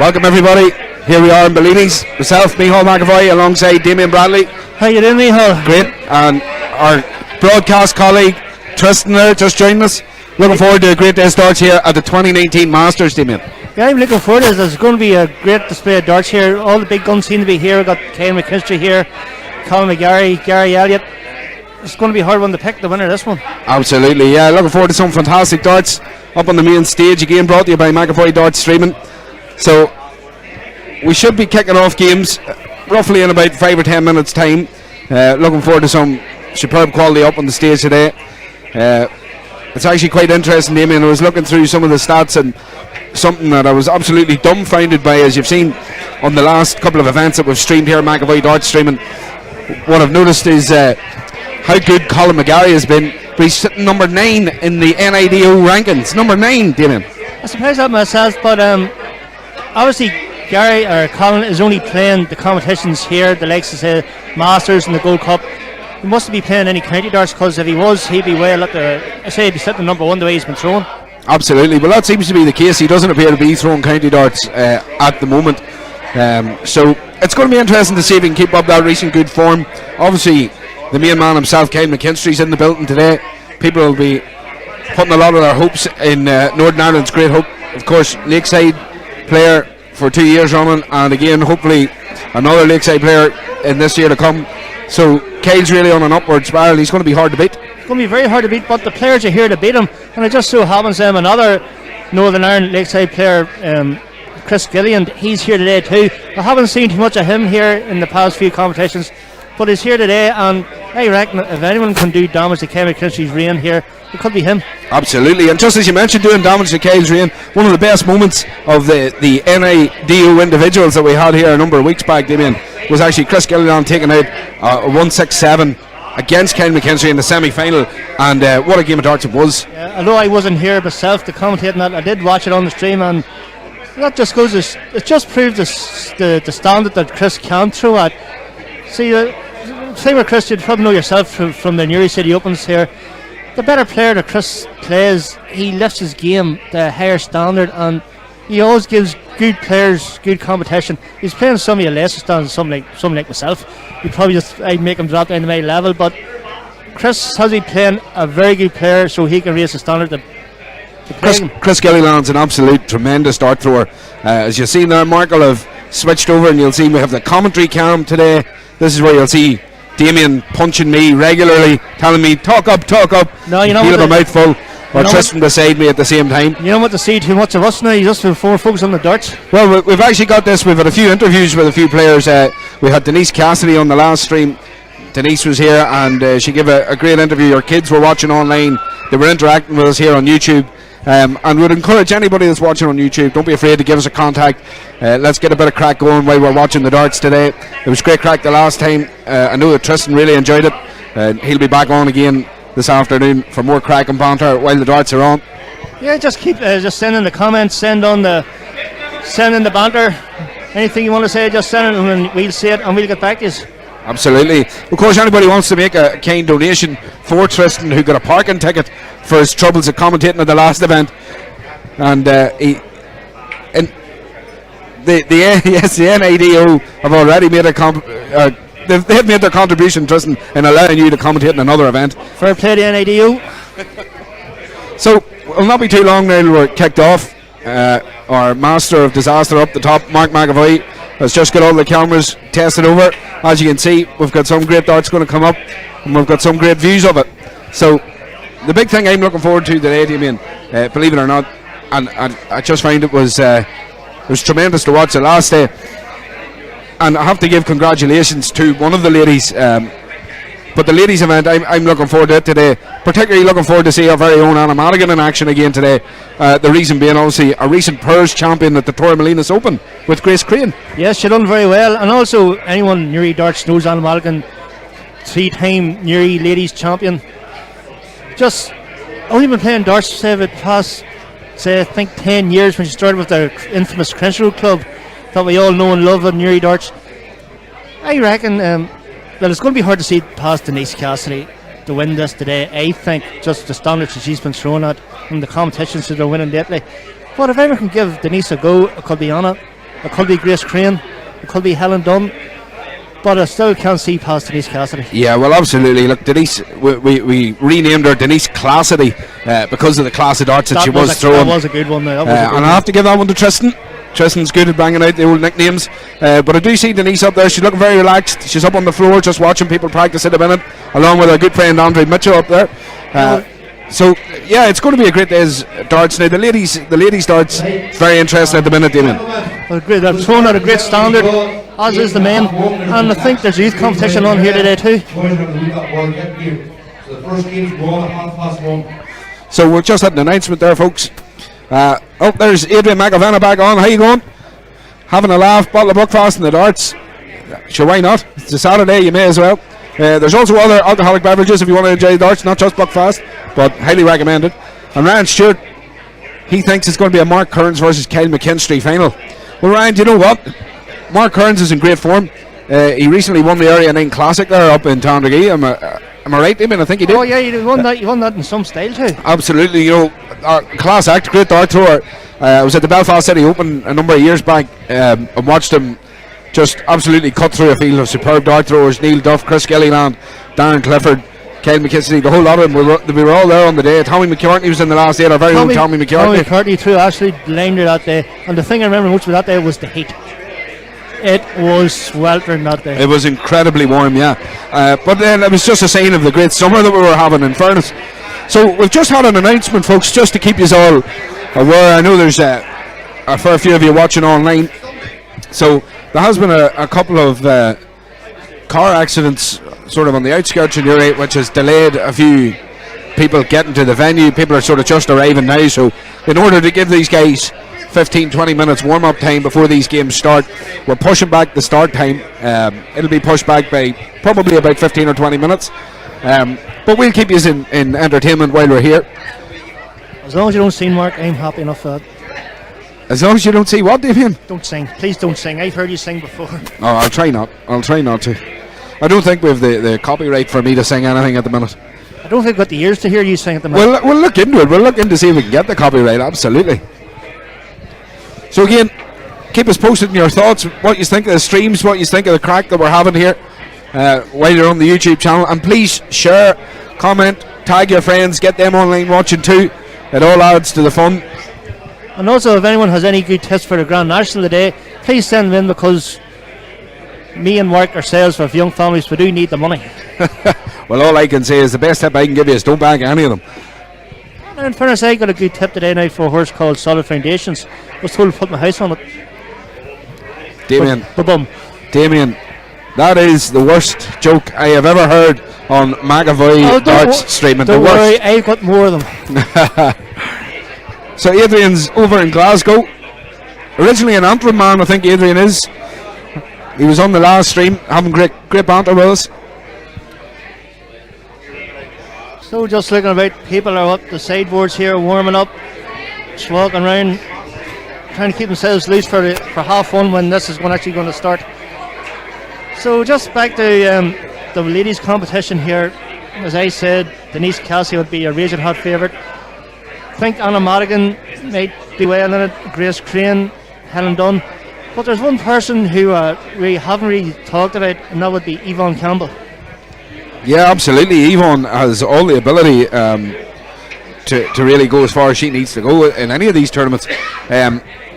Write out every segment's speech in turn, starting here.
Welcome everybody. Here we are in Bellinis. Myself, Micheál McAvoy, alongside Damien Bradley. How you doing, Micheál? Great. And our broadcast colleague Tristan there just joined us. Looking forward to a great day's darts here at the 2019 Masters, Damien. Yeah, I'm looking forward to this. There's going to be a great display of darts here. All the big guns seem to be here. We've got Kane McKinstry here, Colin McGarry, Gary Elliott. It's going to be a hard one to pick, the winner of this one. Absolutely, yeah. Looking forward to some fantastic darts up on the main stage again, brought to you by McAvoy Darts Streaming. So we should be kicking off games roughly in about 5 or 10 minutes time. Looking forward to some superb quality up on the stage today. It's actually quite interesting, Damien. I was looking through some of the stats and something that I was absolutely dumbfounded by, as you've seen on the last couple of events that we've streamed here at McAvoy Darts Streaming. What I've noticed is how good Colin McGarry has been. But he's sitting number 9 in the N.I.D.O rankings. Number 9, Damien. I suppose that myself, but obviously Gary or Colin is only playing the competitions here, the likes of say Masters and the Gold Cup. He mustn't be playing any county darts, because if he was, he'd be well at the. I say he'd be sitting number 1 the way he's been thrown. Absolutely, well that seems to be the case. He doesn't appear to be throwing county darts at the moment. So it's going to be interesting to see if he can keep up that recent good form. Obviously, the main man himself, Kane McKinstry's in the building today. People will be putting a lot of their hopes in Northern Ireland's great hope. Of course, Lakeside player for 2 years running, and again hopefully another Lakeside player in this year to come. So Kane's really on an upward spiral. He's going to be hard to beat. It's going to be very hard to beat, but the players are here to beat him, and it just so happens another Northern Ireland Lakeside player, Chris Gillian, he's here today too. I haven't seen too much of him here in the past few competitions, but he's here today, and I reckon if anyone can do damage to Kane McKinstry's reign here, it could be him. Absolutely, and just as you mentioned, doing damage to Kane's reign, one of the best moments of the N.I.D.O individuals that we had here a number of weeks back, Damien, was actually Chris Gillian taking out a 1-6-7 against Kane McKinstry in the semi-final, and what a game of darts it was. Yeah, although I wasn't here myself to commentate on that, I did watch it on the stream, and that just goes, it just proves the standard that Chris can throw at. See, same with Chris, you'd probably know yourself from the Newry City Opens here. The better player that Chris plays, he lifts his game to a higher standard, and he always gives good players good competition. He's playing some of your lesser standards, some like myself. I'd make him drop down to my level, but Chris has been playing a very good player, so he can raise the standard to play him. Chris Gilliland's an absolute tremendous dart thrower. As you've seen there, Mark will have switched over, and you'll see we have the commentary cam today. This is where you'll see Damien punching me regularly, telling me talk up. No, you know feel a mouthful, or Tristan beside me at the same time. You don't want to see too much of us now. You just focus on the darts. Well, we've actually got this. We've had a few interviews with a few players. We had Denise Cassidy on the last stream. Denise was here, and she gave a great interview. Your kids were watching online. They were interacting with us here on YouTube. And would encourage anybody that's watching on YouTube, don't be afraid to give us a contact. Let's get a bit of crack going while we're watching the darts today. It was great crack the last time. I know that Tristan really enjoyed it. He'll be back on again this afternoon for more crack and banter while the darts are on. Yeah, just keep just send in the comments, send in the banter. Anything you want to say, just send it, and we'll see it, and we'll get back to you. Absolutely. Of course, anybody wants to make a kind donation for Tristan, who got a parking ticket for his troubles at commentating at the last event, and the N.I.D.O have already made they've made their contribution, Tristan, in allowing you to commentate in another event. Fair play to N.I.D.O. So it'll not be too long now till we're kicked off. Our master of disaster up the top, Mark McAvoy, has just got all the cameras tested over. As you can see, we've got some great darts going to come up, and we've got some great views of it. So the big thing I'm looking forward to today, Damien, believe it or not, and I just found it was tremendous to watch the last day, and I have to give congratulations to one of the ladies. But the ladies event, I'm looking forward to it today. Particularly looking forward to see our very own Anna Madigan in action again today. The reason being, obviously, a recent PERS champion at the Torremolinos Open with Grace Crane. Yes, she done very well. And also, anyone Newry darts knows Anna Madigan, 3-time Newry ladies champion. Just only been playing darts, say, the past, I think 10 years, when she started with the infamous Crenshaw Club that we all know and love in Newry darts. I reckon well, it's going to be hard to see past Denise Cassidy to win this today. I think just the standards that she's been thrown at and the competitions that they're winning lately. But if anyone can give Denise a go, it could be on it. it could be Grace Crane, it could be Helen Dunn, but I still can't see past Denise Cassidy. Yeah, well, absolutely. Look, Denise, we renamed her Denise Classity because of the class of darts that she was throwing. That was a good one. And I have to give that one to Tristan. Tristan's good at banging out the old nicknames, but I do see Denise up there. She's looking very relaxed. She's up on the floor just watching people practice at a minute, along with our good friend Andre Mitchell up there. So yeah, it's going to be a great day's darts now. The ladies darts very interesting at the minute, Damien. They're throwing at a great standard, as is the men, and I think there's youth competition on here today too. So we've just had an announcement there, folks. There's Adrian McAvanna back on. How you going? Having a laugh, bottle of Buckfast in the darts. Sure, why not? It's a Saturday, you may as well. There's also other alcoholic beverages if you want to enjoy darts, not just Buckfast, but highly recommended. And Ryan Stewart, he thinks it's going to be a Mark Kearns versus Kyle McKinstry final. Well, Ryan, do you know what? Mark Kearns is in great form. He recently won the Area 9 Classic there up in Tandregee. Am I right, Damien? I think he did. Oh yeah, you won that in some style too. Absolutely, you know, class act, great dart thrower. I was at the Belfast City Open a number of years back and watched him just absolutely cut through a field of superb dart throwers. Neil Duff, Chris Gilliland, Darren Clifford, Kyle McKinstry, the whole lot of them. We were all there on the day. Tommy McCartney was in the last 8, our very own Tommy McCartney. Tommy McCartney threw actually blinder that day, and the thing I remember most about that day was the heat. It was sweltering that day. It was incredibly warm, yeah. But then it was just a sign of the great summer that we were having, in fairness. So we've just had an announcement, folks, just to keep you all aware. I know there's a fair few of you watching online. So there has been a couple of car accidents sort of on the outskirts of Newry, which has delayed a few people getting to the venue. People are sort of just arriving now, so in order to give these guys 15-20 minutes warm-up time before these games start, we're pushing back the start time. It'll be pushed back by probably about 15 or 20 minutes, but we'll keep you in entertainment while we're here. As long as you don't sing, Mark, I'm happy enough for that. As long as you don't see what, Damien? Don't sing, please don't sing. I've heard you sing before. Oh, I'll try not to. I don't think we have the copyright for me to sing anything at the minute. I don't think I've got the ears to hear you sing at the minute. We'll look into it. We'll look into see if we can get the copyright, absolutely. So again, keep us posted in your thoughts, what you think of the streams, what you think of the crack that we're having here while you're on the YouTube channel. And please share, comment, tag your friends, get them online watching too. It all adds to the fun. And also, if anyone has any good tips for the Grand National today, please send them in, because me and Mark ourselves, for young families, we do need the money. Well, all I can say is the best tip I can give you is don't back any of them. And in fairness, I got a good tip today now for a horse called Solid Foundations. I was told to put my house on it. Damien, that is the worst joke I have ever heard on McAvoy darts streaming. Don't worry, I've got more of them. So Adrian's over in Glasgow. Originally an Antrim man, I think Adrian is. He was on the last stream having great banter with us. So just looking about, people are up the sideboards here warming up, just walking around, trying to keep themselves loose for half one when this is actually going to start. So just back to the ladies competition here. As I said, Denise Cassidy would be a raging hot favourite. I think Anna Madigan might be well in it, Grace Crane, Helen Dunn. But there's one person who we haven't really talked about, and that would be Yvonne Campbell. Yeah, absolutely. Yvonne has all the ability to really go as far as she needs to go in any of these tournaments.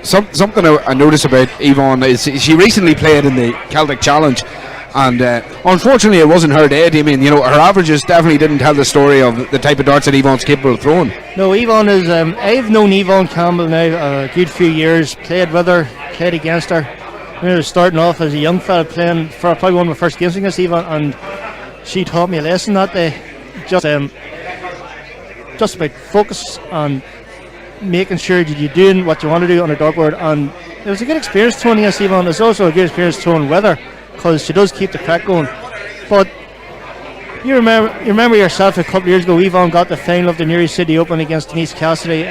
Something I noticed about Yvonne is she recently played in the Celtic Challenge, and unfortunately it wasn't her day. I mean, you know, her averages definitely didn't tell the story of the type of darts that Yvonne's capable of throwing. No, Yvonne is. I've known Yvonne Campbell now a good few years. Played with her, played against her. I was starting off as a young fella playing for probably one of my first games against Yvonne, and she taught me a lesson that day. Just about focus on making sure that you're doing what you want to do on a dartboard. And it was a good experience throwing against Yvonne. It was also a good experience throwing with her, because she does keep the crack going. But you remember yourself a couple of years ago, Yvonne got the final of the Newry City Open against Denise Cassidy.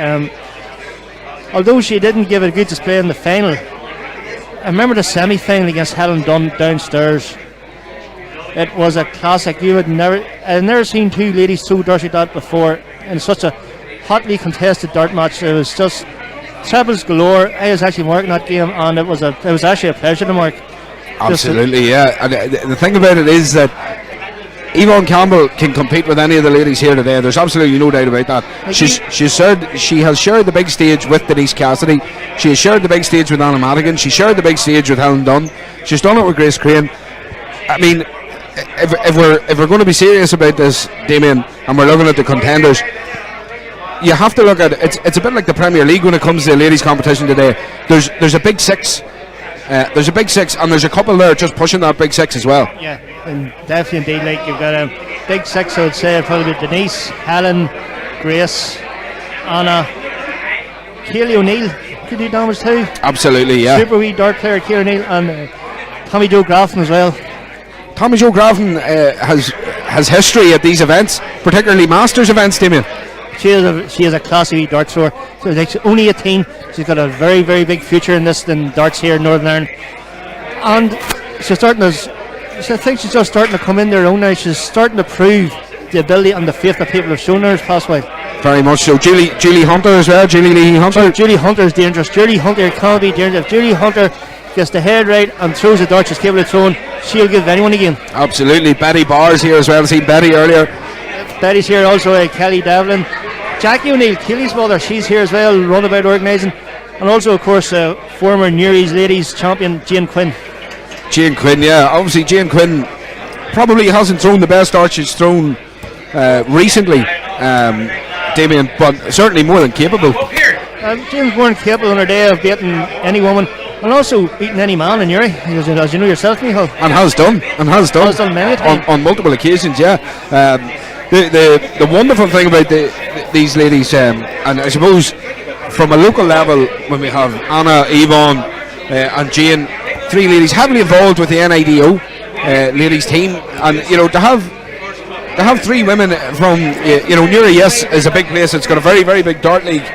Although she didn't give it a good display in the final, I remember the semi-final against Helen Dunn downstairs. It was a classic. I've never seen two ladies so dirty dart before in such a hotly contested dart match. It was just trebles galore. I was actually marking that game, and it was actually a pleasure to mark. Absolutely, yeah. And the thing about it is that Yvonne Campbell can compete with any of the ladies here today. There's absolutely no doubt about that. She has shared the big stage with Denise Cassidy. She has shared the big stage with Anna Madigan. She shared the big stage with Helen Dunn. She's done it with Grace Crane. I mean, if we're going to be serious about this, Damien, and we're looking at the contenders, you have to look at it. It's a bit like the Premier League when it comes to the ladies competition today. There's a big six. There's a big six, and there's a couple there just pushing that big six as well. Yeah, and definitely indeed. Like, you've got a big six, I would say, probably Denise, Helen, Grace, Anna, Kaylee O'Neill could do damage too. Absolutely, yeah. Super wee dart player Kaylee O'Neill, and Tommy Jo Grafton as well. Tommy Jo Grafton has history at these events, particularly Masters events, Damien. She is a classy wee dart thrower. So she's only 18. She's got a very, very big future in darts here in Northern Ireland. And she's starting I think she's just starting to come in their own now. She's starting to prove the ability and the faith that people have shown her this past while. Very much so. Julie Hunter as well. Julie Lee Hunter. Julie Hunter is dangerous. Julie Hunter can't be dangerous. If Julie Hunter gets the head right and throws the dart she's capable of throwing, she'll give anyone a game. Absolutely. Betty Barr's here as well. I've seen Betty earlier. Betty's here also. Kelly Devlin. Jackie O'Neill, Keely's mother, she's here as well, runabout organising. And also, of course, former Newry's ladies champion, Jane Quinn. Jane Quinn, yeah. Obviously, Jane Quinn probably hasn't thrown the best dart she's thrown recently, Damien, but certainly more than capable. Jane's more than capable on her day of beating any woman, and also beating any man in Newry, as you know yourself, Michael. And has done Many times. On multiple occasions, yeah. The wonderful thing about these ladies, and I suppose from a local level, when we have Anna, Yvonne, and Jane, three ladies heavily involved with the N.I.D.O ladies team, and to have three women from Newry, yes, is a big place. It's got a very, very big dart league.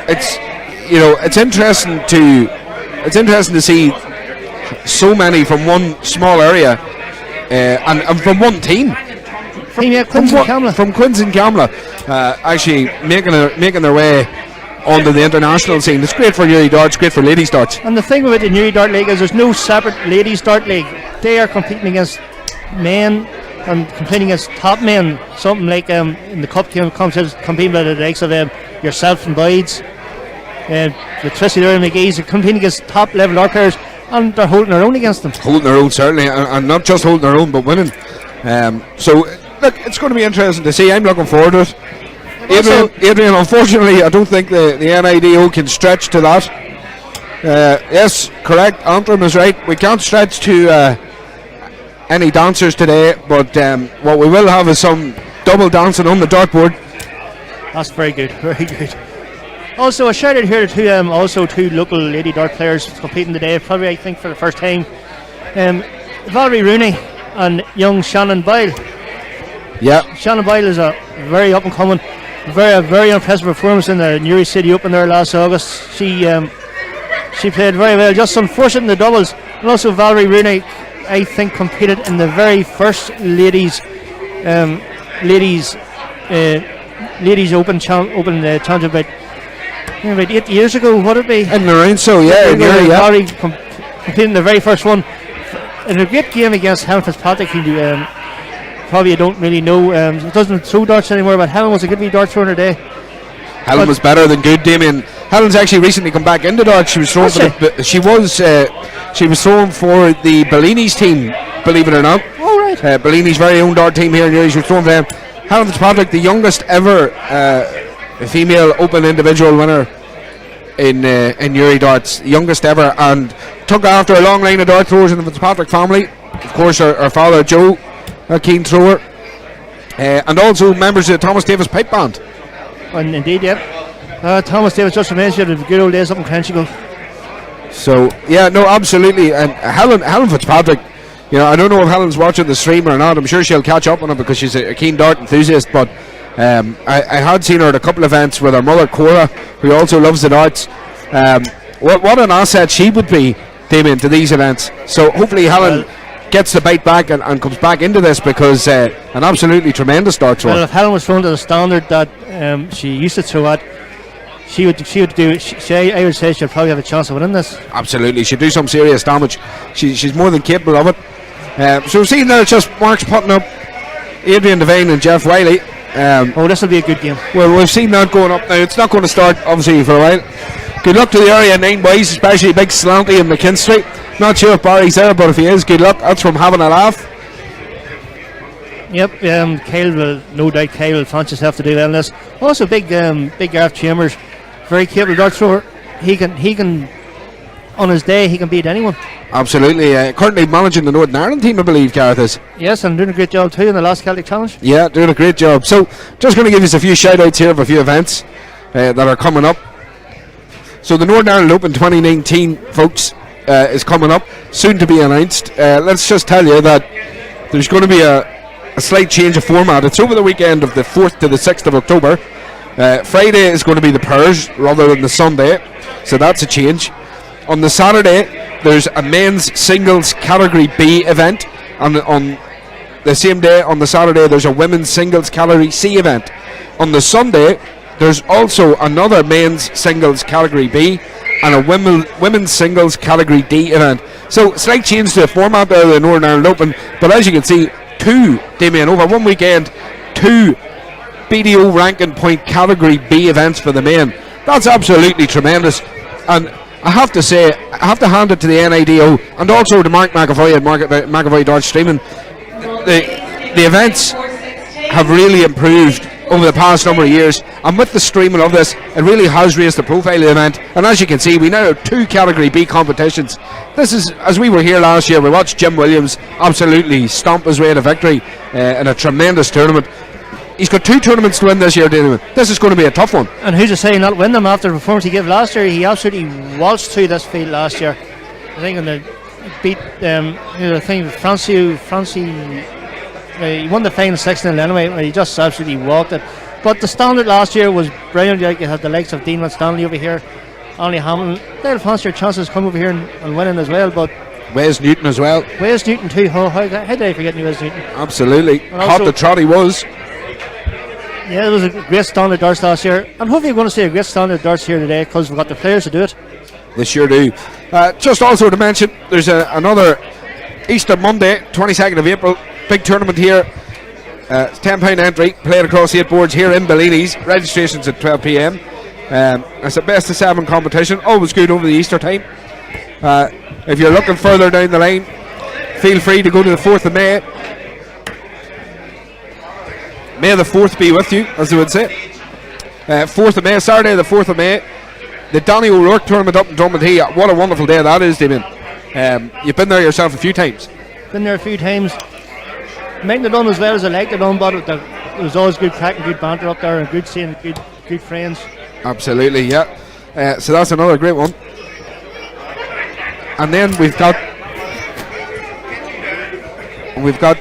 It's interesting to see so many from one small area and from one team. From Quins and Camla, actually making their way onto the international scene. It's great for Newry darts, great for ladies darts. And the thing about the Newry Dart League is there's no separate ladies dart league. They are competing against men and competing against top men. Something like in the cup competitions, competing with the likes of yourself and Boyd's, the Tracy Durham McGee's are competing against top level dart players, and they're holding their own against them. Holding their own, certainly, and not just holding their own, but winning. So look, it's going to be interesting to see. I'm looking forward to it. Adrian, unfortunately, I don't think the N.I.D.O can stretch to that. Yes, correct. Antrim is right. We can't stretch to any dancers today, but what we will have is some double dancing on the dartboard. That's very good, very good. Also, a shout out here to two local lady dart players competing today, probably I think for the first time. Valerie Rooney and young Shannon Boyle. Yeah. Shannon Boyle is a very up and coming, very impressive performance in the Newry City Open there last August. She played very well, just unfortunate in the doubles. And also Valerie Rooney, I think, competed in the very first ladies Open championship about 8 years ago. What would it be? In around so, yeah. Valerie competed in the very first one in a great game against Helen Fitzpatrick, who probably you don't really know. Doesn't throw darts anymore, but Helen was a good wee dart thrower in her day. Helen was better than good, Damien. Helen's actually recently come back into darts. She was throwing she was throwing for the Bellinis team, believe it or not. Oh, right. Bellini's very own dart team here in Newry. She was throwing for them. Helen Fitzpatrick, the youngest ever female open individual winner in Newry darts, the youngest ever, and took after a long line of dart throwers in the Fitzpatrick family. Of course, her father Joe, a keen thrower, and also members of the Thomas Davis Pipe Band. And indeed, yeah. Thomas Davis just reminds you of the good old days up in Crenchigal. So yeah, no, absolutely. And Helen Fitzpatrick, I don't know if Helen's watching the stream or not. I'm sure she'll catch up on it because she's a keen dart enthusiast. But I had seen her at a couple of events with her mother Cora, who also loves the darts. What an asset she would be, Damien, to these events. So hopefully Helen gets the bite back and comes back into this, because an absolutely tremendous dart thrower. Well, if Helen was thrown to the standard that she used to throw at, I would say she'll probably have a chance of winning this. Absolutely, she'll do some serious damage. She's more than capable of it. So we've seen there, just Mark's putting up Adrian Devine and Jeff Wiley. This will be a good game. Well, we've seen that going up now. It's not going to start, obviously, for a while. Good luck to the area 9 boys, especially Big Slanty and McKinstry. Not sure if Barry's there, but if he is, good luck. That's from having a laugh. Yep, Kyle will, no doubt, fancy himself to do well in this. Also, big Gareth Chambers, very capable dart thrower. He can, on his day, he can beat anyone. Absolutely. Currently managing the Northern Ireland team, I believe, Gareth is. Yes, and doing a great job too in the last Celtic Challenge. Yeah, doing a great job. So, just going to give you a few shout outs here of a few events that are coming up. So, the Northern Ireland Open 2019, folks, is coming up, soon to be announced. Let's just tell you that there's going to be a slight change of format. It's over the weekend of the 4th to the 6th of October. Friday is going to be the pairs rather than the Sunday, so that's a change. On the Saturday, there's a men's singles category B event, and on the same day, on the Saturday, there's a women's singles category C event. On the Sunday, there's also another men's singles category B and a women's singles category D event. So slight change to the format there of the Northern Ireland Open, but as you can see, over one weekend, 2 BDO ranking point category B events for the men. That's absolutely tremendous, and I have to say, I have to hand it to the N.I.D.O. and also to Mark McAvoy and McAvoy Dart Streaming. The events have really improved over the past number of years, and with the streaming of this, it really has raised the profile of the event. And as you can see, we now have 2 category B competitions. This is, as we were here last year, we watched Jim Williams absolutely stomp his way to victory in a tremendous tournament. He's got 2 tournaments to win this year, Damien. This is going to be a tough one. And who's to say not win them after the performance he gave last year? He absolutely waltzed through this field last year. I think when they beat he won the final 6-0 anyway. He just absolutely walked it. But the standard last year was brilliant. You had the likes of Dean Stanley over here, Ollie Hamilton. They'll fancy their chances come over here and winning as well. But Wes Newton as well. Wes Newton too. How did I forget Wes Newton? Absolutely. Hot the trot he was. Yeah, it was a great standard darts last year, and hopefully we're going to see a great standard darts here today because we've got the players to do it. They sure do. Just also to mention, there's another Easter Monday, 22nd of April, big tournament here. It's £10 entry, played across 8 boards here in Bellinis. Registration's at 12 p.m. It's a best of 7 competition, always good over the Easter time. If you're looking further down the line, feel free to go to the 4th of May. May the 4th be with you, as they would say. 4th of May, Saturday the 4th of May, the Danny O'Rourke tournament up in Drummond. What a wonderful day that is, Damien. You've been there yourself a few times. Been there a few times. Making it done as well as I like it done, but it was always good crack and good banter up there and good seeing good friends. Absolutely, yeah. So that's another great one. And then we've got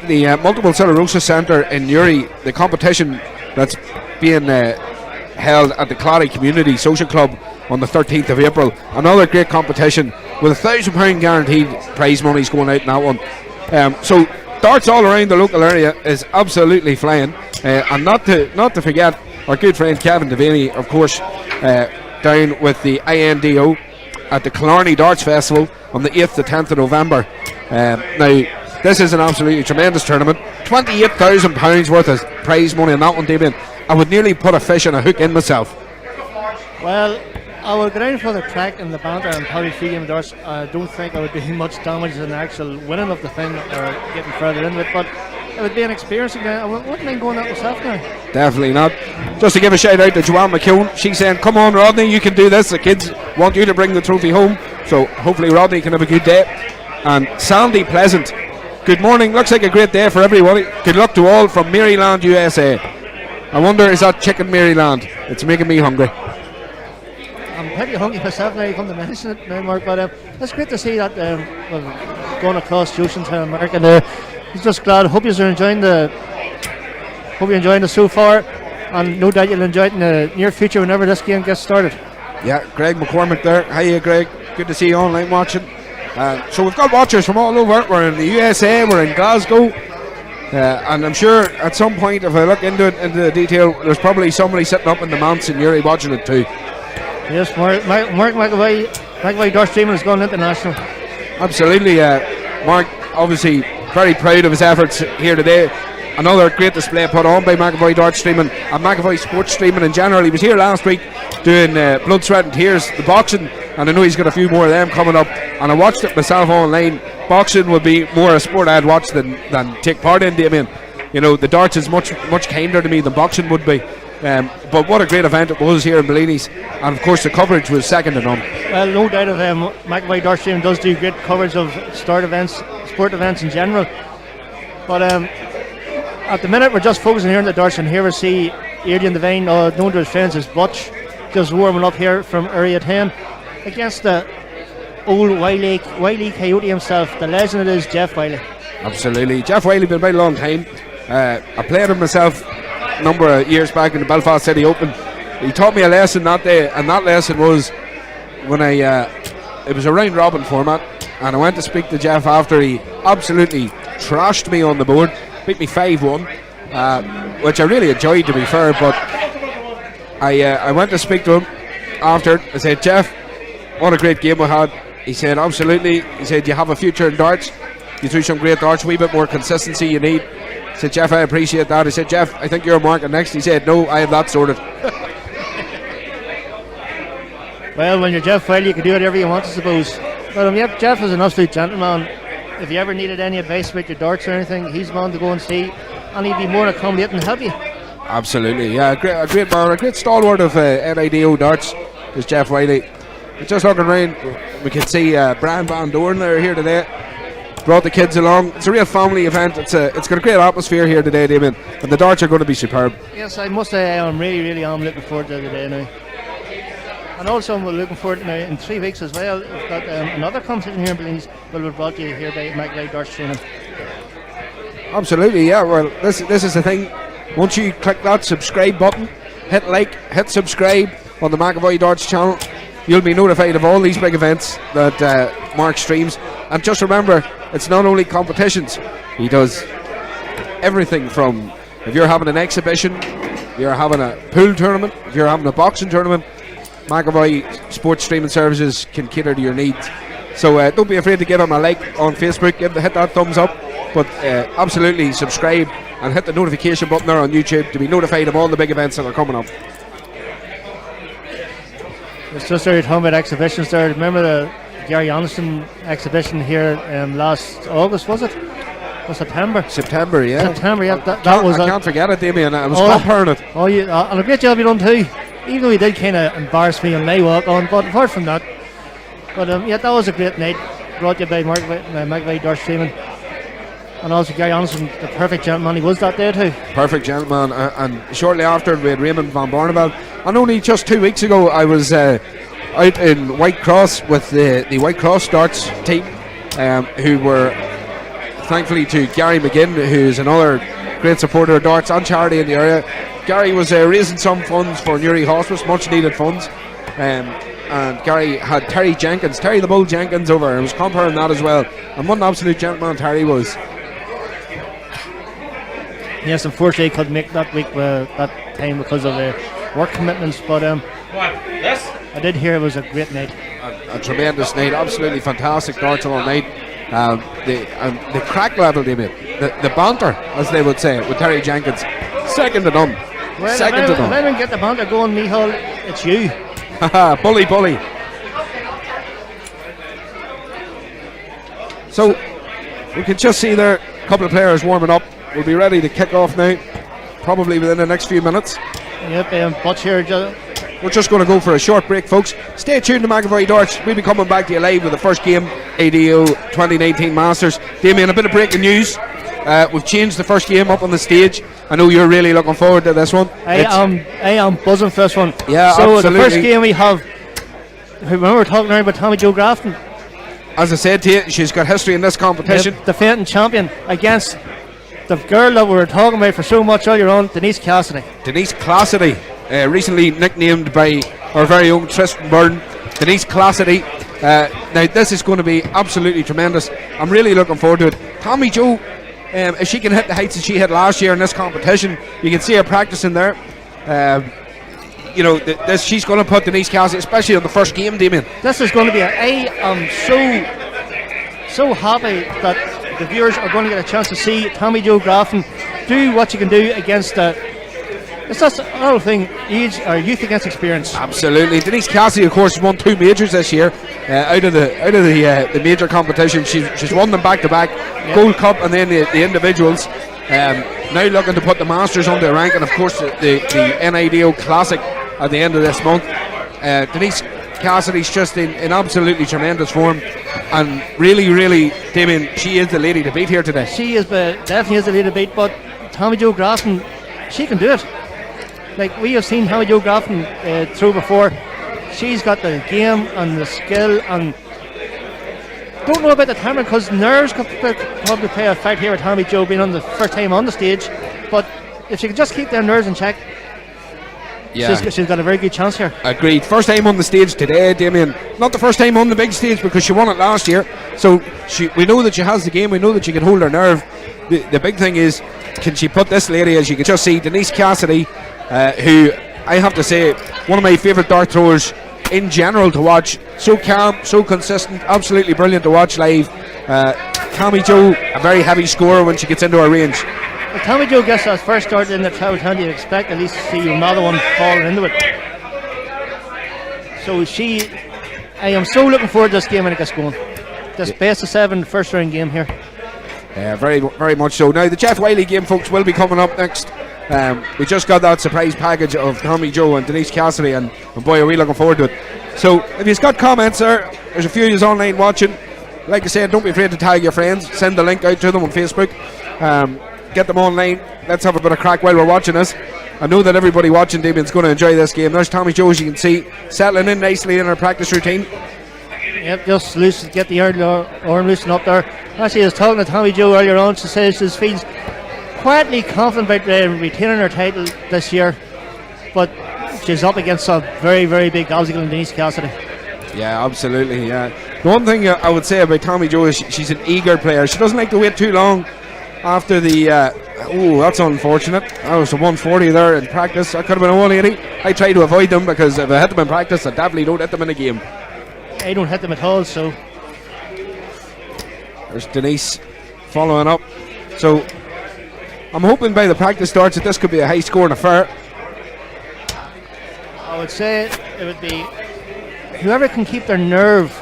the Multiple Sclerosis Centre in Newry, the competition that's being held at the Clary Community Social Club on the 13th of April. Another great competition with £1,000 guaranteed prize monies going out in that one. So darts all around the local area is absolutely flying, and not to forget our good friend Kevin Devaney, of course, down with the N.I.D.O. at the Killarney Darts Festival on the 8th to 10th of November. Now, this is an absolutely tremendous tournament. £28,000 worth of prize money on that one, Damien. I would nearly put a fish and a hook in myself. Well, I would go down for the crack and the banter and probably free game darts. I don't think I would do much damage in the actual winning of the thing or getting further into it, but it would be an experience again. I wouldn't mind going out myself now. Definitely not. Just to give a shout out to Joanne McKeown, she's saying, come on Rodney, you can do this. The kids want you to bring the trophy home, so hopefully Rodney can have a good day. And Sandy Pleasant, good morning, looks like a great day for everybody. Good luck to all from Maryland, USA. I wonder, is that chicken Maryland? It's making me hungry. I'm pretty hungry myself now, you come to mention it now, Mark, but it's great to see that we're going across the ocean to America there. I'm just glad. Hope you're enjoying it so far, and no doubt you'll enjoy it in the near future whenever this game gets started. Yeah, Greg McCormick there. Hiya, Greg. Good to see you online watching. So we've got watchers from all over. We're in the USA, we're in Glasgow, and I'm sure at some point, if I look into the detail, there's probably somebody sitting up in the manse in Newry watching it too. Yes, Mark McAvoy Darts Streaming has gone international. Absolutely, Mark. Obviously, very proud of his efforts here today. Another great display put on by McAvoy Darts Streaming and McAvoy Sports Streaming in general. He was here last week doing Blood, Sweat and Tears, the boxing, and I know he's got a few more of them coming up. And I watched it myself online. Boxing would be more a sport I'd watch than take part in. I mean, you know, the darts is much kinder to me than boxing would be. But what a great event it was here in Bellinis, and of course the coverage was second to none. Well, no doubt of McAvoy Darts Streaming does do great coverage of sport events in general. But at the minute we're just focusing here on the darts, and here we see Adrian Devine, known to his friends as Butch, just warming up here from Area 10 against the old Wiley Coyote himself, the legend it is, Jeff Wiley. Absolutely, Jeff Wiley, been a very long time. I played him myself a number of years back in the Belfast City Open. He taught me a lesson that day, and that lesson was when it was a round robin format, and I went to speak to Jeff after he absolutely trashed me on the board, beat me 5-1, which I really enjoyed, to be fair. But I went to speak to him after. I said, Jeff, what a great game we had. He said, absolutely. He said, you have a future in darts. You threw some great darts, a wee bit more consistency you need. I said, Jeff, I appreciate that. I said, Jeff, I think you're marking next. He said, no, I have that sorted. Well, when you're Jeff Wiley, you can do whatever you want, I suppose. But Jeff is an absolute gentleman. If you ever needed any advice about your darts or anything, he's the man to go and see, and he'd be more than accommodating and help you. Absolutely, yeah, a great man, a great stalwart of N.I.D.O darts is Jeff Wiley. Just looking around, we can see Brian Van Doorn there here today. Brought the kids along. It's a real family event. It's got a great atmosphere here today, Damien, and the darts are going to be superb. Yes, I must say I'm really looking forward to the day now. And also I'm looking forward to now in 3 weeks as well. We've got another competition here in Bellinis will be brought to you here by McAvoy Darts Streaming. Absolutely, yeah. Well, this is the thing. Once you click that subscribe button, hit like, hit subscribe on the McAvoy Darts channel, you'll be notified of all these big events that Mark streams. And just remember, it's not only competitions. He does everything from, if you're having an exhibition, if you're having a pool tournament, if you're having a boxing tournament, McAvoy Sports Streaming Services can cater to your needs. So don't be afraid to give him a like on Facebook, hit that thumbs up, but absolutely subscribe and hit the notification button there on YouTube to be notified of all the big events that are coming up. It's just there talking about exhibitions there. Remember the Gary Anderson exhibition here last August, was it? Or September? September, yeah. That was. I can't forget it, Damien. I was comparing it. Oh, yeah, and a great job you done too. Even though he did kind of embarrass me on my walk on, but apart from that, that was a great night. Brought to you by McAvoy Darts Streaming, and also Gary Anderson, the perfect gentleman he was that day too. Perfect gentleman, and shortly after we had Raymond Van Barneveld, and only just 2 weeks ago I was out in White Cross with the White Cross Darts team, who were thankfully to Gary McGinn, who's another great supporter of darts and charity in the area. Gary was raising some funds for Newry Hospice, much needed funds, and Gary had Terry the Bull Jenkins over, and was comparing that as well, and what an absolute gentleman Terry was. Yes, unfortunately he couldn't make that time because of work commitments, but I did hear it was a great night. A tremendous night, absolutely fantastic darts all night. The crack level, Damien, the banter, as they would say, with Terry Jenkins, second to none. Well, second to none. If I don't get the banter going, Michal, it's you. bully. So we can just see there a couple of players warming up. We'll be ready to kick off now, probably within the next few minutes. Yep, Butch here. We're just going to go for a short break, folks. Stay tuned to McAvoy Darts. We'll be coming back to you live with the first game, N.I.D.O 2019 Masters. Damien, a bit of breaking news. We've changed the first game up on the stage. I know you're really looking forward to this one. I am buzzing for this one. Yeah, so absolutely. The first game we have, remember we were talking about Tommy Jo Grafton. As I said to you, she's got history in this competition. The defending champion against the girl that we were talking about for so much earlier on, Denise Cassidy. Denise Cassidy, recently nicknamed by our very own Tristan Byrne. Denise Cassidy. Now this is going to be absolutely tremendous. I'm really looking forward to it. Tommy Jo, if she can hit the heights that she hit last year in this competition, you can see her practicing there. she's going to put Denise Cassidy, especially on the first game, Damien. This is going to be I am so happy that the viewers are going to get a chance to see Tommy Jo Grafton do what you can do against it's just another thing, age or youth against experience. Absolutely. Denise Cassidy, of course, won 2 majors this year out of the major competition. She's won them back to back, Gold Cup and then the individuals. Now looking to put the Masters on the rank, and of course the N.I.D.O Classic at the end of this month. Denise Cassidy's just in absolutely tremendous form, and really, Damien, she is the lady to beat here today. She is definitely is the lady to beat, but Tommy Jo Grafton, she can do it. Like we have seen Tommy Jo Grafton through before. She's got the game and the skill, and don't know about the timing because nerves could probably play a fight here with Tommy Jo being on the first time on the stage. But if she can just keep their nerves in check, she's got a very good chance here. Agreed. First time on the stage today, Damien. Not the first time on the big stage because she won it last year. So we know that she has the game. We know that she can hold her nerve. The big thing is, can she put this lady, as you can just see, Denise Cassidy, who I have to say, one of my favourite dart throwers in general to watch. So calm, so consistent, absolutely brilliant to watch live. Tommy Jo, a very heavy scorer when she gets into her range. If Tommy Jo gets that first start in the crowd, how do you expect at least to see another one falling into it? So I am so looking forward to this game when it gets going. This best of 7 first round game here. Very, very much so. Now the Jeff Wiley game, folks, will be coming up next. We just got that surprise package of Tommy Jo and Denise Cassidy, and boy, are we looking forward to it. So if you've got comments there's a few of you online watching. Like I said, don't be afraid to tag your friends. Send the link out to them on Facebook. Get them online. Let's have a bit of crack while we're watching this. I know that everybody watching, Damien's going to enjoy this game. There's Tommy Jo, as you can see, settling in nicely in her practice routine. Yep, just get the arm loosened up there. Actually, I was talking to Tommy Jo earlier on. She says she feels quietly confident about retaining her title this year, but she's up against a very, very big obstacle in Denise Cassidy. Yeah, absolutely. Yeah. The one thing I would say about Tommy Jo is she's an eager player. She doesn't like to wait too long after the. That's unfortunate. That was a 140 there in practice. That could have been a 180. I try to avoid them because if I hit them in practice, I definitely don't hit them in a game. I don't hit them at all, so. There's Denise following up. So I'm hoping by the practice starts that this could be a high scoring affair. I would say it would be whoever can keep their nerve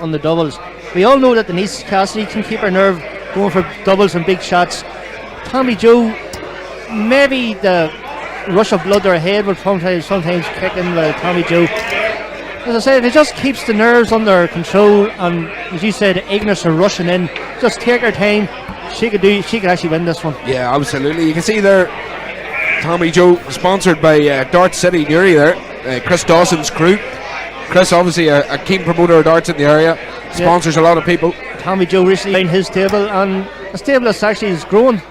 on the doubles. We all know that Denise Cassidy can keep her nerve going for doubles and big shots. Tommy Jo, maybe the rush of blood to her head would sometimes kick in with Tommy Jo. As I said, if it just keeps the nerves under control and, as you said, the ignorance of rushing in, just take her time, she could actually win this one. Yeah, absolutely. You can see there Tommy Jo sponsored by Dart City Newry there, Chris Dawson's crew. Chris, obviously a keen promoter of darts in the area, sponsors a lot of people. Tommy Jo recently in his table, and a stable that's actually is growing.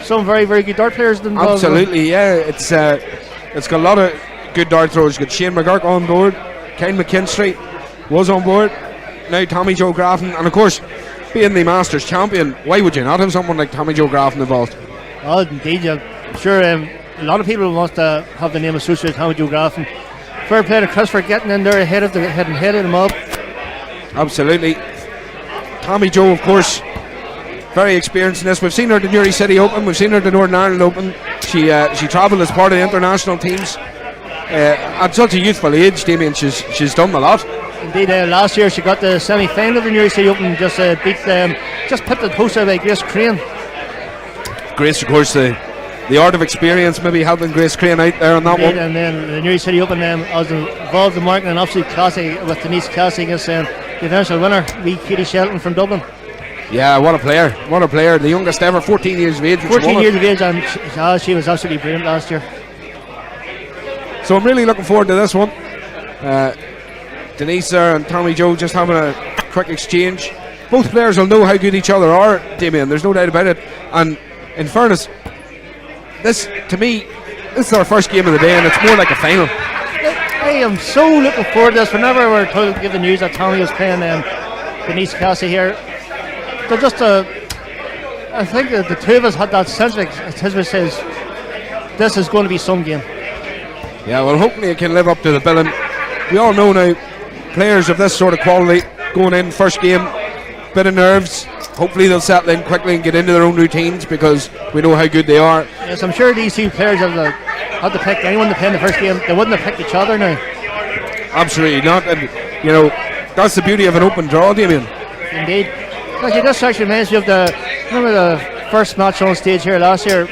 Some very, very good dart players involved. Absolutely, yeah. It's got a lot of good dart throwers. Got Shane McGurk on board, Ken McKinstry was on board. Now Tommy Jo Grafton, and of course, being the Masters champion, why would you not have someone like Tommy Jo Grafton involved? Oh, indeed, I'm sure a lot of people want to have the name associated with Tommy Jo Grafton. Fair play to Chris for getting in there ahead of the mob. Absolutely. Tommy Jo, of course, very experienced in this. We've seen her at the Newry City Open, we've seen her at the Northern Ireland Open. She travelled as part of the international teams. At such a youthful age, Damien, she's done a lot. Indeed, last year she got the semi-final of the Newry City Open, just beat them, just put the post out by Grace Crane. Grace, of course, the art of experience, maybe helping Grace Crane out there on that one. And then the Newry City Open, I was involved in marking an absolute classic with Denise Cassidy against the eventual winner, wee Katie Shelton from Dublin. Yeah, what a player, the youngest ever, 14 years of age. 14 years of age, and she was absolutely brilliant last year. So I'm really looking forward to this one. Denise and Tommy Jo just having a quick exchange. Both players will know how good each other are, Damien, there's no doubt about it. And in fairness, this, to me, this is our first game of the day, and it's more like a final. I am so looking forward to this. Whenever we're told to give the news that Tommy was playing Denise Cassidy here, they're just I think that the two of us had that sense, like Tisbeth says, this is going to be some game. Yeah, well, hopefully it can live up to the billing. We all know now, players of this sort of quality going in first game, bit of nerves. Hopefully they'll settle in quickly and get into their own routines because we know how good they are. Yes, I'm sure these two players had to pick anyone to play in the first game. They wouldn't have picked each other now. Absolutely not, and you know that's the beauty of an open draw, Damien. Indeed. Like, this actually reminds me of remember the first match on stage here last year.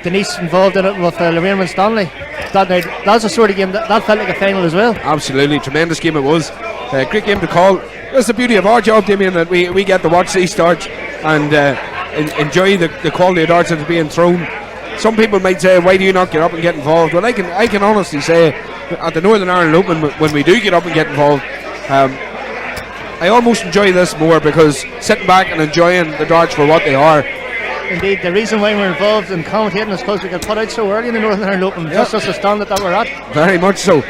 Denise involved in it with Lorraine Winstanley. That's the sort of game that felt like a final as well. Absolutely, tremendous game it was. Great game to call. That's the beauty of our job, Damien, that we get to watch these darts and enjoy the quality of darts that are being thrown. Some people might say, why do you not get up and get involved? Well, I can honestly say, at the Northern Ireland Open, when we do get up and get involved, I almost enjoy this more because sitting back and enjoying the darts for what they are. Indeed, the reason why we're involved in commentating is because we got put out so early in the Northern Ireland Open. That's just the standard that we're at. Very much so.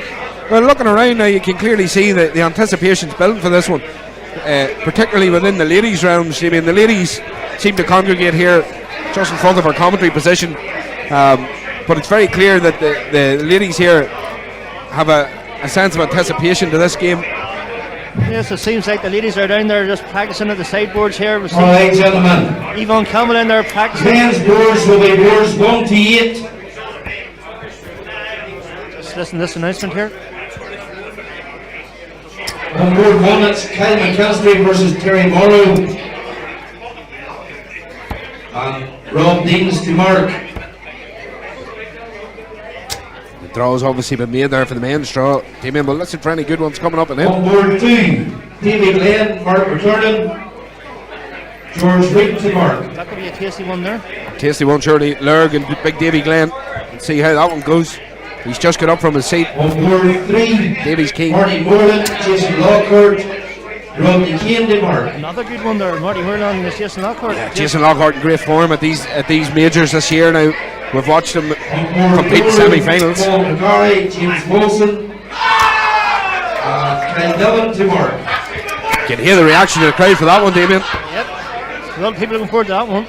Well, looking around now, you can clearly see the anticipation's building for this one, particularly within the ladies' rounds. I mean, the ladies seem to congregate here just in front of our commentary position, but it's very clear that the ladies here have a sense of anticipation to this game. Yes, it seems like the ladies are down there just practicing at the sideboards here. All right, gentlemen. Yvonne Campbell in there practicing. Men's boards will be boards 1 to 8. Just listen to this announcement here. On board 1, it's Kyle McKinstry versus Terry Morrow. And Rob Deans to Mark. The draw's obviously been made there for the men's draw. Damien, we'll listen for any good ones coming up in it. On board 2, David Glenn, Mark returning. George Wheaton to Mark. That could be a tasty one there. Tasty one, surely. Lurg and big Davy Glenn. Let's see how that one goes. He's just got up from his seat. On board 3, Davy's keen. Marty Moreland, Jason Lockhart, Rodney Kane to Mark. Another good one there. Marty Moreland and Jason Lockhart. Yeah, Jason Lockhart in great form at these majors this year now. We've watched him compete in semi-finals. Paul McCarry, James Wilson, Kyle Dillon to Mark. You can hear the reaction of the crowd for that one, Damien. Yep. A lot of people looking forward to that one.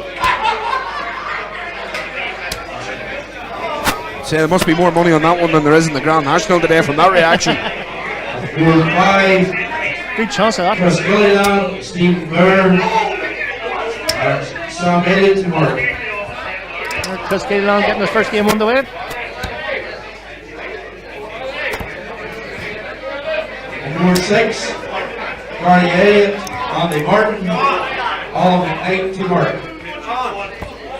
So there must be more money on that one than there is in the Grand National today from that reaction. Board 5, Good chance of that. Chris Gilliland, Steve Byrne, Sam Elliott to Mark. Chris Gilliland getting his first game underway. Board 6, Barney Elliott, Andy Martin, Alan McKnight to Mark.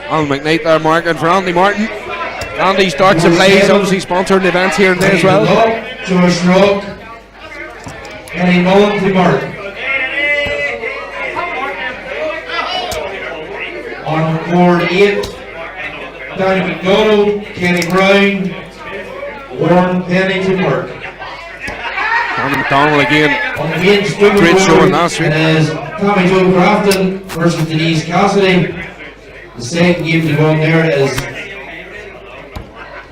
Alan McKnight there marking for Andy Martin. Andy starts and plays, obviously sponsoring the events here and there as well. George Rock, Kenny Mullen to Mark. On board 8, Danny McDonald, Kenny Brown, Warren Penny to Mark. Danny McDonald again. On the main swivel Great board, showing last week. it is Tommy Joe Grafton versus Denise Cassidy. The second game to go on there is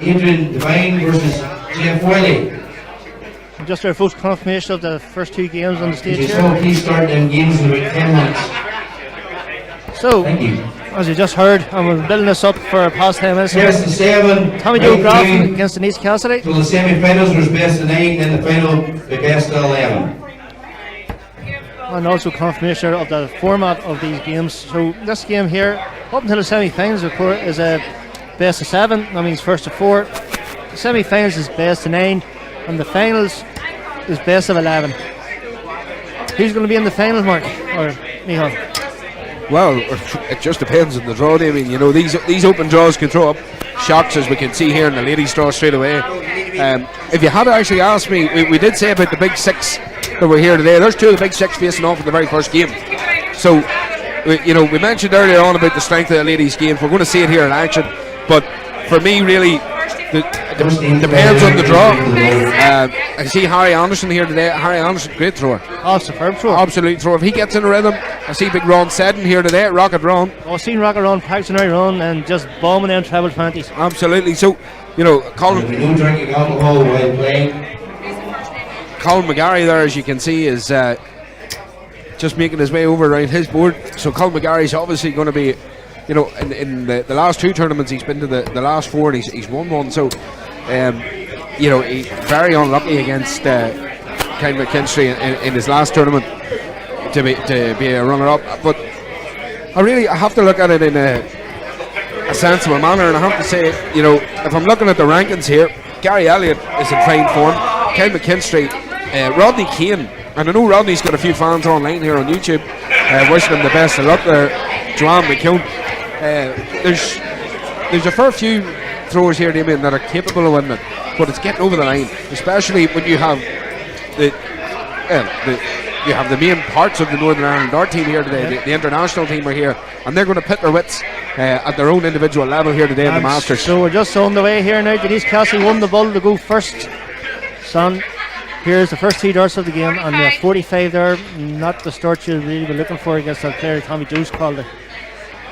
Adrian Devine versus Jeff Wiley. Just our first confirmation of the first two games on the stage Okay, here. so please start them games in about 10 minutes. So, Thank you. as you just heard, and we're building this up for past 10 minutes. Best of 7. Tommy Joe right Grafton through against Denise Cassidy. till the semi-finals was best of 9, then the final the best of 11. And also confirmation of the format of these games. So this game here, up until the semi-finals, of course, is a best of 7. That means first to 4. The semi-finals is best of 9, and the finals is best of 11. Who's going to be in the finals, Mark or Michal? Well, it just depends on the draw. I mean, you know, these open draws can throw up shocks, as we can see here in the ladies' draw straight away. If you had actually asked me, we did say about the big 6 that were here today. There's 2 of the big 6 facing off in the very first game. So, we mentioned earlier on about the strength of the ladies' games. We're going to see it here in action. But for me, really, it depends on the draw. I see Harry Anderson here today. Harry Anderson, great thrower. Oh, superb throw. Absolute thrower. If he gets in a rhythm, I see big Ron Seddon here today, Rocket Ron. I've seen Rocket Ron practicing earlier on and just bombing in treble 20s. Absolutely. So, Colin. No drinking alcohol while playing. Colin McGarry there, as you can see, is just making his way over around his board. So Colin McGarry is obviously going to be, in the last 2 tournaments he's been to the last 4 and he's won one. So He very unlucky against Ken McKinstry in his last tournament to be a runner-up. But I have to look at it in a sensible manner, and I have to say, if I'm looking at the rankings here, Gary Elliott is in fine form. Ken McKinstry, Rodney Keane, and I know Rodney's got a few fans online here on YouTube wishing him the best of luck there. Joanne McKeown. There's a fair few throwers here, Damien, that are capable of winning it, but it's getting over the line, especially when you have the main parts of the Northern Ireland Dart team here today. The international team are here, and they're going to pit their wits at their own individual level here today in the Masters. So we're just on the way here now. Denise Cassidy won the ball to go first. Son, here's the first 3 darts of the game, and the 45 there, not the start you'll really be looking for against that player Tommy Joe's called it.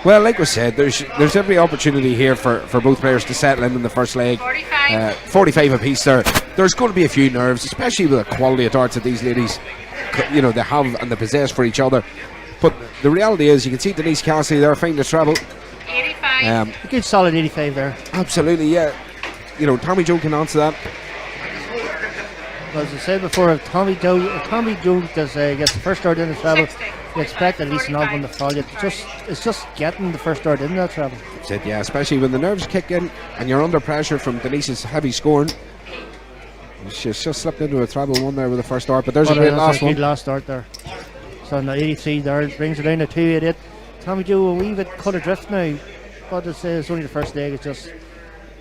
Well, like we said, there's every opportunity here for both players to settle in the first leg. 45 apiece there. There's going to be a few nerves, especially with the quality of darts that these ladies, they have and they possess for each other. But the reality is, you can see Denise Cassidy there finding the treble. 85. A good solid 85 there. Absolutely, yeah. Tommy Joe can answer that. As I said before, if Tommy Joe gets the first dart in the treble, you expect at least an odd one to fall. It's just getting the first dart in that treble. That's it, yeah, especially when the nerves kick in and you're under pressure from Denise's heavy scoring. She's just slipped into a treble one there with the first dart, but there's a great last one. Good last dart there. So now 83 there, brings it down to 288. Tommy Joe a wee bit cut adrift now, but it's only the first leg. It's just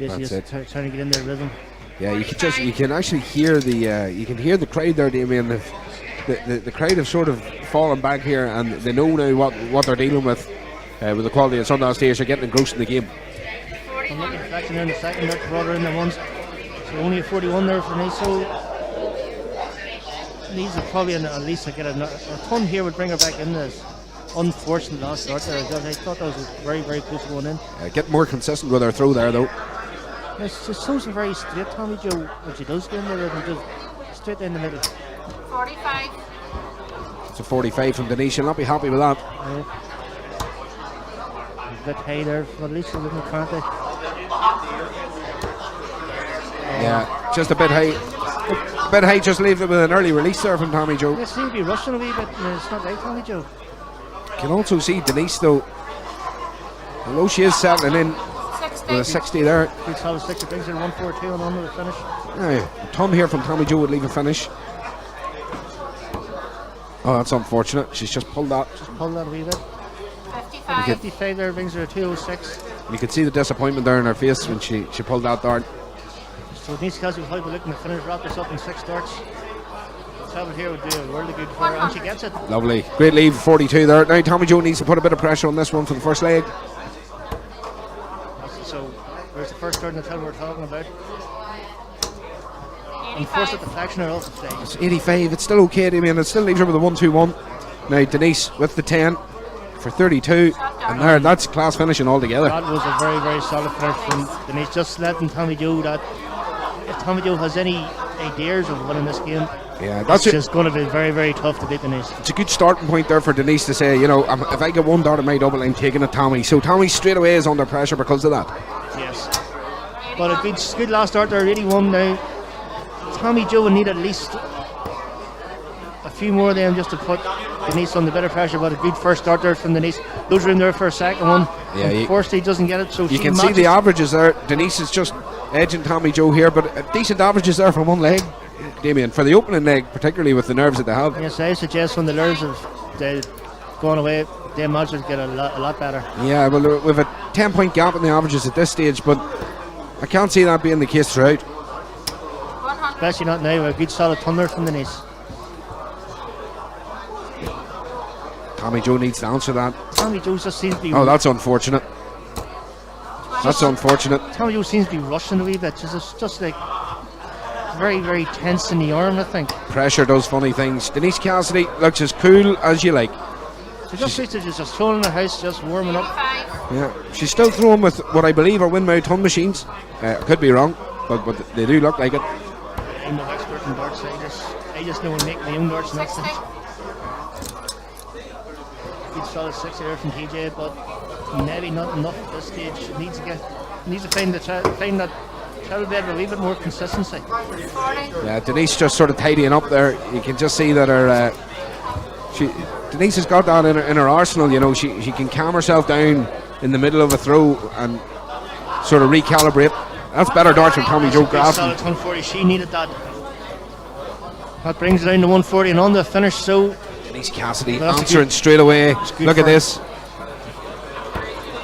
basically trying to get in their rhythm. Yeah, you can actually hear the crowd there, Damien. The crowd have sort of fallen back here, and they know now what they're dealing with the quality of Sundance stage. They're getting engrossed in the game. I'm looking at reflection there in the second, that's brother in the ones. So only a 41 there for me. So needs to probably at least get a ton here would bring her back in this unfortunate last start there. I thought that was very, very close going in. Get more consistent with her throw there, though. It's just so very straight, Tommy Joe, when she does get in there, and just straight down the middle. 45. It's a 45 from Denise. She'll not be happy with that. A bit high there, but at least a little can't they? Yeah, just a bit high. A bit high, just leave it with an early release there from Tommy Joe. They seem to be rushing a wee bit, and it's not right, Tommy Joe. Can also see Denise, though, although she is settling in, 60. with a 60 there. Good solid 60, brings in 142 and on with the finish. Tom here from Tommy Joe would leave a finish. Oh, that's unfortunate. She's just pulled that. Just pulled that a wee bit. 55. 55 there brings her a 206. You could see the disappointment there in her face when she pulled that dart. So Denise Cassidy will be looking to finish, wrap this up in 6 darts. The travel here would do a world of good for her, and she gets it. Lovely. Great leave, 42 there. Now Tommy Joe needs to put a bit of pressure on this one for the first leg. So there's the first dart in the treble we're talking about. Enforced at the deflection are also today. It's 85. It's still okay, Damien. It still leaves her with a 1-2-1. Now Denise with the 10 for 32, and there, that's class finishing altogether. That was a very, very solid finish from Denise. Just letting Tommy Joe that if Tommy Joe has any ideas of winning this game, that's it's just going to be very, very tough to beat Denise. It's a good starting point there for Denise to say, if I get one dart at my double, I'm taking it Tommy. So Tommy straight away is under pressure because of that. Yes. But a good last start there, 81 now. Tommy Joe will need at least a few more of them just to put Denise under better pressure, but a good first start there from Denise. Those are in there for a second one. Yeah, unfortunately, doesn't get it. So you can see the averages there. Denise is just edging Tommy Joe here, but decent averages there from one leg, Damien, for the opening leg, particularly with the nerves that they have. Yes, I suggest when the nerves have gone away, the averages get a lot better. Yeah, well, with a 10-point gap in the averages at this stage, but I can't see that being the case throughout. Especially not now, with a good solid thunder from Denise. Tommy Joe needs to answer that. Tommy Joe just seems to be... Oh, that's unfortunate. That's unfortunate. Tommy Joe seems to be rushing a wee bit. It's just like very, very tense in the arm, I think. Pressure does funny things. Denise Cassidy looks as cool as you like. So she's just throwing in the house, just warming up. Yeah, she's still throwing with what I believe are windmount ton machines. Could be wrong, but they do look like it. I'm no expert in darts. I just know how to make my own darts next time. Good solid 60 there from TJ, but maybe not enough at this stage. Needs to find that treble bed with a wee bit more consistency. 40. Yeah, Denise just sort of tidying up there. You can just see that her Denise has got that in her arsenal. You know, she can calm herself down in the middle of a throw and sort of recalibrate. That's better darts from Tommy Joe Grafton. 140. She needed that. That brings it down to 140 and on the finish. So Denise Cassidy That's answering good. straight away. good Look at for her. this.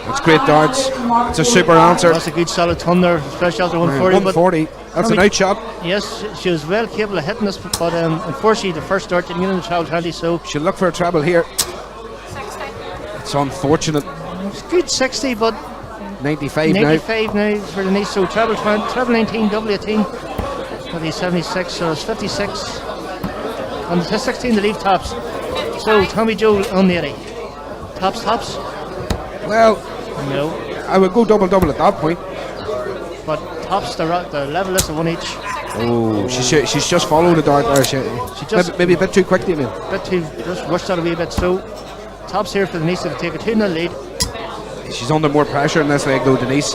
That's great darts. It's a super answer. that's a good solid ton there, especially after 140. 140. That's an Tommy- outshot. Yes, she was well capable of hitting this, but unfortunately the first dart didn't get in the treble 20. So She'll look for a treble here. 60. It's unfortunate. it's good 60, but 95 now. 95 now for Denise. So treble 20, treble 19, double 18. For the 76, so it's 56. And the 16 the leave tops. So Tommy Joe on the 80. Tops. Well, No, I would go double at that point. but tops the level is a one each. Oh, she's just followed the dart there. She just- maybe a bit too quickly, I mean. Bit too just rushed out a wee bit. So tops here for Denise to take a 2-0 lead. She's under more pressure in this leg though, Denise.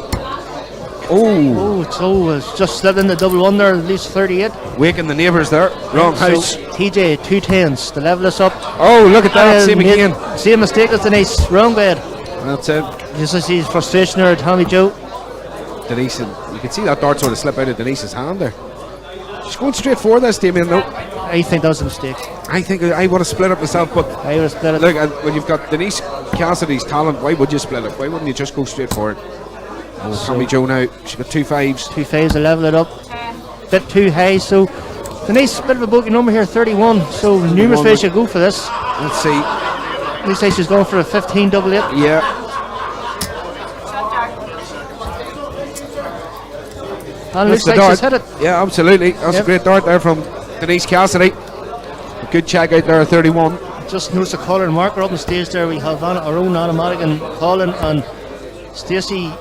Oh, It's just slipped in the double one there, at least 38. waking the neighbours there. Wrong house. So TJ 2-10s. The level is up. Oh, look at that. Same made- again. Same mistake as Denise. Wrong bed. That's it. Just to see frustration there, Tommy Joe. Denise, and you can see that dart sort of slip out of Denise's hand there. She's going straight for this, Damien. No, I think that was a mistake. I think I would have split up myself, but I would have split it. look, when you've got Denise Cassidy's talent, why would you split it? Why wouldn't you just go straight for it? Oh, Tommy Joe now. She's got 2 5s. 2 5s to level it up. 10. Bit too high, so Denise, bit of a bogey number here, 31. So numerous ways you go for this. Let's see. Looks like she's going for a 15 double 8. Yeah. Shot dart. And looks That's like the she's hit dart. it. Yeah, absolutely. That's Yep. a great dart there from Denise Cassidy. A good check out there, 31. Just noticed a caller and marker up on stage there. We have our own automatic and Colin and Stacey.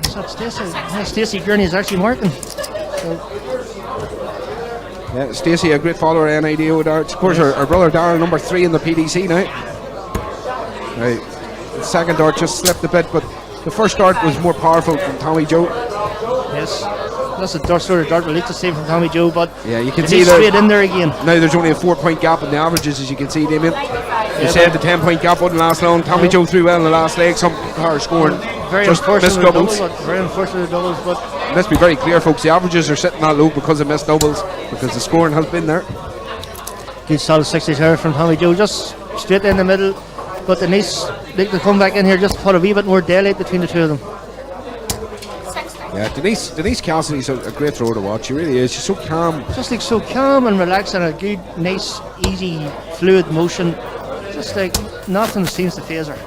Is that Stacey? Yeah, Stacey Gurney is actually marking. Yeah, Stacey, a great follower of N.I.D.O. darts. Of course, her brother Darren, number 3 in the PDC now. Right. The second dart just slipped a bit, but the first dart was more powerful from Tommy Joe. Yes. That's a sort of dart we'll need to see from Tommy Joe, but Yeah, you can it see is that straight in there again. now there's only a 4-point gap in the averages, as you can see, Damien. 95. You said the 10-point gap wouldn't last long. Tommy Joe threw well in the last leg. Some are scoring Very just unfortunate missed with the doubles. double, but very unfortunate with the doubles, but Let's be very clear, folks. The averages are sitting that low because of missed doubles, because the scoring has been there. good solid 60s here from Tommy Joe, just straight in the middle. But Denise, they can come back in here, just put a wee bit more daylight between the two of them. 60. Yeah, Denise Cassidy's a great thrower to watch. She really is. She's so calm. Just like so calm and relaxed and a good, nice, easy, fluid motion. Just like nothing seems to phase her.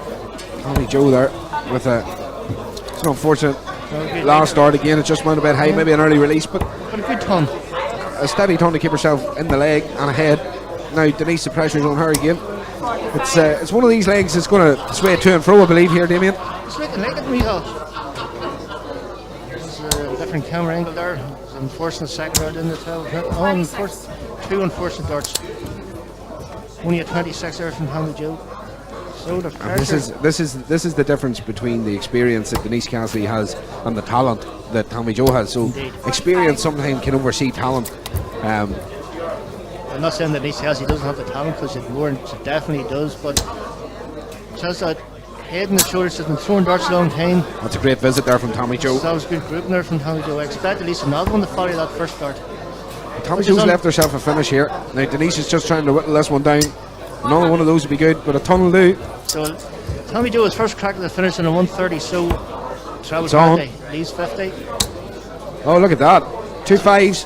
Tommy Joe there with it's an unfortunate Good last start again. It just went a bit high, maybe an early release, but But a good ton. a steady ton to keep herself in the leg and ahead. Now Denise, the pressure's on her again. It's one of these legs that's going to sway to and fro, I believe, here, Damien. It's looking like it, Michal. There's a different camera angle there. There's an unfortunate second dart in the tail. Two unfortunate darts. Only a 26 there from Tommy Joe. So the And pressure. this is the difference between the experience that Denise Cassidy has and the talent that Tommy Joe has. So Indeed. experience sometimes can oversee talent. I'm not saying that Denise Cassidy doesn't have the talent, because she's more, and she definitely does, but just that head and the shoulders, she's been throwing darts a long time. That's a great visit there from Tommy Joe. So that was good grouping there from Tommy Joe. I expect at least another one to follow that first dart. Tommy which is Joe's on- left herself a finish here. Now Denise is just trying to whittle this one down. Another one of those would be good, but a ton will do. So Tommy Joe his first crack at the finish in a 130, so travels It's on. 50, leaves 50. Oh, look at that. 2 5s.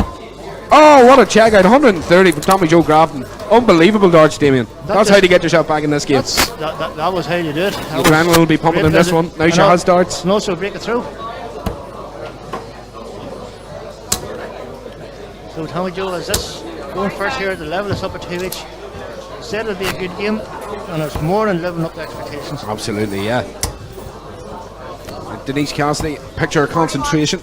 Oh, what a check out. 130 from Tommy Joe Grafton. Unbelievable darts, Damien. That's how just- to get yourself back in this game. That was how you do it. That The was adrenaline will be pumping great in this visit. one. Now And she has darts. And also break it through. So Tommy Joe has this going first here. The level is up at 2 each. Said it'll be a good game, and it's more than living up to expectations. Absolutely, yeah. And Denise Cassidy, picture her concentration.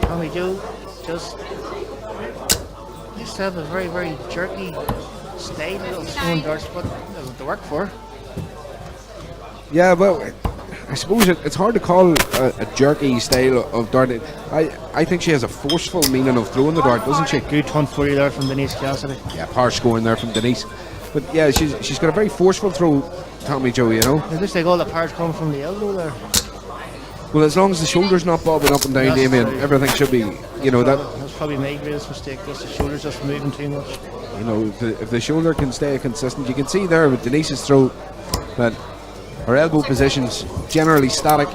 Tommy Joe just used to have a very, very jerky style of throwing darts, but it was to work for. Yeah, well, I suppose it's hard to call a jerky style of dart. I think she has a forceful meaning of throwing the dart, doesn't she? Good 140 there from Denise Cassidy. Yeah, power scoring there from Denise. But yeah, she's got a very forceful throw, Tommy Joe, you know. It looks like all the powers come from the elbow there. Well, as long as the shoulder's not bobbing up and down, That's Damien, right. everything should be, you know, That's probably my greatest mistake, just the shoulder's just moving too much. you know, if the shoulder can stay consistent. You can see there with Denise's throw that her elbow position's generally static.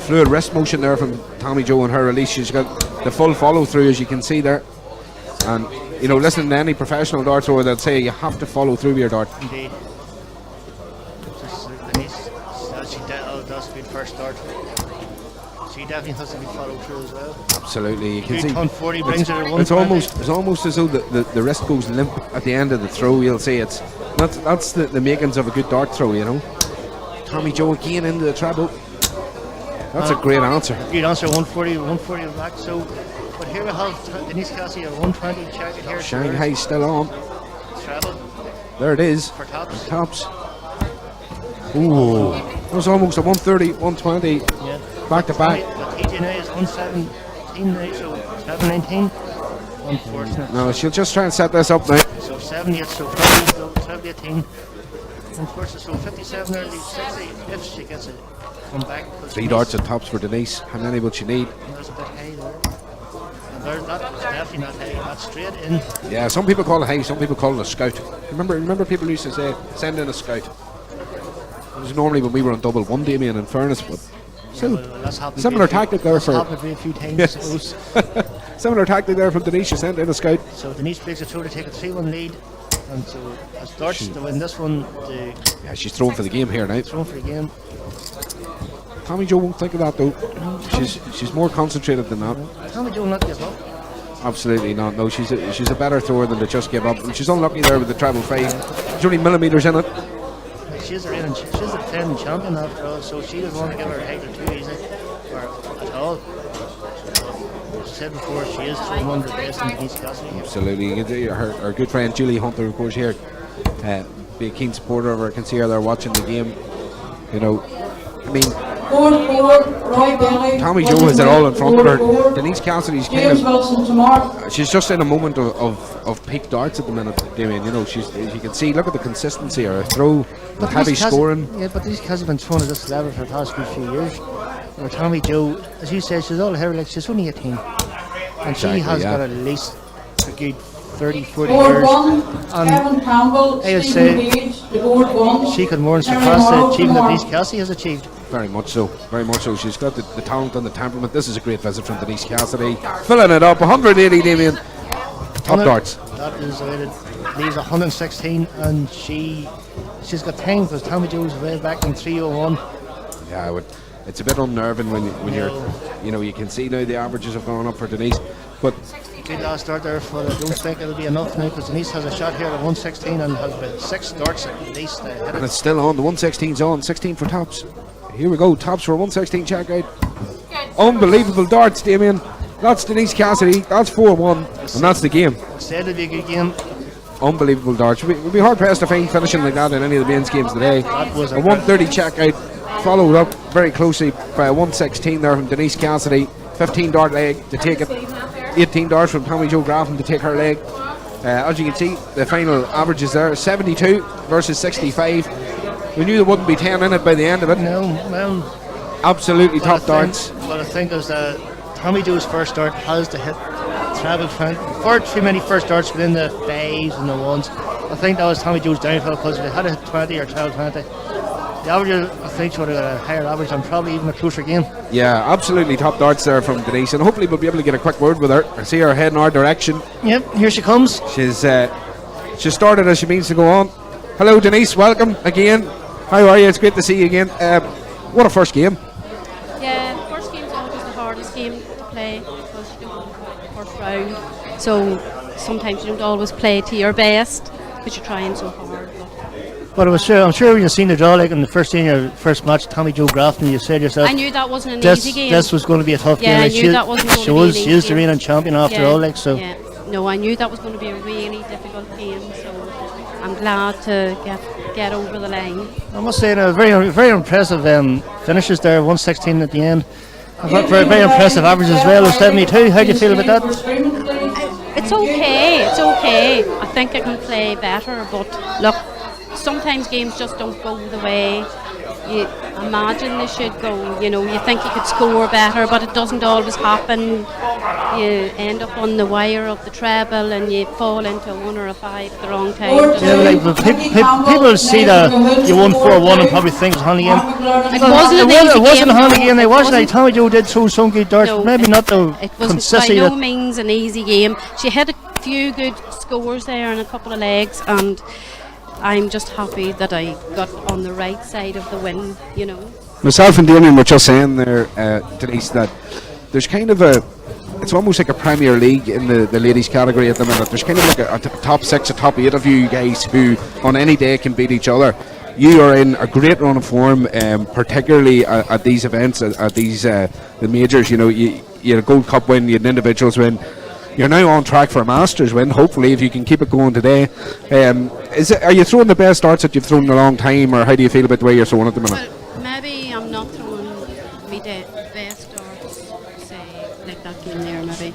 Fluid wrist motion there from Tommy Joe and her release. She's got the full follow through, as you can see there. And you know, listening to any professional dart thrower, they'll say you have to follow through with your dart. Indeed. Just Denise, she does good first start. She definitely has to be followed through as well. Absolutely, you can Good see. 140 brings her to It's 120. almost as though the wrist goes limp at the end of the throw. You'll see that's the makings of a good dart throw, you know. Tommy Joe again into the treble. That's a great answer. Good answer, 140 back. So, but here we have Denise Cassidy at 120. Check it here. Shanghai still on. Travel There it is. for tops. Tops. Ooh, that was almost a 130, 120 Yeah. back to back. But TJ now is 117 now, so 719. Unfortunate. No, she'll just try and set this up now. So 70, so 50, so 718. Unfortunate, so 57 early 60 if she gets it. Come back. 3 darts at tops for Denise. How many will she need? There's a bit high there. And there's that's definitely not high. That's straight in. Yeah, some people call it high, some people call it a scout. Remember people used to say, send in a scout. It was normally when we were on double one, Damien, in fairness, but still, That's happened similar to me a few- tactic there that's for happened to me a few times, Yes. I suppose. similar tactic there from Denise. She sent in a scout. So Denise breaks a throw to take a 3-1 lead. And so as darts to win this one, the Yeah, she's thrown for the game here now. thrown for the game. Tommy Joe won't think of that though. She's more concentrated than that. Tommy Joe not give up. Absolutely not. No, she's a better thrower than to just give up. And she's unlucky there with the treble 5. There's only millimetres in it. She's the defending champion after all, so she doesn't want to give her a title too easy, or at all. As I said before, she is throwing one of the best in Denise Cassidy. Absolutely. You can see her good friend Julie Hunter, of course, here. Be a keen supporter of her. I can see her there watching the game. You know, I mean, Tommy Joe has it all in front of her. Denise Cassidy's kind of, she's just in a moment of peak darts at the minute, Damien. You know, you can see, look at the consistency of her throw, the heavy scoring. Yeah, but Denise Cassidy's been thrown at this level for the past few years. Where Tommy Joe, as you said, she's all her, like she's only 18. And Exactly, she has yeah. got at least a good 30, 40 years. Kevin Campbell, I would Stephen say Gage, the board one. she could more than surpass the achievement that Denise Cassidy has achieved. Very much so, very much so. She's got the talent and the temperament. This is a great visit from Denise Cassidy. Filling it up, 180, Damien. Top darts. That is it leaves 116, and she's got time because Tommy Joe's way back in 301. Yeah, it's a bit unnerving when you're, you know, you can see now the averages have gone up for Denise, but Good last start there, but I don't think it'll be enough now because Denise has a shot here at 116 and has been 6 darts at least. and it's still on. The 116's on. 16 for tops. Here we go. Tops for 116. Check out. Unbelievable darts, Damien. That's Denise Cassidy. That's 4-1, and that's the game. Said it'd be a good game. Unbelievable darts. We'd be hard pressed to find finishing like that in any of the men's games today. That was a 130 check out, followed up very closely by a 116 there from Denise Cassidy. 15 dart leg to take it. 18 darts from Tommy Joe Graffin to take her leg. As you can see, the final averages there 72 versus 65. We knew there wouldn't be 10 in it by the end of it. No, well, Absolutely top darts. What I think is that Tommy Joe's first dart has to hit travel front. Far too many first darts within the 5s and the 1s. I think that was Tommy Joe's downfall because if they had a hit 20 or 12 20, the average, I think, should have got a higher average and probably even a closer game. Yeah, absolutely top darts there from Denise, and hopefully we'll be able to get a quick word with her. I see her heading our direction. Yep, here she comes. She started as she means to go on. Hello Denise, welcome again. How are you? It's great to see you again. What a first game. Yeah, the first game's always the hardest game to play because you don't have the first round. So sometimes you don't always play to your best because you're trying so hard. But I'm sure you've seen the draw like in the first game, your first match, Tommy Joe Grafton. You said yourself, I knew that wasn't an this, easy game. this was going to be a tough Yeah, game. I Like, knew that wasn't going to be an easy She is the game. reigning champion after Yeah, all. Like so. Yeah. No, I knew that was going to be a really difficult game. So I'm lad to get over the line. I must say, very very impressive finishes there. 116 at the end. Very, very impressive average as well of 72. How do you feel about that? It's okay. It's okay. I think I can play better, but look, sometimes games just don't go the way you imagine they should go. You know, you think you could score better, but it doesn't always happen. You end up on the wire of the treble and you fall into a 1 or a 5 at the wrong time. Yeah, like, people see that you won 4-1 and probably think it's a handy game. It wasn't a handy game. They wasn't. Like Tommy Joe did throw some good darts, no, maybe not the it wasn't consistency. by no means an easy game. She had a few good scores there and a couple of legs, and I'm just happy that I got on the right side of the win, you know. Myself and Damien were just saying there, Denise, that there's kind of it's almost like a Premier League in the ladies category at the minute. There's kind of like a top 6, a top 8 of you guys who on any day can beat each other. You are in a great run of form, particularly at these events, at these the majors. You know, you had a Gold Cup win, you had an individuals win. You're now on track for a Masters win, hopefully, if you can keep it going today. Are you throwing the best darts that you've thrown in a long time, or how do you feel about the way you're throwing at the minute? Well, maybe I'm not throwing my best darts, say, like that game there, maybe.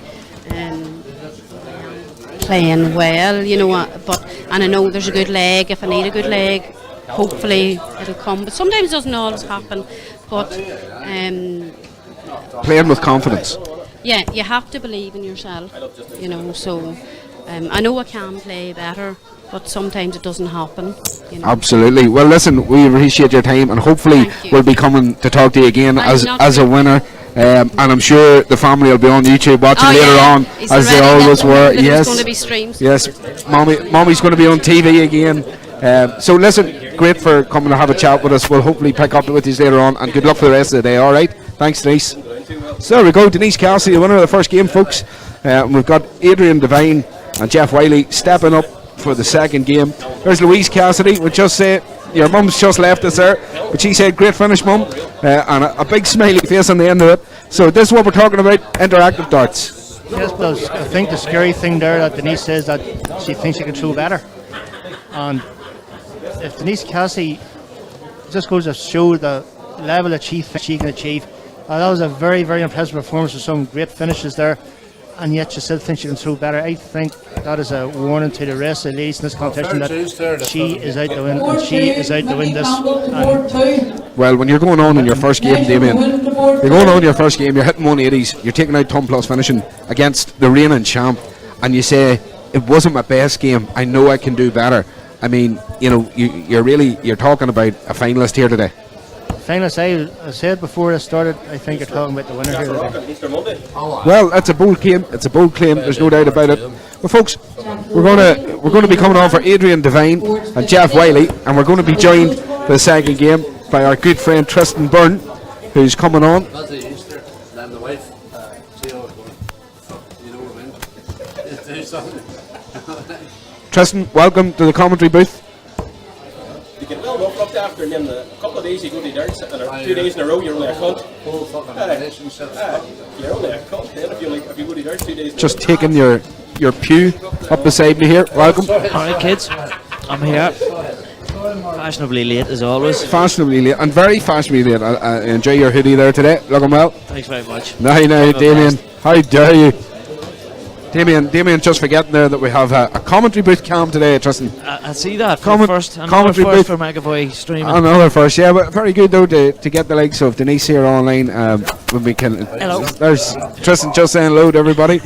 Playing well, you know, and I know there's a good leg. If I need a good leg, hopefully it'll come. But sometimes it doesn't always happen. But playing with confidence. Yeah, you have to believe in yourself, you know, so I know I can play better, but sometimes it doesn't happen, you know. Absolutely. Well, listen, we appreciate your time, and hopefully we'll be coming to talk to you again as a winner. And I'm sure the family will be on YouTube watching later on, as they always were. Yes, going to be streams. Yes, Mommy's going to be on TV again. So listen, great for coming to have a chat with us. We'll hopefully pick up with you later on, and good luck for the rest of the day. All right, thanks, Denise. So there we go, Denise Cassidy, the winner of the first game, folks. And we've got Adrian Devine and Jeff Wiley stepping up for the second game. There's Louise Cassidy. We'll just say your mum's just left us there, but she said great finish, mum, and a big smiley face on the end of it. So this is what we're talking about, interactive darts. Yes, but I think the scary thing there that Denise says that she thinks she can throw better, and if Denise Cassidy just goes to show the level that she can achieve. That was a very, very impressive performance with some great finishes there, and yet she still thinks she can throw better. I think that is a warning to the rest of the ladies in this competition that she is out to win, and she is out to win this. Well, when you're going on in your first game, Damien, you're going on in your first game, you're hitting 180s, you're taking out Tom Plus finishing against the reigning champ, and you say, it wasn't my best game, I know I can do better. I mean, you know, you're talking about a finalist here today. Finalist, I said before I started, I think you're talking about the winner here. Well, that's a bold claim. It's a bold claim. There's no doubt about it. Well, folks, we're going to be coming on for Adrian Devine and Jeff Wiley, and we're going to be joined for the second game by our good friend Tristan Byrne, who's coming on. Tristan, welcome to the commentary booth. You get well enough up after, and then a couple of days you go to darts, and 2 days in a row you're only a cunt. You're only a cunt then if you go to darts 2 days. Just taking your pew up beside me here. Welcome. Alright, kids, I'm here. Fashionably late as always. Fashionably late, and very fashionably late. I enjoy your hoodie there today. Looking well. Thanks very much. No, Damien. How dare you? Damien, just forgetting there that we have a commentary booth cam today, Tristan. I see that. Commentary booth for McAvoy streaming. Another first, yeah, but very good though to get the likes of Denise here online. When we can. Hello. There's Tristan just saying hello to everybody.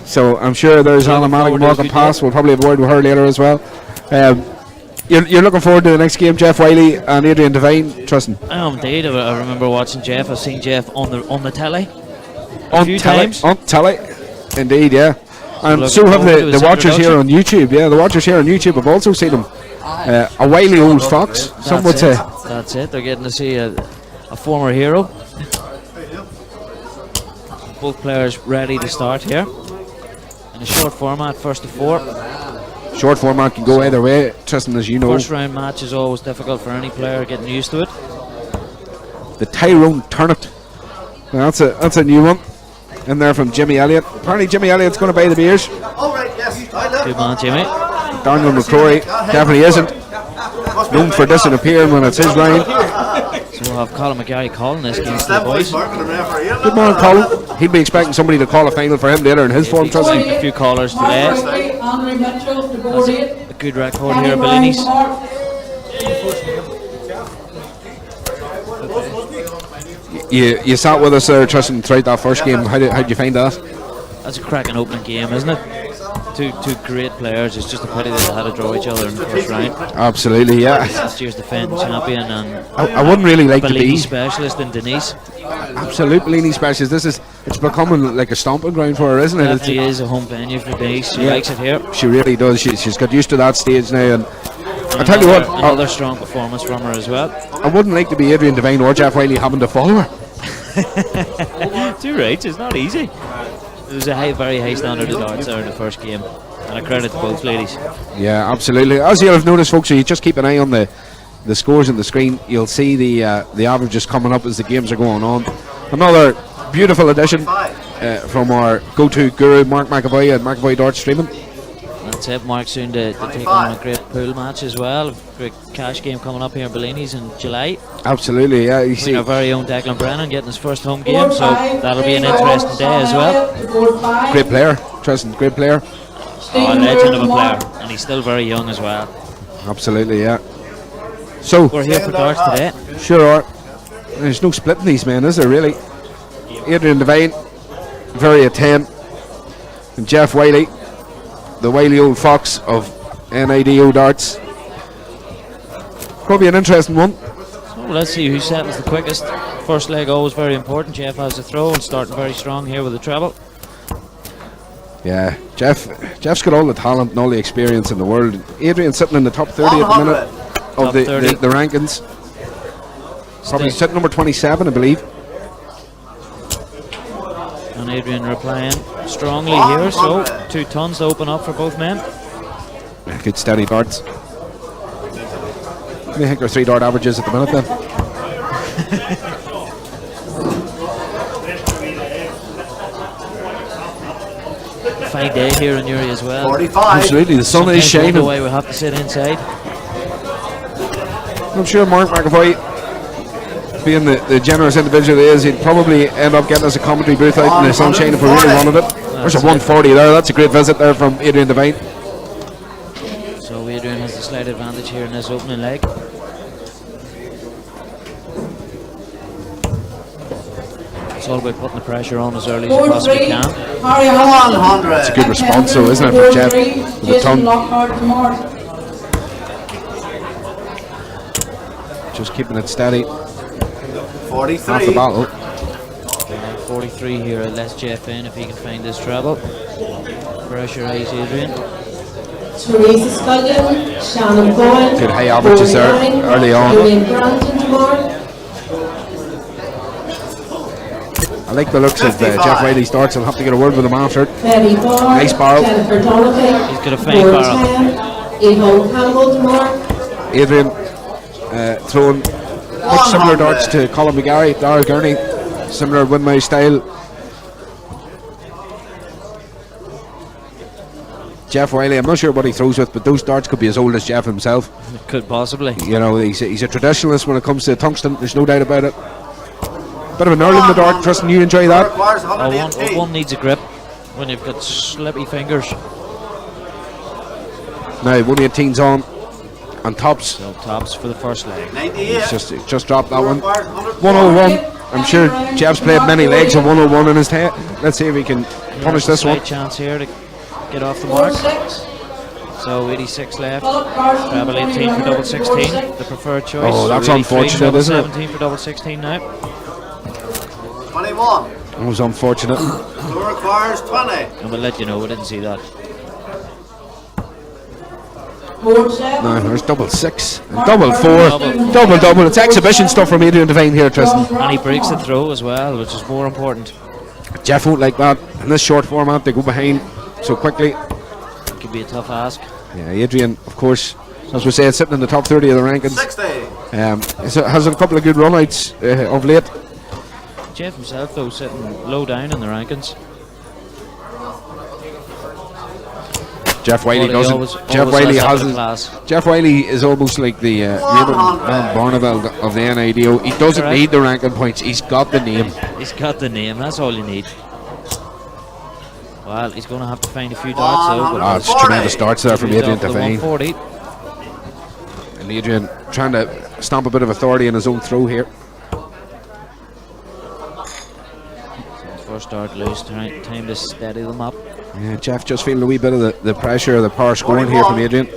So I'm sure there's Anna Malik walking past. We'll probably have a word with her later as well. You're looking forward to the next game, Jeff Wiley and Adrian Devine, Tristan? I am indeed. I remember watching Jeff. I've seen Jeff on the telly a few times. On telly. Indeed, yeah. And so have the watchers here on YouTube. Yeah, the watchers here on YouTube have also seen him. A wily old fox, some would say. That's it. They're getting to see a former hero. Both players ready to start here. In a short format, first to 4. Short format can go either way, Tristan, as you know. First round match is always difficult for any player getting used to it. The Tyrone Turnip. Well, that's a new one. In there from Jimmy Elliott. Apparently Jimmy Elliott's going to buy the beers. Good man, Jimmy. Daniel McCrory definitely isn't. Known for disappearing when it's his round. So we'll have Colin McGarry calling this game for the boys. Good man, Colin. He'd be expecting somebody to call a final for him later in his form, trust me. A few callers today. Henry Mitchell to board 8. A good record here at Bellinis. You sat with us there, Tristan, throughout that first game. How did you find that? That's a cracking opening game, isn't it? Two great players. It's just a pity they had to draw each other in the first round. Absolutely, yeah. Last year's defending champion and I wouldn't really like to Bellinis be specialist in Denise. absolute Bellinis specialist. It's becoming like a stomping ground for her, isn't it? Definitely is a home venue for Denise. She likes it here. She really does. She's got used to that stage now, and I tell you what, another strong performance from her as well. I wouldn't like to be Adrian Devine or Jeff Wiley having to follow her. Too right, it's not easy. There was a very high standard of darts there in the first game, and I credit to both ladies. Yeah, absolutely. As you'll have noticed, folks, you just keep an eye on the scores on the screen. You'll see the averages coming up as the games are going on. Another beautiful addition from our go-to guru, Mark McAvoy at McAvoy Darts Streaming. That's it. Mark soon to take on a great pool match as well. A great cash game coming up here in Bellinis in July. Absolutely, yeah. You see our very own Declan Brennan getting his first home game, so that'll be an interesting day as well. Great player, Tristan, great player. Oh, a legend of a player, and he's still very young as well. Absolutely, yeah. So we're here for darts today. Sure are. There's no splitting these men, is there really? Adrian Devine, very a 10, and Jeff Wiley, the wily old fox of N.I.D.O darts. Probably an interesting one. So let's see who settles the quickest. First leg always very important. Jeff has the throw and starting very strong here with the treble. Yeah, Jeff's got all the talent and all the experience in the world. Adrian's sitting in the top 30 at the minute of the rankings. Probably sitting number 27, I believe. And Adrian replying strongly here, so 2 tons to open up for both men. Good steady darts. I think they're 3 dart averages at the minute then. Fine day here in Newry as well. 45. Absolutely, the sun Sometimes is shining. the way we have to sit inside. I'm sure Mark McAvoy, being the generous individual he is, he'd probably end up getting us a commentary booth out in the sunshine if we really wanted it. There's a 140 there. That's a great visit there from Adrian Devine. So Adrian has the slight advantage here in this opening leg. It's all about putting the pressure on as early as you possibly can. It's a good response, though, isn't it, for Jeff? With a ton. Just keeping it steady. 43. Half the battle. 43 here. Let's Jeff in if he can find this treble. Pressurize Adrian. Teresa Scullion, Shannon Boyle. Good high averages there early on. I like the looks of Jeff Wiley's darts. I'll have to get a word with him after. Nice barrel. He's got a fine barrel. Adrian throwing similar darts to Colin McGarry, Darryl Gurney, similar windmill style. Jeff Wiley, I'm not sure what he throws with, but those darts could be as old as Jeff himself. Could possibly. You know, he's a traditionalist when it comes to tungsten, there's no doubt about it. Bit of an earl in the dart, Tristan, you enjoy that? One needs a grip when you've got slippy fingers. Now, 118's on, and tops. So tops for the first leg. He's just dropped that one. 101. I'm sure Jeff's played many legs of 101 in his head. Let's see if he can punish this one. Chance here to get off the mark. So 86 left. Treble 18 for double 16. The preferred choice. Oh, that's so unfortunate, isn't it? 17 for double 16 now. 21. It was unfortunate. Who requires 20? And we'll let you know, we didn't see that. No, there's double 6, and double 4, double. It's exhibition stuff from Adrian Devine here, Tristan. And he breaks the throw as well, which is more important. Jeff won't like that. In this short format, they go behind so quickly. It could be a tough ask. Yeah, Adrian, of course, as we said, sitting in the top 30 of the rankings. 60. Has a couple of good run-outs of late. Jeff himself, though, sitting low down in the rankings. Jeff Wiley But he doesn't. always Jeff has Wiley that has bit of class. Jeff Wiley is almost like the Raymond Van Barneveld of the N.I.D.O. He doesn't Correct. need the ranking points. He's got the name. He's got the name, that's all you need. Well, he's going to have to find a few darts though. But It's tremendous starts there from he's Adrian off the Devine. 140. And Adrian trying to stamp a bit of authority in his own throw here. First dart loose, time to steady them up. Yeah, Jeff just feeling a wee bit of the pressure, the power scoring here from Adrian.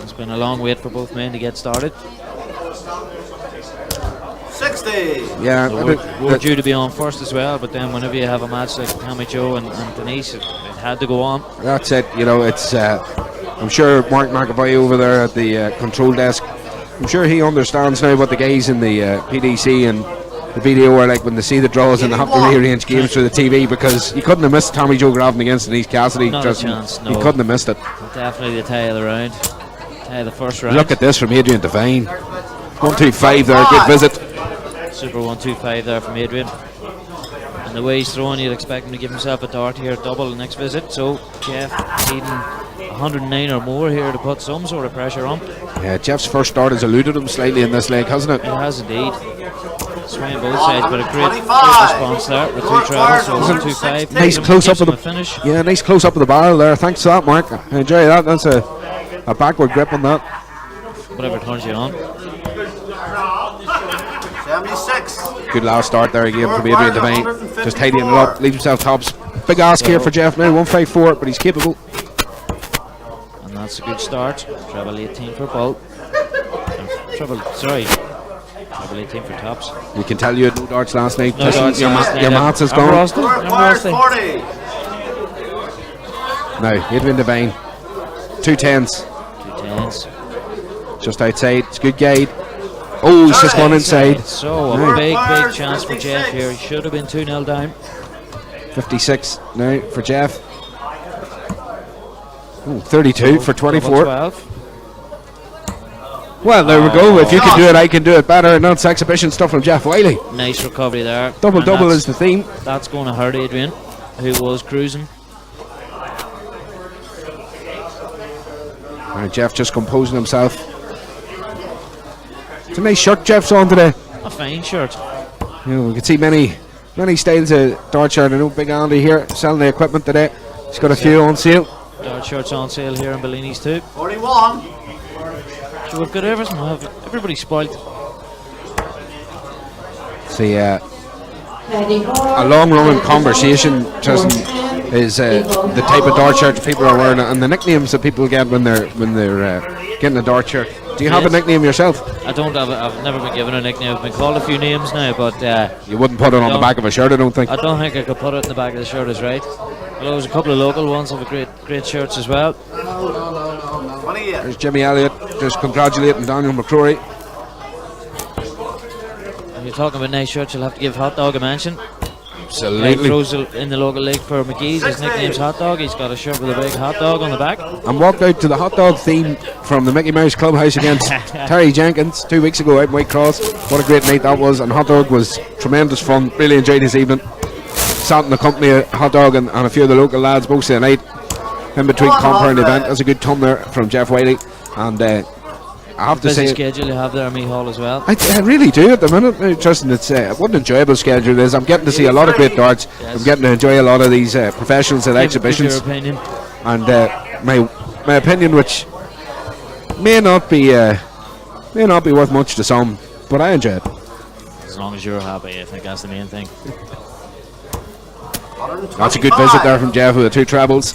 It's been a long wait for both men to get started. 60. Yeah, So we're due to be on first as well, but then whenever you have a match like Tommy Joe and Denise, it had to go on. that's it. You know, it's. I'm sure Mark McAvoy over there at the control desk. I'm sure he understands now what the guys in the PDC and the video are like when they see the draws and they have to rearrange games through the TV, because he couldn't have missed Tommy Joe Graven against Denise Cassidy. Not a chance, no. He couldn't have missed it. Definitely the tie of the round. Tie of the first round. Look at this from Adrian Devine. 1-2-5 there, good visit. Super 1-2-5 there from Adrian. And the way he's throwing, you'd expect him to give himself a dart here, double the next visit. So Jeff needing 109 or more here to put some sort of pressure on. Yeah, Jeff's first start has eluded him slightly in this leg, hasn't it? It has indeed. Swaying both sides, but a great response there with two travels. So 1-2-5. Nice close up of the finish. Yeah, nice close up of the barrel there. Thanks for that, Mark. I enjoy that. That's a backward grip on that. Whatever turns you on. 76. Good last start there again from Adrian Devine. Just tidying it up, leaves himself tops. Big ask here for Jeff now, 154, but he's capable. And that's a good start. Treble 18 for Bolt. Treble 18 for tops. We can tell you had no darts last night. No darts last night. Your maths is I'm gone. rusty. I'm rusty. 40. Now, Adrian Devine. 2-10s. 2-10s. Just outside. It's a good guide. Oh, he's just gone inside. So a big chance for Jeff here. He should have been 2-0 down. 56 now for Jeff. Ooh, 32 for 24. 12. Well, there we go. If you can do it, I can do it better. And that's exhibition stuff from Jeff Wiley. Nice recovery there. Double And double that's- is the theme. That's going to hurt Adrian, who was cruising. Right, Jeff just composing himself. It's a nice shirt Jeff's on today. A fine shirt. You know, we can see many styles of dart shirt. I know Big Andy here selling the equipment today. He's got a few on sale. Dart shirts on sale here in Bellinis too. 41. So we've got everything. Everybody's spoiled. See, a long-running conversation, Tristan, is the type of dart shirts people are wearing and the nicknames that people get when they're getting a dart shirt. Do you have a nickname yourself? I don't have. I've never been given a nickname. I've been called a few names now, but You wouldn't put it on the back of a shirt, I don't think. I don't think I could put it in the back of the shirt. Is right. Although there's a couple of local ones have a great shirts as well. 28. There's Jimmy Elliott just congratulating Daniel McCrory. When you're talking about nice shirts, you'll have to give Hot Dog a mention. He Absolutely. throws in the local league for McGee's. His nickname's Hot Dog. He's got a shirt with a big hot dog on the back. And walked out to the hot dog theme from the Mickey Mouse Clubhouse against Terry Jenkins 2 weeks ago out in Whitecross. What a great night that was, and hot dog was tremendous fun. Really enjoyed his evening. Sat in the company of hot dog and a few of the local lads most of the night in between compere and event. That's a good ton there from Jeff Wiley, and I have to Busy say schedule you have there, me Hall as well. I really do at the minute, Tristan. It's what an enjoyable schedule it is. I'm getting to see a lot of great darts. Yes. I'm getting to enjoy a lot of these professionals at Give exhibitions. your opinion. And my opinion, which may not be worth much to some, but I enjoy it. As long as you're happy, I think that's the main thing. That's a good visit there from Jeff with the 2 trebles.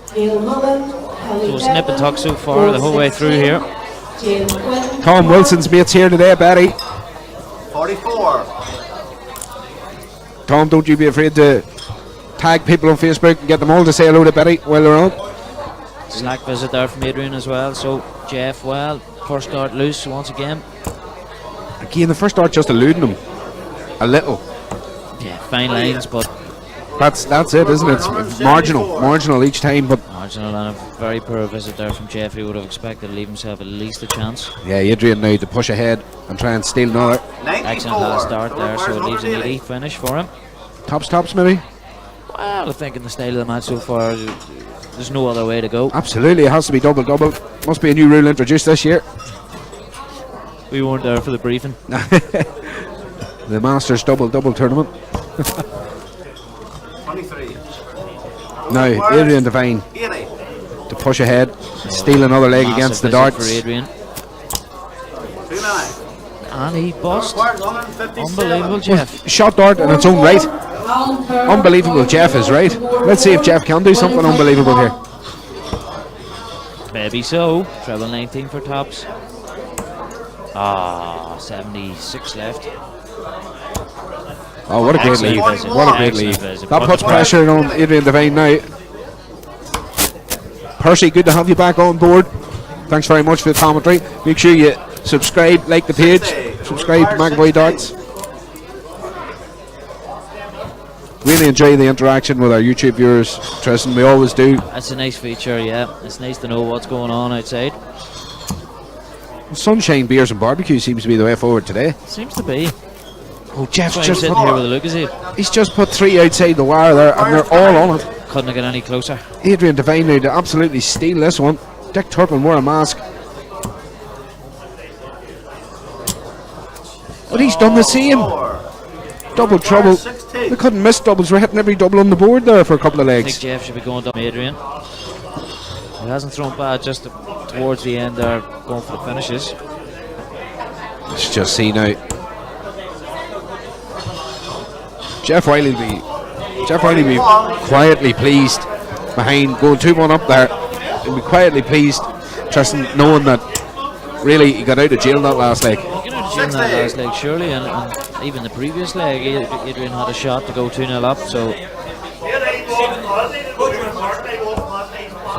So it's nip and tuck so far the whole way through here. Tom Wilson's mates here today, Betty. 44. Tom, don't you be afraid to tag people on Facebook and get them all to say hello to Betty while they're on. Slack visit there from Adrian as well. So Jeff, well, first start loose once again. Again, the first start just eluding him a little. Yeah, fine lines, but That's it, isn't it? It's marginal each time, but marginal, and a very poor visit there from Jeff. He would have expected to leave himself at least a chance. yeah, Adrian now to push ahead and try and steal another. 94. Excellent last start there, so it leaves an 80 finish for him. Tops maybe. Well, I think in the style of the match so far, there's no other way to go. Absolutely, it has to be double. Must be a new rule introduced this year. We weren't there for the briefing. The Masters double tournament. 23. Now, Adrian Devine 80. to push ahead, steal another leg Massive against the visit darts. for Adrian. 29. And he bust. Requires 157. Unbelievable, Jeff. Shot dart in its own right. Unbelievable, Jeff is right. Let's see if Jeff can do something unbelievable here. Maybe so. Treble 19 for tops. 76 left. Oh, what a great Excellent lead. visit. What a great Excellent lead. visit. That puts pressure on Adrian Devine now. Percy, good to have you back on board. Thanks very much for the commentary. Make sure you subscribe, like the page, subscribe to McAvoy Darts. Really enjoy the interaction with our YouTube viewers, Tristan. We always do. That's a nice feature, yeah. It's nice to know what's going on outside. Sunshine, beers and barbecue seems to be the way forward today. Seems to be. Oh, Jeff's That's why I'm just sitting here with a look as if he's just put 3 outside the wire there, and they're all on it. couldn't have got any closer. Adrian Devine now to absolutely steal this one. Dick Turpin wore a mask. But he's done the same. Double trouble. They couldn't miss doubles. We're hitting every double on the board there for a couple of I think legs. Jeff should be going down Adrian. He hasn't thrown bad just towards the end there, going for the finishes. Let's just see now. Jeff Wiley be quietly pleased behind, going 2-1 up there. He'll be quietly pleased, Tristan, knowing that really he got out of jail that last leg. He got out of jail in that last leg, surely, and even the previous leg, Adrian had a shot to go 2-0 up, so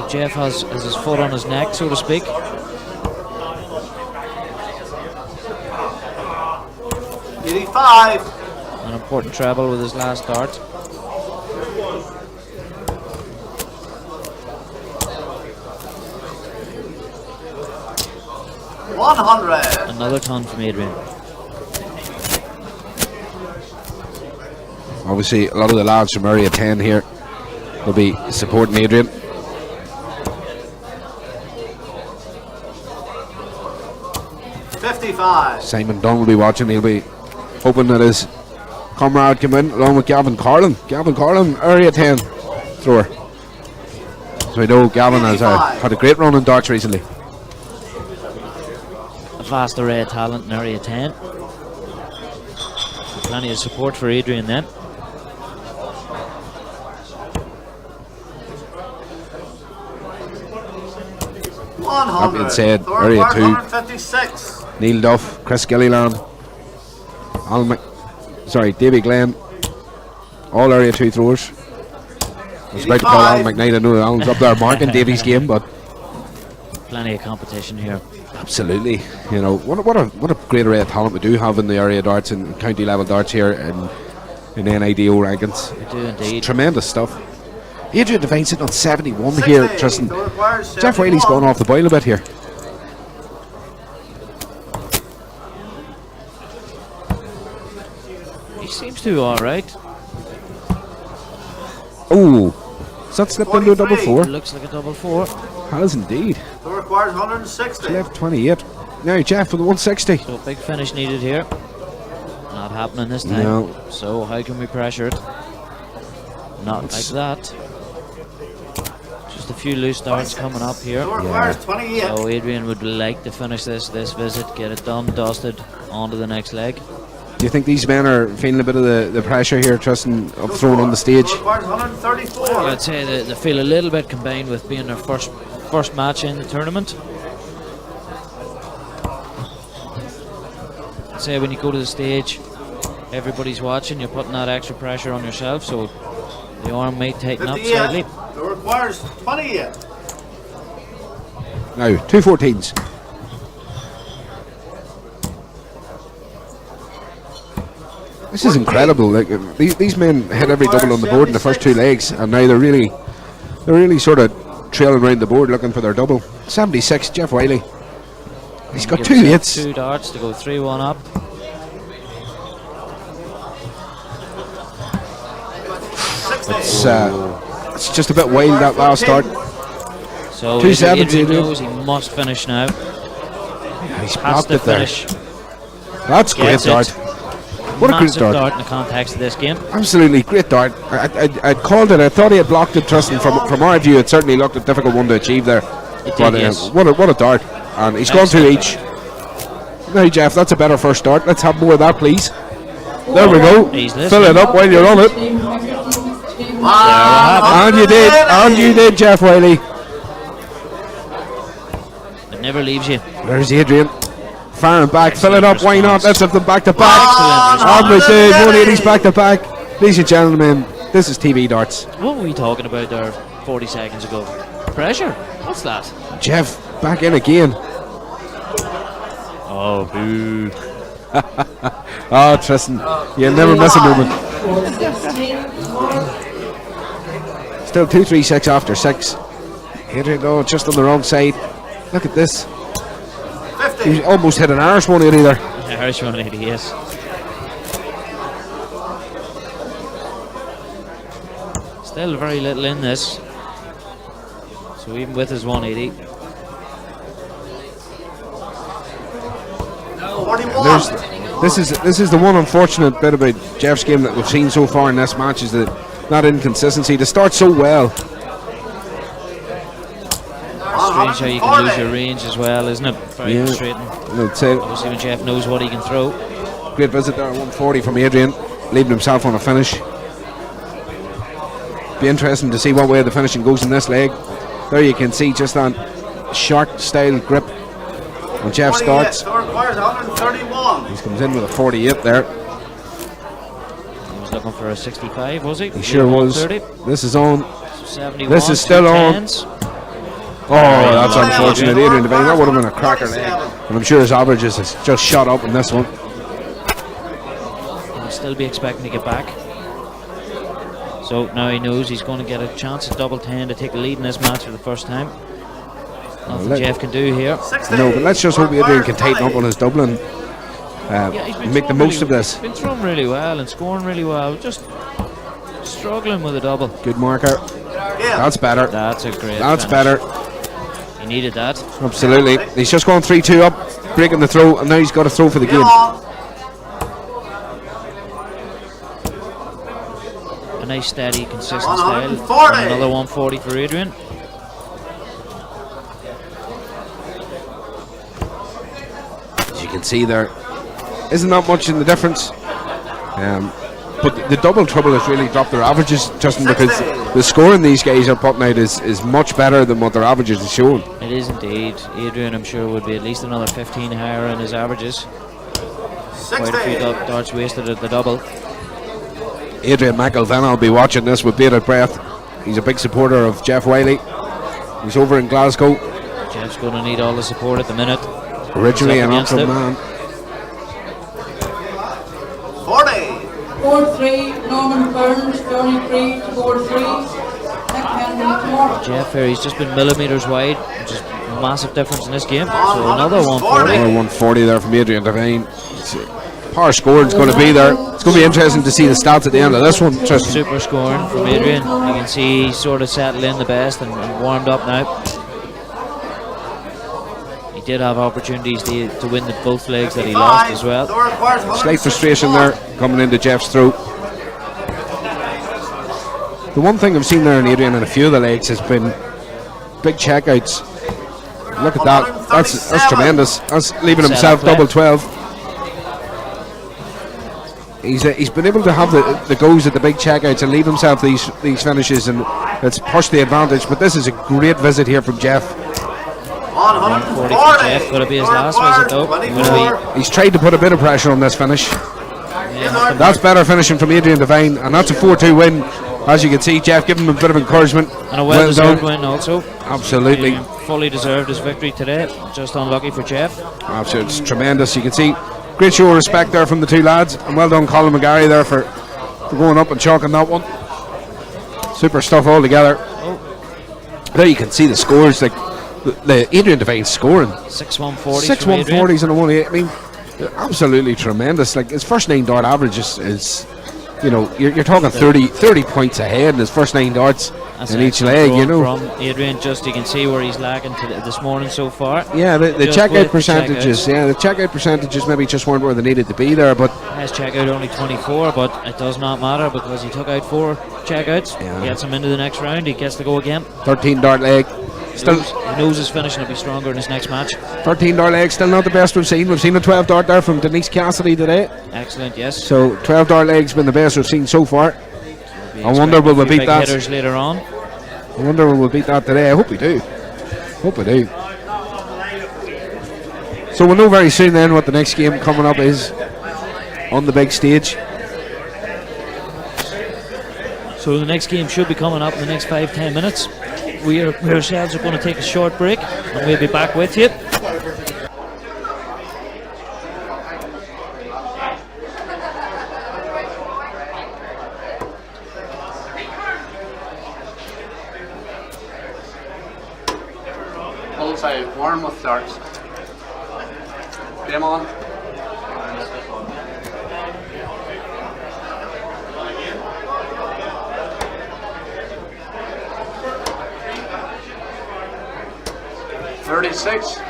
Jeff has his foot on his neck, so to speak. An important treble with his last dart. Another ton from Adrian. Obviously, a lot of the lads from Area 10 here will be supporting Adrian. Simon Dunn will be watching. He'll be hoping that his comrade come in along with Gavin Carlin. Gavin Carlin, Area 10 thrower. So we know Gavin has had a great run in darts recently. A vast array of talent in Area 10. So plenty of support for Adrian then. That being said, Area 2, Neil Duff, Chris Gilliland, Davy Glenn, all Area 2 throwers. I was about to call Alan McKnight. I know Alan's up there marking Davy's game, but plenty of competition here. Absolutely, you know what a great array of talent we do have in the area darts and county level darts here in N.I.D.O rankings. We do indeed. It's tremendous stuff. Adrian Devine sitting on 71 here, Tristan. Jeff Wiley's gone off the boil a bit here. He seems to be alright. Oh, has that slipped into a double four? Looks like a double four. Has indeed. So requires 160. Left 28. Now Jeff for the 160. So big finish needed here. Not happening this time. No. So how can we pressure it? Not like that. Just a few loose darts coming up here. So requires 28. So Adrian would like to finish this visit, get it done, dusted, on to the next leg. Do you think these men are feeling a bit of the pressure here, Tristan, of throwing on the stage? So requires 134. Well, I'd say they feel a little bit combined with being their first match in the tournament. I'd say when you go to the stage, everybody's watching, you're putting that extra pressure on yourself, so the arm may tighten up 58. slightly. So requires 28. Now, 2 14s. This is incredible. Like these men hit every double on the board in the first 2 legs, and now they're really sort of trailing around the board looking for their double. 76, Jeff Wiley. He's got 2 hits. 2 darts to go 3-1 up. it's just a bit wild, that last start. So 2-7 Adrian to knows he must finish now. He's Has blocked to it there. finish. That's great Gets dart. it. What a great Massive dart. dart in the context of this game. Absolutely great dart. I'd called it. I thought he had blocked it, Tristan. From our view, it certainly looked a difficult one to achieve there. It But did, yes. what a dart. And he's gone through each. Now, Jeff, that's a better first start. Let's have more of that, please. There we go. He's Fill it up while you're on it. And you did. And you did, Jeff Wiley. It never leaves you. There's Adrian. Firing back. Fill it up. Why not? Let's have them back to back. Excellent And we did. 180s back to back. Ladies and gentlemen, this is TV darts. What were we talking about there 40 seconds ago? Pressure? What's that? Jeff, back in again. Oh, boo. Oh, Tristan, you never miss a moment. Still 2-3-6 after 6. Adrian, oh, just on the wrong side. Look at this. 50. He almost hit an Irish 180 there. Irish 180, yes. Still very little in this. So even with his 180. 41. This is the one unfortunate bit about Jeff's game that we've seen so far in this match, is that not inconsistency. To start so well. Strange how you can lose your range as well, isn't it? Very Yeah. frustrating. I'd say Obviously when Jeff knows what he can throw. great visit there at 140 from Adrian, leaving himself on a finish. Be interesting to see what way the finishing goes in this leg. There you can see just that shark style grip when Jeff 28, starts. so it requires 131. He comes in with a 48 there. He was looking for a 65, was he? He sure was. 30. This is on. 71. This is still on. 210s. Oh, that's unfortunate. Adrian Devine, that would have been a cracker leg. And I'm sure his averages has just shot up in this one. He'll still be expecting to get back. So now he knows he's going to get a chance at double 10 to take the lead in this match for the first time. Nothing let- Jeff can do here. 60. No, but let's just hope Adrian can tighten up on his Dublin. Yeah, he's been Make the throwing most of this. Been throwing really well and scoring really well. Just struggling with a double. Good marker. Yeah. That's better. That's a great. That's finish. better. He needed that. Absolutely. He's just gone 3-2 up, breaking the throw, and now he's got a throw for the game. A nice, steady, consistent style. 140. Another 140 for Adrian. As you can see there, isn't that much in the difference. But the double trouble has really dropped their averages, Justin, because the scoring these guys are putting out is much better than what their averages are showing. It is indeed. Adrian, I'm sure, would be at least another 15 higher in his averages. Quite a few 60. darts wasted at the double. Adrian McElvenna will be watching this with bated breath. He's a big supporter of Jeff Wiley. He's over in Glasgow. Jeff's going to need all the support at the minute. Originally He's an up against Antrim it. man. 40. Board 3, Norman Burns, Johnny Creed, board 3, Nick Henry, Moore. Jeff here, he's just been millimetres wide, which is a massive difference in this game. So another 140. Another 140 there from Adrian Devine. Power scoring's going to be there. It's going to be interesting to see the stats at the end of this one. Tristan. Super scoring from Adrian. You can see he's sort of settled in the best and warmed up now. He did have opportunities to win the both legs that he lost as well. So it requires Slight frustration there coming into Jeff's throat. The one thing I've seen there in Adrian in a few of the legs has been big checkouts. Look at that. That's tremendous. That's leaving himself Set up double 12. He's been able to have the goes at the big checkouts and leave himself these finishes, and it's pushed the advantage. But this is a great visit here from Jeff. 140 for Jeff. Could it be his last visit though? Will it He's tried to put a bit of pressure on this finish. be? That's better finishing from Adrian Devine, and that's a 4-2 win. As you can see, Jeff giving him a bit of encouragement. And a well-deserved done. win also. Absolutely. He fully deserved his victory today. Just unlucky for Jeff. Absolutely. It's tremendous. You can see great show of respect there from the two lads, and well done Colin McGarry there for going up and chalking that one. Super stuff all together. There you can see the scores, like the Adrian Devine scoring 6 140s. 6 140s and a 1-8. I mean, they're absolutely tremendous. Like his first 9 dart average is you know, you're talking 30 points ahead in his first 9 darts in each leg, you know. From Adrian, just you can see where he's lacking this morning so far. Yeah, the Just checkout with the percentages. Yeah, the checkout percentages maybe just weren't where they needed to be there, but His checkout only 24, but it does not matter because he took out 4 checkouts. Yeah. Gets him into the next round. He gets to go again. 13 dart leg. Still, He knows his finishing will be stronger in his next match. 13 dart leg, still not the best we've seen. We've seen a 12 dart there from Denise Cassidy today. Excellent, yes. So 12 dart leg's been the best we've seen so far. I wonder will we A few beat big that. hitters later on. I wonder will we beat that today. I hope we do. Hope we do. So we'll know very soon then what the next game coming up is on the big stage. So the next game should be coming up in the next 5-10 minutes. We ourselves are going to take a short break and we'll be back with you. Bullseye, warm with darts. Game on. $36.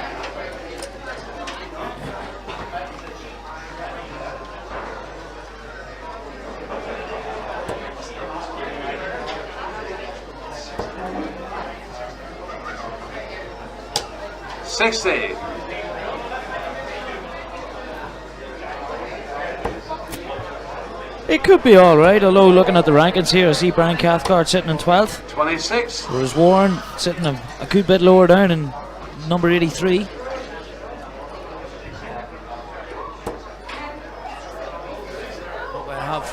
$60. It could be alright, although looking at the rankings here, I see Brian Cathcart sitting in 12th. 26. Whereas Warren sitting a good bit lower down in number 83. What we have.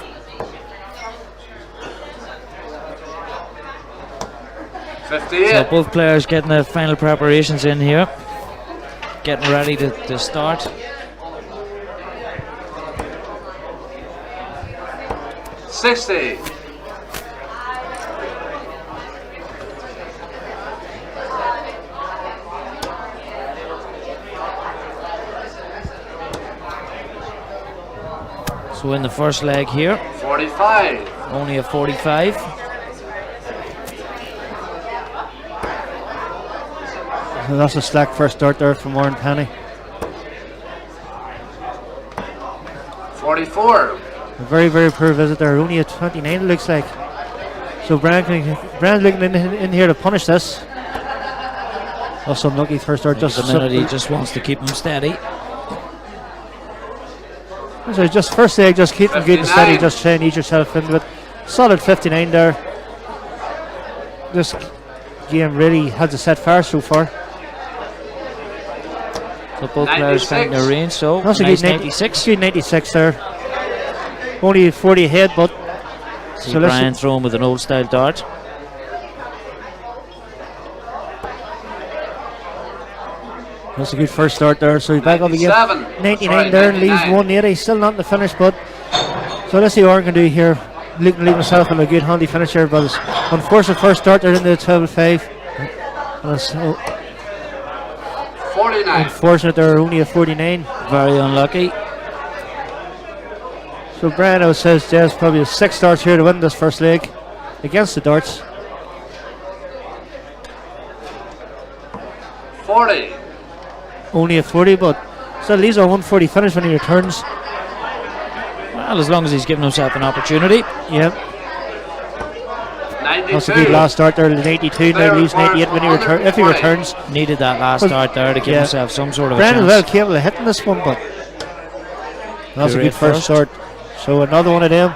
So 58. both players getting the final preparations in here. Getting ready to start. $60. So in the first leg here, 45. only a 45. So that's a slack first start there from Warren Penny. 44. A very, very poor visit there. Only a 29 it looks like. So Brand's looking in here to punish this. Also unlucky first start. Just At the minute he just wants to keep him steady. so just first leg, just keep them good and 59. steady. Just try and ease yourself into it. Solid 59 there. This game really has a set far so far. So both players 96. finding their range. So That's a nice good 96. Good 96 there. Only 40 ahead, but See so let's Brian throwing with an old style dart. that's a good first start there. So he's back up again. 97. 99 Sorry, there and leaves 99. 180. Still not in the finish, but so let's see what Warren can do here. Leave himself in a good handy finish here, but it's unfortunate first start there in the 12-5. And it's 49. unfortunate they're only a 49. Very unlucky. So Brian says Jez probably has 6 starts here to win this first leg against the darts. 40. Only a 40, but still these are 140 finish when he returns. Well, as long as he's giving himself an opportunity. Yep. 92. That's a good last start there. 92 now leaves 98 when he if he 140. returns. Needed that last Well, start there to give yeah. himself some sort of a Brian is chance. well capable of hitting this one, but that's a Great good first start. So another one of them.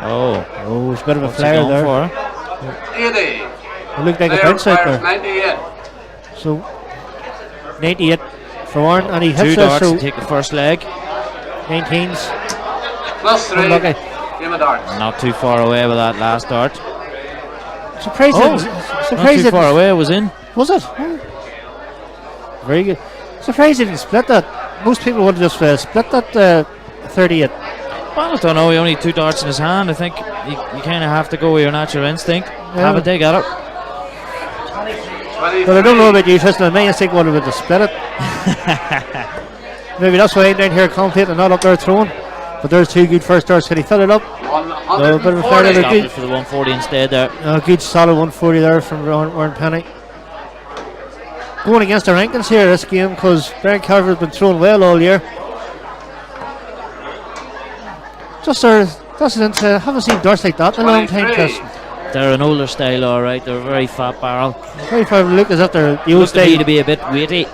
Oh, Oh, it's a bit of a what's he flare going there. for? 80. It looked like a Player bounce out requires there. 98. So 98 for Warren, and he Two hits this. darts So to take the first leg. 19s. Plus 3. Unlucky. Game of darts. Not too far away with that last dart. Surprised Oh, it. Not Surprised too it. far away, it was in. Was it? Oh. Very good. Surprised he didn't split that. Most people would have just split that 38. Well, I don't know, he only had 2 darts in his hand. I think you kind of have to go with your natural instinct. Have a dig at it. 23. But I don't know about you, Tristan. I may think one would have split it. Maybe that's why I'm down here commentating and not up there throwing. But there's two good first darts. Can he fill it up? No, a bit of a fair Stopped good. it for the 140 instead there. Good solid 140 there from Warren Penny. Going against the rankings here this game because Brian Carver has been throwing well all year. Just haven't seen darts like that in a long time, Chris. They're an older style, alright. They're a very fat barrel. Very far look as if they're the old Look to me style. to be a bit weighty.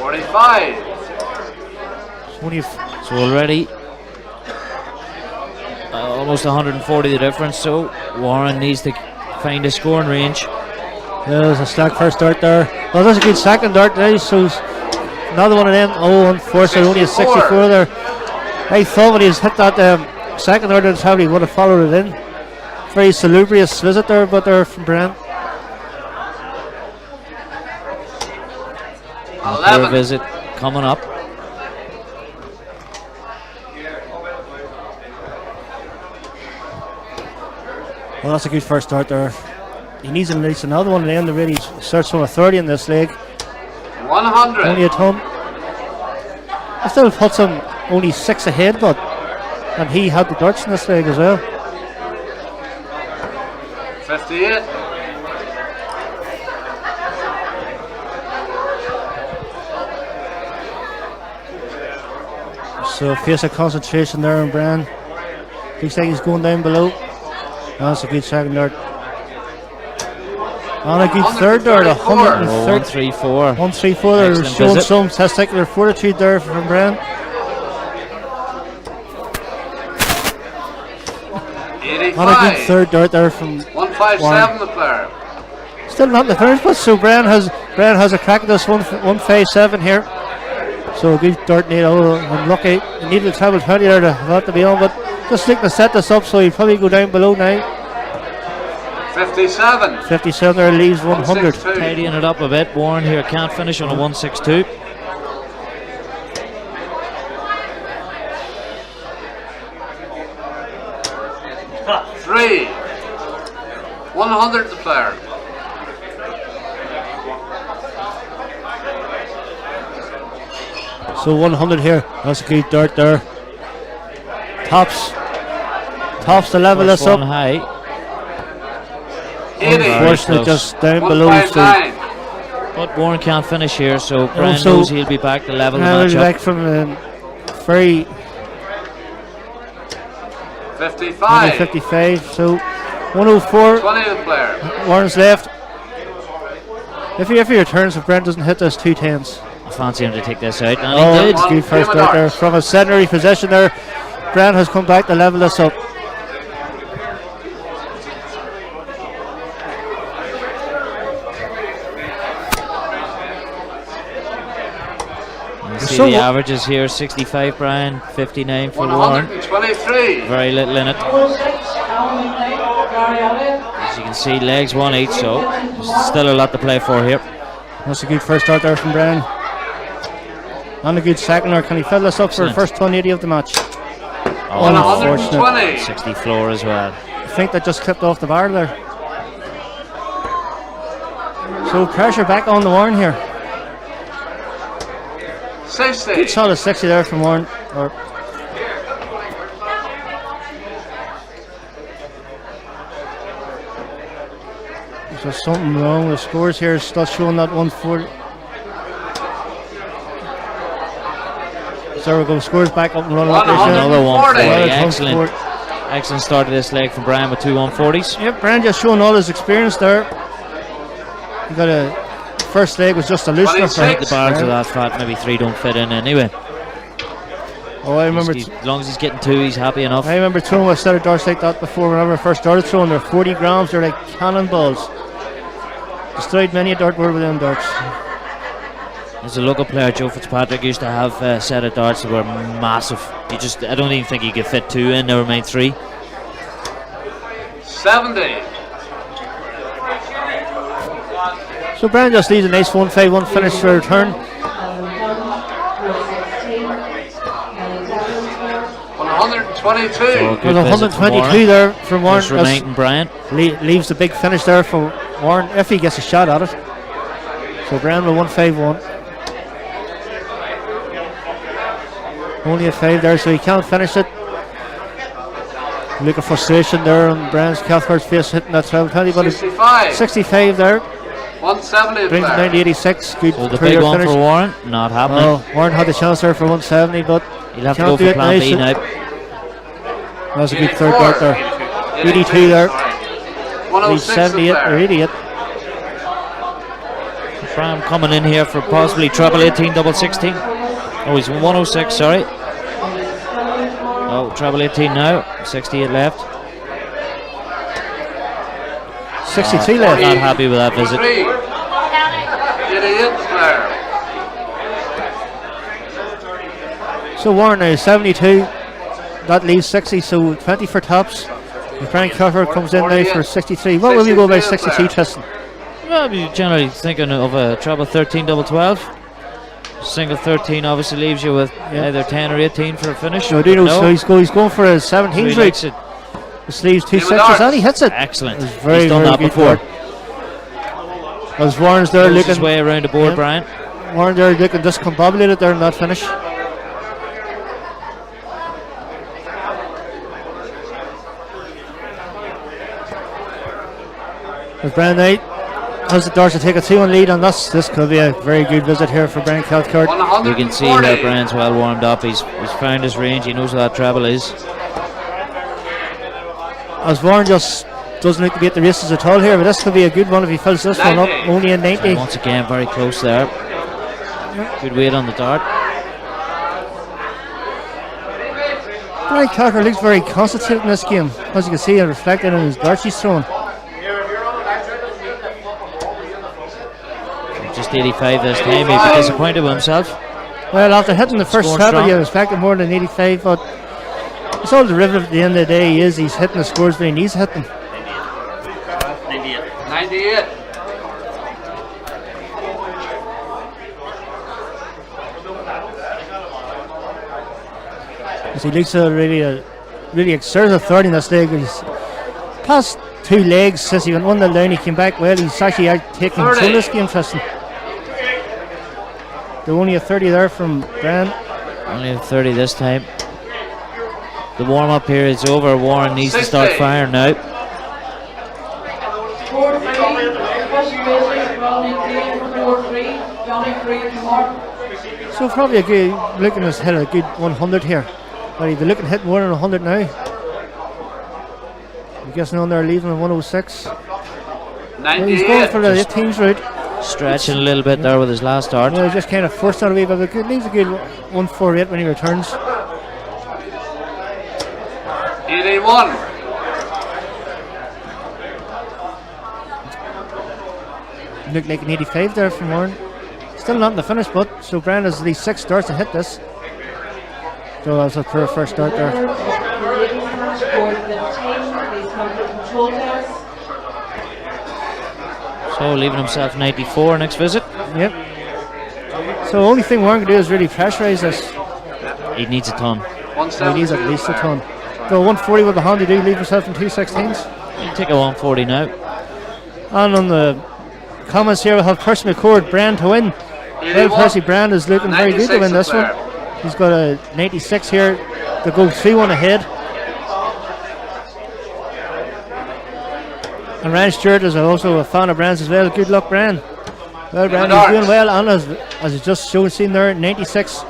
45. So already almost 140 the difference. So Warren needs to find a scoring range. There's a slack first dart there. Well, that's a good second dart there. So another one of them. Oh, unfortunately, only a 64 there. I thought when he hit that second dart, that's how he would have followed it in. Very salubrious visit there, but they're from Brent. 11. Visit coming up. Well, that's a good first start there. He needs at least another one at the end to really search from a 30 in this leg. 100. Only a ton. That still puts him only 6 ahead, but and he had the darts in this leg as well. 58. So face of concentration there on Brian. Looks like he's going down below. That's a good second dart. And a good third dart, 134. 134. They're Excellent showing visit. some testicular fortitude there from Brian. 85. And a good third dart there from 157 the player. Still not in the finish, but so Brian has a crack at this 157 here. So a good dart N.I.D.O. Unlucky. He needed to travel 20 there to have that to be on, but just looking to set this up so he'll probably go down below now. 57. 57 there leaves 100. Tidying it up a bit. Warren here can't finish on a 162. Three. 100 the player. So 100 here. That's a good dart there. Tops to level First this up. one high. 80. Unfortunately, just down below. So 159. But Warren can't finish here, so Brian Also, knows he'll be back to level the we'll match be up. back from very 55. 55. So 104. 20 the player. Warren's left. If he returns, if Brent doesn't hit those 2 tens. I fancy him to take this out, and Oh, he did. it's good first start there from a secondary possession there. Brent has come back to level this up. You see So the what- averages here: 65 Brian, 59 for Warren. 123. Very little in it. As you can see, legs one each, so there's still a lot to play for here. That's a good first start there from Brian. And a good second there. Can he fill this up for the Excellent. first 180 of the match? Oh, Unfortunate. 120. 60 floor as well. I think that just clipped off the bar there. So pressure back on the Warren here. 60. Good shot of 60 there from Warren. Or there's something wrong with the scores here. It's still showing that 140. So there we go. Scores back up and running up there. Another 140. 140. Excellent. Excellent start to this leg from Brian with 2 140s. Yep, Brian just showing all his experience there. He got a first leg was just a loosener for 26. The bars are that fat, maybe 3 don't fit in anyway. Oh, I remember. As long as he's getting 2, he's happy enough. I remember throwing a set of darts like that before. Whenever I first started throwing, they're 40 grams. They're like cannonballs. Destroyed many a dartboard with them darts. As a local player, Joe Fitzpatrick used to have a set of darts that were massive. I don't even think he could fit 2 in, never mind 3. 70. So Brian just leaves a nice 1-5-1 finish for a return. 122. So a good With visit from 122 Warren. there from Warren. Just reminding Brian. Leaves the big finish there for Warren if he gets a shot at it. So Brian with 1-5-1. Only a 5 there, so he can't finish it. Look at frustration there on Brian's Cathcart's face, hitting that 12-20, but it's 65 there. 170 Brings it down to 86. Good So the career big one finish. for Warren, not happening. Oh, Warren had the chance there for 170, but He'll have to can't go do for it plan B now. now. That's a good third dart there. 82 there. Reached 106 78 or 88. Fram coming in here for possibly treble 18, double 16. Oh, he's 106, sorry. Oh, treble 18 now. 68 left. 63 left. Not happy with that visit. 88 there. So Warren now 72. That leaves 60, so 20 for tops. And Frank Cathcart comes in now for 63. What will we go by 63, Tristan? Well, I'm generally thinking of a treble 13, double 12. Single 13 obviously leaves you with either 10 or 18 for a finish. No, so he's going for a 17 So he likes it. The sleeves 2 Even sixes darts. and he hits it. Excellent. It's very, He's done very that good before. dart. As Warren's there Goes his looking, way around the board, Yeah. Brian. Warren there looking discombobulated there in that finish. As Brian Knight has the darts to take a 2-1 lead on this. This could be a very good visit here for Brian Cathcart. You can see here Brian's well warmed up. He's found his range. He knows where that treble is. As Warren just doesn't look to be at the races at all here, but this could be a good one if he fills this one up. Only a 90. And once again, very close there. Good weight on the dart. Brian Cathcart looks very concentrated in this game, as you can see, and reflected in his darts he's throwing. Just 85 this time. He'd be disappointed with himself. Well, after hitting the first Scoring treble, strong. you expected more than 85, but it's all derivative at the end of the day. He's hitting the scores when he needs to hit them. 98. As he looks to really exert authority in this leg. He's past 2 legs since he went 1-0 down. He came back well. He's actually out taking control of this game, Tristan. They're only a 30 there from Brian. Only a 30 this time. The warm-up period's over. Warren needs to start firing now. 4-3, first racer, Ronnie Green, 4-3, Johnny Green, Martin. So probably a good, looking to hit a good 100 here. But they're looking to hit more than 100 now. I'm guessing on there leaving at 106. Well, he's going for the 18s route. Stretching a little bit there with his last dart. Yeah, just kind of forced that away, but it leaves a good 148 when he returns. 81. Looked like an 85 there from Warren. Still not in the finish, but so Brian has these 6 darts to hit this. So that's a poor first start there. So leaving himself 94 next visit. Yep. So the only thing Warren can do is really pressurize this. He needs a ton. So he needs at least a ton. So 140 with the hand, you do leave yourself in 2 16s. He'll take a 140 now. And on the comments here, we'll have Percy McCord, Brand to win. Well, Percy Brand is looking very good to win this one. He's got a 96 here to go 3-1 ahead. And Ryan Stewart is also a fan of Brand's as well. Good luck, Brand. Well, Brand is doing well, and as it's just seen there, 96.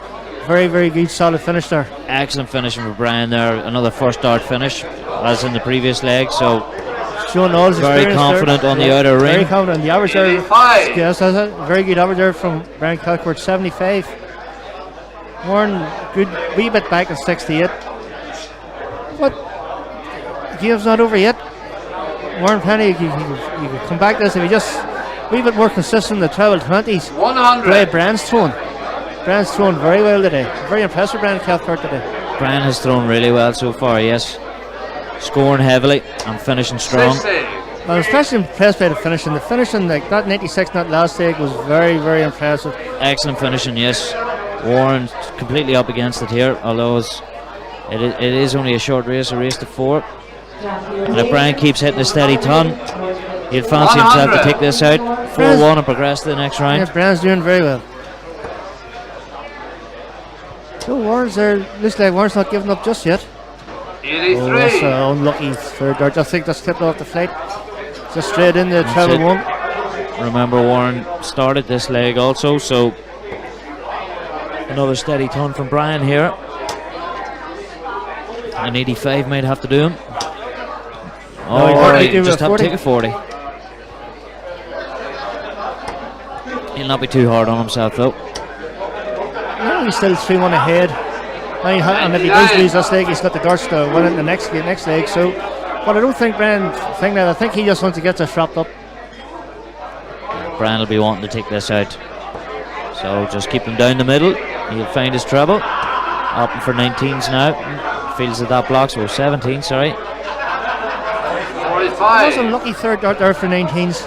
Very, very good, solid finish there. Excellent finishing for Brian there. Another first dart finish, as in the previous leg. So showing all his very experience confident there. on the outer Very ring. confident. The average there, yes, that's a very good average there from Brian Cathcart, 75. Warren, good wee bit back at 68. But the game's not over yet. Warren Penny, you could come back to this if you just a wee bit more consistent in the treble 20s. 100. The way Brian's thrown. Brian's thrown very well today. Very impressed with Brian Cathcart today. Brian has thrown really well so far, yes. Scoring heavily and finishing strong. 60. I'm especially impressed by the finishing. The finishing, like that 96 that last leg was very, very impressive. Excellent finishing, yes. Warren completely up against it here, although it is only a short race, a race to 4. And if Brian keeps hitting a steady ton, he'll fancy himself to take this out 4-1 and progress to the next round. Yeah, Brian's doing very well. So Warren's there. Looks like Warren's not giving up just yet. 83. Oh, that's unlucky third dart. I think that's clipped off the flight. Just straight in the treble one. Remember, Warren started this leg also, so another steady ton from Brian here. An 85 might have to do him. Oh, alright, just have to take a 40. He'll not be too hard on himself though. No, he's still 3-1 ahead. And if he does lose this leg, he's got the darts to win it in the next leg. So, but I don't think Brian think that. I think he just wants to get this wrapped up. Brian will be wanting to take this out. So just keep him down the middle. He'll find his treble. Opting for 19s now. Feels that blocks. So 17, sorry. 45. That was a lucky third dart there for 19s.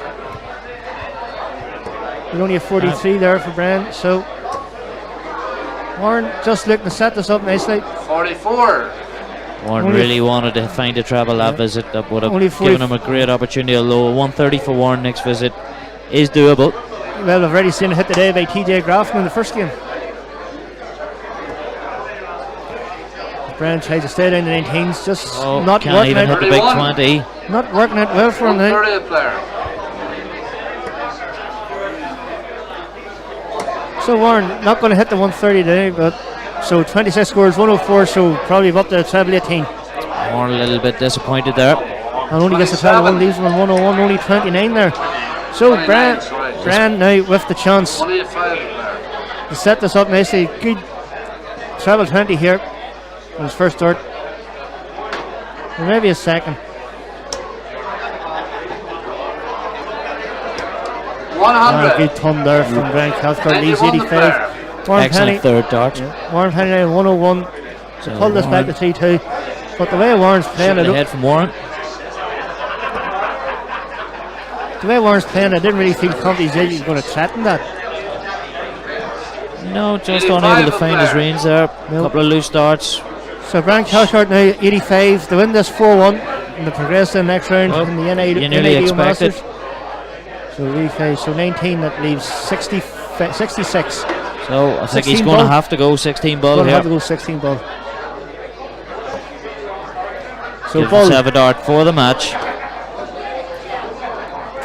We only have 43 there for Brian. So Warren just looking to set this up nicely. 44. Warren Only really wanted to find a treble that visit. That would have Only given him a great opportunity. Although 130 for Warren next visit is doable. Well, I've already seen a hit today by TJ Grafton in the first game. Brian tries to stay down the 19s, just not can't working even hit it. the big 20. Not working it well for him now. 130 player. So Warren not going to hit the 130 today, but so 26 scores 104, so probably up to the treble 18. Warren a little bit disappointed there. And only gets the treble 1, leaves him on 101, only 29 there. So Brian now with the chance 185 player. to set this up nicely. Good treble 20 here on his first dart. Or maybe a second. 100. Good ton there from Brian Cathcart, leaves 85. Warren Excellent Penny, third dart. Warren Penny now 101. So pull this back to 3-2. But the way Warren's playing, Shooting ahead from Warren. I didn't really feel confident he was going to threaten that. No, just unable to find his range there. Couple of loose darts. So Brian Cathcart now 85. They win this 4-1 and they progress to the next round in the You nearly N.I.D.O expected. Masters. So 85, so 19, that leaves 66. So I think he's going to have to go 16 ball Going to here. have to go 16 ball. So Gives ball himself a dart for the match.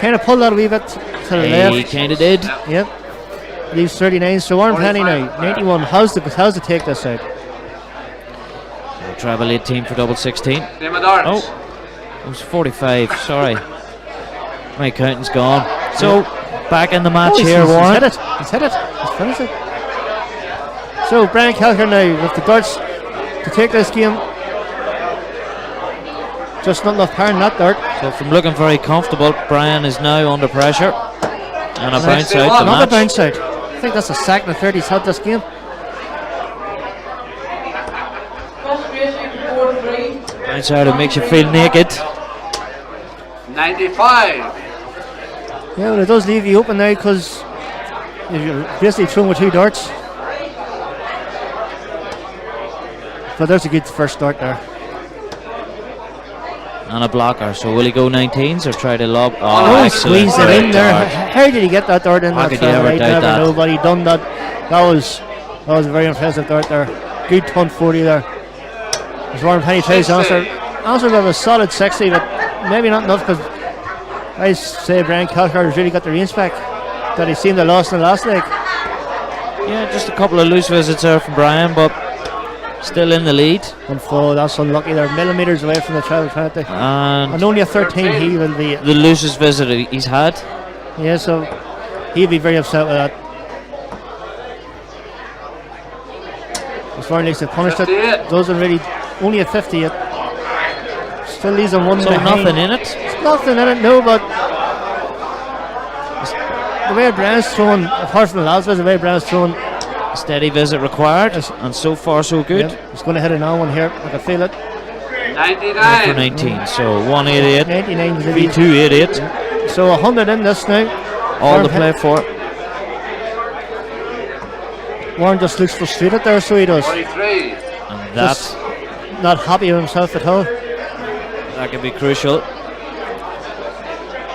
kind of pulled that a wee bit to the left. He kind of did. Yep. Leaves 39. So Warren Penny now 91. How's to take this out? Treble 18 for double 16. Name of darts. Oh, it was 45. Sorry, my counting's gone. So back in the match here, Warren. He's hit it. He's finished it. So Brian Cathcart now with the darts to take this game. Just not enough power in that dart. So from looking very comfortable, Brian is now under pressure. And a bounce out the Another match. bounce out. I think that's the second or third he's had this game. First racing 4-3. Bounce out, it makes you feel naked. 95. Yeah, well, it does leave you open now because you're basically throwing with two darts. But there's a good first dart there. And a blocker. So will he go 19s or try to lob? Oh, excellent. squeezed it in Great there. dart. How did he get that dart in How that could you travel? ever I doubt never that? Nobody done that. That was a very impressive dart there. Good ton 40 there. As Warren Penny tries to answer with a solid 60, but maybe not enough because I say Brian Cathcart has really got the range back that he seemed to lost in the last leg. Yeah, just a couple of loose visits there from Brian, but still in the lead. And that's unlucky. They're millimetres away from the treble 20. And And only a 13 he will be. the loosest visit he's had. Yeah, so he'll be very upset with that. As far as they punished it, 58. doesn't really, only a 50 yet. Still leaves him one So behind. nothing in it. There's nothing in it, no, but the way Brian's throwing, apart from the last visit, the way Brian's throwing, Steady visit required, and so far so good. yeah, he's going to hit another one here. I can feel it. 99. For 19, so 188, 99 is the lead. 288, So 100 in this now. all to Warren play for. Warren just looks frustrated there, so he does. 43. And Just not happy with himself at all. that could be crucial.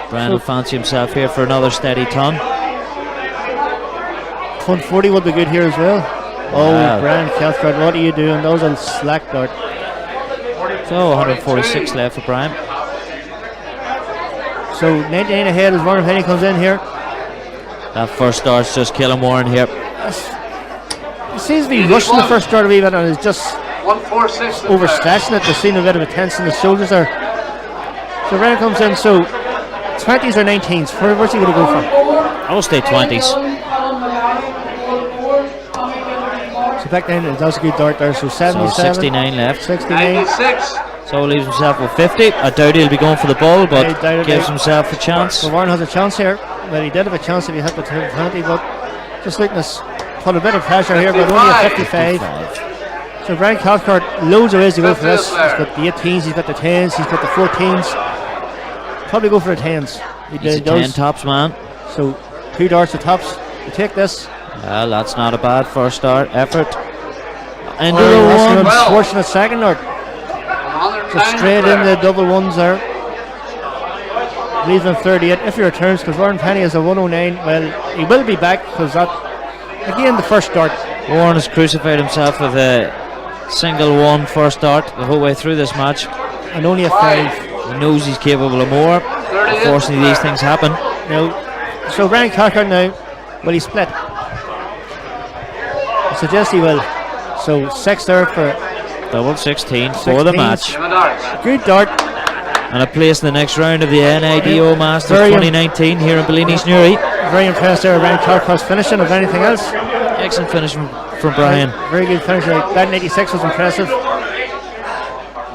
Brian will fancy himself here for another steady ton. Ton 40 would be good here as well. Oh, Wow. Brian Cathcart, what are you doing? Those are slack dart. So 146 left for Brian. So 99 ahead as Warren Penny comes in here. That first dart's just killing Warren here. He seems to be rushing the first dart a wee bit and is just 146. overstretching it. There's seen a bit of a tense in the shoulders there. So Brian comes in, so 20s or 19s. Where's he going to go for? I will stay 20s. So back then, that's a good dart there. So 77. So 69 left. 69. 96. So leaves himself with 50. I doubt he'll be going for the ball, I but doubt it, gives eh? himself a chance. So Warren has a chance here. Well, he did have a chance if he hit the 20, but just looking to put a bit of pressure here, but only a 55. So Brian Cathcart, loads of ways to go for this. He's got the 18s, he's got the 10s, he's got the 14s. Probably go for the 10s. He's a 10 tops man. So 2 darts to tops. You take this. Well, that's not a bad first dart effort. Into Oh, the that's an one. unfortunate second dart. So straight in the double ones there. Leaving 38 if he returns, because Warren Penny is a 109. Well, he will be back because that, again, the first dart. Warren has crucified himself with a single one first dart the whole way through this match. And only a 5. He knows he's capable of more. Unfortunately, these things happen. Now, so Brian Cathcart now, will he split? I suggest he will. So 6 there for Double 16 for the 16s. match. Good dart. And a place in the next round of the N.I.D.O. Masters Very 2019 here in Bellinis Newry. Very impressed there with Brian Cathcart's finishing. Of anything else? Excellent finish from Brian. Very good finish. That 86 was impressive.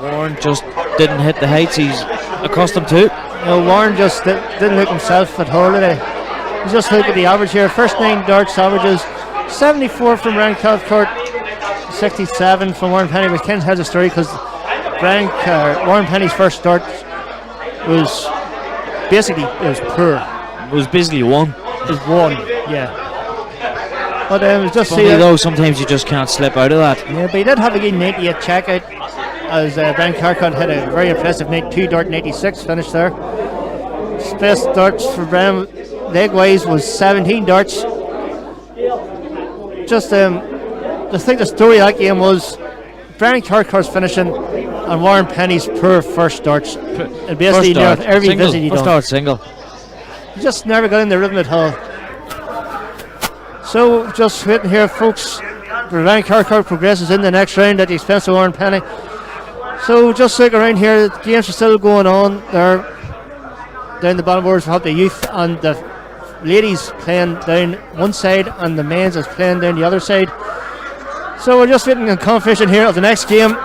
Warren just didn't hit the heights he's accustomed to. No, Warren just didn't look himself at all today. He just looked at the average here. First 9 darts averages 74 from Brian Cathcart, 67 from Warren Penny. But Ken has a story because Warren Penny's first dart was basically poor. It was basically one. It was 1, yeah. But it was just Funny though, sometimes you just can't slip out of that. Yeah, but he did have a good 98 checkout as Brian Cathcart had a very impressive 2 dart 86 finish there. Best darts for Brian leg wise was 17 darts. Just I think the story of that game was Brian Cathcart's finishing and Warren Penny's poor first darts. And basically First dart, every single. visit he First done. dart single. He just never got in the rhythm at all. So just waiting here, folks. Brian Cathcart progresses in the next round at the expense of Warren Penny. So just look around here, the games are still going on. They're down the bottom boards. We have the youth and the ladies playing down one side and the men's is playing down the other side. So we're just waiting on confirmation here of the next game. You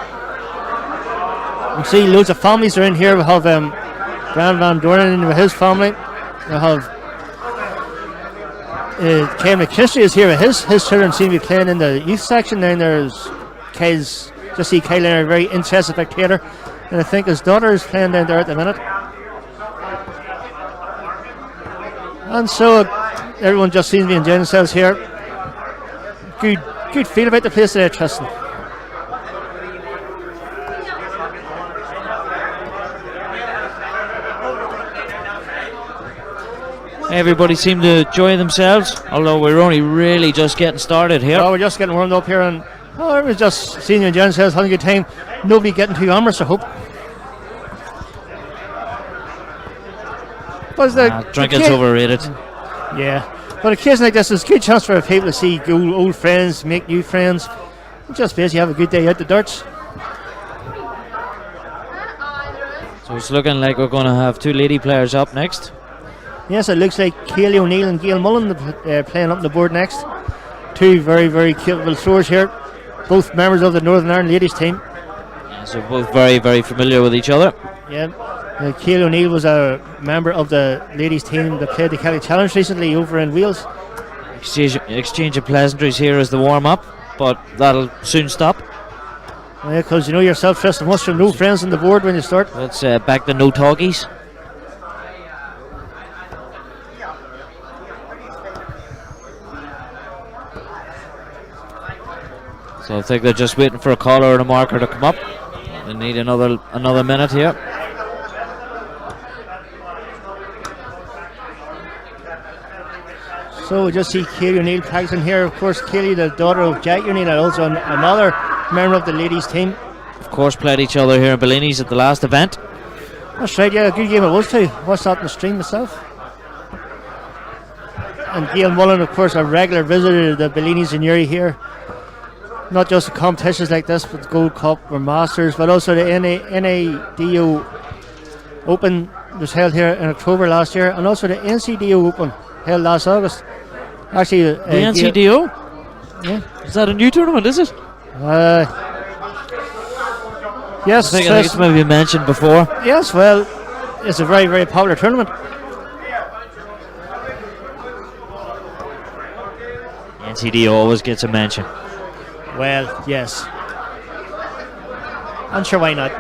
can see loads of families are in here. We have Brian Van Doren with his family. We have Ken McKinstry is here with his children seem to be playing in the youth section. Then there's Kyle's, just see Kyle in a very interested spectator, and I think his daughter is playing down there at the minute. And so everyone just seems to be enjoying themselves here. Good feel about the place today, Tristan. Everybody seemed to enjoy themselves, although we're only really just getting started here. Well, we're just getting warmed up here, and everyone's just seeing enjoying themselves, having a good time. Nobody getting too amorous, I hope. But drinking's overrated. Yeah, but occasion like this is a good chance for people to see old friends, make new friends, and just basically have a good day out the darts. So it's looking like we're going to have 2 lady players up next. Yes, it looks like Kaylee O'Neill and Gail Mullen playing up on the board next. 2 very, very capable throwers here, both members of the Northern Ireland ladies team. Yeah, so both very, very familiar with each other. Yeah, Kaylee O'Neill was a member of the ladies team that played the Kelly Challenge recently over in Wales. Exchange of pleasantries here as the warm-up, but that'll soon stop. Yeah, because you know yourself, Tristan, must have no friends on the board when you start. Let's back to no talkies. So I think they're just waiting for a caller or a marker to come up. They need another minute here. So we just see Kaylee O'Neill practicing here. Of course, Kaylee, the daughter of Jack O'Neill, and also another member of the ladies team. Of course, played each other here in Bellinis at the last event. That's right, yeah, a good game it was too. Watched that on the stream myself. And Gail Mullen, of course, a regular visitor to the Bellinis Newry here. Not just competitions like this, but the Gold Cup or Masters, but also the N.I.D.O Open was held here in October last year, and also the NCDO Open held last August. Actually, The NCDO? Yeah. Is that a new tournament, is it? Yes. I think it's maybe mentioned before. Yes, well, it's a very, very popular tournament. NCDO always gets a mention. Well, yes. I'm sure why not.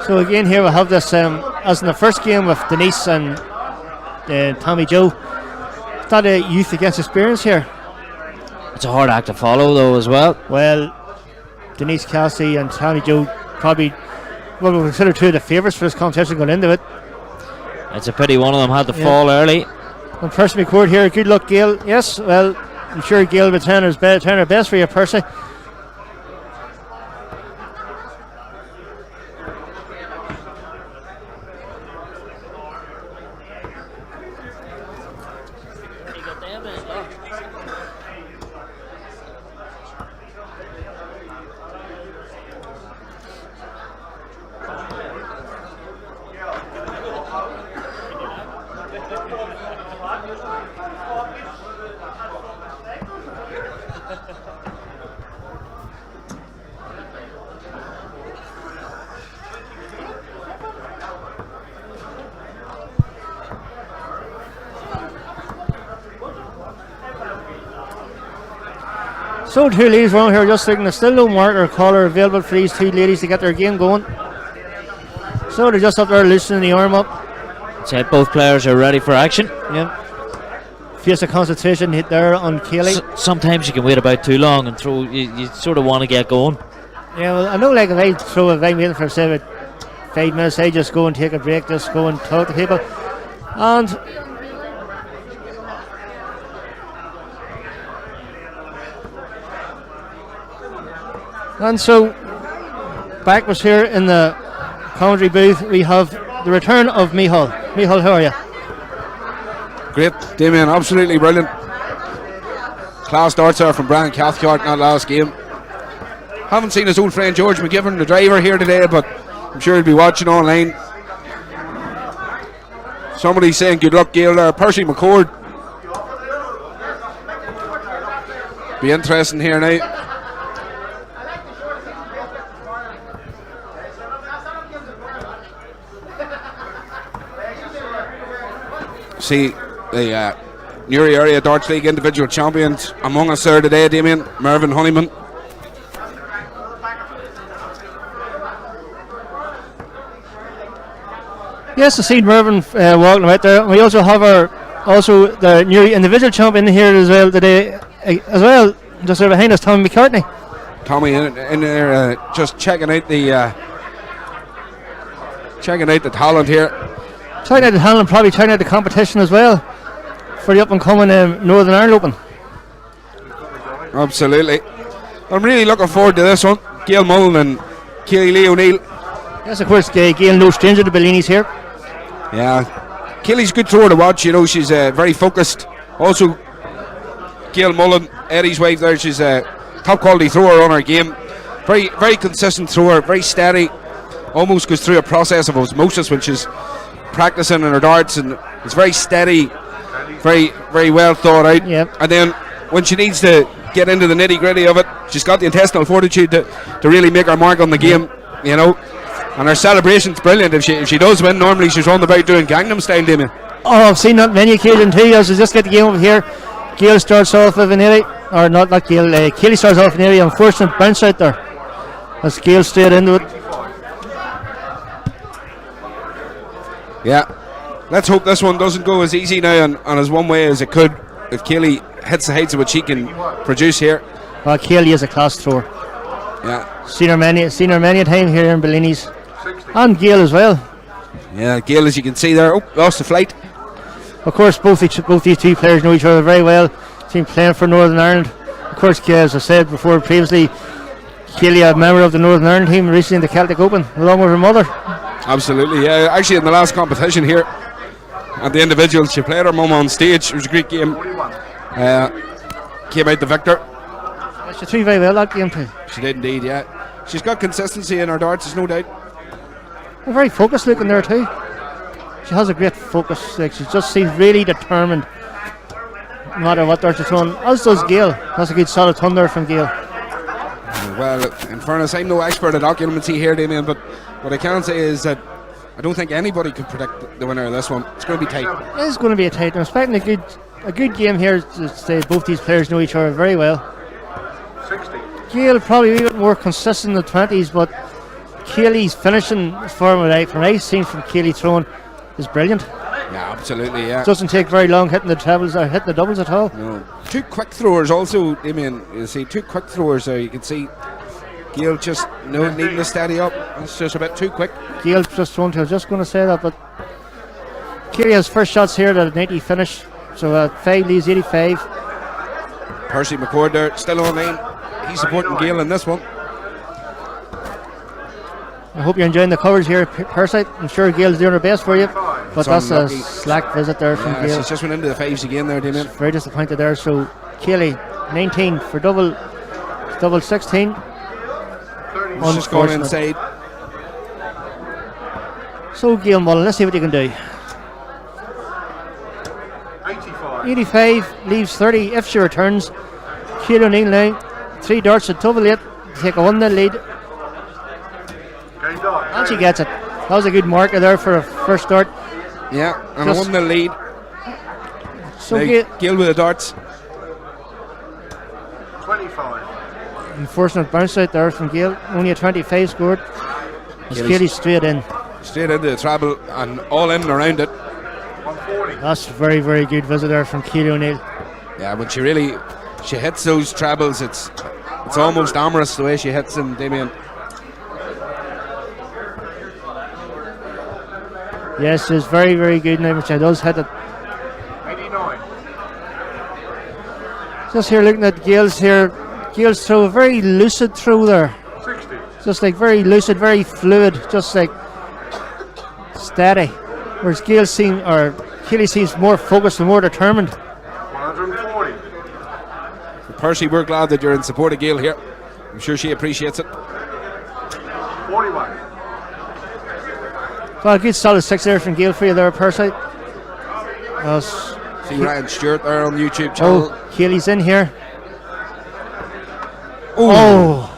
So again here we'll have this as in the first game with Denise and Tommy Joe. It's not a youth against experience here. It's a hard act to follow though as well. Well, Denise Cassie and Tommy Joe probably we consider two of the favourites for this competition going into it. It's a pity one of them had to fall early. And Percy McCord here, good luck Gail. Yes, well, I'm sure Gail will be trying her best for you, Percy. So two ladies around here just thinking there's still no marker caller available for these two ladies to get their game going. So they're just up there loosening the arm up. So both players are ready for action. Yeah. Face a concentration hit there on Kaylee. Sometimes you can wait about too long and throw. You sort of want to get going. Yeah, well, I know like if I'm waiting for say about 5 minutes, I just go and take a break, just go and talk to people. And so, back was here in the commentary booth, we have the return of Michal. Michal, how are you? Great, Damien, absolutely brilliant. Class dartser from Brian Cathcart in that last game. Haven't seen his old friend George McGivern, the driver, here today, but I'm sure he'll be watching online. Somebody's saying good luck, Gail there. Percy McCord. Be interesting here now. See the Newry Area Darts League individual champions among us there today, Damien, Mervyn Honeyman. Yes, I see Mervyn walking about there. We also have the Newry individual champion here as well today, as well, just there behind us, Tommy McCartney. Tommy in there just checking out the talent here. Checking out the talent, probably checking out the competition as well for the up and coming Northern Ireland Open. Absolutely. I'm really looking forward to this one. Gail Mullen and Kaylee O'Neill. Yes, of course, Gail, no stranger to Bellinis here. Yeah. Kaylee's good thrower to watch, you know, she's very focused. Also, Gail Mullen, Eddie's wife there, she's a top quality thrower on her game. Very, very consistent thrower, very steady. Almost goes through a process of osmosis when she's practicing in her darts, and it's very steady, very, very well thought out. Yep. And then when she needs to get into the nitty gritty of it, she's got the intestinal fortitude to really make her mark on the game, you know. And her celebration's brilliant. If she does win, normally she's on about doing Gangnam Style, Damien. Oh, I've seen that many occasions too. As we just get the game over here, Gail starts off with an area, or not Gail, Kaylee starts off an area. Unfortunate bounce out there as Gail straight into it. Yeah, let's hope this one doesn't go as easy now and as one way as it could if Kaylee hits the heights of what she can produce here. Well, Kaylee is a class thrower. Yeah. Seen her many a time here in Bellinis. And Gail as well. Yeah, Gail, as you can see there, lost the flight. Of course, both these two players know each other very well. Team playing for Northern Ireland. Of course, as I said before previously, Keely, a member of the Northern Ireland team, recently in the Celtic Open, along with her mother. Absolutely, yeah. Actually, in the last competition here, at the individuals, she played her mum on stage. It was a great game. Came out the victor. She threw very well that game too. She did indeed, yeah. She's got consistency in her darts, there's no doubt. And very focused looking there too. She has a great focus. Like, she just seems really determined, no matter what darts she's throwing. As does Gail. That's a good solid ton there from Gail. Well, in fairness, I'm no expert at occupancy here, Damien, but what I can say is that I don't think anybody could predict the winner of this one. It's going to be tight. It is going to be a tight. I'm expecting a good game here. To say both these players know each other very well. 60. Gail probably a bit more consistent in the 20s, but Keely's finishing form, from what I've seen from Keely throwing, is brilliant. Yeah, absolutely, yeah. Doesn't take very long hitting the trebles or hitting the doubles at all. No. Two quick throwers also, Damien. You see, two quick throwers there. You can see Gail just needing to steady up. It's just a bit too quick. Gail just thrown to, I was just going to say that, but Keely has first shots here at a 90 finish, so 5 leaves 85. Percy McCord there, still on lane. He's supporting Gail in this one. I hope you're enjoying the coverage here, Percy. I'm sure Gail's doing her best for you, but It's that's unlucky. a slack visit there from Gail. She's just went into the fives again there, Damien. Very disappointed there. So Keely 19 for double 16. She's just going inside. So Gail Mullen, let's see what you can do. 85 leaves 30 if she returns. Keely O'Neill now 3 darts at double 8 to take a 1-0 lead. And she gets it. That was a good marker there for a first dart. Yeah, and a 1-0 lead. So now Gail with the darts. 25. Unfortunate bounce out there from Gail. Only a 25 scored. Keely straight in. Straight into the treble and all in and around it. 140. That's a very, very good visit there from Keely O'Neill. Yeah, when she hits those trebles, it's almost amorous the way she hits them, Damien. Yes, it's very, very good now, which she does hit it. 89. Just here looking at Gail's throw, a very lucid throw there. 60. Just like very lucid, very fluid, just like steady. Whereas Keely seems more focused and more determined. 140. Percy, we're glad that you're in support of Gail here. I'm sure she appreciates it. 41. Well, a good solid 6 there from Gail for you there, Percy. See Ryan Stewart there on the YouTube channel. Oh, Keely's in here. Oh,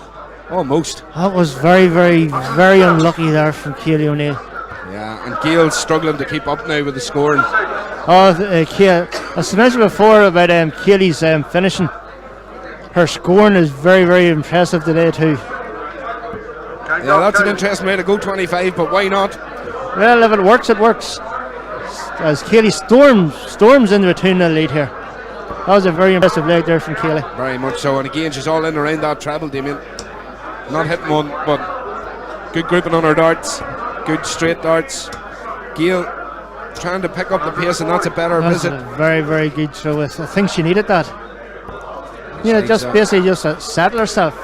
almost. That was very, very, very unlucky there from Keely O'Neill. Yeah, and Gail's struggling to keep up now with the scoring. Keely, as I mentioned before about Keely's finishing, her scoring is very, very impressive today too. Yeah, that's an interesting way to go, 25, but why not? Well, if it works, it works. As Keely storms into a 2-0 lead here. That was a very impressive leg there from Keely. Very much so, and again, she's all in around that treble, Damien. Not hitting one, but good grouping on her darts, good straight darts. Gail trying to pick up the pace, and that's a better visit. A very, very good throw. I think she needed that. Basically just settle herself.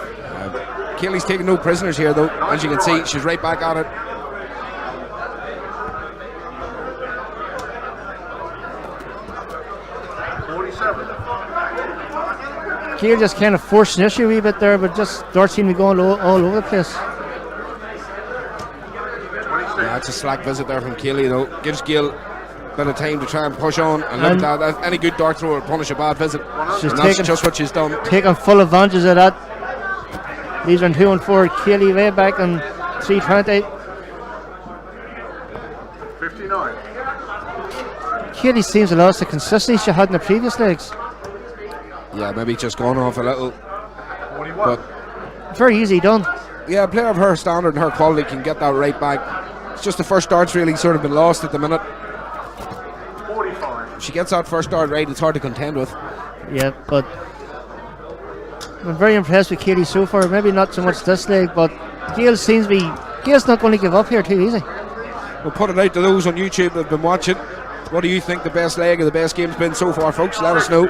Keely's taking no prisoners here, though. As you can see, she's right back at it. Keely just kind of forced an issue a wee bit there, but just darts seem to be going all over the place. Yeah, it's a slack visit there from Keely, though. Gives Gail a bit of time to try and push on. And look at that. Any good dart thrower will punish a bad visit. And that's just what she's done. Taking full advantage of that. These are 2 and 4. Keely way back on 320. 59. Keely seems to lost the consistency she had in the previous legs. Yeah, maybe just gone off a little. 41. But very easy done. Yeah, a player of her standard and her quality can get that right back. It's just the first dart's really sort of been lost at the minute. 45. If she gets that first dart right, it's hard to contend with. Yeah, but I'm very impressed with Keely so far. Maybe not so much this leg, but Gail's not going to give up here too easy. We'll put it out to those on YouTube that have been watching. What do you think the best leg of the best game's been so far, folks? Let us know.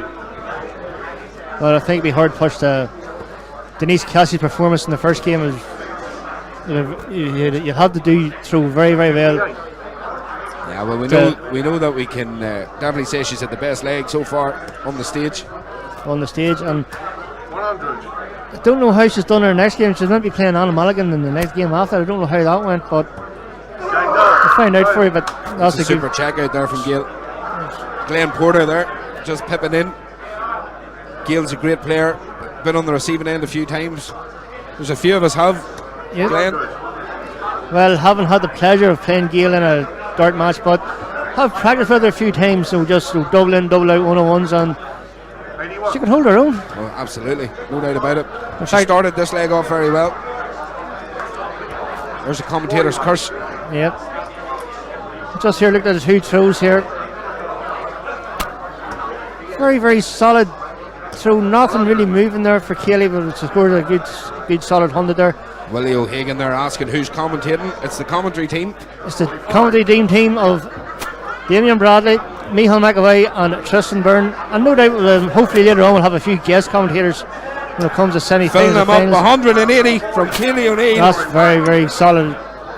Well, I think it'd be hard pushed. Denise Cassie's performance in the first game was you had to do through very, very well. Yeah, well, we know that we can definitely say she's had the best leg so far on the stage. And I don't know how she's done her next game. She's meant to be playing Anna Mulligan in the next game after. I don't know how that went, but I'll find out for you. But that's a super check out there from Gail. Glenn Porter there, just pipping in. Gail's a great player, been on the receiving end a few times. There's a few of us have. Yep. Glenn. Well, haven't had the pleasure of playing Gail in a dart match, but have practiced with her a few times, so just double in, double out 101s, and she can hold her own. Oh, absolutely, no doubt about it. She started this leg off very well. There's the commentator's curse. Yep. Just here, look at the two throws here. Very, very solid throw. Nothing really moving there for Kaylee, but it's scored a good solid 100 there. Willie O'Hagan there asking who's commentating. It's the commentary team. It's the commentary team of Damien Bradley, Michael McAvoy and Tristan Byrne, and no doubt hopefully later on we'll have a few guest commentators when it comes to semi-finals. Filling them up 180 from Kaylee O'Neill. That's very, very solid.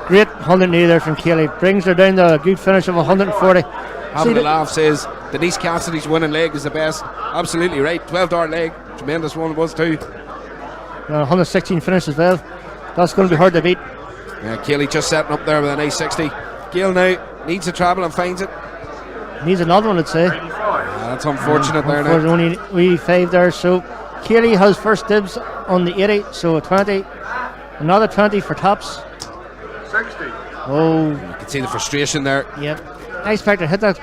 Great 180 there from Kaylee. Brings her down to a good finish of 140. Having a laugh says Denise Cassidy's winning leg is the best. Absolutely right. 12 dart leg. Tremendous one it was too. 116 finish as well. That's going to be hard to beat. Yeah, Kaylee just setting up there with a nice 60. Gail now needs a travel and finds it. Needs another one, I'd say. That's unfortunate there now. Only we 5 there. So Kaylee has first dibs on the 80. So a 20. Another 20 for tops. 60. Oh. You can see the frustration there. Yep. I expect to hit that.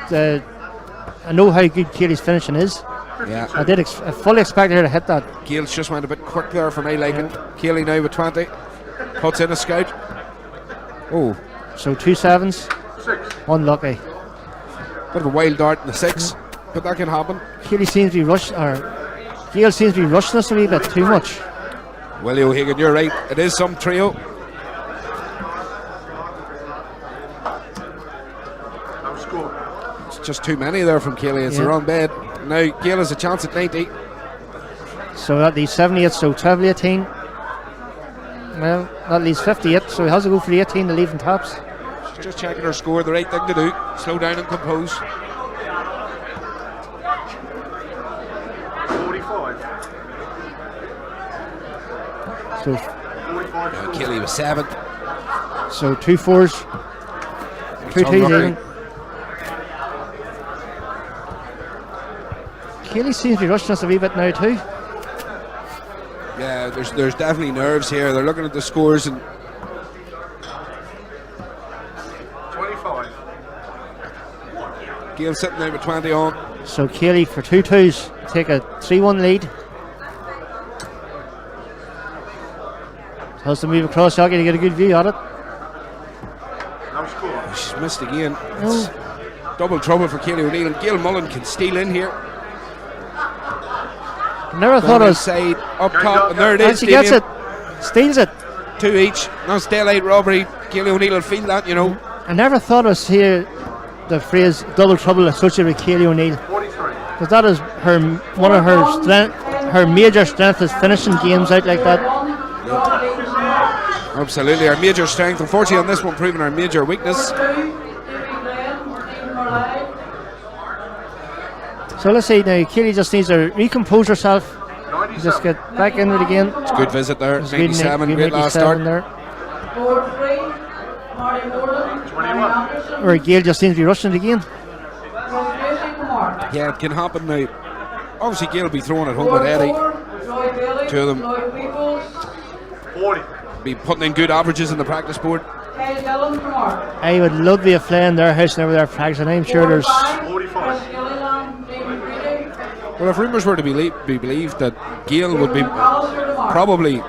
I know how good Kaylee's finishing is. Yeah. I fully expect her to hit that. Gail's just went a bit quick there for my liking. Kaylee now with 20. Puts in a scout. Oh. So 2 sevens. 6. Unlucky. Bit of a wild dart in the 6. But that can happen. Kaylee seems to be rushing, or Gail seems to be rushing us a wee bit too much. Willie O'Hagan, you're right. It is some trio. No score. It's just too many there from Kaylee. It's the wrong bed. Now Gail has a chance at 90. So that leaves 78, so 12 18. Well, that leaves 58, so he has to go for the 18 to leave in tops. She's just checking her score, the right thing to do. Slow down and compose. 45. So 45. Kaylee was 7. So 2 4s, 2 2s even. Kaylee seems to be rushing us a wee bit now too. Yeah, there's definitely nerves here. They're looking at the scores and 25. Gail sitting there with 20 on. So Kaylee for 2 2s take a 3-1 lead. Has to move across hockey to get a good view at it. No score. She's missed again. It's double trouble for Kaylee O'Neill, and Gail Mullen can steal in here. Never thought of side up top, and there it and is. she gets it, steals it. 2 each. That's daylight robbery. Kaylee O'Neill will feel that, you know. I never thought I'd hear the phrase double trouble associated with Kaylee O'Neill. 43. Because that is one of her strength, her major strength is finishing games out like that. Absolutely, our major strength. Unfortunately, on this one, proving our major weakness. So let's see now. Kaylee just needs to recompose herself. 97. Just get back into it again. It's a good visit there. It's 97, good great last start. there. 43. Marty Moreland. 21. Or Gail just seems to be rushing it again. Yeah, it can happen now. Obviously, Gail will be throwing it home with Eddie. Two of them 40. be putting in good averages in the practice board. I would love to be a fly in their house and over there practicing. I'm sure there's 45. Well, if rumours were to be believed that Gail would be probably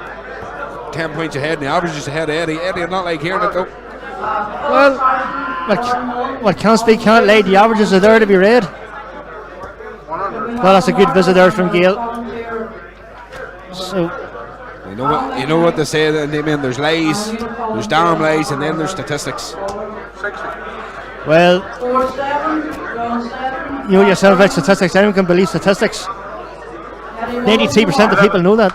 10 points ahead and the averages ahead of Eddie. Eddie would not like hearing it though. well, what can't speak, can't lie. The averages are there to be read. 100. Well, that's a good visit there from Gail. So They You know what they say, Damien, there's lies, there's damn lies, and then there's statistics. 60. Well, 4-7, round 7. you yourself about statistics. Anyone can believe statistics. 93% of people know that.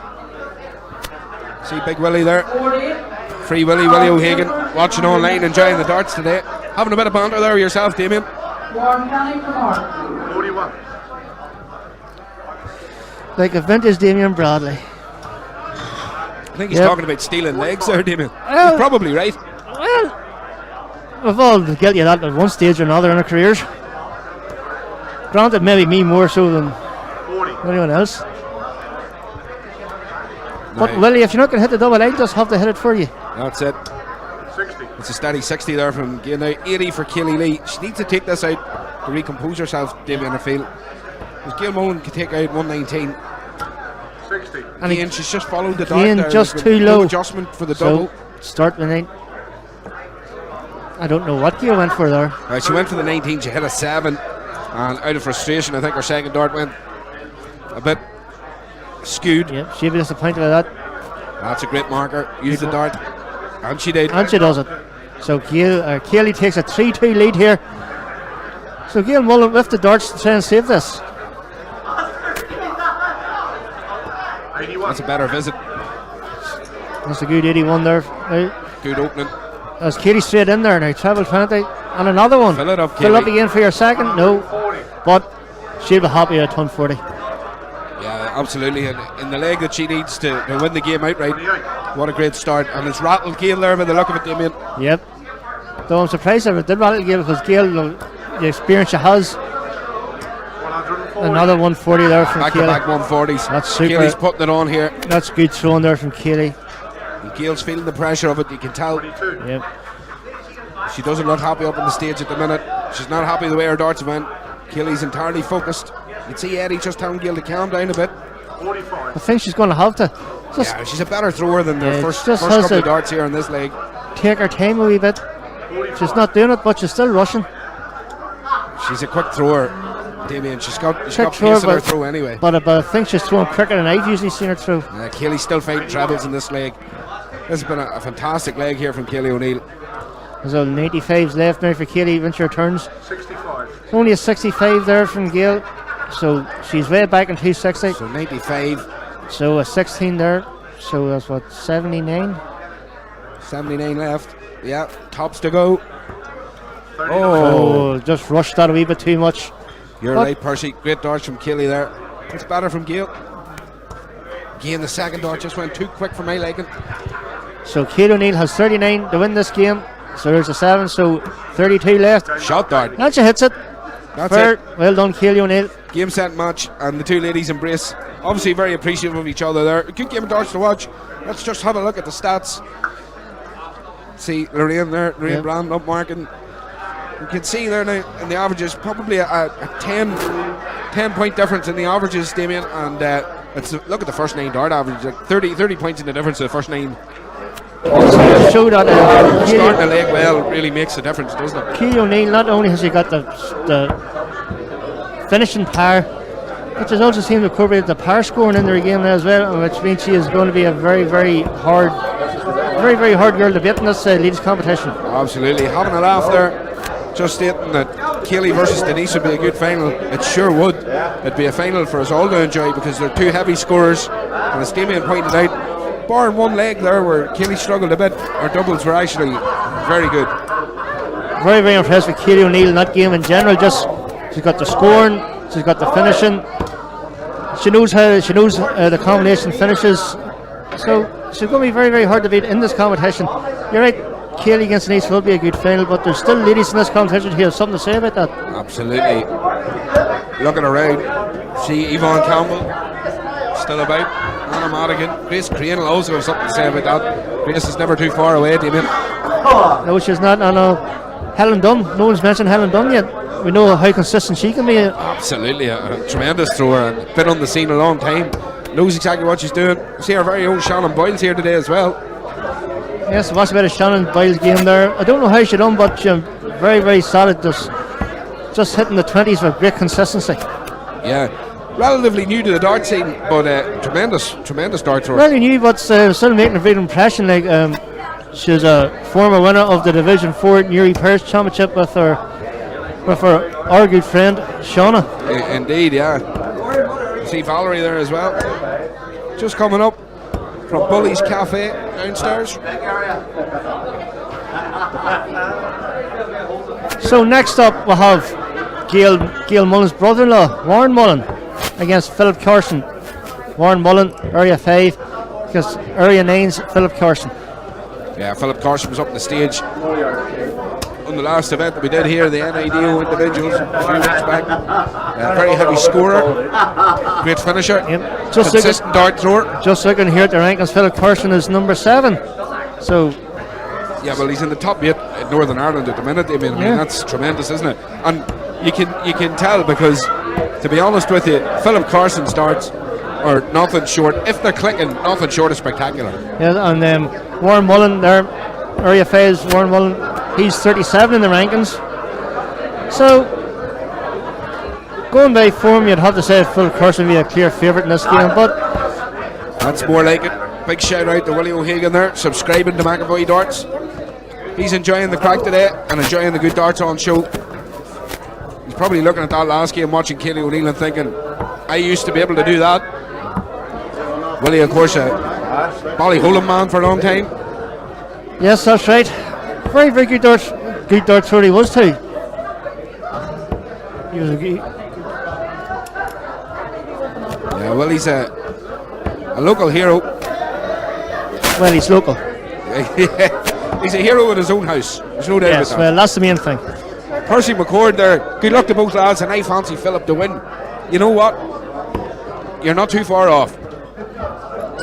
See Big Willie there. 48. Free Willie O'Hagan, watching online, enjoying the darts today. Having a bit of banter there yourself, Damien. Warren County from Mark. 41. Like a vintage Damien Bradley. I think he's Yep. talking about stealing legs there, Damien. Well- He's probably right. Well, we've all guilty of that at one stage or another in our careers. Granted, maybe me more so than 40. anyone else. But Right. Willie, if you're not going to hit the double, I just have to hit it for you. That's it. 60. It's a steady 60 there from Gail. Now 80 for Kelly Lee. She needs to take this out to recompose herself, Damien, I feel. Because Gail Mullen can take out 119. 60. And Again, she's just followed the dart again, there. just There's too no low. adjustment for the So, double. start with 9. I don't know what Gail went for there. She went for the 19, she hit a 7. And out of frustration, I think her second dart went a bit skewed. Yep, she'll be disappointed with that. That's a great marker. Use the dart. And she did. And she does it. So Kaylee takes a 3-2 lead here. So Gail Mullen with the darts to try and save this. 81. That's a better visit. That's a good 81 there. Now, Good opening. as Katie straight in there now, treble 20. And another one. Fill it up, Fill up Katie. again for your second. No. But she'll be happy at 140. Yeah, absolutely. And in the leg that she needs to win the game outright. What a great start. And it's rattled Gail there by the look of it, Damien. Yep. Though I'm surprised if it did rattle Gail because Gail, the experience she has. 140. Another 140 there from Back to Kaylee. back 140s. That's super. Kaylee's putting it on here. That's good throwing there from Kaylee. And Gail's feeling the pressure of it. You can tell 22. Yep. she doesn't look happy up on the stage at the minute. She's not happy the way her darts went. Kaylee's entirely focused. You'd see Eddie just telling Gail to calm down a bit. 45. I think she's going to have to just Yeah, she's a better thrower than the Yeah, first just couple has of to- darts here in this leg. take her time a wee bit. She's not doing it, but she's still rushing. She's a quick thrower, Damien. She's got Quick pace thrower, in her but- throw anyway. But I think she's throwing quicker than I've usually seen her throw. Kaylee's still fighting trebles in this leg. This has been a fantastic leg here from Kaylee O'Neill. There's a 95s left now for Kaylee when she returns. 65. Only a 65 there from Gail. So she's way back in 260. So 95, So a 16 there. So that's what, 79? 79 left. Yeah, tops to go. 39. Oh, just rushed that a wee bit too much. You're What? right, Percy. Great darts from Kaylee there. It's better from Gail. Again, the second dart just went too quick for my liking. So Kaylee O'Neill has 39 to win this game. So there's a 7, so 32 left. Shot dart. And she hits it. That's Fair. it. Well done, Kaylee O'Neill. Game, set, match, and the two ladies embrace. Obviously very appreciative of each other there. A good game of darts to watch. Let's just have a look at the stats. See Lorraine there, Lorraine Yep. Brand up marking. You can see there now in the averages, probably a 10 point difference in the averages, Damien. And look at the first 9 dart average, like 30 points in the difference of the first 9. Show that Starting the leg well really makes a difference, doesn't it? Kaylee O'Neill, not only has she got the finishing power, but she's also seemed to incorporate the power scoring in their game now as well, which means she is going to be a very hard girl to beat in this ladies competition. Absolutely, having a laugh there. Just stating that Kaylee versus Denise would be a good final. It sure would. It'd be a final for us all to enjoy because they're two heavy scorers. And as Damien pointed out, barring one leg there where Kaylee struggled a bit, our doubles were actually very good. Very impressed with Kaylee O'Neill in that game in general. Just she's got the scoring, she's got the finishing. She knows the combination finishes. So she's going to be very hard to beat in this competition. You're right. Kaylee against Denise will be a good final, but there's still ladies in this competition who have something to say about that. Absolutely. Looking around, see Yvonne Campbell still about. Anna Madigan, Grace Crane will also have something to say about that. Grace is never too far away, Damien. No, she's not. I know Helen Dunn. No one's mentioned Helen Dunn yet. We know how consistent she can be. Absolutely, a tremendous thrower and been on the scene a long time. Knows exactly what she's doing. See our very own Shannon Boyle's here today as well. Yes, watch a bit of Shannon Boyle's game there. I don't know how she done, but she's very solid. Just hitting the 20s with great consistency. Yeah, relatively new to the dart scene, but tremendous dart thrower. Well, he knew, but still making a great impression. Like she's a former winner of the Division 4 Newry Parish Championship with her argued friend Shauna. Indeed, yeah. See Valerie there as well. Just coming up from Bully's Cafe downstairs. So next up we'll have Gail Mullen's brother-in-law, Warren Mullen, against Philip Carson. Warren Mullen, Area 5, against Area 9's Philip Carson. Yeah, Philip Carson was up on the stage on the last event that we did here, the N.I.D.O individuals, a few weeks back. Very heavy scorer, great finisher, consistent dart thrower. Just looking here at the rankings, Philip Carson is number 7. So yeah, well, he's in the top 8 in Northern Ireland at the minute. I mean, that's tremendous, isn't it? And you can tell because, to be honest with you, Philip Carson's darts are nothing short. If they're clicking, nothing short of spectacular. Yeah, and Warren Mullen there, Area 5's Warren Mullen, he's 37 in the rankings. So, going by form, you'd have to say Philip Carson would be a clear favourite in this game, but that's more like it. Big shout out to Willie O'Hagan there, subscribing to McAvoy Darts. He's enjoying the crack today and enjoying the good darts on show. He's probably looking at that last game, watching Kelly O'Neill and thinking, I used to be able to do that. Willie, of course, a Ballyholland man for a long time. Yes, that's right. Very, very good dart thrower he was too. He was yeah, well, he's a local hero. Well, he's local. He's a hero in his own house. There's no doubt about that. Well, that's the main thing. Percy McCord there. Good luck to both lads, and I fancy Philip to win. You know what? You're not too far off.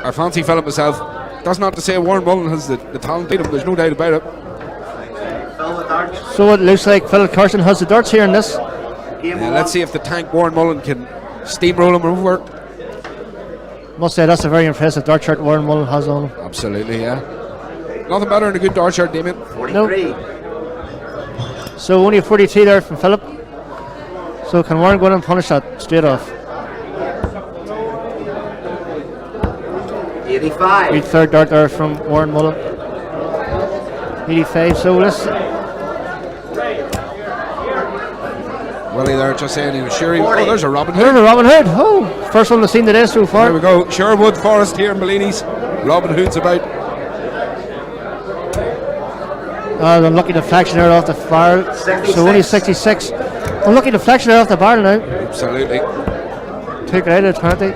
I fancy Philip myself. That's not to say Warren Mullen has the talent to beat him. There's no doubt about it. So it looks like Philip Carson has the darts here in this. Let's see if the tank Warren Mullen can steamroll him over. Must say that's a very impressive dart shirt Warren Mullen has on him. Absolutely, yeah. Nothing better than a good dart shirt, Damien. 43. No. So only a 43 there from Philip. So can Warren go in and punish that straight off? 85. Good third dart there from Warren Mullen. 85. So let's. Willie there just saying he was sure. Oh, there's a Robin Hood. There's a Robin Hood. Oh, first one we've seen today so far. There we go. Sherwood Forest here in Bellinis. Robin Hood's about. The unlucky deflection there off the bar. 66. So only 66. Unlucky deflection there off the bar now. Absolutely. Took it out of 20.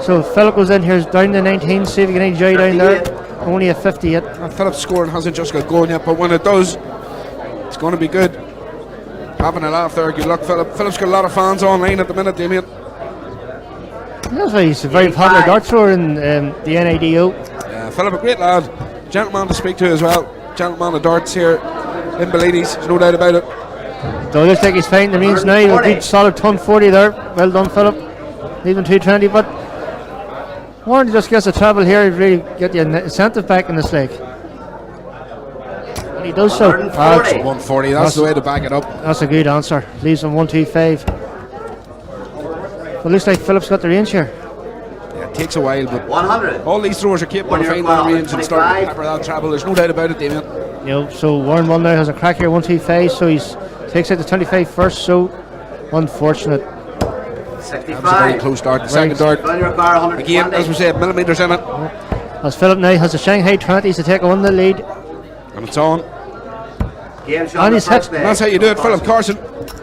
So Philip goes in here, down to 19. See if he can enjoy down there. Only a 58. And Philip's scoring hasn't just got going yet, but when it does, it's going to be good. Having a laugh there. Good luck, Philip. Philip's got a lot of fans online at the minute, Damien. That's why he's a very popular dart thrower in the N.I.D.O. Philip, a great lad. Gentleman to speak to as well. Gentleman of darts here in Bellinis. There's no doubt about it. So it looks like he's finding the means now. A good solid ton 40 there. Well done, Philip. Leaving 220, but Warren just gets the travel here to really get the incentive back in this leg. And he does so. 140. That's the way to back it up. That's a good answer. Leaves him 125. But looks like Philip's got the range here. Yeah, it takes a while, but 100. all these throwers are capable of finding that range and starting to pepper that travel. There's no doubt about it, Damien. You know, so Warren Mullen now has a crack here, 125. So he's takes out the 25 first. So unfortunate. 65. That was a very close dart. The second dart. Again, as we said, millimetres in it. As Philip now has the Shanghai 20s to take on the lead. And it's on. And he's hit. That's how you do it, Philip Carson.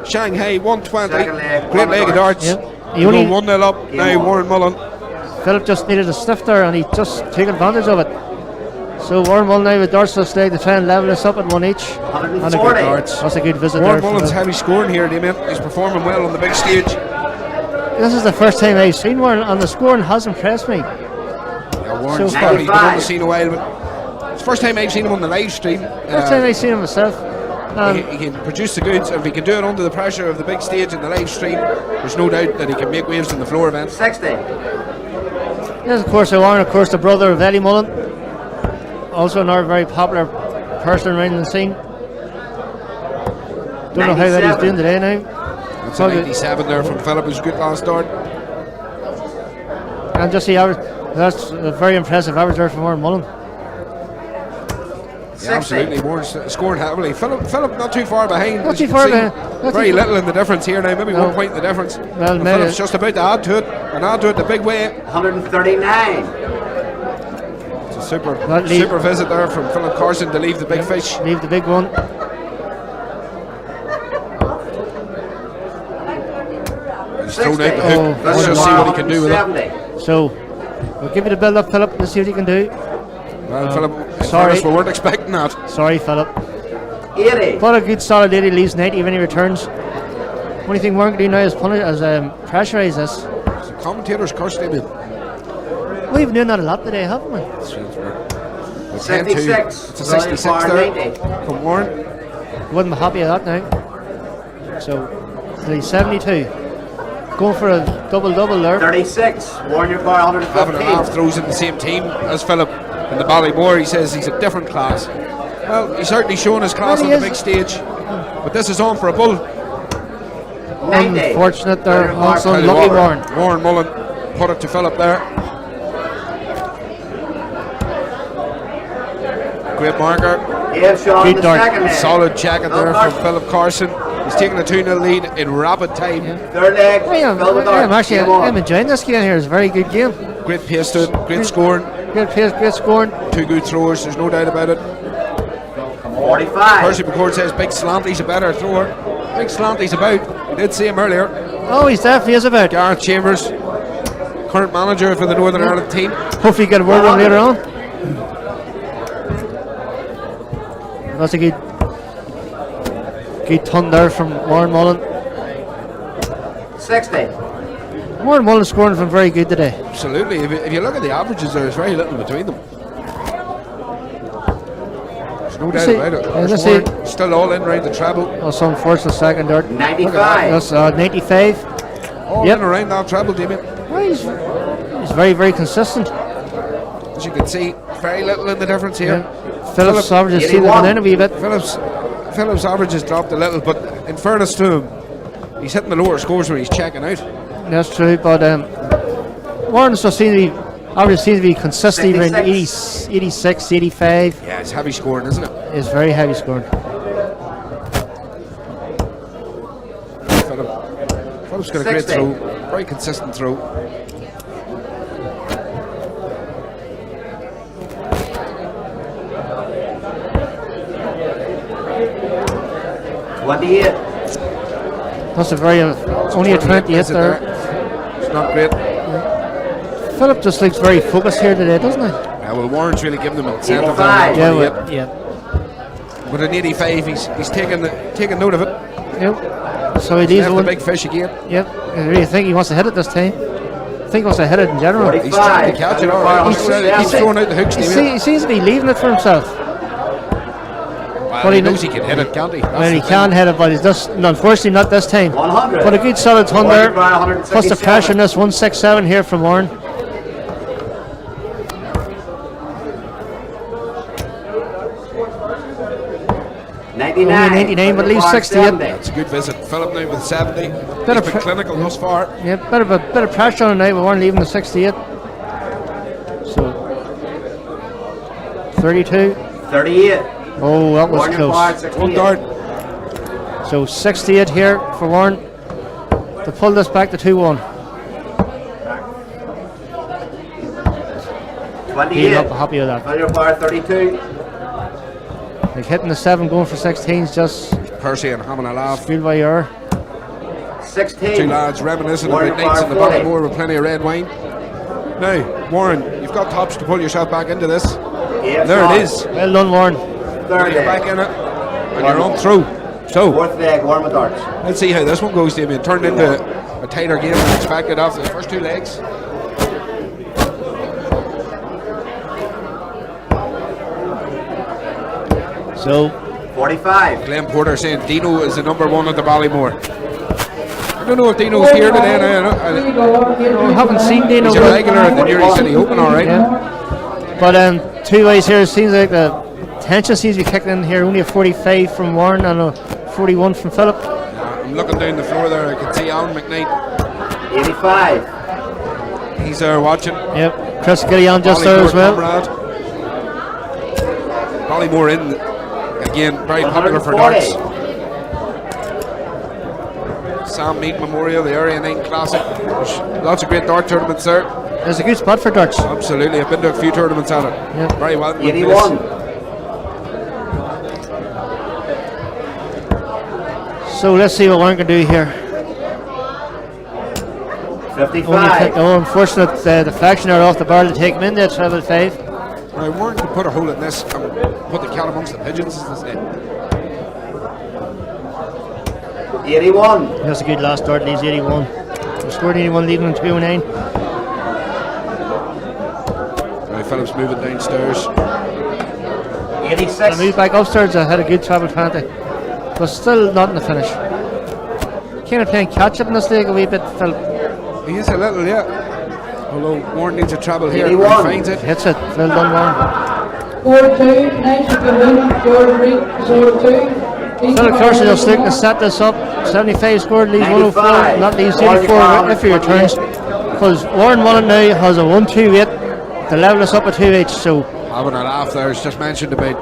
Shanghai 120. Great leg of darts. Yeah. He only 1-0 up. Now Warren Mullen. Philip just needed a stiff there and he just took advantage of it. So Warren Mullen now with darts this leg to try and level this up at one each. And a good darts. That's a good visit Warren there. Mullen's heavy scoring here, Damien. He's performing well on the big stage. This is the first time I've seen Warren, and the scoring has impressed me. Yeah, Warren's probably been on the scene a while, but it's the first time I've seen him on the live stream. First time I've seen him myself. He can produce the goods, and if he can do it under the pressure of the big stage and the live stream, there's no doubt that he can make waves in the floor event. 60. Yes, of course, Warren, of course, the brother of Eddie Mullen. Also another very popular person around the scene. Don't know how that he's doing today now. That's a 97 there from Philip, who's a good last start. And just the average, that's a very impressive average there from Warren Mullen. Yeah, absolutely. Warren's scored heavily. Philip not too far behind. Not as you too can far see. behind. Not Very too little in the difference here now. Maybe 1 point in the difference. Well, And maybe. Philip's just about to add to it. And add to it the big way. 139. It's a super leave- super visit there from Philip Carson to leave the big fish. Leave the big one. He's thrown out the hook. Oh. Let's just see what he can do with it. 170. So we'll give you the build up, Philip. Let's see what you can do. Well, Philip, in sorry. fairness, we weren't expecting that. Sorry, Philip. 80. But a good solid 80 leaves 90 when he returns. Only thing Warren can do now is pressurize this. The commentators cursed him in. We've been doing that a lot today, haven't we? It's 66. It's a 66 there 90. from Warren. Wouldn't be happy with that now. So, he's 72. Going for a double there. 36. Warren your bar Having a half 115. throws in the same team as Philip in the Ballymore. He says he's a different class. Well, he's certainly showing his class Well, on he the is. big stage. But this is on for a bull. 90. Unfortunate there. Warren your bar Also, Tell you lucky what, Warren. Warren Mullen put it to Philip there. Great marker. Dave Shaw in Good the dart. second leg. Solid check it there Carson. from Philip Carson. He's taking a 2-0 lead in rapid time. Third leg. I'm enjoying this game here. It's a very good game. Great pace to it, great scoring. Good pace, great scoring. Two good throwers, there's no doubt about it. 45. Percy McCord says Big Slanty's a better thrower. Big Slanty's about. We did see him earlier. Oh, he's definitely is about. Gareth Chambers, current manager for the Northern Ireland team. Hopefully get a word on later on. That's a good ton there from Warren Mullen. 60. Warren Mullen scoring from very good today. Absolutely. If you look at the averages, there's very little between them. There's no doubt see. about it. Yeah, There's let's Warren see. still all in round the treble. That's some unfortunate second there. 95. That's 95. All Yep. in around that treble, Damien. Well, he's very, very consistent. As you can see, very little in the difference here. Phillips Philip, averages see them in a wee bit. Phillips' average has dropped a little, but in fairness to him, he's hitting the lower scores when he's checking out. That's true, but Warren still seems to be consistently around 86, 85. Yeah, it's heavy scoring, isn't it? Is very heavy scoring. Philip's got a great 60. throw, very consistent throw. That's a very only a 28 there. It's not great. Philip just looks very focused here today, doesn't he? Yeah, well, Warren's really giving him incentive. 85. Yeah, 28. well, yeah. With an 85, he's taking note of it. Yep. So he leaves Left the one. big fish again. Yep. I really think he wants to hit it this time. I think he wants to hit it in general. 45. He's trying to catch it. All right. He's throwing out the hooks. He seems to be leaving it for himself. Well, But he he knows he can hit it, can't he? That's Well, he the can thing. hit it, but he's just unfortunately not this time. 100. But a good solid ton there. Warren bar 167. Plus the pressure in this 167 here from Warren. Only 99, but leaves 68. It's a good visit. Philip now with 70. Bit He's of been clinical thus far. Yeah, bit of pressure on the night with Warren leaving the 68. So 32. 38. Oh, that was Warren your bar close. 68. One dart. So 68 here for Warren to pull this back to 2-1. 28. He's up happy with that. Warren your bar 32. Like hitting the 7, going for 16s, just Percy and having a laugh. feel where you are. 16. Two lads reminiscing Warren about nights in the bar 40. Ballymore with plenty of red wine. Now, Warren, you've got tops to pull yourself back into this. Dave There Shaw. it is. Well done, Warren. Third You're back leg. in it, and you're on through. So, Fourth leg. Warren with darts. let's see how this one goes, Damien. Turned into a tighter game than expected after the first two legs. So 45. Glenn Porter saying Dino is the number one at the Ballymore. I don't know if Dino's here today. we haven't seen Dino. He's a regular at the Newry City Open, all right. Yeah. But two ways here, it seems like the tension seems to be kicking in here. Only a 45 from Warren and a 41 from Philip. I'm looking down the floor there. I can see Alan McKnight. 85. He's there watching. Yep, Chris Gillian just there as well. Ballymore in again, very popular for darts. Sam Mead Memorial, the Area 9 Classic. There's lots of great dart tournaments there. There's a good spot for darts. Absolutely, I've been to a few tournaments at it. Yep. Very well. 81. So let's see what Warren can do here. 55. Unfortunate deflection there off the bar to take him in there, treble 5. Now, Warren could put a hole in this and put the cat amongst the pigeons, as they say. 81. That's a good last start, leads 81. He scored 81, leading on 209. Now, Phillips moving downstairs. 86. Move back upstairs, I had a good treble 20. But still not in the finish. Kind of playing catch up in this league a wee bit, Philip. He is a little, yeah. Although Warren needs a treble here. He 81. finds it. Hits it. Well done, Warren. 4-2, nice to win, George Reed, 0-2. Philip Carson just looking to set this up. 75 scored, leaves 104, not leaves 84 if he returns. Because Warren Mullen now has a 1-2-8 to level us up at 2 each. So having a laugh there. It's just mentioned about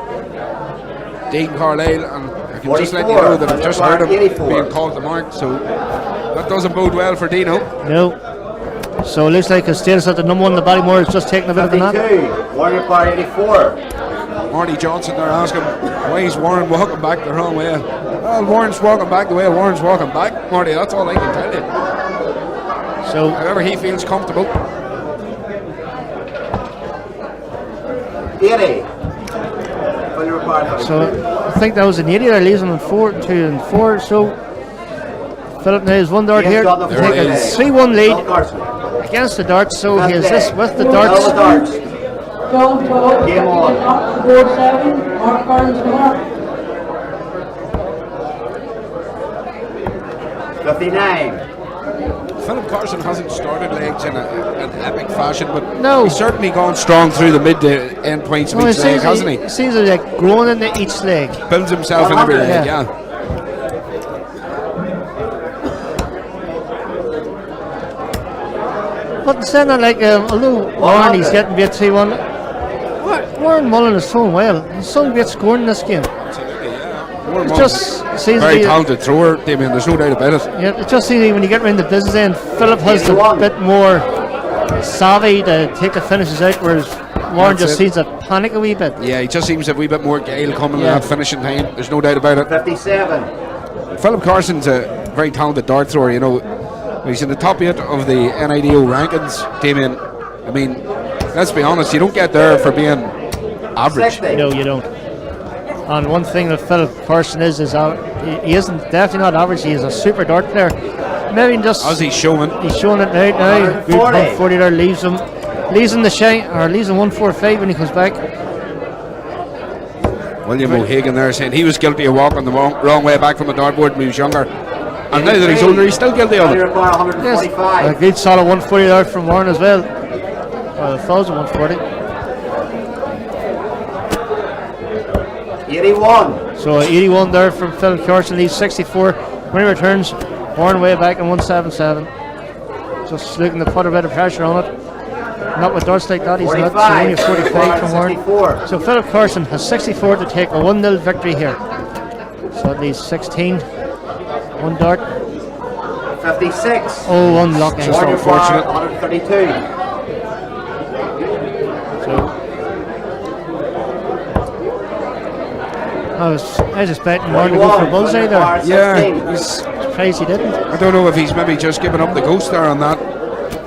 Dean Carlisle, and I can just let you 44. know that I've just heard him 84. being called the mark, so that doesn't bode well for Dino. no. So it looks like his status at the number 1 in the Ballymore is just taking a bit of a nap. 52. Warrior Bar 84. Marty Johnson there asking why is Warren walking back the wrong way. Well, Warren's walking back the way Warren's walking back, Marty, that's all I can tell you. So However he feels comfortable. 80. Warrior Bar 53. So I think that was an 80 there, leaves him on 4, 2 and 4. So Philip now has one dart here. Got the There Take it a is. 3-1 lead Carson. against the darts. So he has this with the All darts. the darts. John Todd, Game on. 4-7, Mark Barnes, Mark. 59. Philip Carson hasn't started legs in an epic fashion, but No. he's certainly gone strong through the mid to end points of Well, each leg, hasn't he? It seems like growing into each leg. Builds himself in every leg, Yeah. yeah. But saying that, like, although Warren he's getting beat 3-1, Warren Mullen is throwing well. He's so great scoring in this game. Warren It Mullen, just seems to very be, talented thrower, Damien, there's no doubt about it. yeah, it just seems like when you get around the business end, Philip has a 81. bit more savvy to take the finishes out, whereas Warren That's just it. seems to panic a wee bit. Yeah, he just seems to have a wee bit more gale coming Yeah. in that finishing time, there's no doubt about it. 57. Philip Carson's a very talented dart thrower, you know. He's in the top 8 of the N.I.D.O rankings, Damien. I mean, let's be honest, you don't get there for being average. 60. No, you don't. And one thing that Philip Carson is he isn't definitely not average. He is a super dart player. Maybe just As he's showing. he's showing it now. Good 140. 140 there leaves him the shine, or leaves him 145 when he comes back. William O'Hagan there saying he was guilty of walking the wrong way back from the dartboard when he was younger. And now that he's older, he's still guilty of it. Warrior Bar Yes, 145. a good solid 140 there from Warren as well. Well, 1,140. 81. So 81 there from Phil Carson, leaves 64. When he returns, Warren way back in 177. Just looking to put a bit of pressure on it. Not with darts like that, he's not. So only 45 from Warren. 64. So Philip Carson has 64 to take a 1-0 victory here. So at least 16. One dart. 56. Oh, one lock. Just Warrior unfortunate. Bar 132. I was expecting Warren to go for a bullseye there. Yeah, he's, Surprised he didn't. I don't know if he's maybe just giving up the ghost there on that.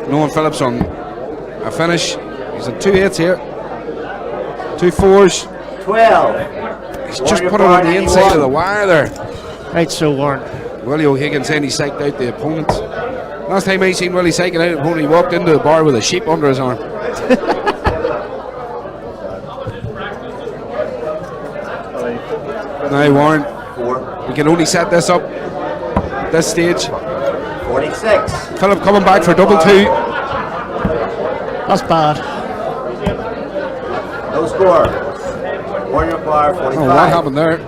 Knowing Phillips on a finish. He's at 2 8s here. 2 4s. 12. He's just put it on the inside of the wire there. Right, so Warren. Willie O'Higgins saying he psyched out the opponent. Last time I seen Willie psyching out an opponent, he walked into the bar with a sheep under his arm. Now Warren, 4. we can only set this up at this stage. 46. Philip coming back for double 2. That's bad. No score. Warrior Bar 45. Oh, what happened there?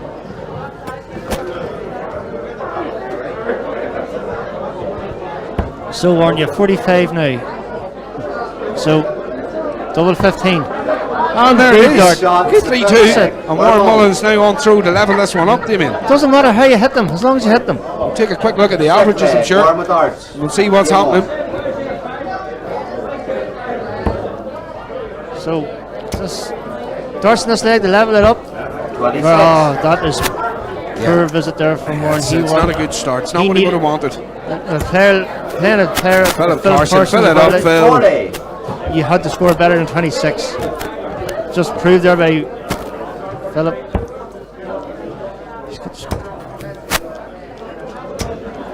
So Warren, you're 45 now. So, double 15. And there it is. Dart. 3-2. That's it. And Warren Mullins now on through to level this one up, Damien. Doesn't matter how you hit them, as long as you hit them. Take a quick look at the averages, I'm sure. We'll see what's happening. So, this darts in this leg to level it up. 26. Oh, that is poor visit there from Warren. It's not a good start. It's not what he would have wanted. Playing a player, Philip Carson, fill it up, Phil. 40. You had to score better than 26. Just proved there by Philip.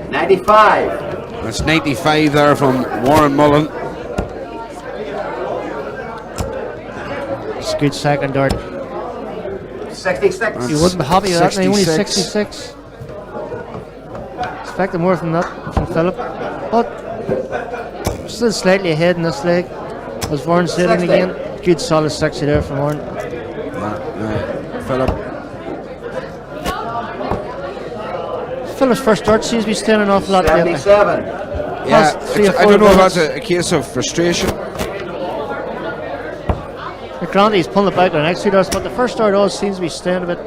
95. That's 95 there from Warren Mullen. It's a good second dart. 66. You wouldn't be happy with that, now, only 66. 66. Expected more from that from Philip. But still slightly ahead in this leg. As Warren said in 60. again. Good solid 60 there from Warren. Philip. Philip's first dart seems to be staying an awful lot lately. 77. Yeah, Three or I four don't know if balls. that's a case of frustration. Granted, he's pulling it back the next 2 darts, but the first dart always seems to be staying a bit.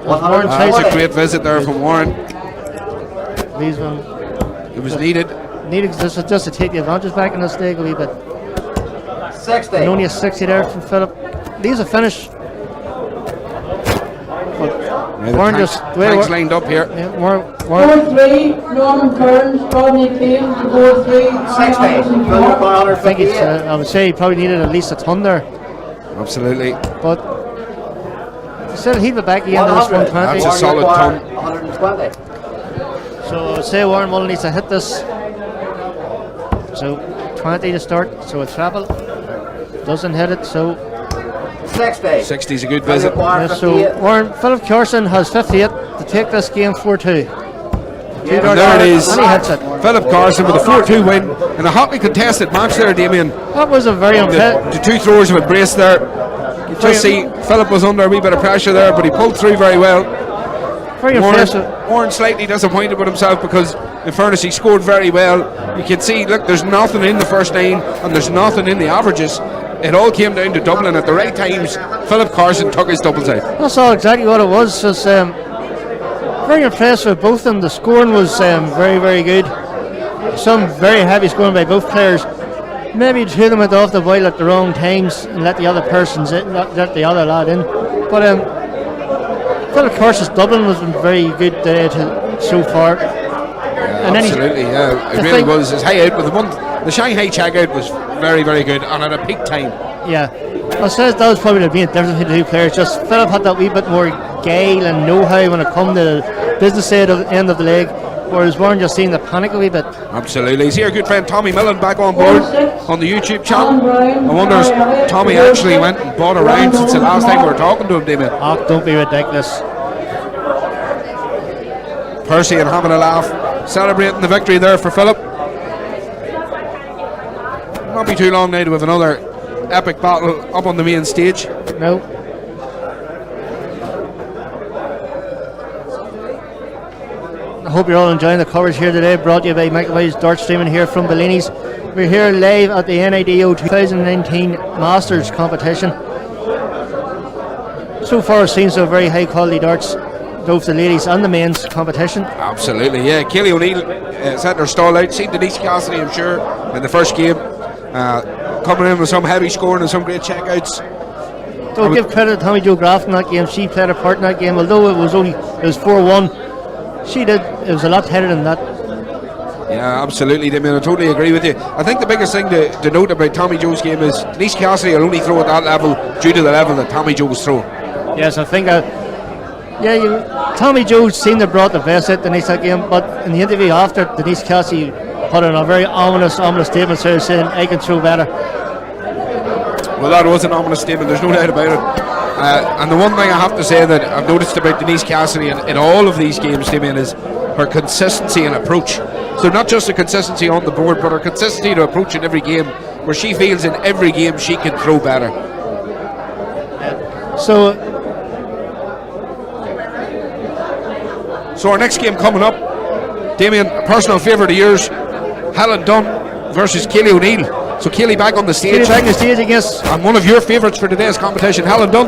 Warren That tries was a to great visit there from Warren. leaves one. It was needed. Needed just to take the advantage back in this leg a wee bit. 60. And only a 60 there from Philip. Leaves a finish. Warren just Tanks lined up here. Yeah, Warren, 4-3, Norman Kearns, Rodney Keane, 4-3. 60. Philip I think it's. I would say he probably needed at least a ton there, Absolutely. but still he'd be back again to this 120. That's a solid ton. 120. So I would say Warren Mullen needs to hit this. So 20 to start. So a treble. Doesn't hit it. So 60. 60 is a good visit. yeah, so Philip Carson has 58 to take this game 4-2. And there it is. And he hits it. Philip Carson with a 4-2 win in a hotly contested match there, Damien. That was a very unfair. The 2 throwers have embraced there. You just see Philip was under a wee bit of pressure there, but he pulled through very well. Very impressive. Warren slightly disappointed with himself because, in fairness, he scored very well. You can see, look, there's nothing in the first 9 and there's nothing in the averages. It all came down to doubling at the right times. Philip Carson took his doubles out. That's all exactly what it was. Just, very impressed with both of them. The scoring was very, very good. Some very heavy scoring by both players. Maybe 2 of them went off the boil at the wrong times and let the other persons in, let the other lad in. But Philip Carson's doubling was been very good so far. Yeah, absolutely, yeah. It really was. His high out with the Shanghai checkout was very, very good and at a peak time. Yeah. I says that was probably the main difference between the 2 players. Just Philip had that wee bit more guile and know-how when it come to the business side of the end of the leg, whereas Warren just seemed to panic a wee bit. Absolutely. He's here, good friend Tommy Millen back on board on the YouTube channel. I wonder if Tommy actually went and bought a round since the last time we were talking to him, Damien. Oh, don't be ridiculous. Percy and having a laugh, celebrating the victory there for Philip. Not be too long now to have another epic battle up on the main stage. No. I hope you're all enjoying the coverage here today, brought to you by McAvoy's Dart Streaming here from Bellinis. We're here live at the N.I.D.O 2019 Masters competition. So far it seems to have very high quality darts, both the ladies and the men's competition. Absolutely, yeah. Kelly O'Neill set their stall out. Seen Denise Cassidy, I'm sure, in the first game. Coming in with some heavy scoring and some great checkouts. Don't give credit to Tommy Jo Graff in that game. She played a part in that game, although it was 4-1. She did. It was a lot tighter than that. Yeah, absolutely, Damien. I totally agree with you. I think the biggest thing to note about Tommy Jo's game is Denise Cassidy will only throw at that level due to the level that Tommy Jo was throwing. Yes, I think Tommy Jo seemed to have brought the best out Denise that game, but in the interview after, Denise Cassidy put in a very ominous statement saying, I can throw better. Well, that was an ominous statement, there's no doubt about it. And the one thing I have to say that I've noticed about Denise Cassidy in all of these games, Damien, is her consistency and approach. So not just the consistency on the board, but her consistency to approach in every game, where she feels in every game she can throw better. So our next game coming up, Damien, a personal favourite of yours, Helen Dunn versus Kelly O'Neill. So Keely back on the stage. Keely back on the stage against. And one of your favourites for today's competition, Helen Dunn.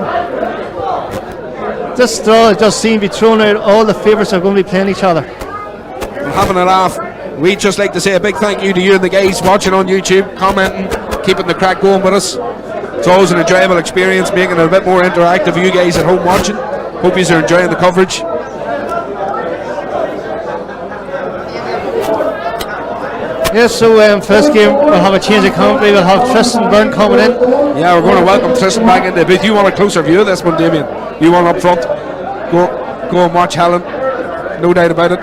This draw just seemed to be thrown out. All the favourites are going to be playing each other. We're having a laugh. We'd just like to say a big thank you to you and the guys watching on YouTube, commenting, keeping the crack going with us. It's always an enjoyable experience, making it a bit more interactive for you guys at home watching. Hope you are enjoying the coverage. Yes, so for this game we'll have a change of commentary. We'll have Tristan Byrne coming in. Yeah, we're going to welcome Tristan back into the booth. You want a closer view of this one, Damien? You want up front? Go and watch Helen. No doubt about it.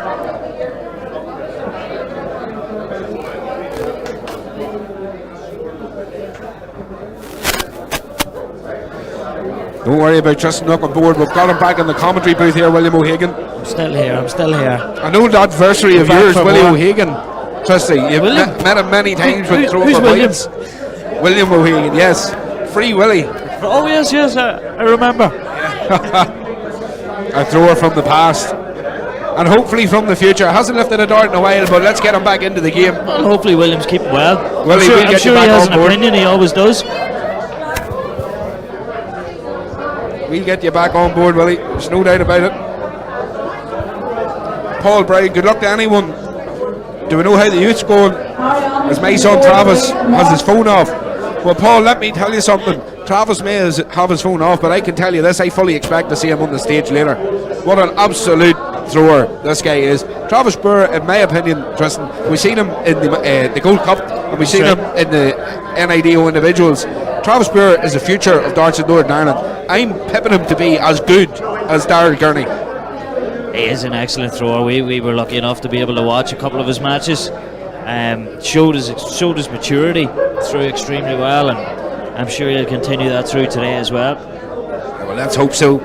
Don't worry about Tristan up on board. We've got him back in the commentary booth here, William O'Hagan. I'm still here. An old adversary of yours, Willie O'Hagan. Tristan, you've met him many times with throw for points. William O'Hagan, yes. Free Willie. Oh, yes, I remember. A thrower from the past. And hopefully from the future. Hasn't lifted a dart in a while, but let's get him back into the game. Well, hopefully William's keeping well. Willie, I'm sure he has an opinion, he always does. We'll get you back on board, Willie. There's no doubt about it. Paul Bride, good luck to anyone. Do we know how the youth's going? As my son Travis has his phone off. Well, Paul, let me tell you something. Travis may have his phone off, but I can tell you this, I fully expect to see him on the stage later. What an absolute thrower this guy is. Travis Burr, in my opinion, Tristan, we've seen him in the Gold Cup, and we've seen him in the N.I.D.O individuals. Travis Burr is the future of darts in Northern Ireland. I'm pipping him to be as good as Darrell Gurney. He is an excellent thrower. We were lucky enough to be able to watch a couple of his matches. Showed his maturity through extremely well, and I'm sure he'll continue that through today as well. Well, let's hope so.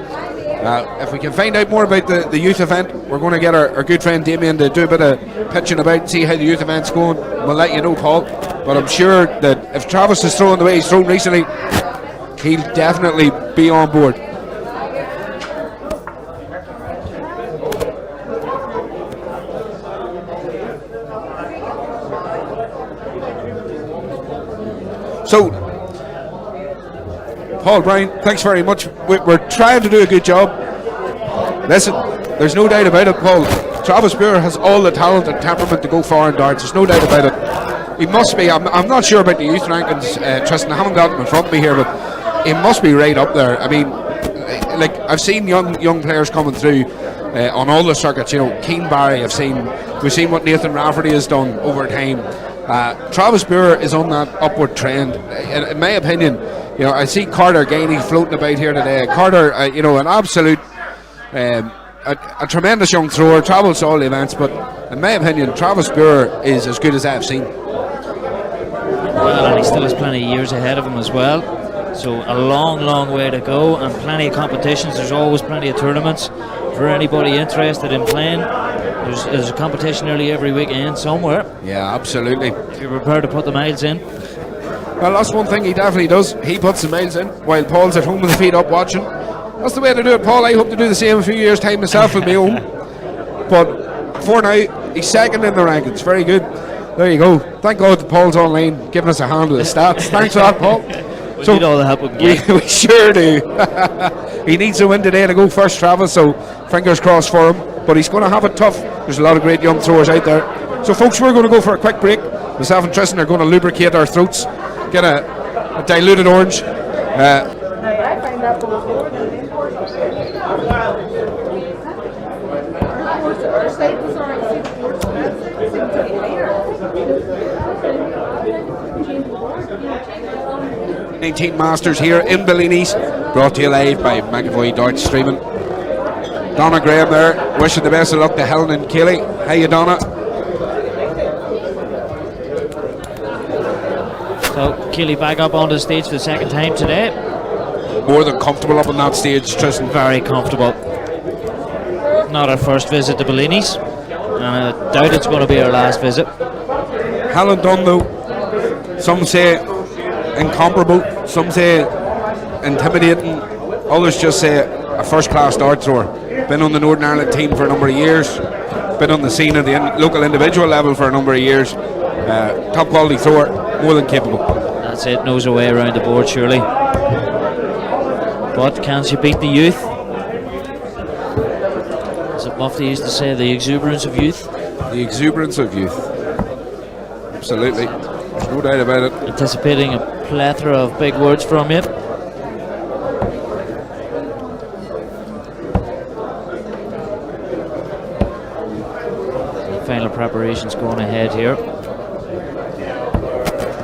If we can find out more about the youth event, we're going to get our good friend Damien to do a bit of pitching about and see how the youth event's going. We'll let you know, Paul. But I'm sure that if Travis is throwing the way he's thrown recently, he'll definitely be on board. So, Paul Bryan, thanks very much. We're trying to do a good job. Listen, there's no doubt about it, Paul. Travis Burr has all the talent and temperament to go far in darts. There's no doubt about it. He must be. I'm not sure about the youth rankings, Tristan. I haven't got them in front of me here, but he must be right up there. I mean, like, I've seen young players coming through on all the circuits. You know, Keane Barry. We've seen what Nathan Rafferty has done over time. Travis Burr is on that upward trend. In my opinion, you know, I see Carter Gainey floating about here today. Carter, you know, an absolute, a tremendous young thrower, travels to all the events, but in my opinion, Travis Burr is as good as I've seen. Well, and he still has plenty of years ahead of him as well. So a long way to go, and plenty of competitions. There's always plenty of tournaments for anybody interested in playing. There's a competition nearly every weekend somewhere. Yeah, absolutely. If you're prepared to put the miles in. Well, that's one thing he definitely does. He puts the miles in while Paul's at home with the feet up watching. That's the way to do it, Paul. I hope to do the same in a few years' time myself with my own. But for now, he's second in the rankings. Very good. There you go. Thank God that Paul's online giving us a hand with the stats. Thanks for that, Paul. We need all the help we can get. We sure do. He needs a win today to go first, Travis, so fingers crossed for him. But he's going to have it tough. There's a lot of great young throwers out there. So, folks, we're going to go for a quick break. Myself and Tristan are going to lubricate our throats, get a diluted orange. I find that our site was already 19 Masters here in Bellinis, brought to you live by McAvoy Darts Streaming. Donna Graham there, wishing the best of luck to Helen and Kelly. How you, Donna? So Keely back up on the stage for the second time today. More than comfortable up on that stage, Tristan. Very comfortable. Not our first visit to Bellinis, and I doubt it's going to be our last visit. Helen Dunn, though, some say incomparable, some say intimidating, others just say a first-class dart thrower. Been on the Northern Ireland team for a number of years, been on the scene at the local individual level for a number of years. Top quality thrower. more than capable. That's it, knows her way around the board, surely. But can she beat the youth? As it Mufti used to say, the exuberance of youth. The exuberance of youth. Absolutely. There's no doubt about it. Anticipating a plethora of big words from you. Final preparations going ahead here.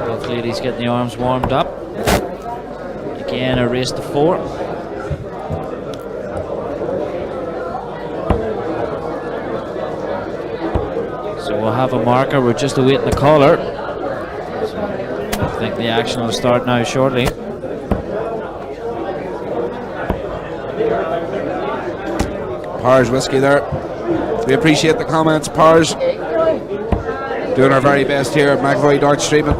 Both ladies getting the arms warmed up. Again, a race to 4. So we'll have a marker. We're just awaiting the caller. So I think the action will start now shortly. Pars whiskey there. We appreciate the comments, Pars. Doing our very best here at McAvoy Dart Streaming.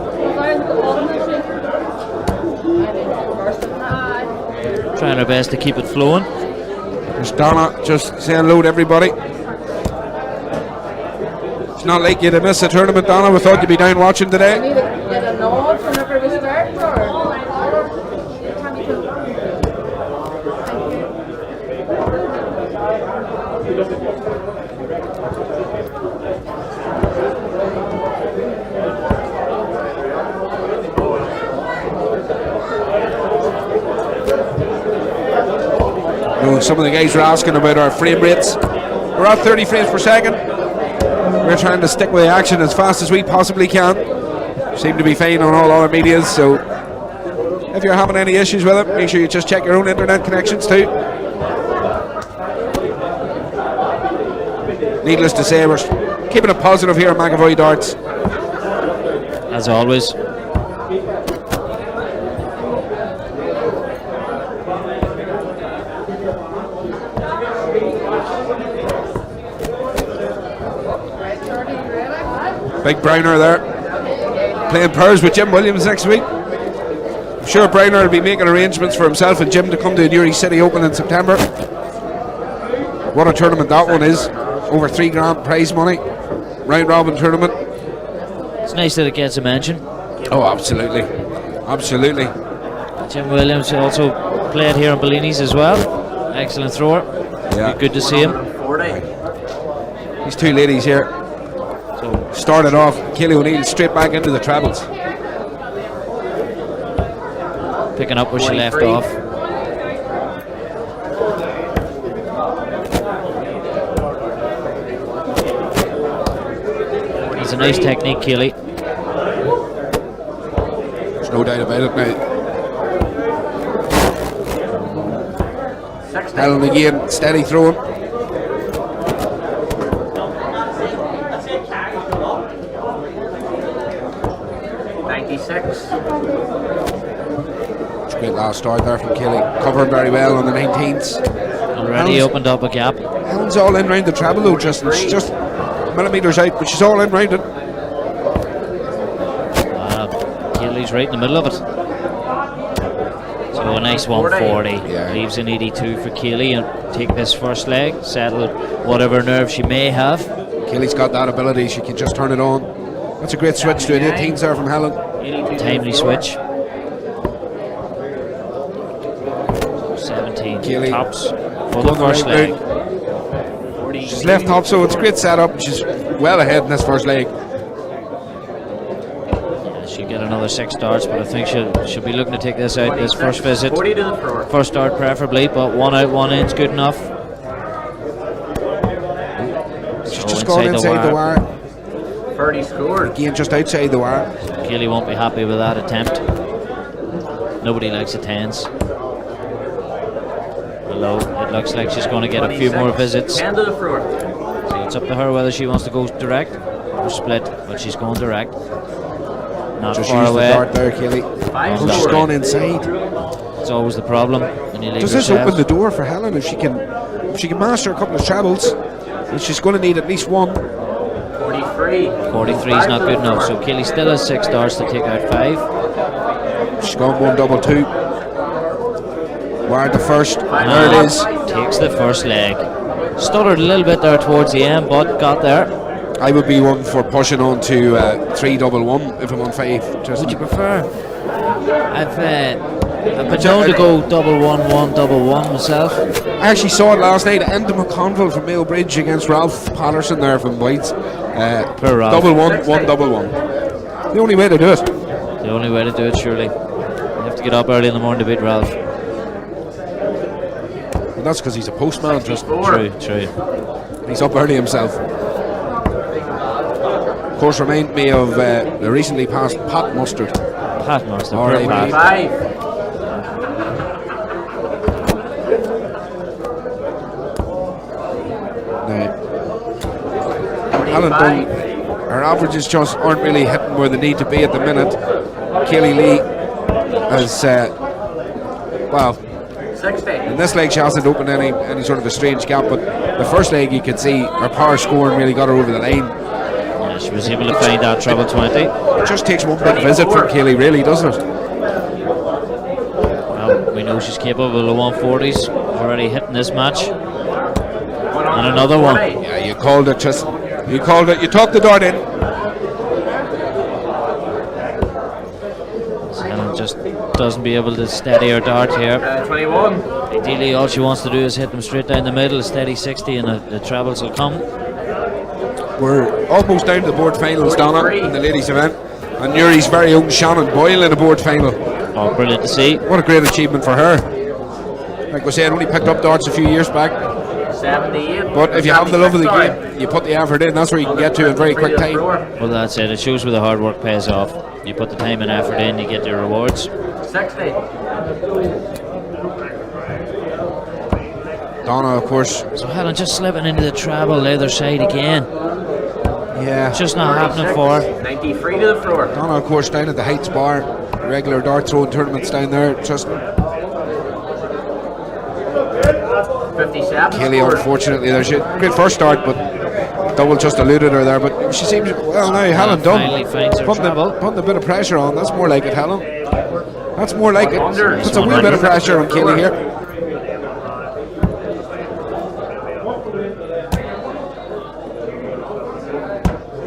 Trying our best to keep it flowing. There's Donna just saying hello to everybody. It's not like you to miss the tournament, Donna. We thought you'd be down watching today. Get a nod whenever we start, Some of the guys were asking about our frame rates. We're at 30 frames per second. We're trying to stick with the action as fast as we possibly can. Seem to be fine on all other medias, so if you're having any issues with it, make sure you just check your own internet connections too. Needless to say, we're keeping it positive here at McAvoy Darts. As always. Big Browner there, playing pairs with Jim Williams next week. I'm sure Browner will be making arrangements for himself and Jim to come to the Newry City Open in September. What a tournament that one is. Over £3,000 prize money. Round robin tournament. It's nice that it gets a mention. Oh, absolutely. Absolutely. Jim Williams also played here in Bellinis as well. Excellent thrower. Yeah. Good to see him. These two ladies here started off Kelly O'Neill straight back into the trebles. Picking up where she left off. It's a nice technique, Keely. There's no doubt about it now. Helen again, steady throwing. Great last start there from Kelly, covering very well on the 19th. Already opened up a gap. Helen's all in round the treble though, Justin. She's just millimetres out, but she's all in round it. Kelly's right in the middle of it. So a nice 140. Yeah. Leaves an 82 for Kelly and take this first leg, settle whatever nerve she may have. Kelly's got that ability, she can just turn it on. That's a great switch to an 18s there from Helen. Timely switch. 17 Keely tops for the first leg. She's left top, so it's a great setup. She's well ahead in this first leg. Yeah, she'll get another 6 darts, but I think she'll be looking to take this out this first visit. First dart preferably, but 1 out, 1 in's good enough. She's just gone inside the wire. 30 scored. Again, just outside the wire. Keely won't be happy with that attempt. Nobody likes the 10s. Although it looks like she's going to get a few more visits. So it's up to her whether she wants to go direct or split, but she's going direct. Not just far use away. The dart there, Kelly. Oh, she's gone inside. It's always the problem when you leave Does this yourself. open the door for Helen if she can master a couple of trebles? And she's going to need at least 1. 43 is not good enough, so Kelly still has 6 darts to take out 5. She's gone 1 double 2. Wired the first. There it is. Takes the first leg. Stuttered a little bit there towards the end, but got there. I would be one for pushing on to 3-1-1 if I'm on 5. Would you prefer? I've been known to go 1-1-1-1 myself. I actually saw it last night. Enda McConville from Mayo Bridge against Ralph Patterson there from Whites. Per Ralph. 1-1-1-1. The only way to do it. The only way to do it, surely. You have to get up early in the morning to beat Ralph. And that's because he's a postman, just True. he's up early himself. Of course, remind me of the recently passed Pat Mustard. Pat Mustard. All right, Pat. 5. Alan Dunn, our averages just aren't really hitting where they need to be at the minute. Kaylee Lee has, well, 60. in this leg she hasn't opened any sort of a strange gap, but the first leg you could see her power scoring really got her over the line. Yeah, she was able to find that treble 20. It just takes one big visit from Kaylee, really, doesn't it? Well, we know she's capable of 140s. Already hitting this match. And another one. Yeah, you called it, just you called it. You talked the dart in. Helen just doesn't be able to steady her dart here. 21. Ideally, all she wants to do is hit them straight down the middle, steady 60, and the trebles will come. We're almost down to the board finals, Donna, in the ladies' event, and Newry's very own Shannon Boyle in the board final. Oh, brilliant to see. What a great achievement for her. Like we said, only picked up darts a few years back. 78. But if you have the love of the game, you put the effort in, that's where you can get to in very quick time. Well, that's it. It shows where the hard work pays off. You put the time and effort in, you get your rewards. 60. Donna, of course. So Helen just slipping into the treble, the other side again. Yeah. Just not happening for her. 93 to the floor. Donna, of course, down at the Heights Bar, regular dart throwing tournaments down there. Just 57. Kelly, unfortunately, there's a great first start, but double just eluded her there. But she seems well now. Helen finally Dunn finds her treble. putting a bit of pressure on. That's more like it, Helen. That's more like it. Puts a wee 100. bit of pressure on Kelly here.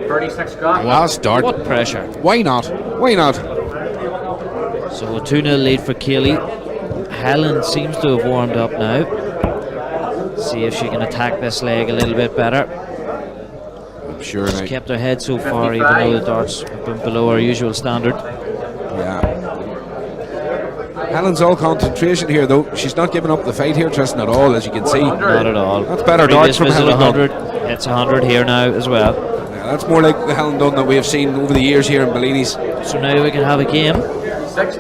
36 got. Last dart. What pressure? Why not? Why not? So a 2-0 lead for Keeley. Helen seems to have warmed up now. See if she can attack this leg a little bit better. I'm sure. She's kept her head so far, even though the darts have been below her usual standard. Yeah. Helen's all concentration here, though. She's not giving up the fight here, Tristan, at all, as you can see. Not at all. That's better darts from visit Helen 100. It's 100 here now as well. Yeah, that's more like the Helen Dunn that we have seen over the years here in Bellinis. So now we can have a game. 60.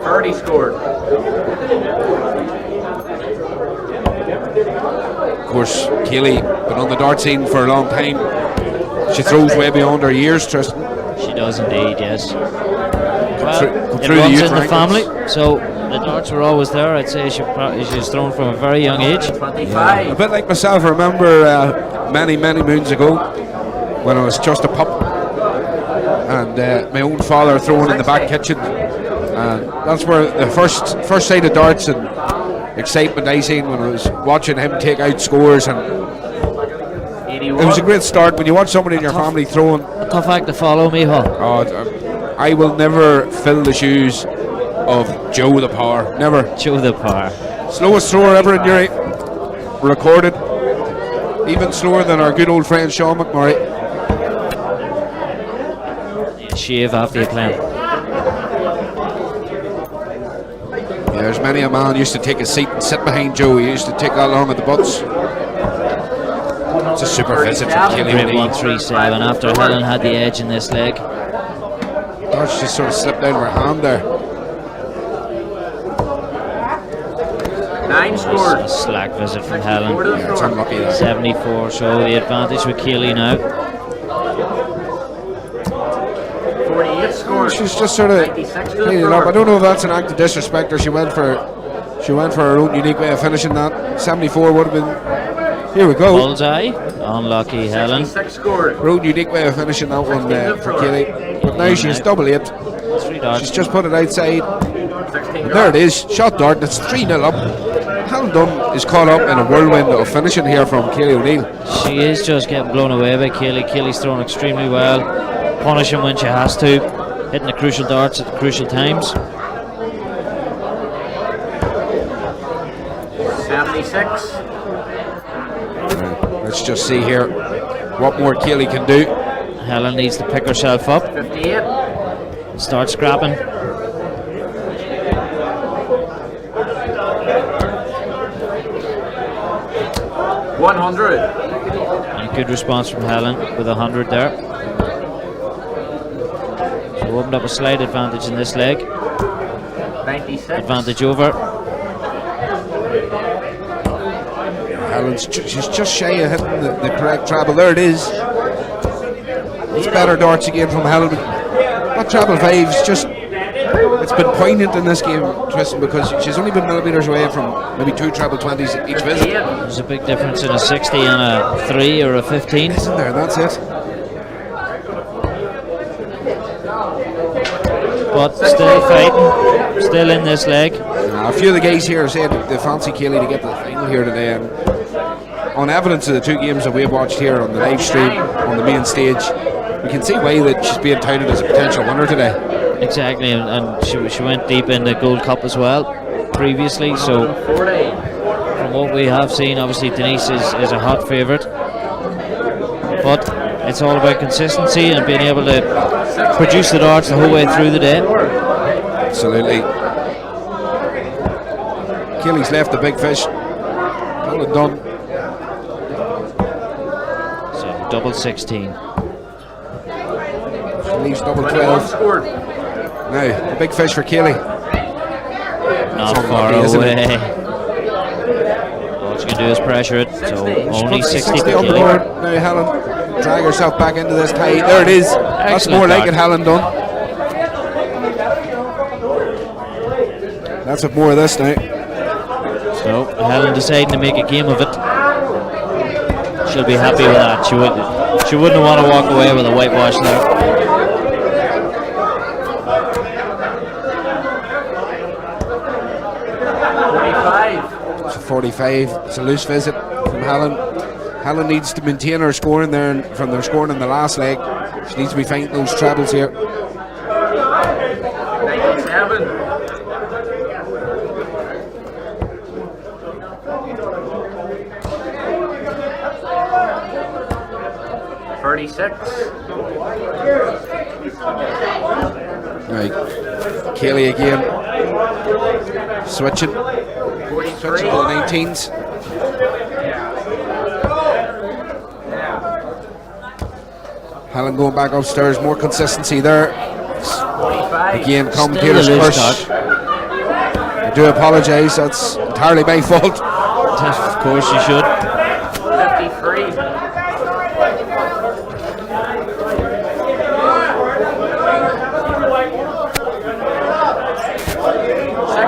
30 scored. Of course, Keely been on the dart scene for a long time. She throws way beyond her years, Tristan. She does indeed, yes. Well, come it through the runs youth in the rankings. family, so the darts were always there. I'd say she's thrown from a very young age. 25. A bit like myself, I remember many moons ago when I was just a pup, and my own father throwing in the back kitchen, and that's where the first sight of darts and excitement I seen when I was watching him take out scores, and 81. it was a great start when you watch somebody in your family throwing. A tough act to follow, Miho. I will never fill the shoes of Joe the Power, never. Joe the Power. Slowest thrower ever in Newry, recorded, even slower than our good old friend Sean McMurray. Shave after you playing. Yeah, there's many a man used to take a seat and sit behind Joe. He used to take that long at the butts. It's a super visit from Great Killian. 137 after Helen had the edge in this leg. Darts just sort of slipped out of her hand there. 9 scored. A slack visit from Helen. Yeah, it's unlucky that. 74, so the advantage with Keely now. 48 scored. She's just sort of 96 to cleaning the it up. I floor. don't know if that's an act of disrespect or she went for her own unique way of finishing that. 74 would have been. Here we go. Bullseye. Unlucky Helen. 66 scored. Her own unique way of finishing that one for Kelly. But now she's double 8. 3 darts. She's just put it outside. And there it is, shot dart, it's 3-0 up. Helen Dunn is caught up in a whirlwind of finishing here from Kaylee O'Neill. She is just getting blown away by Kaylee. Kaylee's throwing extremely well, punishing when she has to, hitting the crucial darts at the crucial times. 76. Let's just see here what more Kaylee can do. Helen needs to pick herself up, 58. start scrapping. 100. And a good response from Helen with 100 there. So opened up a slight advantage in this leg. 96. Advantage over. Helen's she's just shy of hitting the correct treble. There it is. It's better darts again from Helen. That treble five's just, it's been poignant in this game, Tristan, because she's only been millimetres away from maybe 2 treble 20s each visit. There's a big difference in a 60 and a 3 or a 15. Isn't there? That's it. But still fighting, still in this leg. A few of the guys here said they fancy Kaylee to get to the final here today, and on evidence of the 2 games that we have watched here on the live stream on the main stage, we can see why that she's being touted as a potential winner today. Exactly, and she went deep in the Gold Cup as well previously, so from what we have seen, obviously Denise is a hot favourite, but it's all about consistency and being able to produce the darts the whole way through the day. Absolutely. Kaylee's left the big fish. Helen Dunn. So double 16. She leaves double 12. Now, the big fish for Kaylee. Not far away. All she can do is pressure it. So only 60 for on the board. Kaylee. Now Helen drag herself back into this tie. There it is. That's Excellent more like dart. it, Helen Dunn. That's more of this now. So Helen deciding to make a game of it. She'll be happy with that. She wouldn't want to walk away with a whitewash there. 45. It's a loose visit from Helen. Helen needs to maintain her scoring there from their scoring in the last leg. She needs to be finding those trebles here. 97. Right, Kaylee again, switching to the 19s. Helen going back upstairs, more consistency there. Again, commentators curse. I do apologise, that's entirely my fault. Of course you should. 53.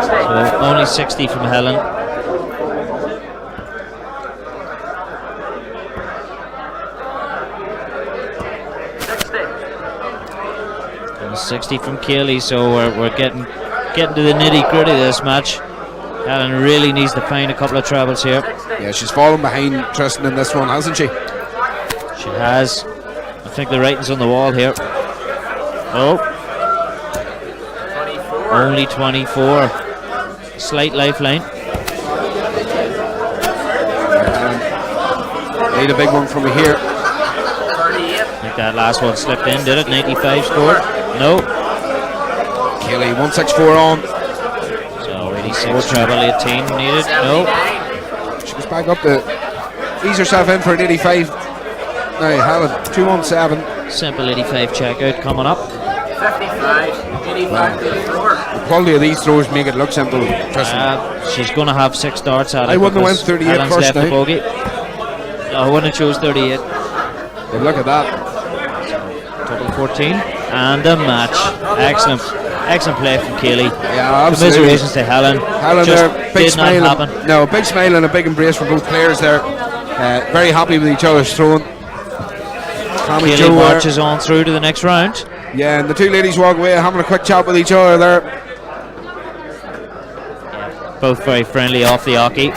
So only 60 from Helen. And 60 from Kaylee, so we're getting to the nitty gritty of this match. Helen really needs to find a couple of trebles here. Yeah, she's fallen behind Tristan in this one, hasn't she? She has. I think the writing's on the wall here. Oh. 24. Only 24. Slight lifeline. Need a big one from here. 38. I think that last one slipped in, did it? 95 scored? No. Kaylee 164 on. So 86 treble, 18 needed. No. She goes back up to ease herself in for an 85. Now Helen 217. Simple 85 checkout coming up. 55. 85 to the floor. The quality of these throws make it look simple, Tristan. She's going to have 6 darts at it. I wouldn't have went because 38 Helen's first left the now. bogey. No, I wouldn't have chose 38. But look at that. Total 14. And a match. Excellent. Excellent play from Kaylee. Yeah, absolutely. Commiserations to Helen. Helen Just there, big did not smile. happen. No, big smile and a big embrace from both players there. Very happy with each other's throwing. Tommy Kaylee Joe marches on through to the next round. Yeah, and the two ladies walk away having a quick chat with each other there. Both very friendly off the hockey.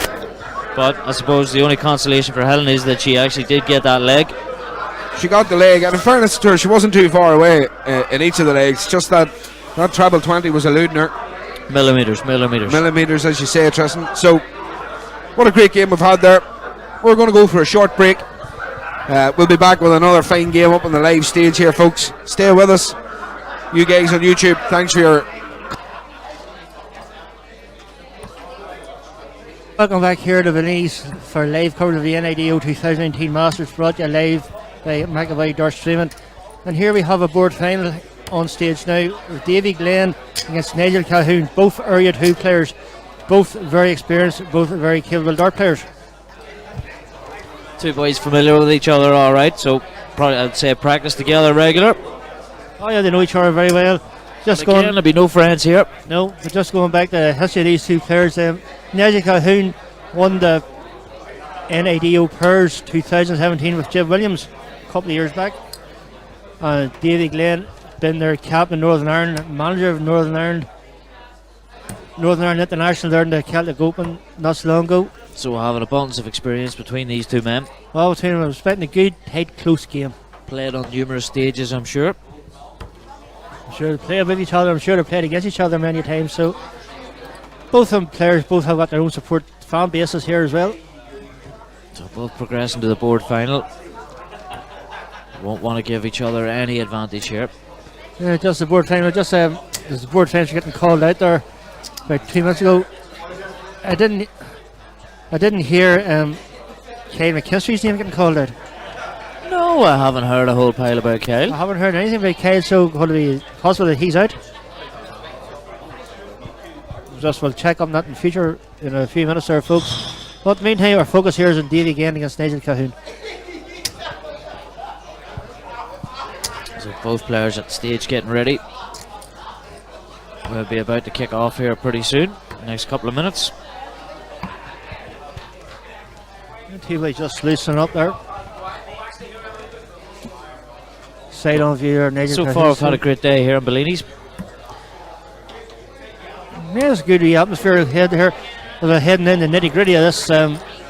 But I suppose the only consolation for Helen is that she actually did get that leg. She got the leg, and in fairness to her, she wasn't too far away in each of the legs. Just that treble 20 was eluding her. Millimetres. Millimetres, as you say, Tristan. So, what a great game we've had there. We're going to go for a short break. We'll be back with another fine game up on the live stage here, folks. Stay with us. You guys on YouTube, thanks for your... Welcome back here to Bellinis for live coverage of the N.I.D.O 2019 Masters, brought to you live by McAvoy Dart Streaming. And here we have a board final on stage now with Davy Glenn against Nigel Calhoun, both Area 2 players, both very experienced, both very capable dart players. Two boys familiar with each other, all right. So probably I'd say practice together regular. Oh yeah, they know each other very well. Just Again, there'll be no friends here. No, but just going back to the history of these two players, Nigel Calhoun won the N.I.D.O Pairs 2017 with Jim Williams a couple of years back. Davy Glenn been their captain in Northern Ireland, manager of Northern Ireland International there in the Celtic Open not so long ago. So we'll have an abundance of experience between these two men. Well, between them, I was expecting a good, tight, close game. Played on numerous stages, I'm sure. I'm sure they play with each other. I'm sure they played against each other many times. So both of them players both have got their own support fan bases here as well. So both progressing to the board final. Won't want to give each other any advantage here. Yeah, just the board final. Just there's the board final getting called out there about 2 minutes ago. I didn't hear Kyle McKinstry's name getting called out. No, I haven't heard a whole pile about Kyle. I haven't heard anything about Kyle, so could it be possible that he's out? Just we'll check on that in future in a few minutes there, folks. But in the meantime, our focus here is on Davy again against Nigel Calhoun. So both players at the stage getting ready. We'll be about to kick off here pretty soon, next couple of minutes. TV just loosening up there. Side on view here, Nigel So Calhoun. far we've had a great day here in Bellinis. Yeah, it's good the atmosphere ahead here. We're heading in the nitty gritty of this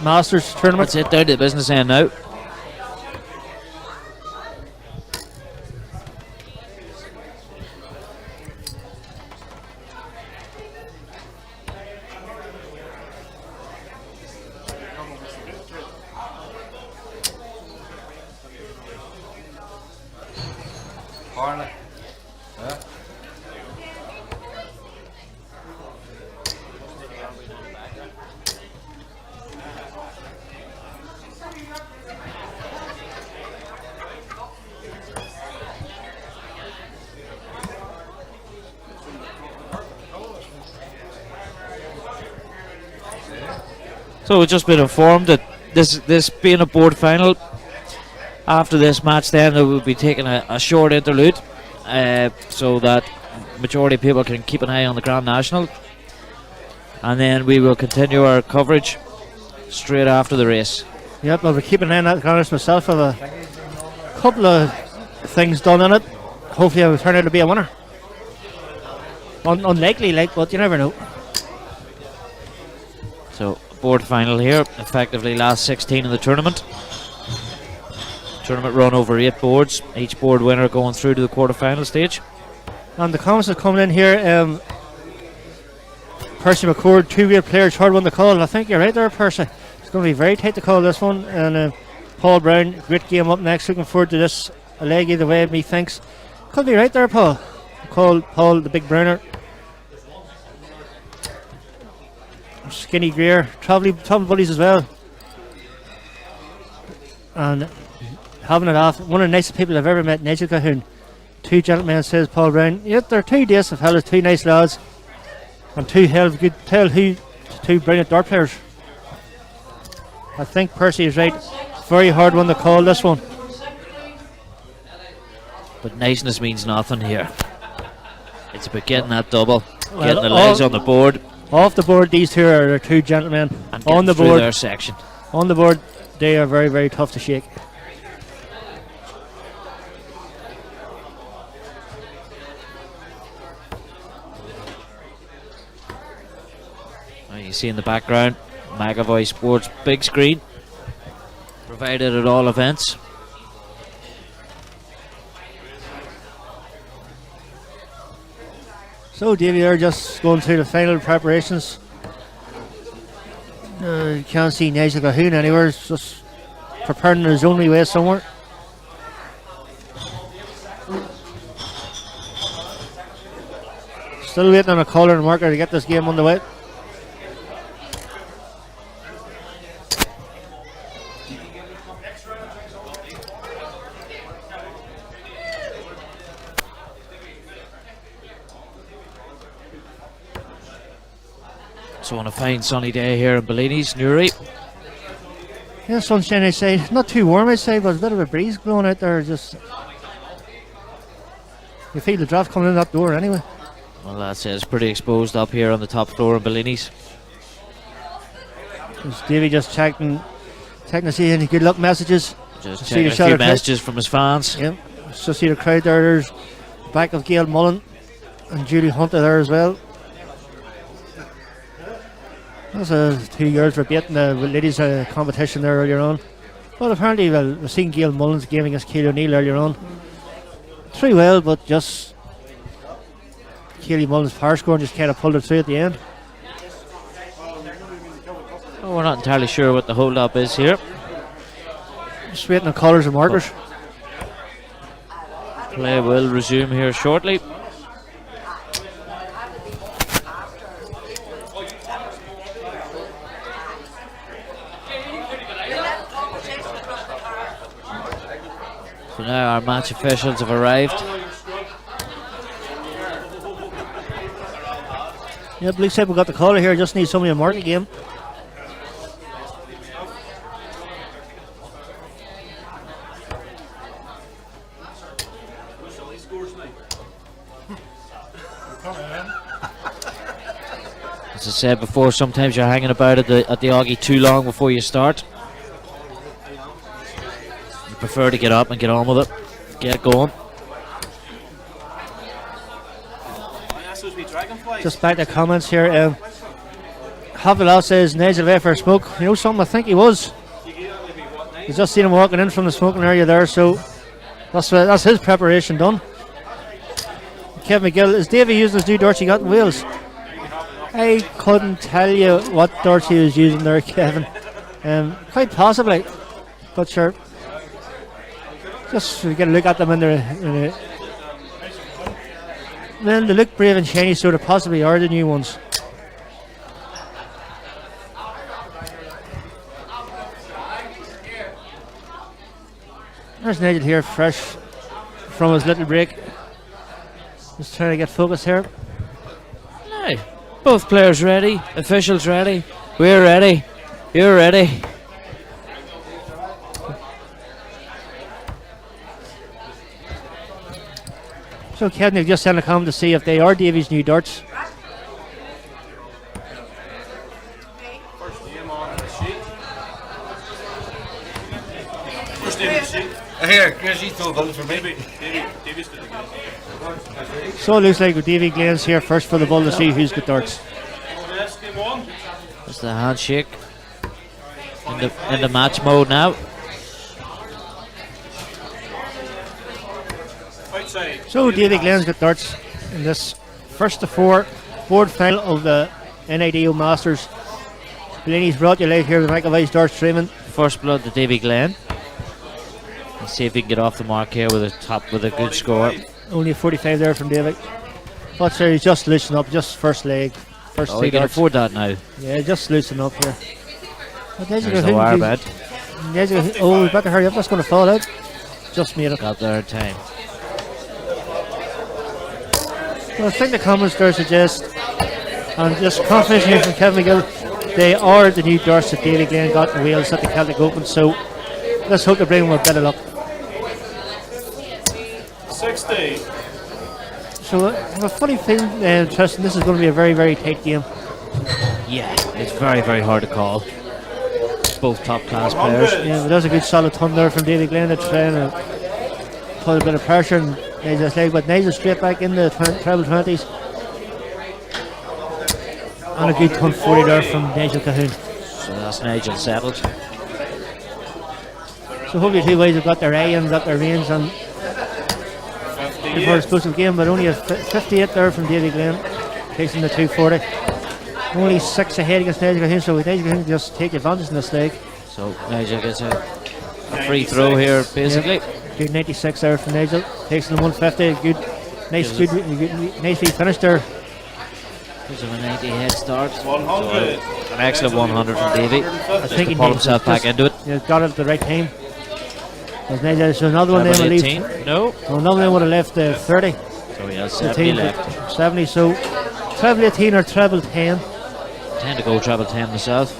Masters tournament. That's it, down to the business end now. So we've just been informed that this being a board final, after this match then there will be taking a short interlude so that majority of people can keep an eye on the Grand National, and then we will continue our coverage straight after the race. Yep, I'll be keeping an eye on that Grand National myself. I have a couple of things done in it. Hopefully I will turn out to be a winner. Unlikely, but you never know. So board final here, effectively last 16 in the tournament. Tournament run over 8 boards, each board winner going through to the quarter-final stage. And the comments are coming in here. Percy McCord, 2 great players, hard one to call. I think you're right there, Percy. It's going to be very tight to call this one. And Paul Brown, great game up next. Looking forward to this. A leg either way, methinks. Could be right there, Paul. Paul, the big Browner. Skinny Greer, travelling buddies as well. And having it off, one of the nicest people I've ever met, Nigel Calhoun. 2 gentlemen, says Paul Brown. Yet they're 2 decent fellas, 2 nice lads, and 2 hell of good, 2 brilliant dart players. I think Percy is right. Very hard one to call this one. But niceness means nothing here. It's about getting that double, getting the legs on the board. Off the board, these two are 2 gentlemen. And on the through board, their section. On the board, they are very, very tough to shake. You see in the background, McAvoy Sports big screen, provided at all events. So Davy are just going through the final preparations. You can't see Nigel Cahoon anywhere. It's just preparing his own way somewhere. Still waiting on a caller and marker to get this game underway. So on a fine sunny day here in Bellinis Newry. Yeah, sunshine outside. Not too warm outside, but a bit of a breeze blowing out there. Just you feel the draft coming in that door anyway. Well, that's it. It's pretty exposed up here on the top floor in Bellinis. There's Davey just checking to see any good luck messages. Just checking a few messages from his fans. Yep. Just see the crowd there. There's back of Gail Mullen and Julie Hunter there as well. That's 2 years for beating the ladies competition there earlier on. Well, apparently, we've seen Gail Mullen's game against Kaylee O'Neill earlier on. 3 well, but just Kaylee Mullen's power score and just kind of pulled it through at the end. Well, we're not entirely sure what the hold up is here. Just waiting on colours and markers. Play will resume here shortly. So now our match officials have arrived. Yep, looks like we got the caller here. Just need somebody to mark the game. As I said before, sometimes you're hanging about at the Augie too long before you start. You prefer to get up and get on with it, get going. Just back to comments here. Havilah says Nigel away for a smoke. You know something? I think he was. You just seen him walking in from the smoking area there, so that's his preparation done. Kevin McGill, is Davey using his new darts he got in Wales? I couldn't tell you what darts he was using there, Kevin. Quite possibly, but sure. Just get a look at them in the then they look brave and shiny, so they possibly are the new ones. There's Nigel here, fresh from his little break. Just trying to get focused here. Now, both players ready, officials ready, we're ready, you're ready. So Kevin, they've just sent a comment to see if they are Davy's new darts. First name on the sheet. First name on the sheet. Here, he's still voting for me. Davy's good again. So it looks like Davy Glenn's here first for the ball to see who's good darts. That's the handshake in the match mode now. So Davy Glenn's got darts in this first of 4 board final of the N.I.D.O Masters. Bellinis brought you live here with McAvoy's darts streaming. First blood to Davy Glenn. Let's see if he can get off the mark here with a good score. Only a 45 there from David. But sir, he's just loosening up, just first leg. First he can afford that now. Yeah, just loosening up here. There's the wire bed. Oh, we better hurry up, that's going to fall out. Just made it. Got there in time. Well, I think the comments there suggest, and just confirmation here from Kevin McGill, they are the new darts that Davy Glenn got in Wales at the Celtic Open, so let's hope to bring them a better luck. 60. So I have a funny feeling, Tristan, this is going to be a very, very tight game. Yeah, it's very, very hard to call. Both top class players. Yeah, but there's a good solid ton there from Davy Glenn that's trying to put a bit of pressure on Nigel's leg, but Nigel straight back in the treble 20s. And a good 140 there from Nigel Cahoon. So that's Nigel settled. So hopefully two boys have got their eye and got their range on before explosive game, but only a 58 there from Davy Glenn, facing the 240. Only 6 ahead against Nigel Cahoon, so Nigel Cahoon just take advantage in this leg. So Nigel gets a free throw here, basically. Yep. Good 96 there from Nigel, facing the 150. Good, nicely finished there. Gives him a 90 head start. 100. So an excellent 100 from Davy. I think he pull needs himself back into it. Yeah, got it at the right time. So another one then will leave. No. So another one would have left 30. So he has 70 left. 70, so treble 18 or treble 10. Tend to go treble 10 myself.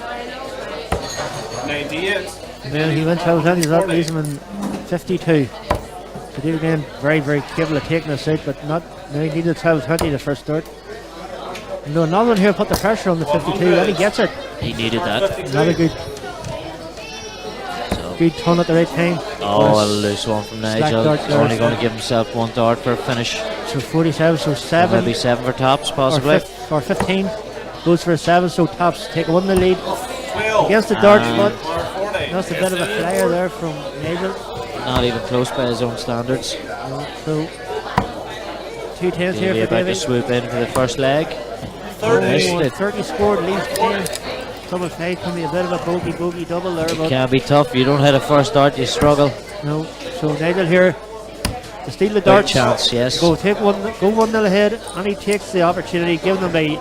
98. Well, he went treble 10, he's not losing in 52. So David again very, very capable of taking us out, but not. No, he needed treble 20 the first start. No, another one here put the pressure on the 52, and he gets it. He needed that. Another good ton at the right time. Oh, a loose one from Nigel. He's only going to give himself one dart for a finish. So 47, so 7. Maybe 7 for tops, possibly. Or 15. Goes for a 7, so tops take 1 in the lead. Against the dart spot. That's a bit of a flyer there from Nigel. Not even close by his own standards. So 2 10s here for about David. to swoop in for the first leg. 30 scored, leaves 10. Double 5 can be a bit of a bogey double there. It can be tough. You don't hit a first dart, you struggle. No. So Nigel here to steal the dart. Chance, yes. Go 1-0 ahead, and he takes the opportunity, giving them a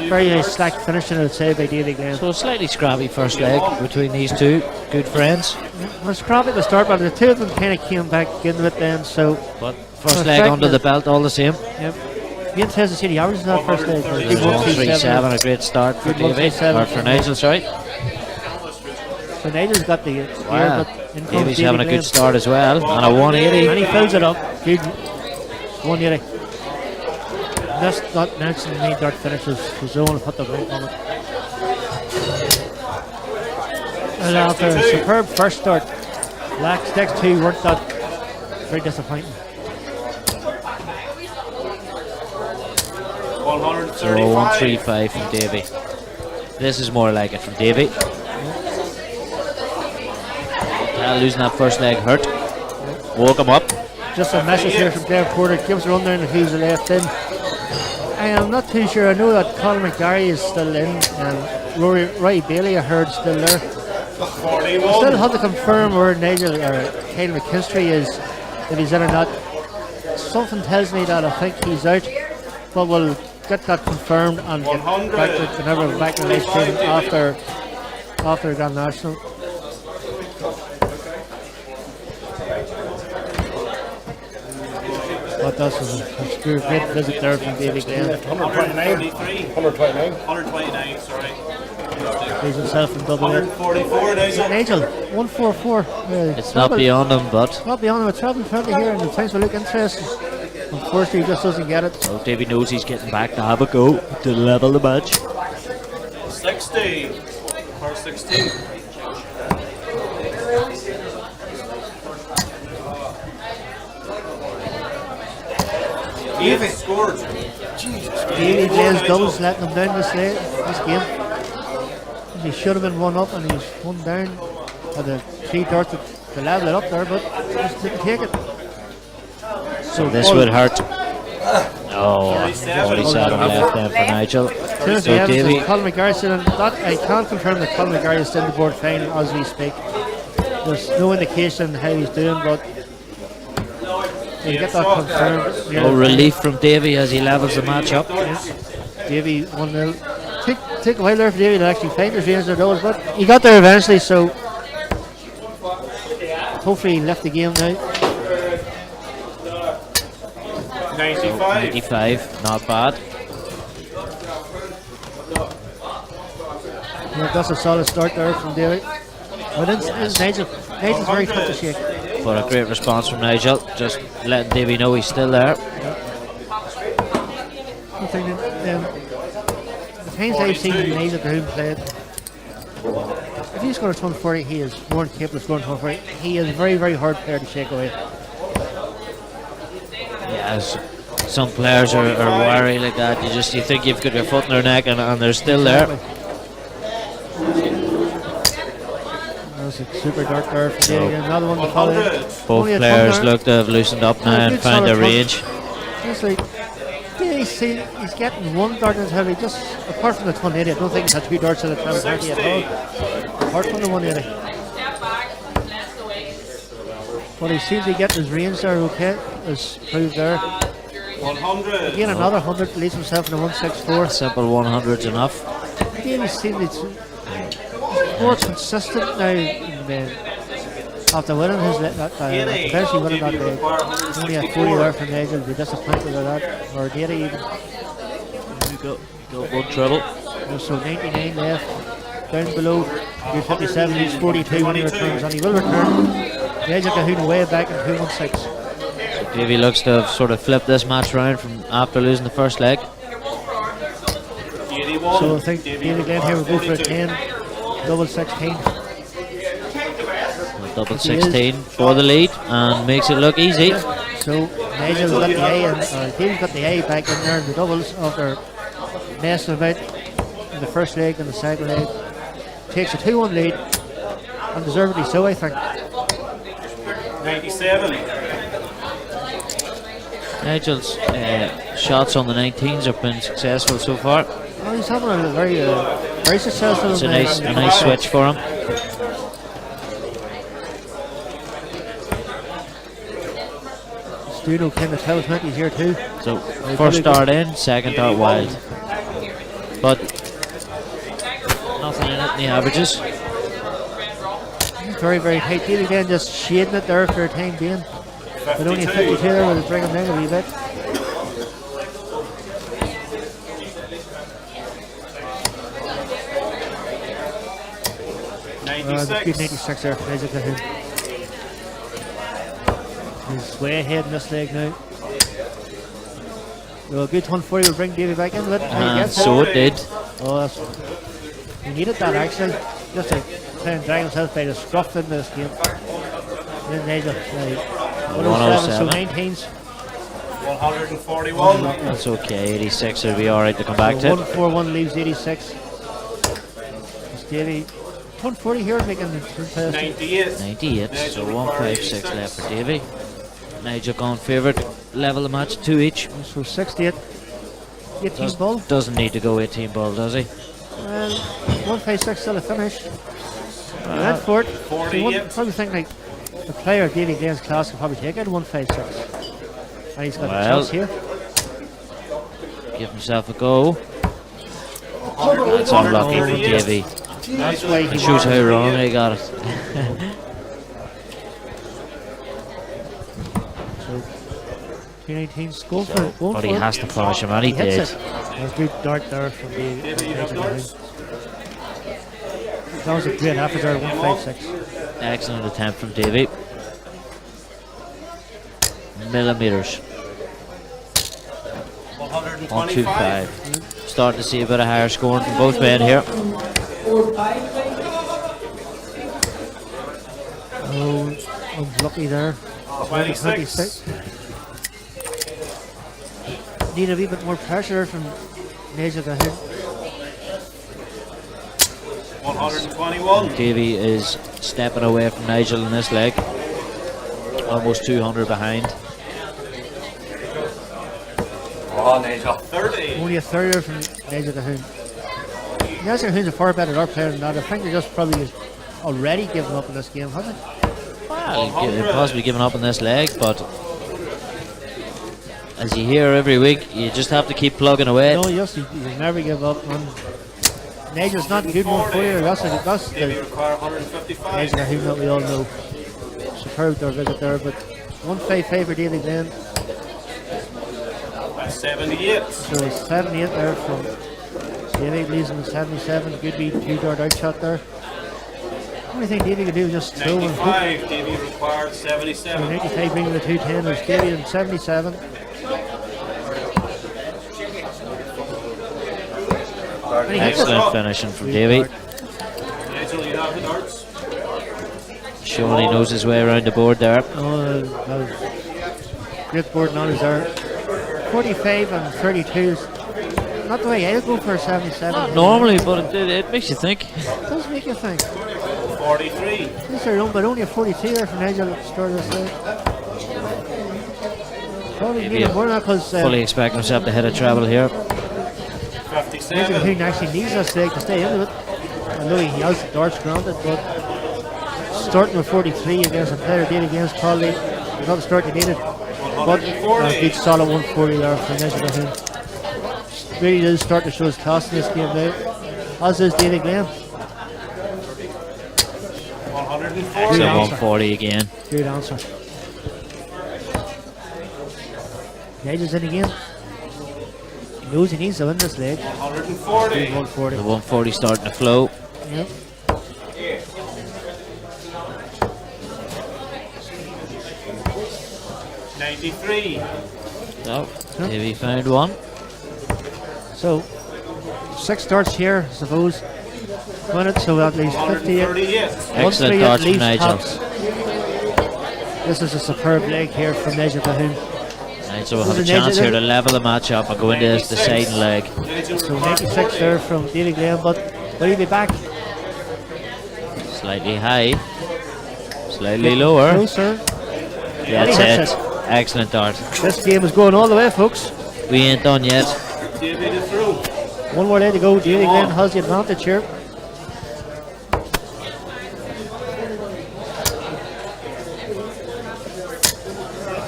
very slack finishing, I would say, by Davy Glenn. So a slightly scrappy first leg between these two good friends. Well, scrappy at the start, but the two of them kind of came back into it then. So, but first leg under the belt, all the same. Yep. Be interested to see the averages in that first leg. 137, a great start for Davy, or for Nigel, sorry. So Nigel's got the wow. Davy's having a good start as well, and a 180. And he fills it up. Good 180. That's not Nancy made dart finishes his own, put the weight on it. And after a superb first start, Black's next 2 weren't that very disappointing. 135 from Davy. This is more like it from Davy. Losing that first leg hurt. Woke him up. Just a message here from Dave Porter. Gives a run down and he's left in. I am not too sure. I know that Colin McGarry is still in and Roy Bailey I heard still there. I still have to confirm where Nigel or Kyle McKinstry is, if he's in or not. Something tells me that I think he's out, but we'll get that confirmed and get back to it whenever we're back in the live stream after the Grand National. But that's a great visit there from Davy Glenn. 129, sorry. He's himself in double 144, Nigel, 144. It's not beyond him, but not beyond him. It's travel 20 here, and the things will look interesting. Unfortunately, he just doesn't get it. So Davy knows he's getting back to have a go to level the match. 60. Par 16. Davy scored. Davy Glen's doubles letting him down this game. He should have been 1 up, and he's 1 down. Had the 3 darts to level it up there, but he just didn't take it. So this would hurt. Oh, 47 left then for Nigel. So Davy. Colin McGarry said, and that I can't confirm that Colin McGarry is still in the board final as we speak. There's no indication how he's doing, but we'll get that confirmed. No relief from Davy as he levels the match up. Yes. Davy 1-0. Take a while there for Davy to actually find his range of those, but he got there eventually, so hopefully he left the game now. 95, not bad. Yeah, that's a solid start there from Davy. But it's Nigel's very tough to shake. But a great response from Nigel, just letting Davy know he's still there. The times I've seen Nigel Cahoon play, if he's going to turn 40, he is more than capable of scoring 40. He is a very, very hard player to shake away. Yes, some players are wary like that. You think you've got your foot in their neck, and they're still there. That's a super dart there for Davy. Another one to follow in. Both players look to have loosened up now and found their range. Just like, he's getting one dart in his head. Just apart from the 180, I don't think he's had two darts in the 2020 at all. Apart from the 180. But he seems to get his range there okay, as proved there. 100. Again, another 100, leaves himself in a 164. Simple 100's enough. Davy seems more consistent now after winning his eventually winning that day. Only at 40 there for Nigel. Be disappointed with that. Or Davy even. You got one treble. So 99 left. Down below. He's 57. He's 42 when he returns, and he will return. Nigel Cahoon way back in 216. So Davy looks to have sort of flipped this match round from after losing the first leg. So I think Davy Glenn here will go for a 10, double 16. Double 16 for the lead and makes it look easy. So Nigel's got the A and Davy's got the A back in there in the doubles after messing about in the first leg and the second leg. Takes a 2-1 lead, and deservedly so, I think. 97. Nigel's shots on the 19s have been successful so far. Well, he's having a very successful. It's a nice switch for him. Stuno kind of tells me he's here too. So first dart in, second dart wild. But nothing in it in the averages. Very, very tight. Davy again just shading it there for a time being. But only a 52 there will bring him down a wee bit. Good 96 there for Nigel Cahoon. He's way ahead in this leg now. So a good 140 will bring Davy back in with it. And so it did. Oh, he needed that actually. Just to try and drag himself by the scruff in this game. Then Nigel, 107, so 19s. 141. That's okay, 86 will be alright to come back to. 141 leaves 86. It's Davy. 140 here making the 98. 98, so 156 left for Davy. Nigel gone favourite, level the match, 2 each. So 68. 18 ball. Doesn't need to go 18 ball, does he? 156 still a finish. Went for it. Probably think like the player of Davy Glenn's class can probably take it 156. And he's got a chance here. Give himself a go. That's unlucky for Davy. That's why he shows how wrong he got it. So 219 go for it. But he has to finish him, and he did. That's a good dart there from the. That was a great effort there, 156. Excellent attempt from Davy. Millimeters. 125. Starting to see a bit of higher scoring from both men here. Oh, unlucky there. 26. Need a wee bit more pressure from Nigel Cahoon. 121. Davy is stepping away from Nigel in this leg. Almost 200 behind. Oh, Nigel. 30. Only a third from Nigel Cahoon. Nigel Cahoon's a far better dart player than that. I think they're just probably already given up in this game, hasn't he? Well, he's possibly given up in this leg, but as you hear every week, you just have to keep plugging away. No, you never give up. Nigel's not a good one for you. That's the Nigel Cahoon that we all know. Superb their visit there, but 155 for Davy Glenn. 78. So 78 there from Davy, leaves him at 77. Good beat, 2-dart outshot there. The only thing Davy can do is just throw and hook. 95. Davy required 77. So 95 bringing the 210. There's Davy in 77. Excellent finishing from Davy. Nigel, you have the darts. Showing he knows his way around the board there. Oh, that was great board knowledge there. 45 and 32 is not the way I'd go for a 77. Not normally, but it makes you think. It does make you think. 43. These are but only a 42 there from Nigel at the start of the side. Probably Maybe need a more than that because fully expecting himself to hit a treble here. Nigel 57. Hoon actually needs that leg to stay into it. Although he has the darts granted, but starting with 43 against a player did against probably not the start he needed. But a good solid 140 there for Nigel Hoon. Really does start to show his class in this game now. As is David Glenn. 140. Excellent 140 again. Good answer. Nigel's in again. He knows he needs to win this leg. 140. Good 140. The 140 starting to flow. Yep. 93. So, Davy found one. So, 6 darts here, I suppose. Win it, so at least 58. 138. Excellent 138 darts at from least Nigel. tops. This is a superb leg here from Nigel Cahoon. Nigel will have a chance here to level the match up and go into this deciding leg. So 96 there from David Glenn, but will he be back? Slightly high. Slightly lower. Closer. That's hits it. Excellent dart. This game is going all the way, folks. We ain't done yet. David is through. One more leg to go. David Glenn has the advantage here.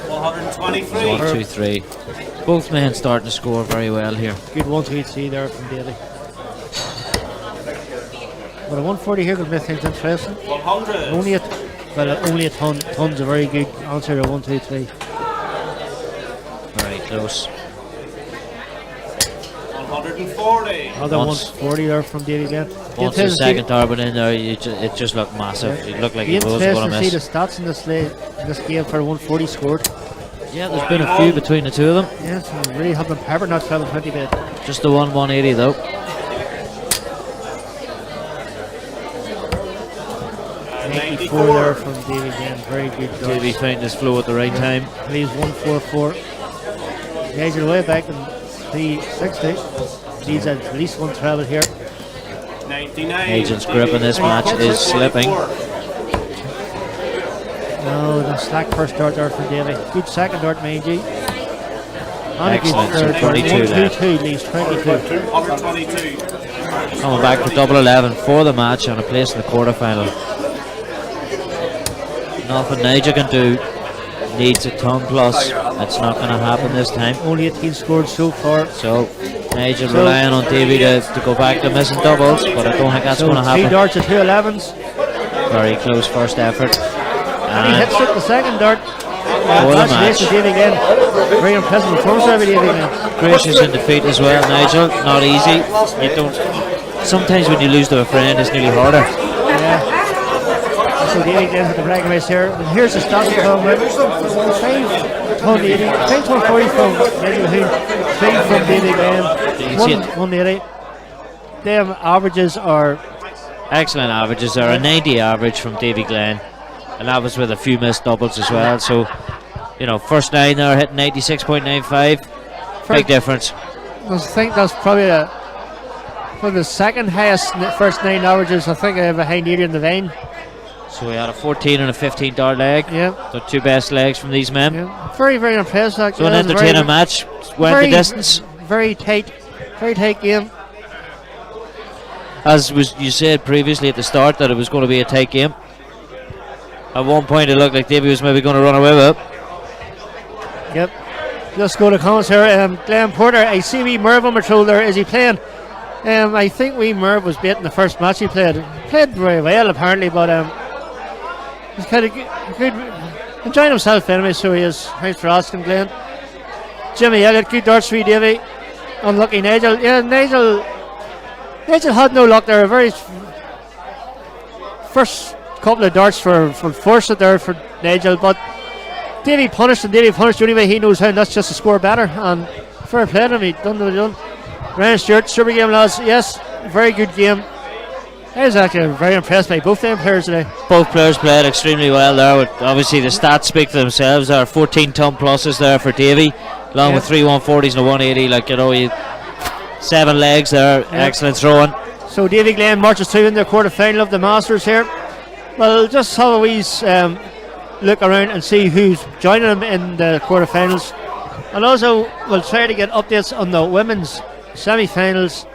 $123. 1, 2, 3. Both men starting to score very well here. Good 1-2-3 there from Daly. But a 140 here could make things interesting. 100. Only a ton's a very good answer to 1-2-3. Very close. 140. Another Once- 140 there from Daly again. Once the second dart went in there, it just looked massive. It looked like Be it was interesting going to to see the miss. stats in this game for 140 scored. Yeah, there's been a few between the two of them. Yes, and really have been peppered not 12-20 bit. Just the 180 though. 94 there from Daly again. Very good. Davy found his flow at the right time. Leaves 144. Guys are way back in 360. Needs at least one treble here. 99. Agent's grip in this match is slipping. No, the slack first dart there for Davy. Good second dart, mind you. And Excellent, a good so 22 1, 2, left. 2 leaves 22. 122. Coming back for double 11 for the match and a place in the quarterfinal. Nothing Nigel can do. Needs a ton plus. It's not going to happen this time. Only 18 scored so far. So Nigel relying on Davy to go back to missing doubles, but I don't think that's going to So 3 happen. darts at 2 11s. Very close first effort. And he hits it the second dart. For the match. Congratulations, Davy again. Very impressive performance by Davy again. Gracious in defeat as well, Nigel. Not easy. You don't. Sometimes when you lose to a friend, it's nearly harder. Yeah. So Davy again with the bragging race here. And here's the starting from 5-140 from Nigel Hoon, 3 from Davy again, 180. Them averages are Excellent averages there. A 90 average from Davy Glenn, and that was with a few missed doubles as well. So, you know, first 9 there hitting 96.95. Big difference. I think that's probably the second highest first 9 averages I think behind Adrian Devine. So we had a 14 and a 15 dart leg. Yeah. The two best legs from these men. Yeah. Very, very impressive. So an entertaining match. Went the distance. Very tight game. As was you said previously at the start that it was going to be a tight game. At one point it looked like Davy was maybe going to run away with it. Yep. Let's go to comments here. Glenn Porter, I see wee Merv on patrol there. Is he playing? I think wee Merv was beaten the first match he played. Played very well apparently, but he's kind of good, enjoying himself anyway, so he is. Thanks for asking, Glenn. Jimmy Elliott, good darts for Davy. Unlucky Nigel. Yeah, Nigel had no luck there. Very first couple of darts for forced it there for Nigel, but Davy punished him. Davy punished the only way he knows how, and that's just to score better. And fair play to him. He done what he done. Ryan Stewart, super game, lads. Yes, very good game. I was actually very impressed by both them players today. Both players played extremely well there. Obviously the stats speak for themselves. There are 14 ton pluses there for Davy, along with 3 140s and a 180. Like, you know, 7 legs there. Excellent throwing. So Davy Glen marches through in the quarter-final of the Masters here. Well, just have a wee look around and see who's joining them in the quarter-finals. And also, we'll try to get updates on the women's semi-finals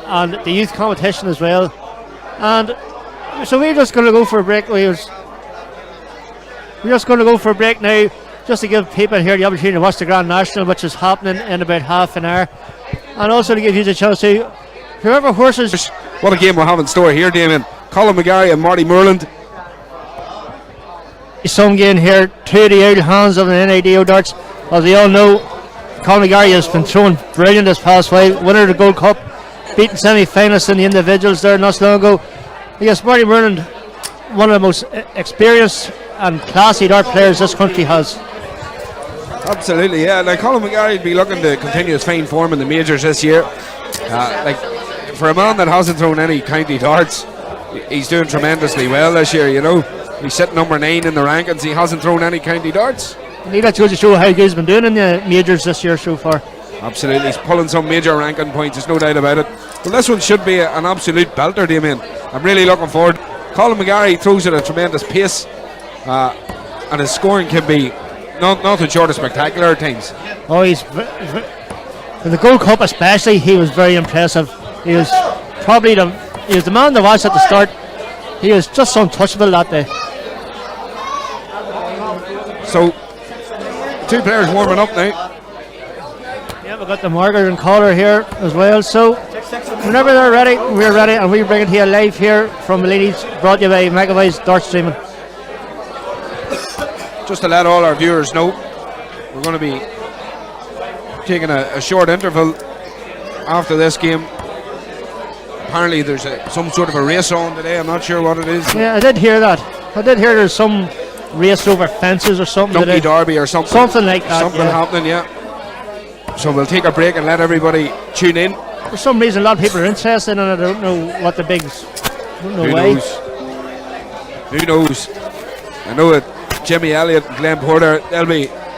and the youth competition as well. And so we're just going to go for a break. We're just going to go for a break now, just to give people here the opportunity to watch the Grand National, which is happening in about half an hour. And also to give you the chance to whoever horses. What a game we'll have in store here, Damien. Colin McGarry and Marty Moreland. Some game here, 2 of the old hands of the N.I.D.O darts. As we all know, Colin McGarry has been throwing brilliant this past while. Winner of the Gold Cup, beating semi-finalists in the individuals there not so long ago. Yes, Marty Moreland, one of the most experienced and classy dart players this country has. Absolutely, yeah. Like, Colin McGarry would be looking to continue his fine form in the majors this year. Like, for a man that hasn't thrown any county darts, he's doing tremendously well this year, you know. He's sitting number 9 in the rankings. He hasn't thrown any county darts. I think that goes to show how good he's been doing in the majors this year so far. Absolutely, he's pulling some major ranking points, there's no doubt about it. Well, this one should be an absolute belter, Damien. I'm really looking forward. Colin McGarry throws at a tremendous pace, and his scoring can be nothing short of spectacular at times. Oh, in the Gold Cup especially, he was very impressive. He was probably the man to watch at the start. He was just untouchable that day. So, 2 players warming up now. Yeah, we've got the Margaret and Caller here as well. So, whenever they're ready, we're ready, and we bring it here live here from Bellinis, brought to you by McAvoy's Dart Streaming. Just to let all our viewers know, we're going to be taking a short interval after this game. Apparently there's some sort of a race on today. I'm not sure what it is. Yeah, I did hear that. I did hear there's some race over fences or something. Donkey Derby or something. Something like that. Something happening, yeah. So we'll take a break and let everybody tune in. For some reason, a lot of people are interested, and I don't know what the bigs. I don't know why. Who knows? I know that Jimmy Elliott and Glenn Porter,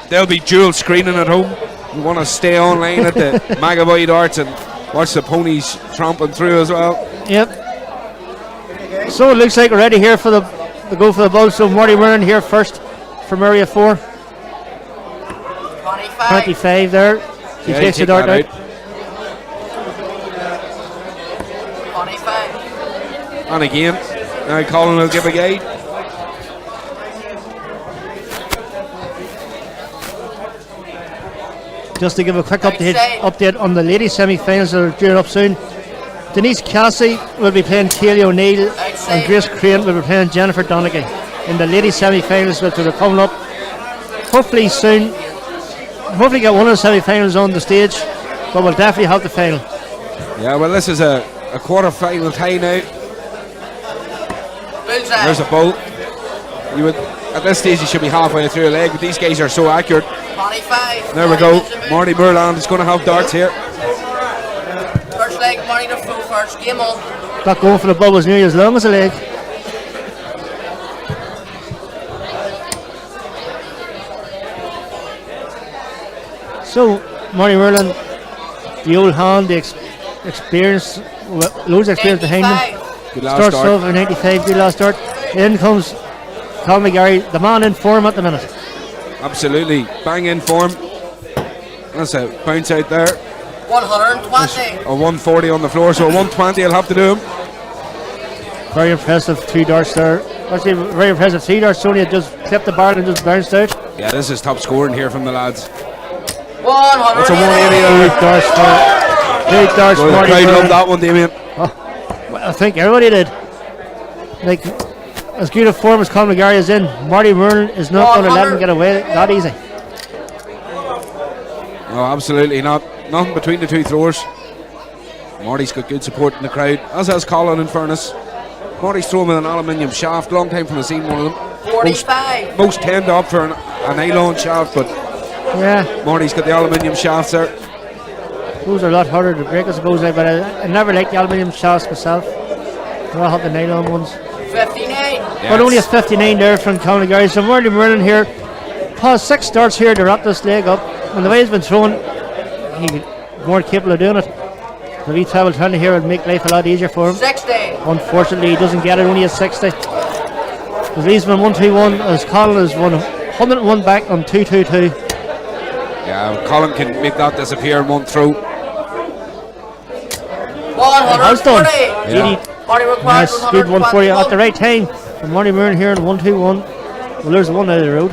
they'll be dual screening at home. We want to stay online at the McAvoy Darts and watch the ponies tromping through as well. Yep. So it looks like we're ready here for the go for the ball. So Marty Moreland here first from area 4. 25 there. He takes the dart out. 25. And again, now Colin will give a guide. Just to give a quick update on the ladies semi-finals that are due up soon. Denise Cassie will be playing Kaylee O'Neill, and Grace Crane will be playing Jennifer Donaghy in the ladies semi-finals, which are coming up hopefully soon. Hopefully get one of the semi-finals on the stage, but we'll definitely have the final. Yeah, well, this is a quarter-final tie now. There's a bolt. At this stage you should be halfway through a leg, but these guys are so accurate. 25. There we go. Marty Moreland is going to have darts here. First leg, Marty to full first. Game on. That going for the ball was nearly as long as a leg. So, Marty Moreland, the old hand, the experience, loads of experience behind him. Starts off in 95, good last start. In comes Colin McGarry, the man in form at the minute. Absolutely, bang in form. That's a bounce out there. 120. A 140 on the floor, so a 120 will have to do him. Very impressive 3 darts there. Actually, very impressive 3 darts. Sony had just clipped the bar and just bounced out. Yeah, this is top scoring here from the lads. 180. That's a 180. 8 darts for 8 darts. Well, the crowd loved that one, Damien. Oh, well, I think everybody did. Like, as good a form as Colin McGarry is in, Marty Moreland is not going to let him get away that easy. No, absolutely not. Nothing between the 2 throwers. Marty's got good support in the crowd, as has Colin, in fairness. Marty's throwing with an aluminium shaft. Long time from the scene, one of them. 45. Most tend up for a nylon shaft, but yeah, Marty's got the aluminium shafts there. Those are a lot harder to break, I suppose, but I never liked the aluminium shafts myself. I'll have the nylon ones. 59. Yes. But only a 59 there from Colin McGarry. So Marty Moreland here has 6 starts here to wrap this leg up. And the way he's been throwing, he's more capable of doing it. The wee travel turn here would make life a lot easier for him. 60. Unfortunately, he doesn't get it, only at 60. As Lee's been 1-2-1, as Colin has won 101 back on 2-2-2. Yeah, Colin can make that disappear in one throw. 140. Yeah. Marty requires Nice, good 140 at the right time. And Marty Murren here in 1-2-1. Well, there's one out of the road.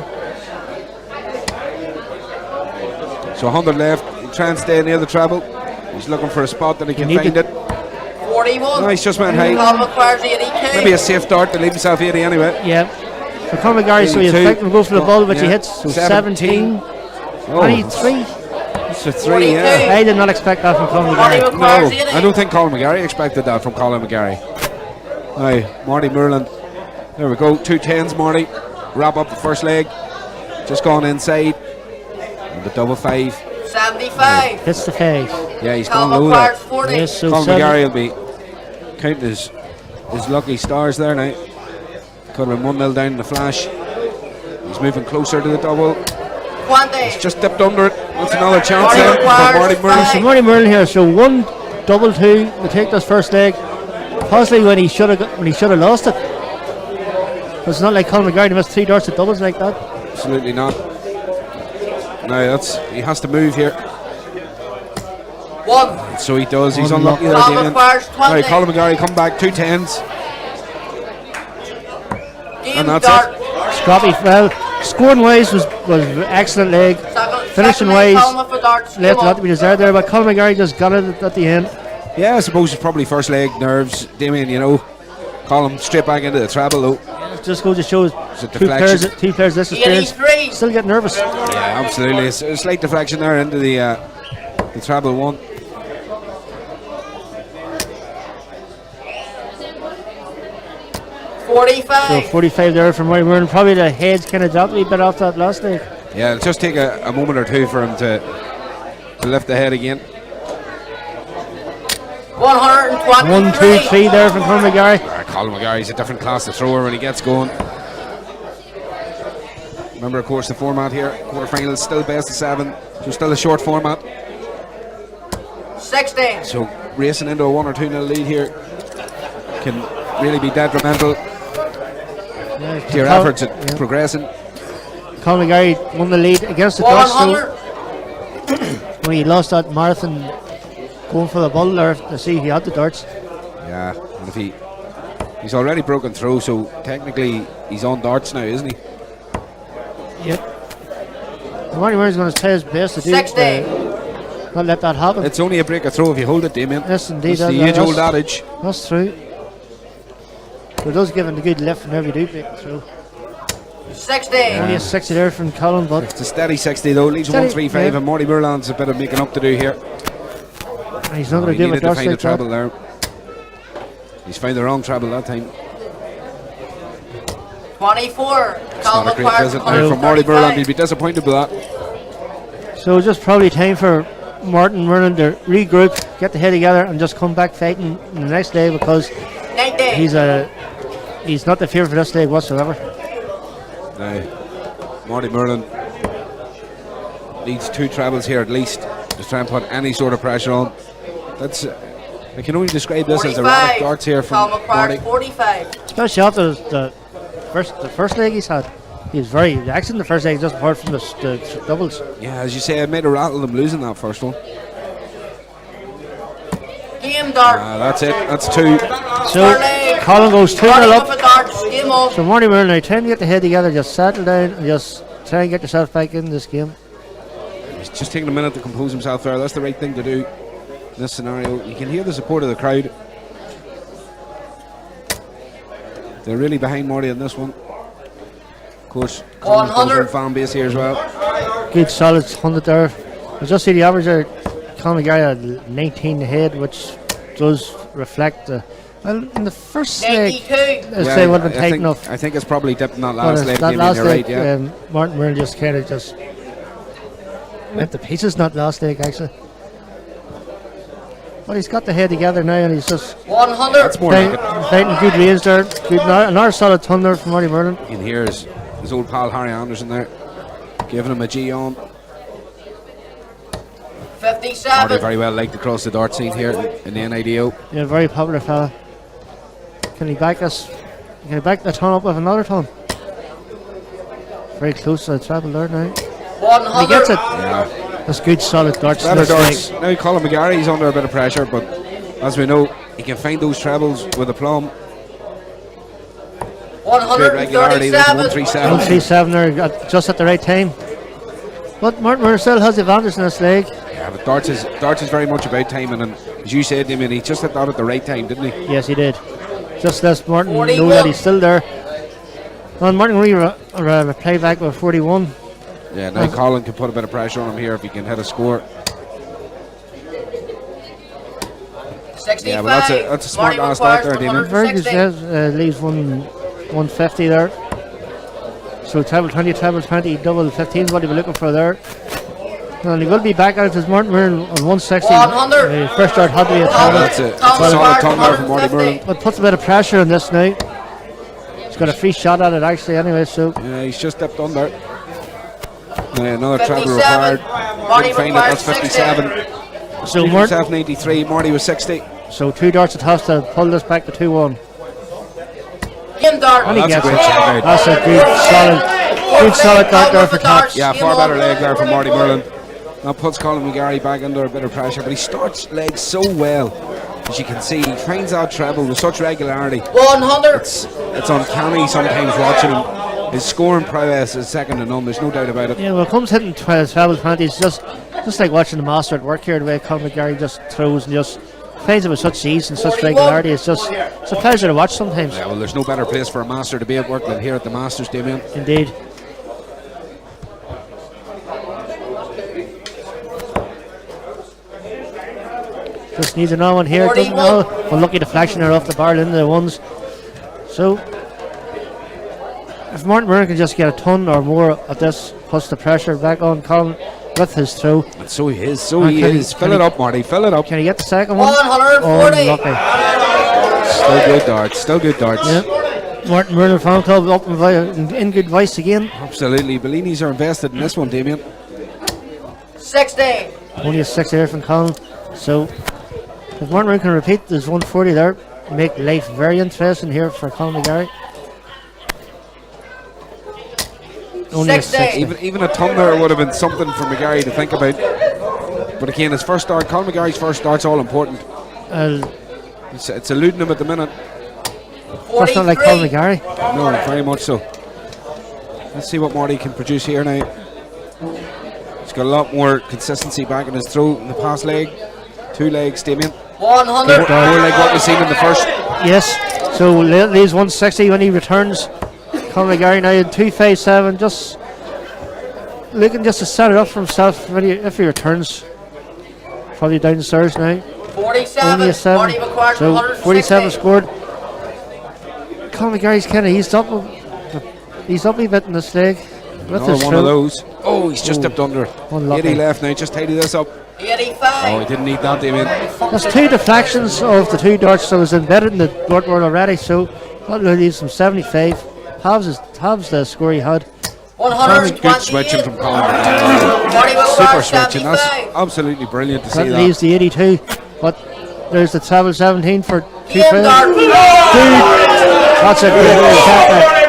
So 100 left. He'll try and stay near the treble. He's looking for a spot that he can find it. 41. No, he's just went high. Colin requires 80k. Maybe a safe dart to leave himself 80 anyway. Yeah. So Conor McGarry, so he's 82. expecting to go for the ball, which he Yeah. hits. So 17. Oh, 23. it's a 3, yeah. I did not expect that from Conor Marty McGarry. requires No, 80. I don't think Colin McGarry expected that from Colin McGarry. Aye, Marty Merlin. There we go, 2 10s, Marty. Wrap up the first leg. Just gone inside. And the double 5. 75. Hits the face. Yeah, he's gone Colin low requires there. 40. Yes, so Colin 7. McGarry will be counting his lucky stars there now. Could have been 1-0 down in the flash. He's moving closer to the double. 20. Just dipped under it. That's another chance Marty there for requires Marty Merlin. So Marty Merlin here, so 1-2-2 to take this first leg. Possibly when he should have lost it. But it's not like Colin McGarry missed 3 darts at doubles like that. Absolutely not. No, he has to move here. 1. So he does. He's Unlucky. unlucky there, Colin Damien. requires 20. Right, Colin McGarry come back 2 10s. Game And that's dart. Scrappy, well, scoring wise was excellent leg. Finishing wise, Colin with the darts. left a Come lot on. to be desired there, but Colin McGarry just got it at the end. Yeah, I suppose it's probably first leg nerves, Damien, you know. Colin straight back into the treble though. It just goes to show a two players deflection. this experience 83. still get nervous. Yeah, absolutely. It's a slight deflection there into the treble 1. So 45. 45 there from Marty Murren. Probably the head's kind of dropped a wee bit off that last leg. Yeah, it'll just take a moment or two for him to lift the head again. 123. 1, 2, 3 there from Conor McGarry. Colin McGarry's a different class of thrower when he gets going. Remember, of course, the format here. Quarterfinals still best of 7, so still a short format. 60. So racing into a 1 or 2 nil lead here can really be detrimental to your efforts at progressing. Conor McGarry won the lead against the Dutch. 100. When he lost that marathon going for the ball there to see if he had the darts. Yeah, and if he's already broken through, so technically he's on darts now, isn't he? Yep. Marty Murray's going to try his best to do 60. not let that happen. It's only a break of throw if you hold it, Damien. Yes, indeed. That's the age-old adage. That's true. But it does give him the good lift whenever you do break it through. 60. Only a 60 there from Colin, but It's a steady 60 though, leads Steady, 135, yeah. and Marty Merlin's a bit of making up to do here. he's not going He to do needed it to find a like treble that. there. He's found the wrong treble that time. 24. It's Colin not a great requires visit now from Marty Merlin. He'd 135. be disappointed with that. So just probably time for Martin Merlin to regroup, get the head together, and just come back fighting in the next day because 90. he's not the favourite for this leg whatsoever. Now, Marty Merlin needs 2 trebles here at least to try and put any sort of pressure on. That's I can only describe this as erratic 45. darts here Colin from requires Marty. 45. Especially after the first leg he's had. He was very excellent the first leg, just apart from the doubles. Yeah, as you say, I made a rattle them losing that first one. Game dart. That's it. That's 2. So Colin goes 2-0 Marty up. with the darts. Game on. So Marty Merlin, now trying to get the head together, just settle down and just try and get yourself back in this game. He's just taking a minute to compose himself there. That's the right thing to do in this scenario. You can hear the support of the crowd. They're really behind Marty on this one. Of course, Colin's got his own 100. fan base here as well. Good solid 100 there. I just see the average there. Conor McGarry had 19 ahead, which does reflect the. Well, in the first leg, 92. I'd say would have been tight enough. I think it's probably dipped in that But last leg. that Damien, last you're leg, right, yeah. Martin Merlin just kind of just went to pieces. Not last leg actually, but he's got the head together now, and he's just 100. That's more like it. fighting good range there. Good, another solid ton there from Marty Merlin. You can hear his old pal Harry Anderson there, giving him a G on. Marty 57. very well liked across the dart scene here in the N.I.D.O. Yeah, very popular fella. Can he back us? Can he back the ton up with another ton? Very close to the treble there now. 100. He gets it. Yeah. That's good, solid darts. Better This darts. leg. Now Colin McGarry's under a bit of pressure, but as we know, he can find those trebles with aplomb. Good regularity. There's 137. 137. 137 there, just at the right time. But Martin Murray still has the advantage in this leg. Yeah, but darts is very much about timing, and as you said, Damien, he just hit that at the right time, didn't he? Yes, he did. Just lets Martin know 41. that he's still there. And Martin Murray play back with 41. Yeah, now Colin can put a bit of pressure on him here if he can hit a score. 65. Yeah, but that's a smart Marty last start there, requires Damien. Very good 160. says, leaves 150 there. So treble 20, double 15 is what he was looking for there. And he will be back out as Martin Murray on 160. 100. First start had to be a Oh, ton. that's a solid tongue there from Marty Merlin. But puts a bit of pressure on this now. He's got a free shot at it actually anyway, so Yeah, he's just dipped under. Another treble 57. required. Marty Didn't find it. That's requires 57. so Martin Martin, 93. Marty was 60. so 2 darts at has to pull this back to 2-1. In dart. And he That's a gets great it. check out. That's a good solid dart there for top. Yeah, far better leg there from Marty Merlin. Now puts Colin McGarry back under a bit of pressure, but he starts legs so well. As you can see, he finds that treble with such regularity. 100. It's uncanny sometimes watching him. His scoring prowess is second to none, there's no doubt about it. Yeah, well, it comes hitting treble 20. It's just like watching the master at work here. The way Colin McGarry just throws and just finds it with such ease and such 41. regularity. It's a pleasure to watch sometimes. Yeah, well, there's no better place for a master to be at work than here at the Masters, Damien. Indeed. Just needs another one here. Doesn't know. Well, lucky deflection there off the bar into the ones. So, if Martin Murray can just get a ton or more of this, plus the pressure back on Colin with his throw. And so he is, And can he- Fill it up, Marty, fill it up. Can he get the second one? 140. Unlucky. Still good darts. Yeah. Martin Murray fan club up in good voice again. Absolutely. Bellinis are invested in this one, Damien. 60. Only a 6 here from Colin. So, if Martin Murray can repeat, there's 140 there. Make life very interesting here for Colin McGarry. Only a 60. Even a ton there would have been something for McGarry to think about. But again, his first start, Colin McGarry's first start's all important. It's eluding him at the minute. That's not like Colin McGarry. No, very much so. Let's see what Marty can produce here now. He's got a lot more consistency back in his throw in the past leg. 2 legs, Damien. 100. More like what we've seen in the first. Yes. So leaves 160 when he returns. Colin McGarry now in 257, just looking just to set it up for himself if he returns. Probably downstairs now. 47. Only a 7. Marty requires So 160. 47 scored. Colin McGarry's kind of eased up a bit in this leg. With Another his one throw. of those. Oh, he's just dipped under. Unlucky. 80 left now, just tidy this up. 85. Oh, he didn't need that, Damien. There's 2 deflections of the 2 darts that was embedded in the dartboard already, so that leaves him 75. Halves the score he had. 128. Good switching from Colin. Marty Super requires switching. That's 75. absolutely brilliant to see That that. leaves the 82, but there's the treble 17 for 2 In dart. That's a good shot.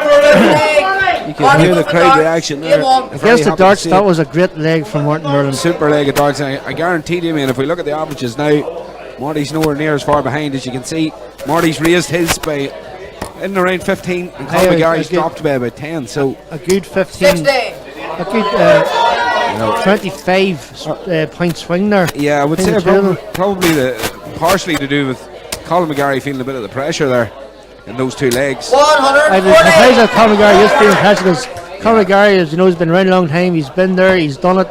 You can hear the crowd reaction there. Against the darts, that was a great leg from Martin Merlin. Super leg of darts. I guarantee you, man, if we look at the averages now, Marty's nowhere near as far behind as you can see. Marty's raised his by in around 15, and Colin McGarry's dropped by about 10. So a good 15, 60. a good 25 point swing there. yeah, I would say probably partially to do with Colin McGarry feeling a bit of the pressure there in those 2 legs. 140. The place that Colin McGarry is feeling pressure because Colin McGarry, as you know, he's been around a long time. He's been there, he's done it.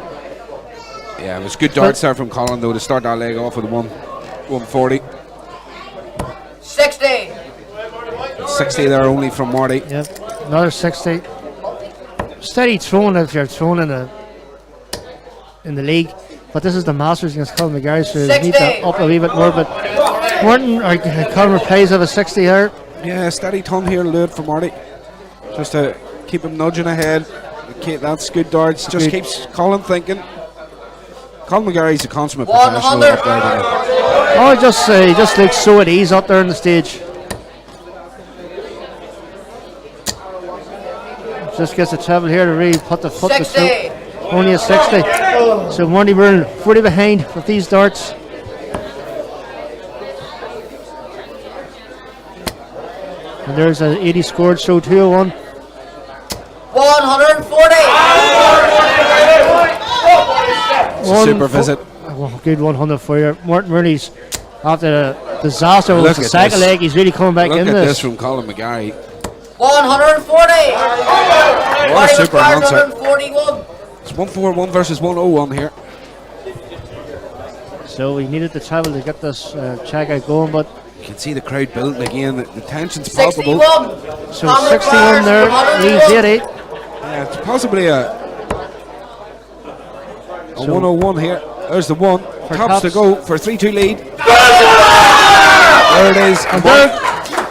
Yeah, it was good darts there from Colin though to start that leg off with a 140. 60. 60 there only from Marty. Yeah, another 60. Steady throwing if you're throwing in the league, but this is the Masters against Colin McGarry, so you need to up a wee bit more. But Martin or Colin plays of a 60 there. Yeah, steady tongue here will do it for Marty. Just to keep him nudging ahead. Okay, that's good darts. Just keeps Colin thinking. Colin McGarry's a consummate professional up there. Oh, he just looks so at ease up there on the stage. Just gets the travel here to really put the foot to suit. Only a 60. So Marty Merlin 40 behind with these darts. And there's an 80 scored, so 201. 140. Super visit. Good 100 for you. Martin Murray's after the disaster with Look the at second this. leg, he's really coming back Look in at this. this from Colin McGarry. 140. What a super answer. 141. It's 141 versus 101 here. So we needed the travel to get this check out going, but You can see the crowd building again. The tension's palpable. 61. so 61 there, leads 88. Yeah, it's possibly a 101 here. There's the one. Tops to go for 3-2 lead. There it is. And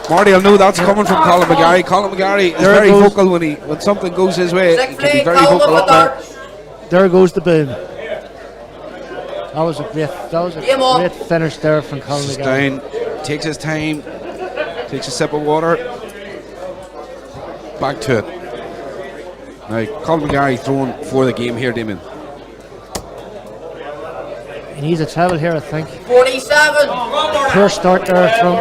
Marty will know that's coming from Colin McGarry. Colin McGarry is very vocal when something goes his way. He can be very vocal up there. There goes the boom. That was a great finish there from Colin Just McGarry. down, takes his time, takes a sip of water. Back to it. Now, Colin McGarry throwing for the game here, Damien. He needs a travel here, I think. 47. Poor start there from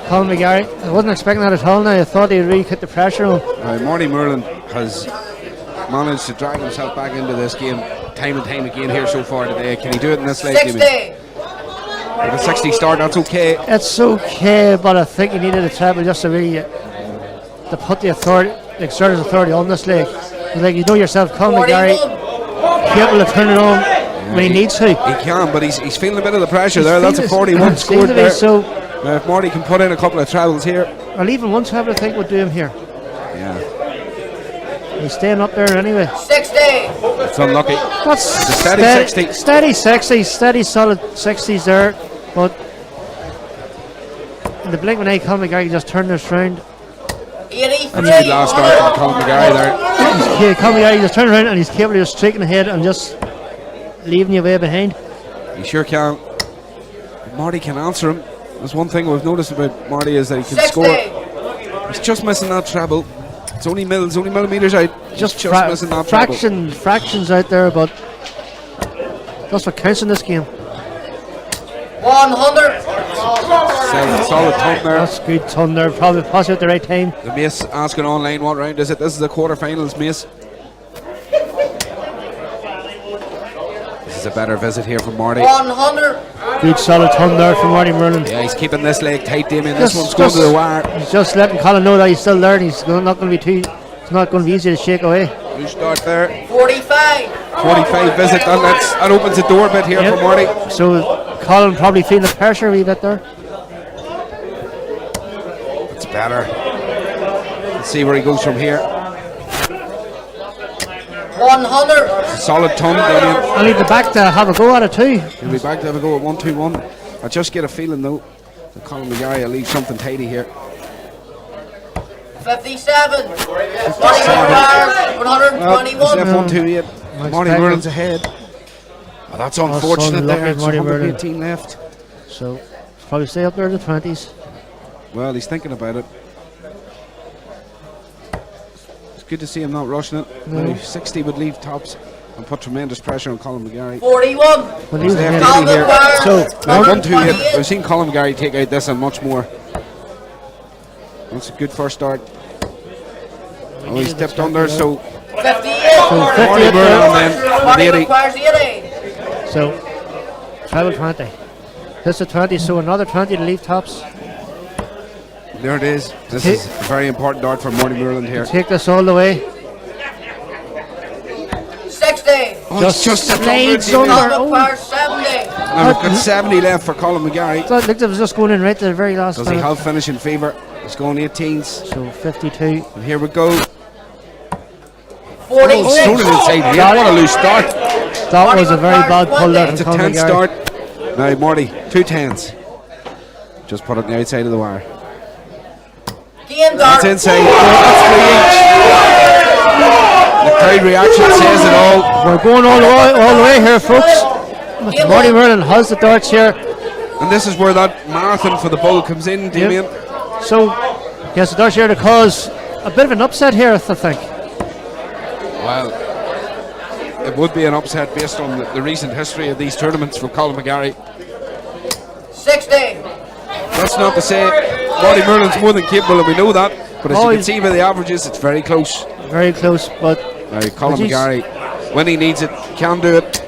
Colin McGarry. I wasn't expecting that at all now. I thought he'd really hit the pressure on. Marty Merlin has managed to drag himself back into this game time and time again here so far today. Can he do it in this leg, Damien? 60. With a 60 start, that's okay. It's okay, but I think he needed a travel just to really to put the authority, the exerted authority on this leg. Like you know yourself, Colin McGarry, capable of turning it on when he needs to. He can, but he's feeling a bit of the pressure there. That's a 41 scored there. So, if Marty can put in a couple of travels here. well, even one travel I think would do him here. Yeah. He's staying up there anyway. 60. It's unlucky. That's It's a steady 60. Steady 60, steady solid 60s there. But in the blink of an eye, Colin McGarry just turned this round. 83. That's a good last start from Colin McGarry there. Colin McGarry just turned around and he's capable of just streaking ahead and just leaving you way behind. He sure can. Marty can answer him. That's one thing we've noticed about Marty is that he can 60. score. He's just missing that treble. It's only millimeters out. Just missing that treble. fractions out there, but that's what counts in this game. 100. Solid ton there. That's good ton there, probably pass at the right time. The Mace asking online what round is it. This is the quarterfinals, Mace. This is a better visit here from Marty. 100. Good solid ton there from Marty Merlin. Yeah, he's keeping this leg tight, Damien. This one's going to the wire. He's just letting Colin know that he's still there and he's not going to be too. It's not going to be easy to shake away. Good start there. 45. 45 visit, and that opens the door a bit here for Marty. So Colin probably feeling the pressure a wee bit there. It's better. Let's see where he goes from here. 100. Solid ton, Damien. I need the back to have a go at it too. He'll be back to have a go at 1-2-1. I just get a feeling though that Colin McGarry will leave something tidy here. 57. 121. Left 1-2-8. Marty Merlin's ahead. Oh, that's unfortunate there. It's Marty Merlin. 118 left. So probably stay up there in the 20s. Well, he's thinking about it. It's good to see him not rushing it. Now, 60 would leave tops and put tremendous pressure on Colin McGarry. 41. Well, he's Left ahead. here. So 1-2-8. We've seen Colin McGarry take out this and much more. That's a good first start. Oh, he's dipped under, so 58. Marty Merlin then with Marty 80. requires 80. So travel 20. This is 20, so another 20 to leave tops. There it is. This is a very important dart for Marty Merlin here. Take this all the way. 60. Oh, Just it's just slides under. under. Colin Oh, requires 70. Now we've got 70 left for Colin McGarry. that looked like it was just going in right to the very last Does he minute. have finishing favour? He's going 18s. So 52. And here we go. 46. Oh, thrown it inside here. What a loose start. That was a very bad pull there It's from a Colin 10 McGarry. start. Now, Marty, 2 10s. Just put it on the outside of the wire. Game That's dart. inside. That's 3 each. The crowd reaction says it all. We're going all the way here, folks. Marty Merlin has the darts here. And this is where that marathon for the bull comes in, Damien. So, yes, the darts here to cause a bit of an upset here, I think. Well, it would be an upset based on the recent history of these tournaments for Colin McGarry. 60. That's not to say Marty Merlin's more than capable, and we know that. But as you can see by the averages, it's very close. Very close, but Colin McGarry, when he needs it, can do it.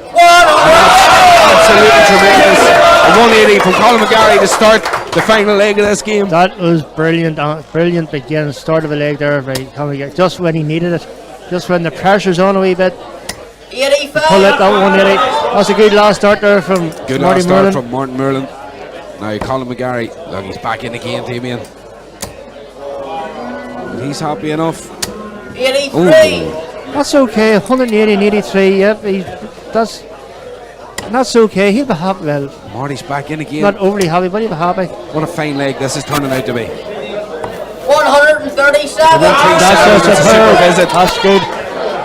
Absolutely tremendous. A 180 from Colin McGarry to start the final leg of this game. That was brilliant. Brilliant beginning, start of a leg there by Colin McGarry. Just when he needed it. Just when the pressure's on a wee bit. 85. Pull it, that 180. That's a good last start there from Good Marty last start Merlin. from Martin Merlin. Now Colin McGarry, look, he's back in again, Damien. He's happy enough. 83. Ooh. That's okay, 180 and 83, yep. That's okay, he'll be happy. Well, Marty's back in again. not overly happy, but he'll be happy. What a fine leg this is turning out to be. 137. That's a super visit. That's good.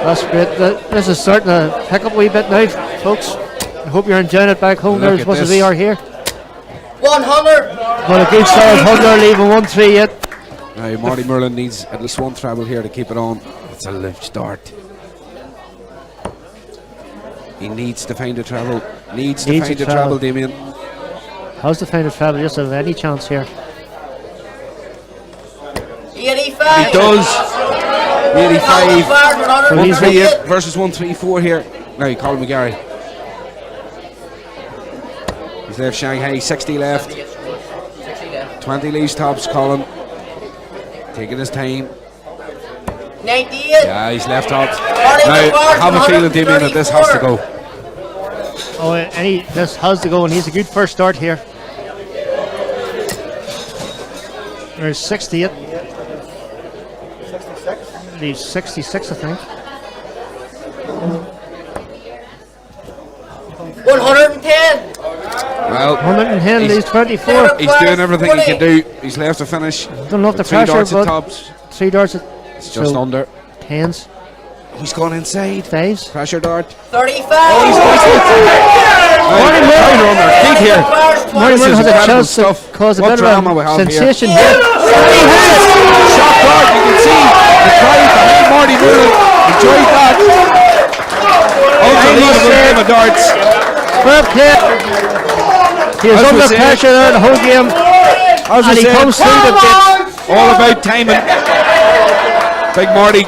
That's great. This is starting to pick up a wee bit now, folks. I hope you're enjoying it back home there as much as we are here. 100. But a good solid 100, leaving 1-3 yet. Now Marty Merlin needs at least one treble here to keep it on. It's a lift start. He needs to find a treble. Needs to find a treble, Damien. How's the find a treble? Just have any chance here. 85. He does. 85. 138 versus 134 here. Now Colin McGarry. He's left Shanghai, 60 left. 20 leaves tops, Colin. Taking his time. 98. Yeah, he's left tops. Now, I have a feeling, Damien, that this has to go. Oh, this has to go, and he's a good first start here. There's 68. 66? He's 66, I think. 110. Well, 110, he's 24. He's doing everything he can do. He's left to finish. Don't know if the Three pressure, darts at but tops. 3 darts at It's just under. 10s. He's gone inside. 5s. Pressure dart. 35. Oh, he's missed it. Marty Merlin on their feet here. Marty Merlin has a chance to cause a bit of a sensation here. Shot dart, you can see the crowd behind Marty Merlin enjoyed that. Unbelievable game of darts. Fair play. He is under pressure there the whole game. And he comes through the bit. All about timing. Big Marty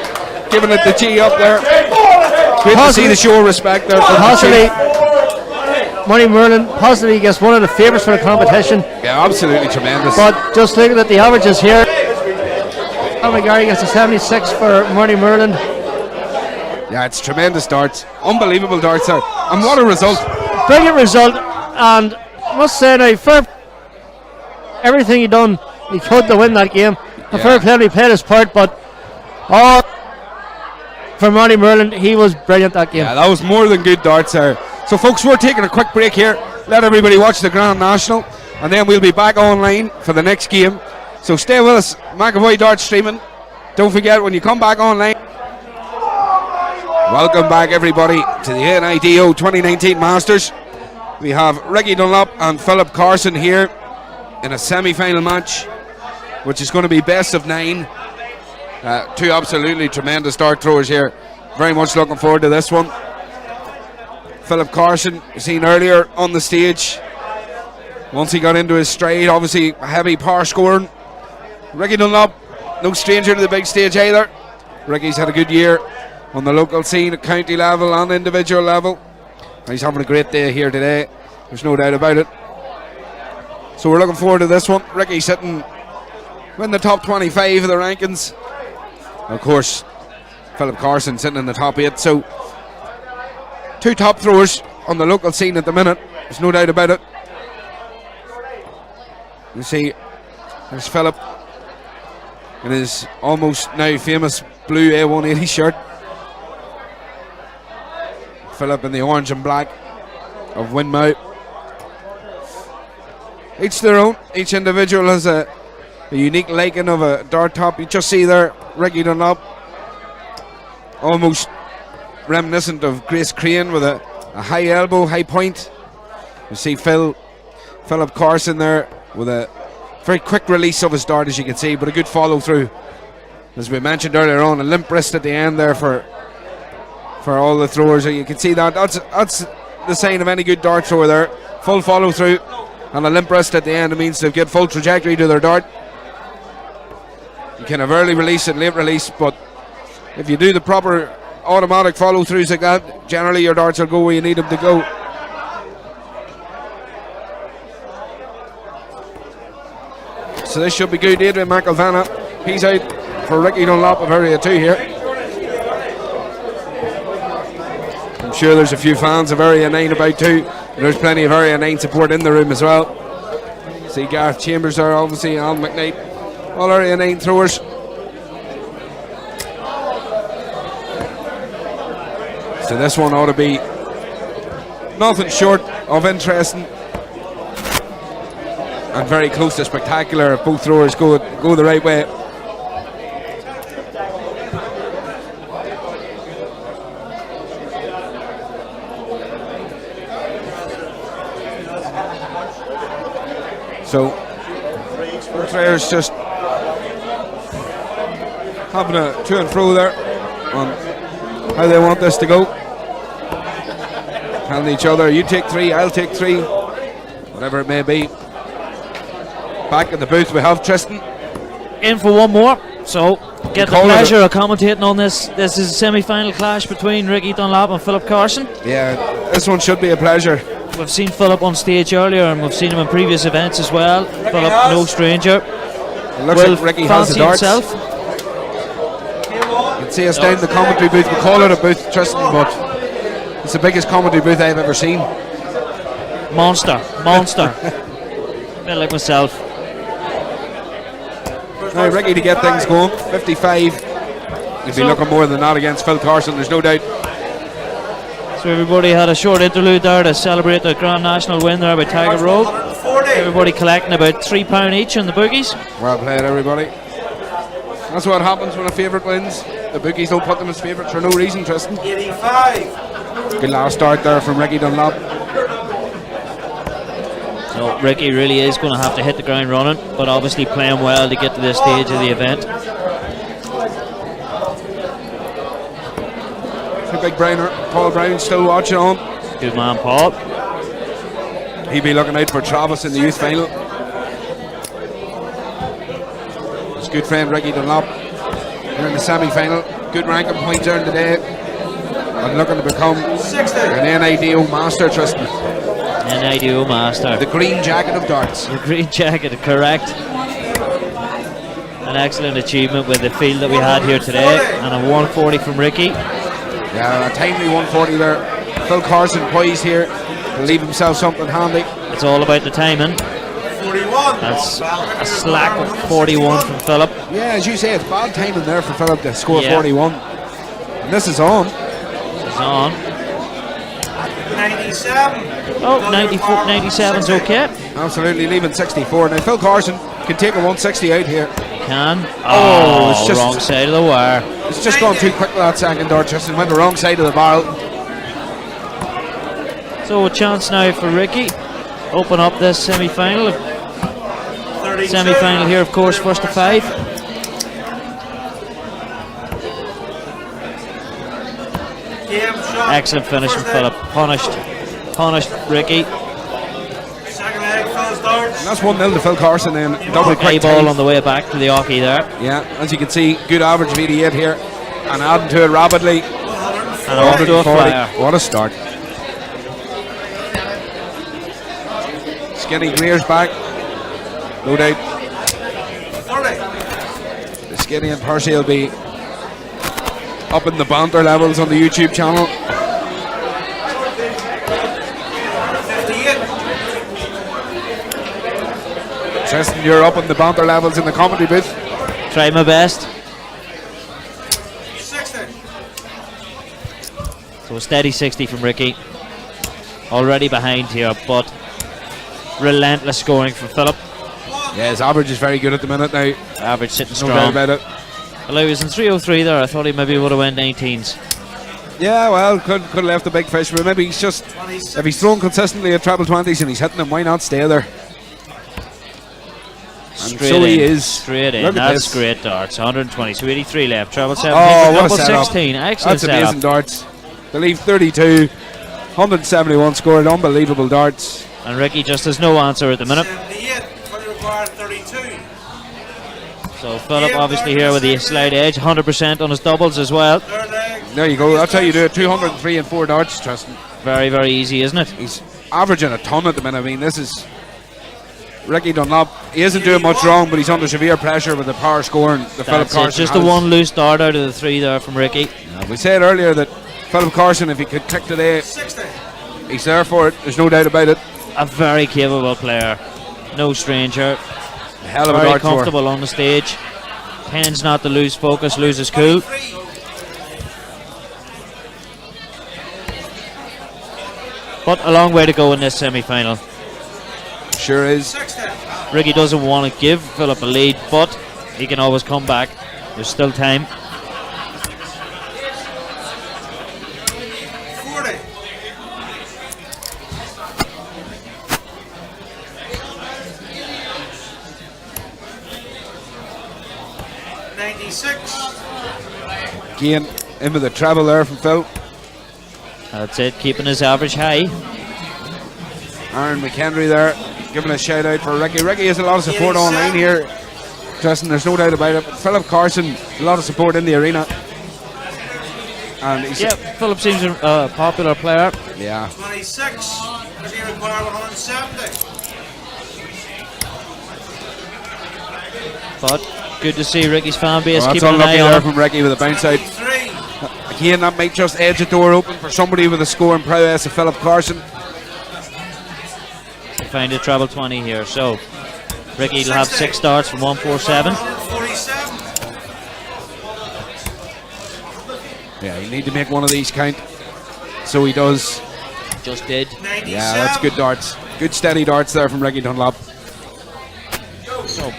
giving it the G up there. Great to see the show of respect there. Possibly, Marty Merlin possibly gets one of the favourites for the competition. Yeah, absolutely tremendous. But just looking at the averages here, McGarry gets a 76 for Marty Merlin. Yeah, it's tremendous darts. Unbelievable darts there. And what a result. Brilliant result. And I must say now, for everything he done, he could to win that game. A fair play, he played his part, but for Marty Merlin, he was brilliant that game. Yeah, that was more than good darts there. So folks, we're taking a quick break here. Let everybody watch the Grand National, and then we'll be back online for the next game. So stay with us. McAvoy Darts streaming. Don't forget, when you come back online, welcome back everybody to the N.I.D.O 2019 Masters. We have Ricky Dunlop and Philip Carson here in a semi-final match, which is going to be best of 9. Two absolutely tremendous dart throwers here. Very much looking forward to this one. Philip Carson, seen earlier on the stage. Once he got into his stride, obviously heavy power scoring. Ricky Dunlop, no stranger to the big stage either. Ricky's had a good year on the local scene at county level and individual level. And he's having a great day here today. There's no doubt about it. So we're looking forward to this one. Ricky sitting in the top 25 of the rankings. Of course, Philip Carson sitting in the top 8. So two top throwers on the local scene at the minute. There's no doubt about it. You see, there's Philip in his almost now famous blue A180 shirt. Philip in the orange and black of Windmouth. Each their own. Each individual has a unique liking of a dart top. You just see there Ricky Dunlop, almost reminiscent of Grace Crane with a high elbow, high point, You see Philip Carson there with a very quick release of his dart, as you can see, but a good follow through. As we mentioned earlier on, a limp wrist at the end there for all the throwers. You can see that's the sign of any good dart thrower there. Full follow through and a limp wrist at the end. It means they've got full trajectory to their dart. You can have early release and late release, but if you do the proper automatic follow throughs like that, generally your darts will go where you need them to go. So this should be good. Adrian McElvanna, he's out for Ricky Dunlop of Area 2 here. I'm sure there's a few fans of Area 9 about too. There's plenty of Area 9 support in the room as well. See Gareth Chambers there, obviously, Alan McKnight, all Area 9 throwers. So this one ought to be nothing short of interesting and very close to spectacular if both throwers go the right way. So both players just having a to and fro there on how they want this to go. Telling each other, you take 3, I'll take 3, whatever it may be. Back in the booth we have Tristan. In for one more, so get the pleasure of commentating on this. This is a semi-final clash between Ricky Dunlop and Philip Carson. Yeah, this one should be a pleasure. We've seen Philip on stage earlier and we've seen him in previous events as well. Philip, no stranger. It looks like Ricky has the darts. Himself. You can see us down the commentary booth. We call it a booth, Tristan, but it's the biggest commentary booth I've ever seen. Monster. Bit like myself. Now Ricky to get things going. 55. He'd be looking more than that against Phil Carson, there's no doubt. So everybody had a short interlude there to celebrate the Grand National win there by Tiger Road. Everybody collecting about £3 each on the bookies. Well played, everybody. That's what happens when a favourite wins. The bookies don't put them as favourites for no reason, Tristan. 85. Good last start there from Ricky Dunlop. So Ricky really is going to have to hit the ground running, but obviously playing well to get to this stage of the event. Big Browner, Paul Brown still watching on. Good man, Paul. He'll be looking out for Travis in the youth final. His good friend Ricky Dunlop. They're in the semi-final. Good ranking points earned today. And looking to become an N.I.D.O master, Tristan. N.I.D.O master. The green jacket of darts. The green jacket, correct. An excellent achievement with the field that we had here today. And a 140 from Ricky. Yeah, a timely 140 there. Phil Carson poised here to leave himself something handy. It's all about the timing. 41. That's a slack of 41 from Philip. Yeah, as you say, it's bad timing there for Philip to score 41. And this is on. This is on. 97. Oh, 97's okay. Absolutely leaving 64. Now Phil Carson can take a 160 out here. Can. Oh, it's just wrong side of the wire. It's just gone too quick with that second dart, Justin. Went the wrong side of the barrel. So a chance now for Ricky. Open up this semi-final. Semi-final here, of course, first to 5. Excellent finish from Philip. Punished Ricky. Second leg, Phil's darts. And that's 1-0 to Phil Carson then. Double quick ball time on the way back to the Ocky there. Yeah, as you can see, good average of 88 here. And adding to it rapidly. And off to a flyer. What a start. Skinny Greer's back. No doubt. 40. The Skinny and Percy will be up in the banter levels on the YouTube channel. 58. Tristan, you're up in the banter levels in the comedy booth. Try my best. 60. So a steady 60 from Ricky. Already behind here, but relentless scoring from Philip. Yeah, his average is very good at the minute now. Average sitting No doubt strong. about it. Well, he was in 303 there. I thought he maybe would have went 19s. Yeah, well, could have left the big fish, but maybe he's just, if he's thrown consistently at treble 20s and he's hitting them, why not stay there? Straight so in, he is. straight in. Look at That's this. great darts. 120, so 83 left. Treble 17, Oh, what a double setup. 16. Excellent That's setup. amazing darts. They leave 32, 171 scored, unbelievable darts. And Ricky just has no answer at the minute. 78, will require 32. So Philip obviously here with the slight edge, 100% on his doubles as well. There you go, that's how you do it. 203 and 4 darts, Tristan. Very, very easy, isn't it? He's averaging a ton at the minute. I mean, this is Ricky Dunlop. He isn't doing much wrong, but he's under severe pressure with the power scoring. The Philip That's it. Carson Just the has. one loose dart out of the 3 there from Ricky. We said earlier that Philip Carson, if he could tick today, he's there for it. There's no doubt about it. A very capable player, no stranger. A hell of a Very dart thrower. comfortable on the stage. Tends not to lose focus, loses cool. But a long way to go in this semi-final. Sure is. Ricky doesn't want to give Philip a lead, but he can always come back. There's still time. 40. Again, in with the treble there from Phil. That's it, keeping his average high. Aaron McHenry there, giving a shout out for Ricky. Ricky has a lot of support online here, Tristan, there's no doubt about it. But Philip Carson, a lot of support in the arena. And he's Yeah, Philip seems a popular player. Yeah. 26, does he require 170? But good to see Ricky's fan base Well, that's keeping an unlucky eye on there him. from Ricky with a bounce out. Again, that might just edge a door open for somebody with a scoring prowess of Philip Carson. To find a treble 20 here. So Ricky will have 6 starts from 147. 147. Yeah, you need to make one of these count. So he does. Just did. Yeah, that's good darts. Good steady darts there from Ricky Dunlop. So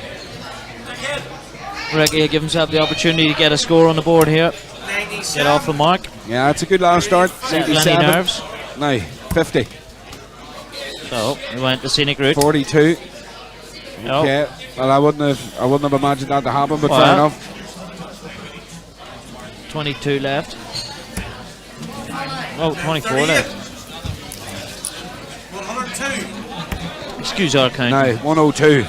Ricky will give himself the opportunity to get a score on the board here. Get off the mark. Yeah, that's a good last start. Settle any 97. nerves. No, 50. So he went the scenic route. 42. No. Okay. Well, I wouldn't have imagined that to happen, but Well, fair enough. 22 left. Oh, 24 left. 102. Excuse our count. No, 102.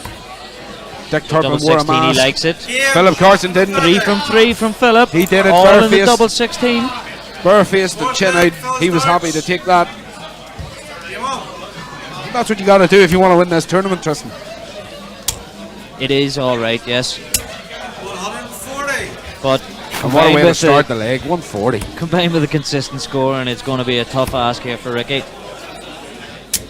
Dick Turpin Double wore a 16, he mask. likes it. Philip Carson didn't. 3 from 3 from Philip. He did it All in the barefaced. double 16. Barefaced the chin out. He was happy to take that. That's what you got to do if you want to win this tournament, Tristan. It is alright, yes. 140. But And what a way to with start the leg. 140. combined with a consistent score, and it's going to be a tough ask here for Ricky.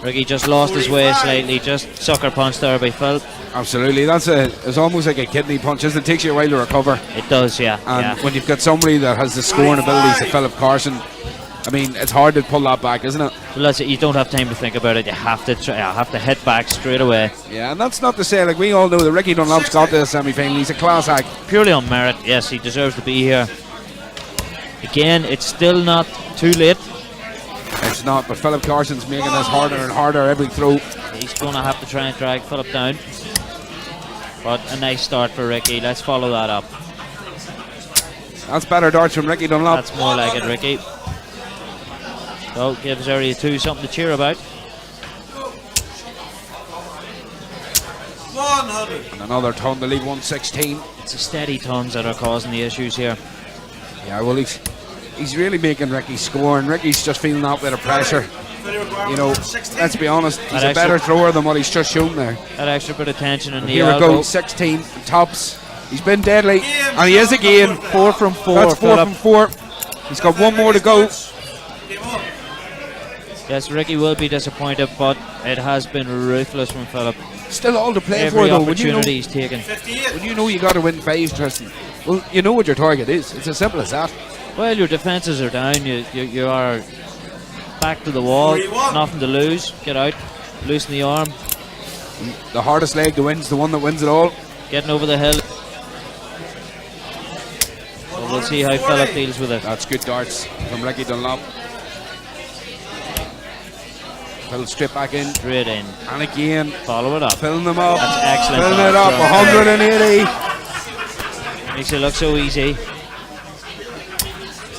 Ricky just lost his way slightly, just sucker punched there by Phil. Absolutely. It's almost like a kidney punch. It takes you a while to recover. It does, yeah. And yeah. when you've got somebody that has the scoring abilities of Philip Carson, I mean, it's hard to pull that back, isn't it? Well, that's it. You don't have time to think about it. You have to have to hit back straight away. Yeah, and that's not to say, like, we all know that Ricky Dunlop's got to the semi-final. He's a class act. Purely on merit, yes, he deserves to be here. Again, it's still not too late. It's not, but Philip Carson's making this harder and harder every throw. He's going to have to try and drag Philip down. But a nice start for Ricky. Let's follow that up. That's better darts from Ricky Dunlop. That's more like it, Ricky. So, gives Area 2 something to cheer about. 100. And another ton to leave 116. It's the steady tons that are causing the issues here. Yeah, well, he's really making Ricky score, and Ricky's just feeling that bit of pressure. You know, let's be honest, he's That a better thrower than what he's just shown there. That extra bit of tension in the Here we elbow. go, 16 tops. He's been deadly, and he is again. 4 from 4. That's 4 Philip. from 4. He's got one more to go. Yes, Ricky will be disappointed, but it has been ruthless from Philip. Still all to play Every for, though. When you opportunity he's taken. know you got to win 5, Tristan, well, you know what your target is. It's as simple as that. Well, your defences are down. You are back to the wall. 41. Nothing to lose. Get out. Loosen the arm. The hardest leg to win's the one that wins it all. Getting over the hill. So we'll we'll see how Philip deals with it. That's good darts from Ricky Dunlop. Phil straight back in. Straight in. And again. Follow it up. Filling them up. That's excellent. Filling it up. 180. Makes it look so easy.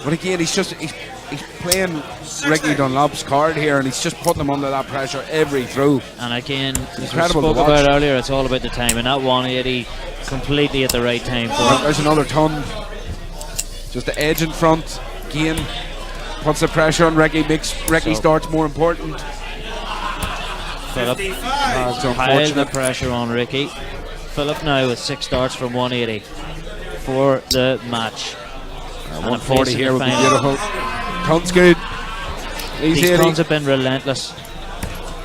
But again, he's playing Ricky Dunlop's card here, and he's just putting him under that pressure every throw. And again, as we incredible spoke to watch. about earlier, it's all about the time, and that 180 completely at the right time for him. There's another ton. Just the edge in front. Again, puts the pressure on Ricky, makes Ricky starts more important. Philip It's pile the unfortunate. pressure on Ricky. Philip now with 6 darts from 180 for the match. And a 140 place in here the would be final. beautiful. Ton's good. These tons have been relentless.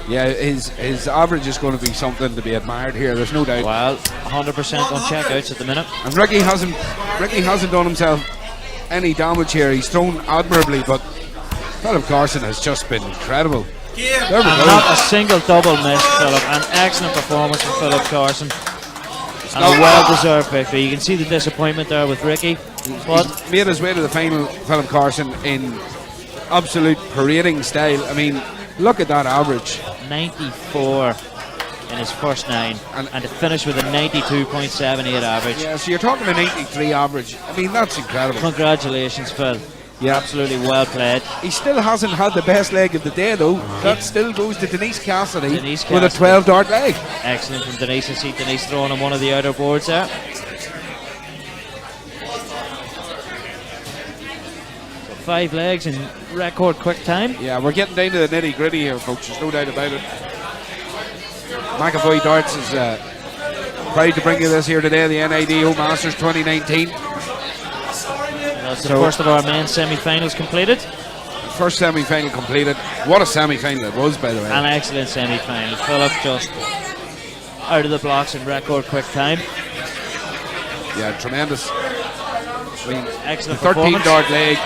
Yeah, his average is going to be something to be admired here. There's no doubt. Well, 100% on checkouts at the minute. And Ricky hasn't done himself any damage here. He's thrown admirably, but Philip Carson has just been incredible. There we And go. not a single double miss, Philip. An excellent performance from Philip Carson. And a well-deserved victory. You can see the disappointment there with Ricky. But He's made his way to the final, Philip Carson, in absolute parading style. I mean, look at that average. 94 in his first 9, and to finish with a 92.78 average. Yeah, so you're talking an 83 average. I mean, that's incredible. Congratulations, Phil. Yeah, absolutely well played. He still hasn't had the best leg of the day, though. That still goes to Denise Cassidy Denise with a Cassidy. 12-dart leg. Excellent from Denise. I see Denise throwing on one of the outer boards there. So 5 legs in record quick time. Yeah, we're getting down to the nitty-gritty here, folks. There's no doubt about it. McAvoy Darts is proud to bring you this here today, the N.I.D.O Masters 2019. That's the first of our men's semi-finals completed. First semi-final completed. What a semi-final it was, by the way. An excellent semi-final. Philip just out of the blocks in record quick time. Yeah, tremendous. I mean, Excellent the 13 performance. dart leg,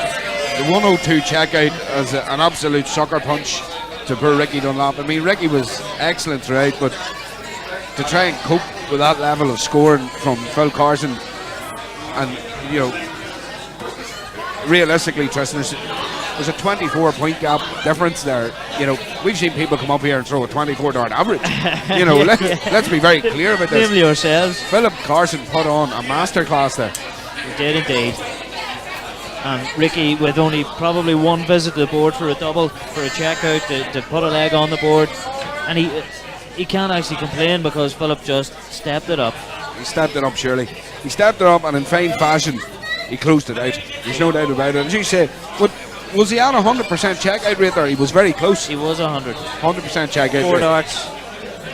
the 102 checkout as an absolute sucker punch to poor Ricky Dunlop. I mean, Ricky was excellent throughout, but to try and cope with that level of scoring from Phil Carson, and realistically, Tristan, there's a 24-point gap difference there. We've seen people come up here and throw a 24-dart average. Let's be very clear about this. Namely yourselves. Philip Carson put on a masterclass there. He did indeed. And Ricky, with only probably one visit to the board for a double, for a checkout, to put a leg on the board, and he can't actually complain because Philip just stepped it up. He stepped it up, surely. He stepped it up, and in fine fashion, he closed it out. There's no doubt about it. As you say, was he at 100% checkout rate there? He was very close. He was 100% checkout 4 rate. darts,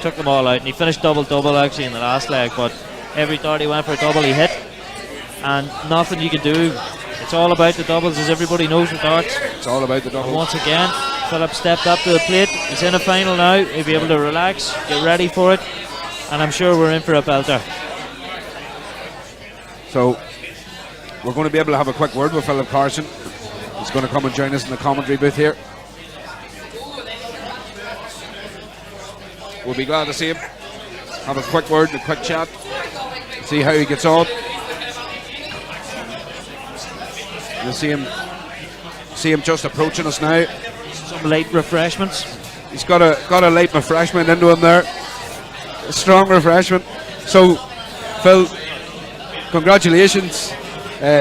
took them all out, and he finished double actually in the last leg, but every dart he went for a double he hit, and nothing you can do. It's all about the doubles, as everybody knows with darts. It's all about the doubles. And once again, Philip stepped up to the plate. He's in a final now. He'll be able to relax, get ready for it, and I'm sure we're in for a belter. So we're going to be able to have a quick word with Philip Carson. He's going to come and join us in the commentary booth here. We'll be glad to see him. Have a quick word and a quick chat. See how he gets on. You'll see him just approaching us now. Some late refreshments. He's got a late refreshment into him there. A strong refreshment. So, Phil, congratulations.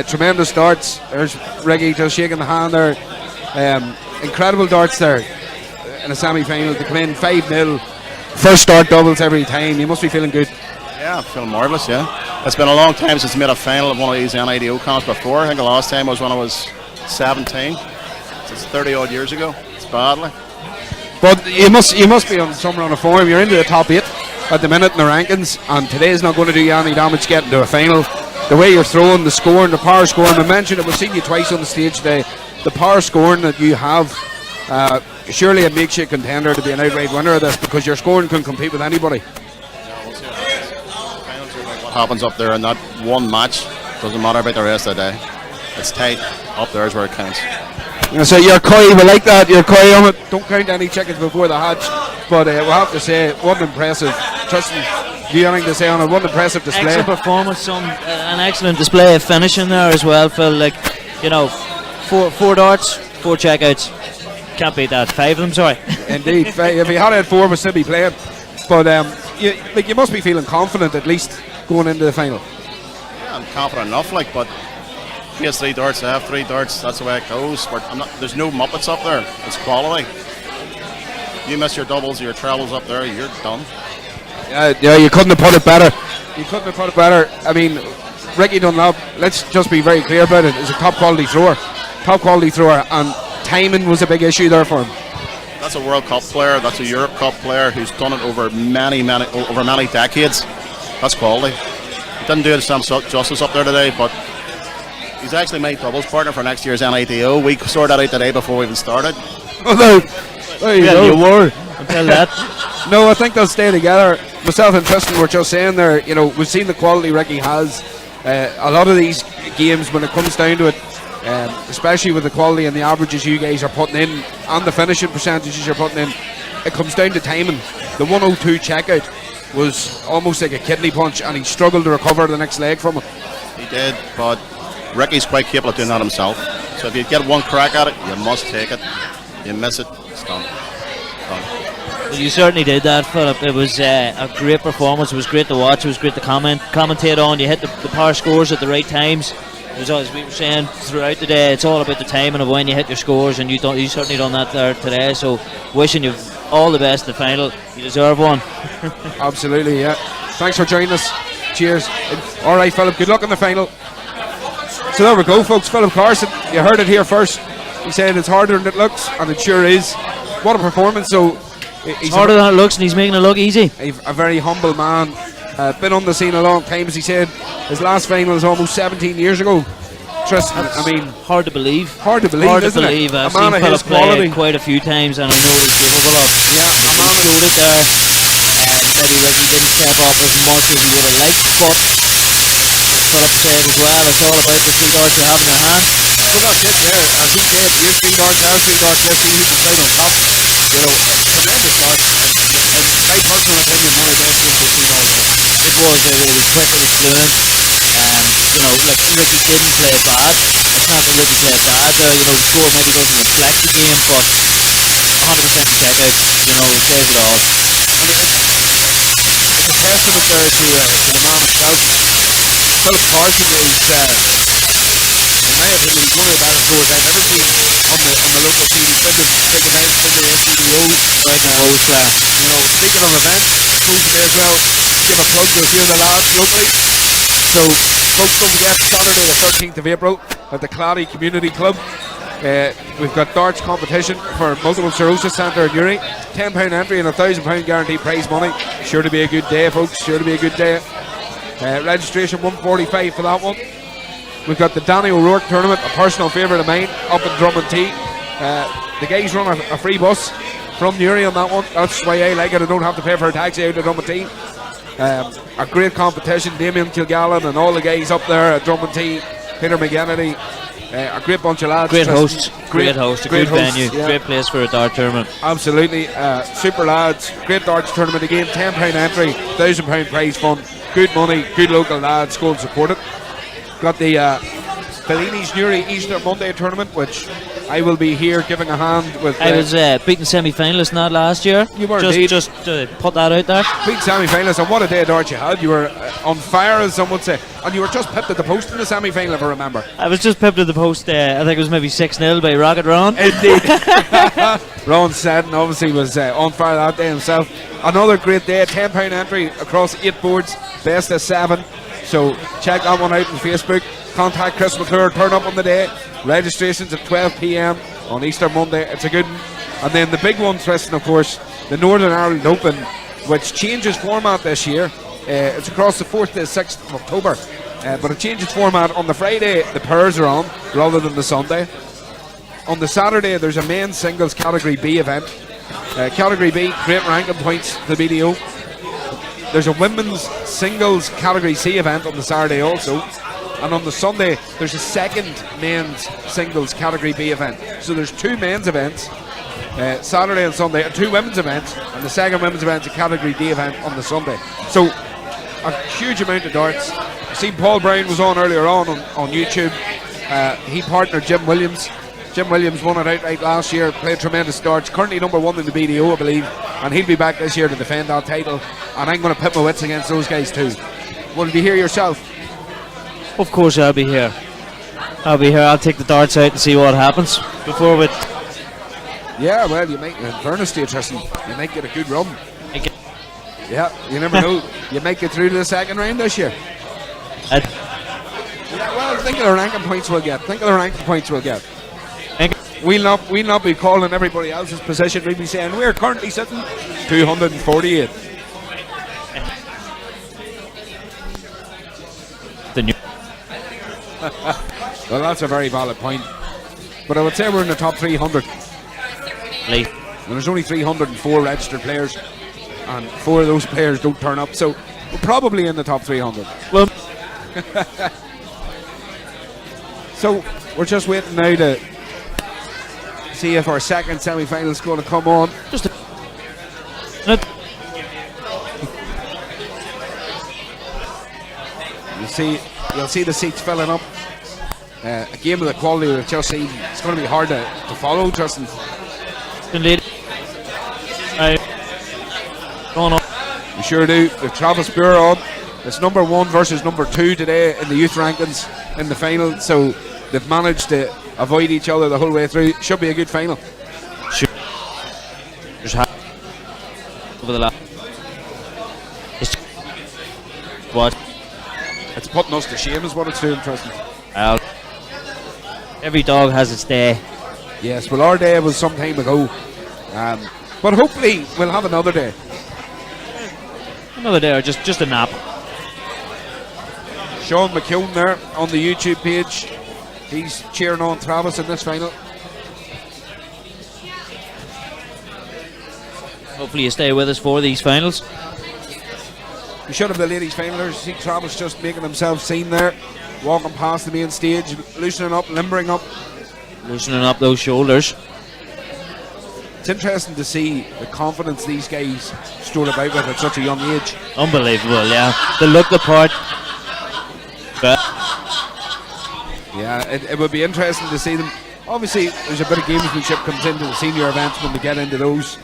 Tremendous darts. There's Ricky just shaking the hand there. Incredible darts there in a semi-final to come in 5-0. First start doubles every time. You must be feeling good. Yeah, I'm feeling marvellous, yeah. It's been a long time since I made a final of one of these N.I.D.O comps before. I think the last time was when I was 17. It's 30 odd years ago. It's bad, like. But you must be on some run of form. You're into the top 8 at the minute in the rankings, and today's not going to do you any damage getting to a final. The way you're throwing, the scoring, the power scoring. I mentioned it, we've seen you twice on the stage today. The power scoring that you have, surely it makes you a contender to be an outright winner of this, because your scoring can compete with anybody. What happens up there in that one match doesn't matter about the rest of the day. It's tight. Up there is where it counts. So you're coy, we like that, you're coy on it. Don't count any chickens before the hatch. But we'll have to say, what an impressive. Tristan, Do you have anything to say on it? What an impressive display. Excellent performance, an excellent display of finishing there as well, Phil. Like, you know, four darts, 4 checkouts. Can't beat that. 5 of them, sorry. Indeed. If he had had 4, we'd still be playing. But you must be feeling confident at least going into the final. Yeah, I'm confident enough, but he has 3 darts, I have 3 darts, that's the way it goes. But there's no Muppets up there, it's quality. You miss your doubles or your trebles up there, you're done. Yeah, you couldn't have put it better. I mean, Ricky Dunlop, let's just be very clear about it, is a top quality thrower, and timing was a big issue there for him. That's a World Cup player, that's a Europe Cup player who's done it over many decades. That's quality. He didn't do it some justice up there today, but he's actually my doubles partner for next year's N.I.D.O. We sorted that out today before we even started. There you go. You were until that. No, I think they'll stay together. Myself and Tristan were just saying there, we've seen the quality Ricky has. A lot of these games, when it comes down to it, especially with the quality and the averages you guys are putting in and the finishing percentages you're putting in, it comes down to timing. The 102 checkout was almost like a kidney punch, and he struggled to recover the next leg from it. He did, but Ricky's quite capable of doing that himself. So if you get one crack at it, you must take it. You miss it, it's done. Well, you certainly did that, Philip. It was a great performance. It was great to watch. It was great to commentate on. You hit the power scores at the right times. It was, as we were saying throughout the day, it's all about the timing of when you hit your scores, and you certainly done that there today. So wishing you all the best in the final. You deserve one. Absolutely, yeah. Thanks for joining us. Cheers. All right, Philip, good luck in the final. So there we go, folks. Philip Carson, you heard it here first. He said it's harder than it looks, and it sure is. What a performance. So it's harder than it looks, and he's making it look easy. A very humble man. Been on the scene a long time, as he said. His last final was almost 17 years ago. Tristan, I mean, hard to believe. Hard to believe, isn't it? I've seen Philip play quite a few times, and I know what he's capable of. Yeah, he showed it there. Maybe Ricky didn't step up as much as he would have liked, but Philip said as well, it's all about the 3 darts you have in your hand. Well, that's it, yeah. As he said, here's 3 darts, there's 3 darts, let's see who can play on top. Tremendous darts. In my personal opinion, one of the best games we've seen all day. It was quick, it was fluent. Like Ricky didn't play bad. It's not that Ricky played bad there. The score maybe doesn't reflect the game, but 100% checkout, it says it all. And it's a testament there to the man himself. Philip Carson is, in my opinion, he's one of the better scorers I've ever seen on the local scene. He's been to big events, been to the N.I.D.O. Right now, speaking of events, suppose we may as well give a plug to a few of the lads locally. So, folks, don't forget, Saturday the 13th of April at the Clady Community Club. We've got darts competition for Multiple Sclerosis Centre in Newry. £10 entry and £1,000 guaranteed prize money. Sure to be a good day, folks. Sure to be a good day. Registration $145 for that one. We've got the Danny O'Rourke tournament, a personal favourite of mine, up in Drummond T. The guys run a free bus from Newry on that one. That's why I like it. I don't have to pay for a taxi out to Drummond T. A great competition. Damien Kilgallen and all the guys up there at Drummond T. Peter McGennity. A great bunch of lads. Great hosts. Great host. A good venue. Yeah. Great place for a dart tournament. Absolutely. Super lads. Great darts tournament again. £10 entry, £1,000 prize fund. Good money. Good local lads. Go and support it. Got the Bellinis Newry Easter Monday tournament, which I will be here giving a hand with. I was beaten semi-finalist in that last year. You were just put that out there. Beaten semi-finalist, and what a day of darts you had. You were on fire, as some would say, and you were just pipped at the post in the semi-final, if I remember. I was just pipped at the post. I think it was maybe 6-0 by Rocket Ron. Indeed. Ron Seddon obviously was on fire that day himself. Another great day. £10 entry across 8 boards, best of 7. So check that one out on Facebook. Contact Chris McClure, turn up on the day. Registrations at 12 p.m. on Easter Monday. It's a good one. And then the big one, Tristan, of course, the Northern Ireland Open, which changes format this year. It's across the 4th to 6th of October. But it changes format. On the Friday, the pairs are on rather than the Sunday. On the Saturday, there's a men's singles Category B event. Category B, great ranking points to the BDO. There's a women's singles Category C event on the Saturday also. And on the Sunday, there's a second men's singles Category B event. So there's 2 men's events, Saturday and Sunday, and 2 women's events. And the second women's event is a Category D event on the Sunday. So a huge amount of darts. You see, Paul Brown was on earlier on YouTube. He partnered Jim Williams. Jim Williams won it outright last year, played tremendous darts, currently number 1 in the BDO, I believe, and he'll be back this year to defend that title, and I'm going to pit my wits against those guys too. Will you be here yourself? Of course I'll be here. I'll take the darts out and see what happens before we... Yeah, well, you might, in fairness to you, Tristan, you might get a good run. Yeah, you never know. You might get through to the second round this year. Yeah, well, think of the ranking points we'll get. We'll not be calling everybody else's position. We'll be saying we're currently sitting 248. Well, that's a very valid point. But I would say we're in the top 300. And there's only 304 registered players, and 4 of those players don't turn up. So we're probably in the top 300. Well, so we're just waiting now to see if our second semi-final is going to come on. You'll see the seats filling up. A game of the quality we've just seen. It's going to be hard to follow, Justin. We sure do. The Travis Boer on. It's number 1 versus number 2 today in the youth rankings in the final. So they've managed to avoid each other the whole way through. Should be a good final. Sure. Over the lap. What? It's putting us to shame, is what it's doing, Tristan. Every dog has its day. Yes, well, our day was some time ago. But hopefully we'll have another day. Another day, or just a nap. Sean McKeown there on the YouTube page. He's cheering on Travis in this final. Hopefully you stay with us for these finals. We should have the ladies finalers. See Travis just making himself seen there, walking past the main stage, loosening up, limbering up. Loosening up those shoulders. It's interesting to see the confidence these guys stroll about with at such a young age. Unbelievable, yeah. They look the part. But yeah, it would be interesting to see them. Obviously, there's a bit of gamesmanship comes into the senior events when they get into those.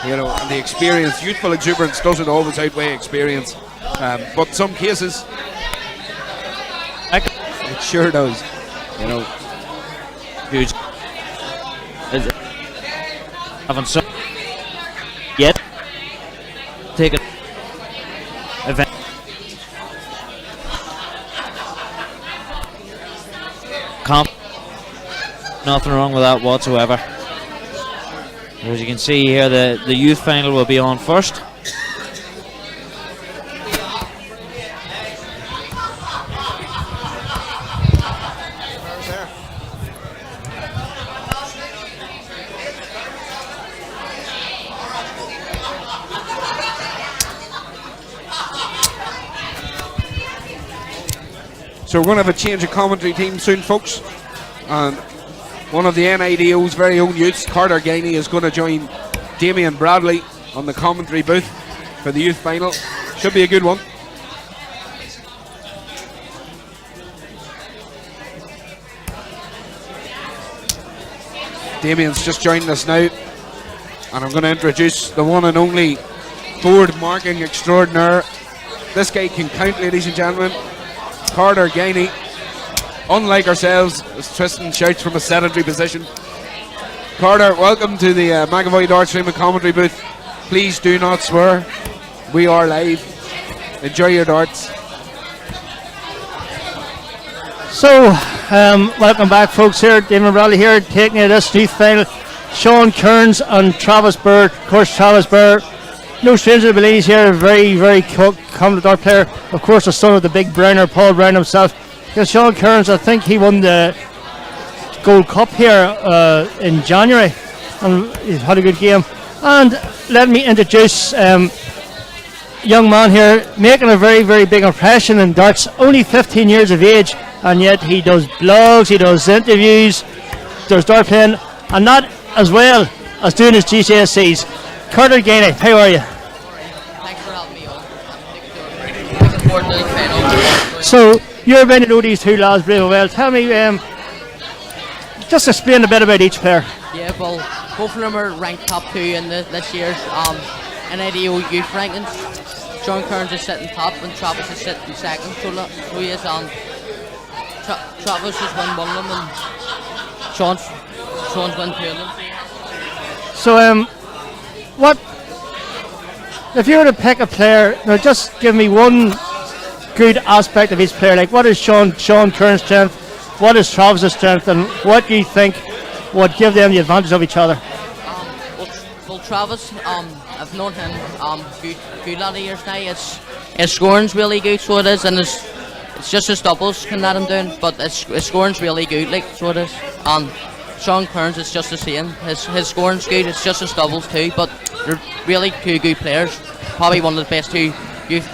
You know, and the experience, youthful exuberance doesn't always outweigh experience. But some cases, it sure does. You know, huge. Haven't so yet. Take it. Event. Nothing wrong with that whatsoever. As you can see here, the youth final will be on first. So we're going to have a change of commentary team soon, folks. And one of the N.I.D.O's very own youths, Carter Gainey, is going to join Damien Bradley on the commentary booth for the youth final. Should be a good one. Damien's just joined us now, and I'm going to introduce the one and only board marking extraordinaire. This guy can count, ladies and gentlemen. Carter Gainey. Unlike ourselves, as Tristan shouts from a sedentary position. Carter, welcome to the McAvoy Dart Streaming commentary booth. Please do not swear. We are live. Enjoy your darts. So, welcome back, folks. Here, Damien Bradley here, taking you to this youth final. Sean Kearns and Travis Boer. Of course, Travis Boer, no stranger to Bellinis here, a very, very competent dart player. Of course, the son of the big Browner, Paul Brown himself. Because Sean Kearns, I think he won the Gold Cup here in January, and he's had a good game. And let me introduce young man here, making a very, very big impression in darts. Only 15 years of age, and yet he does blogs, he does interviews, does dart playing, and that as well as doing his GCSEs. Carter Gainey, how are you? Thanks for having me on. forward to the final. So you're going to know these two lads really well. Tell me, just explain a bit about each player. Yeah, well, both of them are ranked top 2 in this year's N.I.D.O youth rankings. Sean Kearns is sitting top and Travis is sitting second. So he is on. Travis has won one of them and Sean's won 2 of them. So what if you were to pick a player? Now, just give me one good aspect of each player. Like, what is Sean Kearns' strength? What is Travis' strength? And what do you think would give them the advantage of each other? Well, Travis, I've known him good lot of years now. His scoring's really good, so it is, and it's just his doubles can let him down, but his scoring's really good, like, so it is. And Sean Kearns is just the same. His scoring's good, it's just his doubles too, but they're really 2 good players. Probably one of the best 2 youth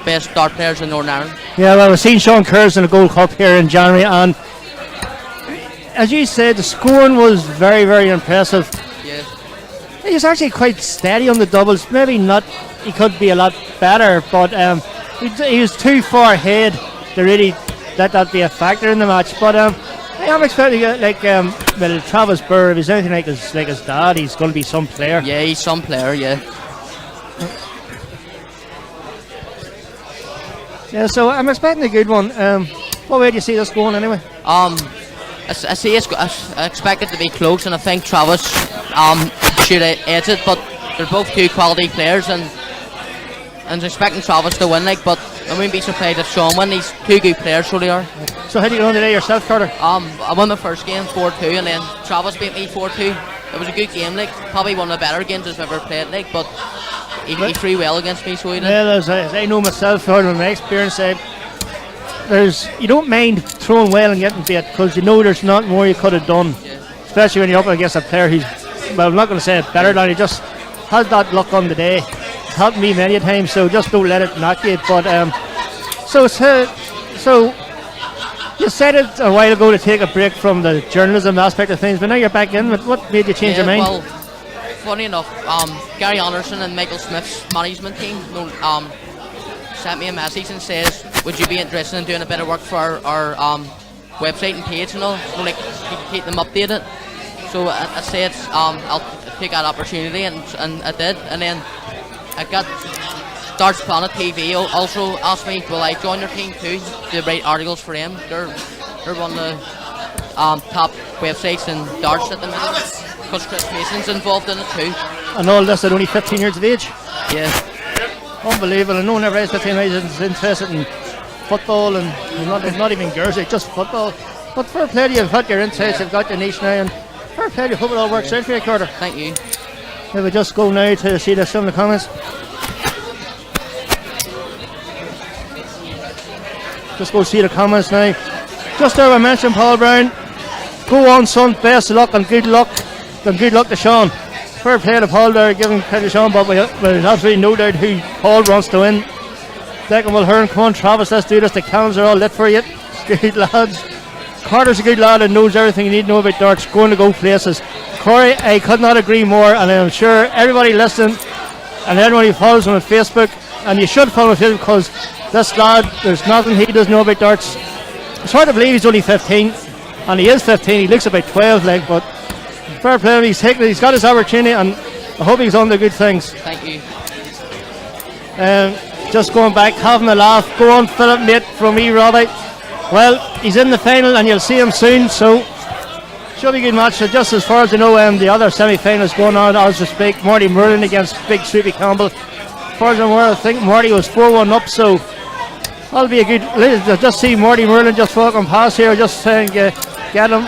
best dart players in Northern Ireland. Yeah, well, we've seen Sean Kearns in the Gold Cup here in January, and as you said, the scoring was very, very impressive. Yeah. He was actually quite steady on the doubles. Maybe not, he could be a lot better, but he was too far ahead to really let that be a factor in the match. But I'm expecting well, Travis Burr, if he's anything like his dad, he's going to be some player. Yeah, he's some player, yeah. Yeah, so I'm expecting a good one. What way do you see this going anyway? I expect it to be close, and I think Travis should edge it, but they're both 2 quality players, and I'm expecting Travis to win, but I wouldn't be surprised if Sean win. These 2 good players, so they are. So how do you go today yourself, Carter? I won my first game 4-2, and then Travis beat me 4-2. It was a good game, probably one of the better games I've ever played, but he threw well against me, so he did. Well, as I know myself, from my experience, you don't mind throwing well and getting beat, because you know there's not more you could have done. Yeah. Especially when you're up against a player who's, well, I'm not going to say better than, he just has that luck on the day. It's helped me many times, so just don't let it knock you. But so you said it a while ago to take a break from the journalism aspect of things, but now you're back in. What made you change your mind? Well, funny enough, Gary Anderson and Michael Smith's management team sent me a message and says, would you be interested in doing a bit of work for our website and page and all, so keep them updated. So I said I'll take that opportunity, and I did, and then I got Darts Planet TV also asked me, will I join their team too to write articles for them. They're one of the top websites in darts at the minute, because Chris Mason's involved in it too. And all this at only 15 years of age? Yeah. Unbelievable. And no one ever is 15 years is interested in football, and not even girls, it's just football. But fair play to you, you've got your insights, you've got your niche now, and fair play to you, hope it all works out for you, Carter. Thank you. We will just go now to see some of the comments. Just go see the comments now. Just there I mentioned Paul Brown. Go on, son, best of luck and good luck. And good luck to Sean. Fair play to Paul there, giving credit to Sean, but there's absolutely no doubt who Paul wants to win. Declan Mulhern, come on Travis, let's do this. The cannons are all lit for you. Good lads. Carter's a good lad and knows everything you need to know about darts, going to go places. Corey, I could not agree more, and I'm sure everybody listening and everyone who follows him on Facebook, and you should follow him because this lad, there's nothing he doesn't know about darts. It's hard to believe he's only 15, and he is 15, he looks about 12 but fair play, he's got his opportunity, and I hope he's on the good things. Thank you. Just going back, having a laugh. Go on, Philip, mate, from me, Robbie. Well, he's in the final, and you'll see him soon, so should be a good match. So just as far as I know, the other semi-final is going on as we speak. Marty Merlin against Big Sweepy Campbell. As far as I'm aware, I think Marty was 4-1 up, so that'll be a good. Just see Marty Merlin just walking past here, just saying, get him.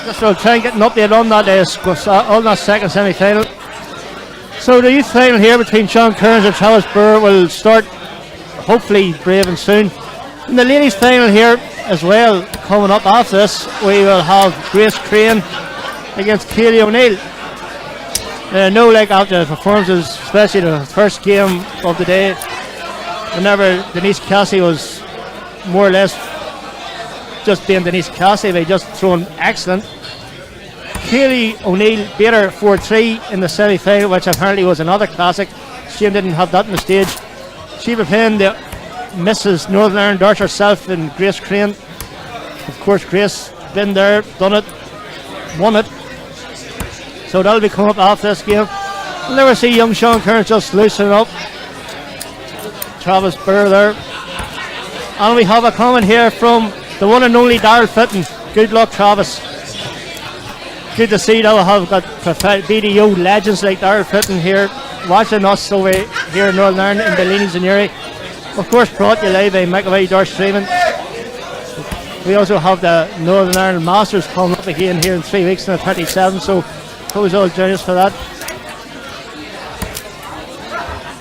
Just to try and get an update on that second semi-final. So the youth final here between Sean Kearns and Travis Burr will start hopefully brave and soon. In the ladies final here as well, coming up after this, we will have Grace Crane against Kaylee O'Neill. No, like after the performances, especially the first game of the day, whenever Denise Cassie was more or less just being Denise Cassie, they just thrown excellent. Kaylee O'Neill beat her 4-3 in the semi-final, which apparently was another classic. Shane didn't have that on the stage. She was playing the Mrs. Northern Ireland Darts herself in Grace Crane. Of course, Grace been there, done it, won it. So that'll be coming up after this game. We'll never see young Sean Kearns just loosening up. Travis Burr there. And we have a comment here from the one and only Darryl Fitton. Good luck, Travis. Good to see that we have got BDO legends like Darryl Fitton here watching us over here in Northern Ireland in Bellinis Newry. Of course, brought you live by McAvoy Darts Streaming. We also have the Northern Ireland Masters coming up again here in 3 weeks on the 27th, so please all join us for that.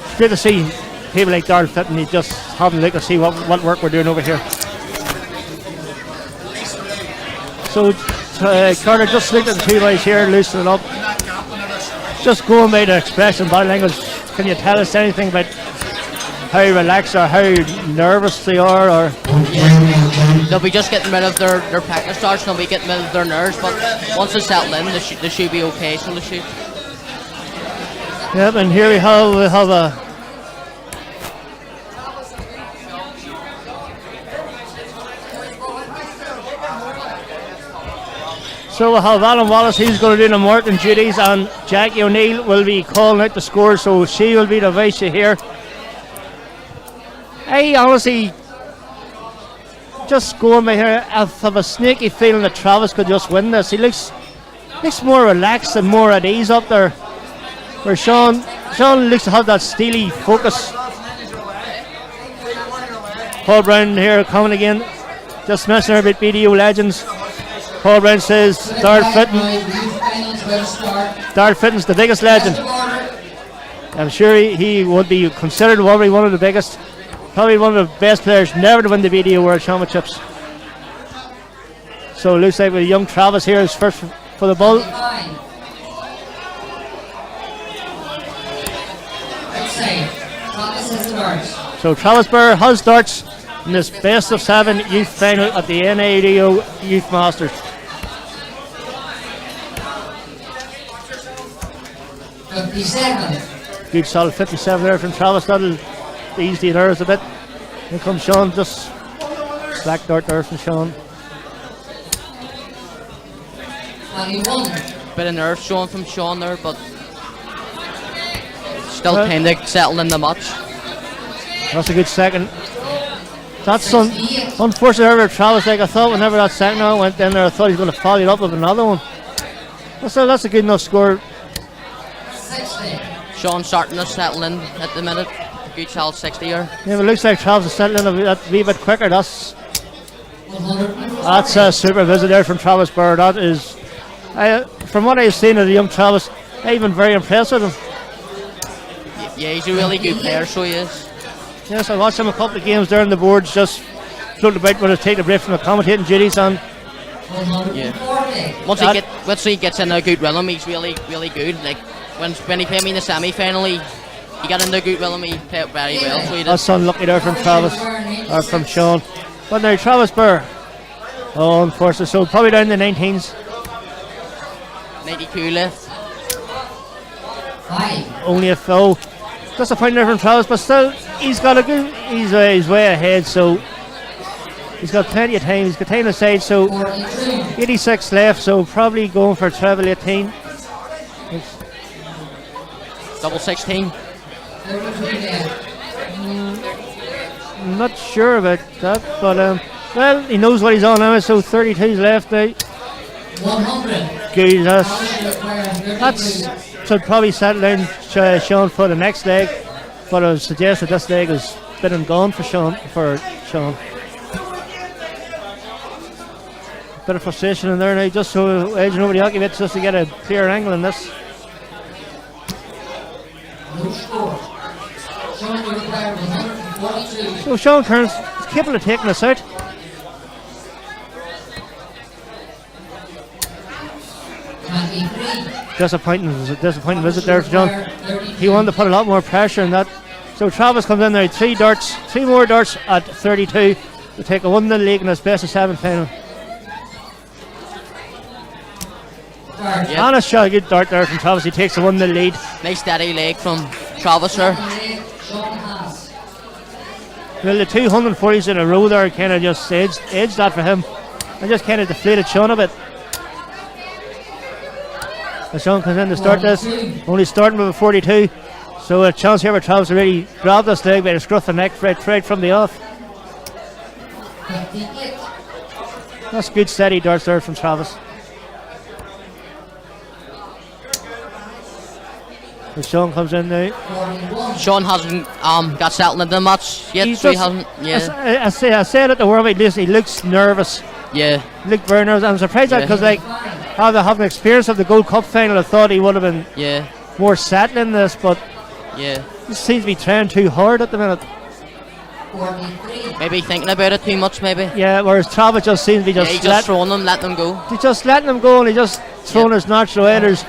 It's great to see people like Darryl Fitton. You just having a look to see what work we're doing over here. So Carter just looked at the two boys here, loosening up. Just going by the expression, body language. Can you tell us anything about how relaxed or how nervous they are? Or they'll be just getting rid of their practice starts, and they'll be getting rid of their nerves. But once they settle in, they should be okay. So they should. Yep, and here we have a. So we'll have Alan Wallace, he's going to do the marking duties, and Jackie O'Neill will be calling out the score, so she will be the vice here. I honestly, just going by here, I have a sneaky feeling that Travis could just win this. He looks more relaxed and more at ease up there, where Sean looks to have that steely focus. Paul Brown here coming again, just mentioning about BDO legends. Paul Brown says Darryl Fitton's the biggest legend. I'm sure he would be considered one of the biggest, probably one of the best players never to win the BDO World Championships. So it looks like with young Travis here is first for the ball. So Travis Burr has darts in this best of 7 youth final at the N.I.D.O Youth Masters. Good solid 57 there from Travis. That'll ease the nerves a bit. Here comes Sean, just black dart there from Sean. Bit of nerves showing from Sean there, but still kind of settled in the match. That's a good second. That's unfortunate for Travis. Like I thought, whenever that second round went in there, I thought he was going to follow it up with another one. That's a good enough score. Sean starting to settle in at the minute. Good solid 60 here. Yeah, but it looks like Travis is settling in a wee bit quicker. That's a super visit there from Travis Burr. That is, from what I've seen of the young Travis, I've been very impressed with him. Yeah, he's a really good player, so he is. Yes, I watched him a couple of games there on the boards, just floating about when I take a break from the commentating duties, and once he gets in a good rhythm, he's really good. Like when he played me in the semi-final, he got in a good rhythm. He played very well. So he that's unlucky there from Travis or from Sean. But now Travis Burr, unfortunately, so probably down in the 19s. 92 left. Only a foul. Disappointing there from Travis, but still he's got a good. He's way ahead, so he's got plenty of time. He's got time aside, so 86 left, so probably going for treble 18. Double 16. I'm not sure about that, but well, he knows what he's on now, so 32's left now. 100. Good, that's should probably settle down Sean for the next leg, but I would suggest that this leg has been and gone for Sean. Bit of frustration in there now, just so edging over the hockey bit just to get a clear angle in this. So Sean Kearns is capable of taking us out. Disappointing visit there for John. He wanted to put a lot more pressure on that. So Travis comes in there, 3 more darts at 32 to take a 1-0 lead in his best of 7 final. Yep. And a shot, good dart there from Travis. He takes a 1-0 lead. Nice steady leg from Travis there. Well, the 240s in a row there kind of just edged that for him. And just kind of deflated Sean a bit. As Sean comes in to start this, only starting with a 42. So a chance here for Travis to really grab this leg by the scruff of the neck right from the off. That's good steady darts there from Travis. As Sean comes in now. Sean hasn't got settled in the match yet, so he hasn't. Yeah. I said at the World Meet, he looks nervous. Yeah. He looked very nervous. I'm surprised that because having experience of the Gold Cup final, I thought he would have been more settled in this, but he seems to be trying too hard at the minute. Maybe thinking about it too much, maybe. Yeah, whereas Travis just seems to be just throwing them, letting them go. He's just letting them go and he's just throwing his natural headers.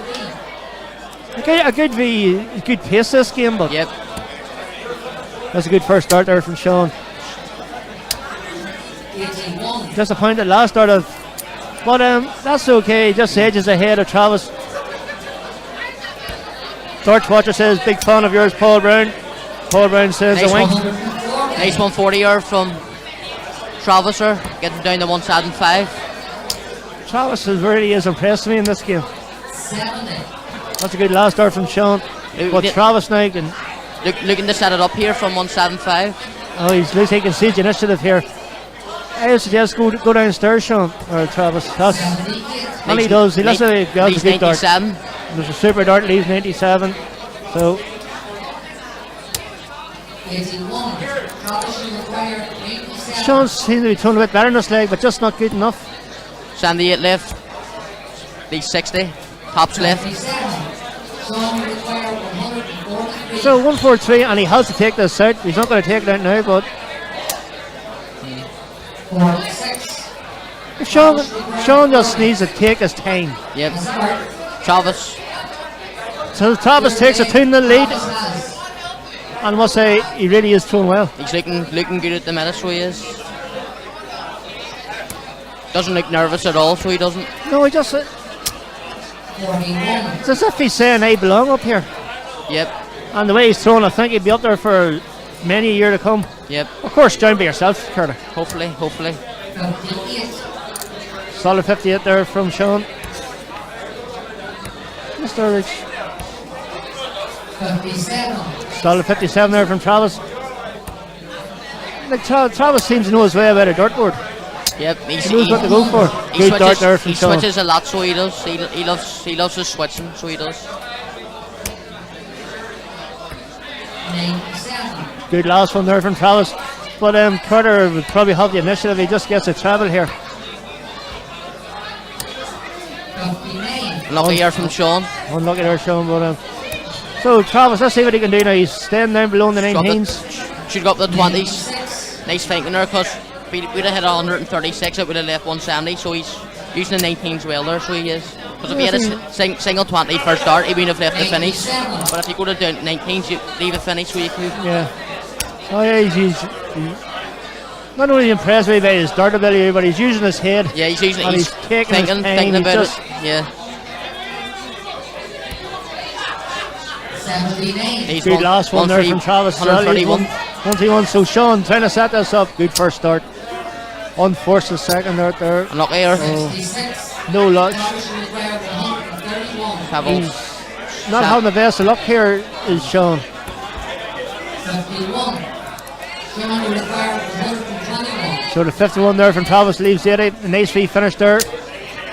A good pace this game, but that's a good first start there from Sean. Disappointed last start of, but that's okay. Just edges ahead of Travis. Torch Watcher says, big fan of yours, Paul Brown. Paul Brown says Nice a wink. Nice 140 here from Travis there, getting down to 175. Travis really is impressed me in this game. That's a good last start from Sean. But Travis now can looking to set it up here from 175. Oh, he's taking siege initiative here. I would suggest go downstairs, Sean, or Travis. And he does. He does a good dart. There's a super dart, leaves 97. So Sean seems to be throwing a bit better in this leg, but just not good enough. 78 left. Leaves 60. Tops left. So 143, and he has to take this out. He's not going to take it out now, but if Sean just needs to take his time. Yep. Travis. So Travis takes a 2-0 lead, and I must say he really is throwing well. He's looking good at the minute, so he is. Doesn't look nervous at all, so he doesn't. No, he just. It's as if he's saying I belong up here. Yep. And the way he's throwing, I think he'd be up there for many a year to come. Yep. Of course, down by yourself, Curly. Hopefully. Solid 58 there from Sean. Mr. Rich. Solid 57 there from Travis. Like Travis seems to know his way about a dartboard. Yep, he knows what to go for. Good dart there from Sean. He switches a lot, so he does. He loves his switching, so he does. Good last one there from Travis. But Carter would probably have the initiative. He just gets a travel here. Unlucky there from Sean. Unlucky there, Sean. But so Travis, let's see what he can do now. He's staying down below in the 19s. Should go up the 20s. Nice thinking there, because if we'd have hit 136, it would have left 170. So he's using the 19s well there, so he is. Because if he had a single 20 first start, he wouldn't have left the finish. But if you go to down 19s, you leave a finish so you can. Yeah. Oh yeah, he's not only impressed me by his dart ability, but he's using his head. Yeah, he's using it. He's thinking about it. Yeah. Good last one there from Travis. 131. 131. So Sean trying to set this up. Good first start. Unforced the second dart there. Unlucky there. No luck. He's not having the best of luck here, is Sean. So the 51 there from Travis leaves 80. A nice free finish there.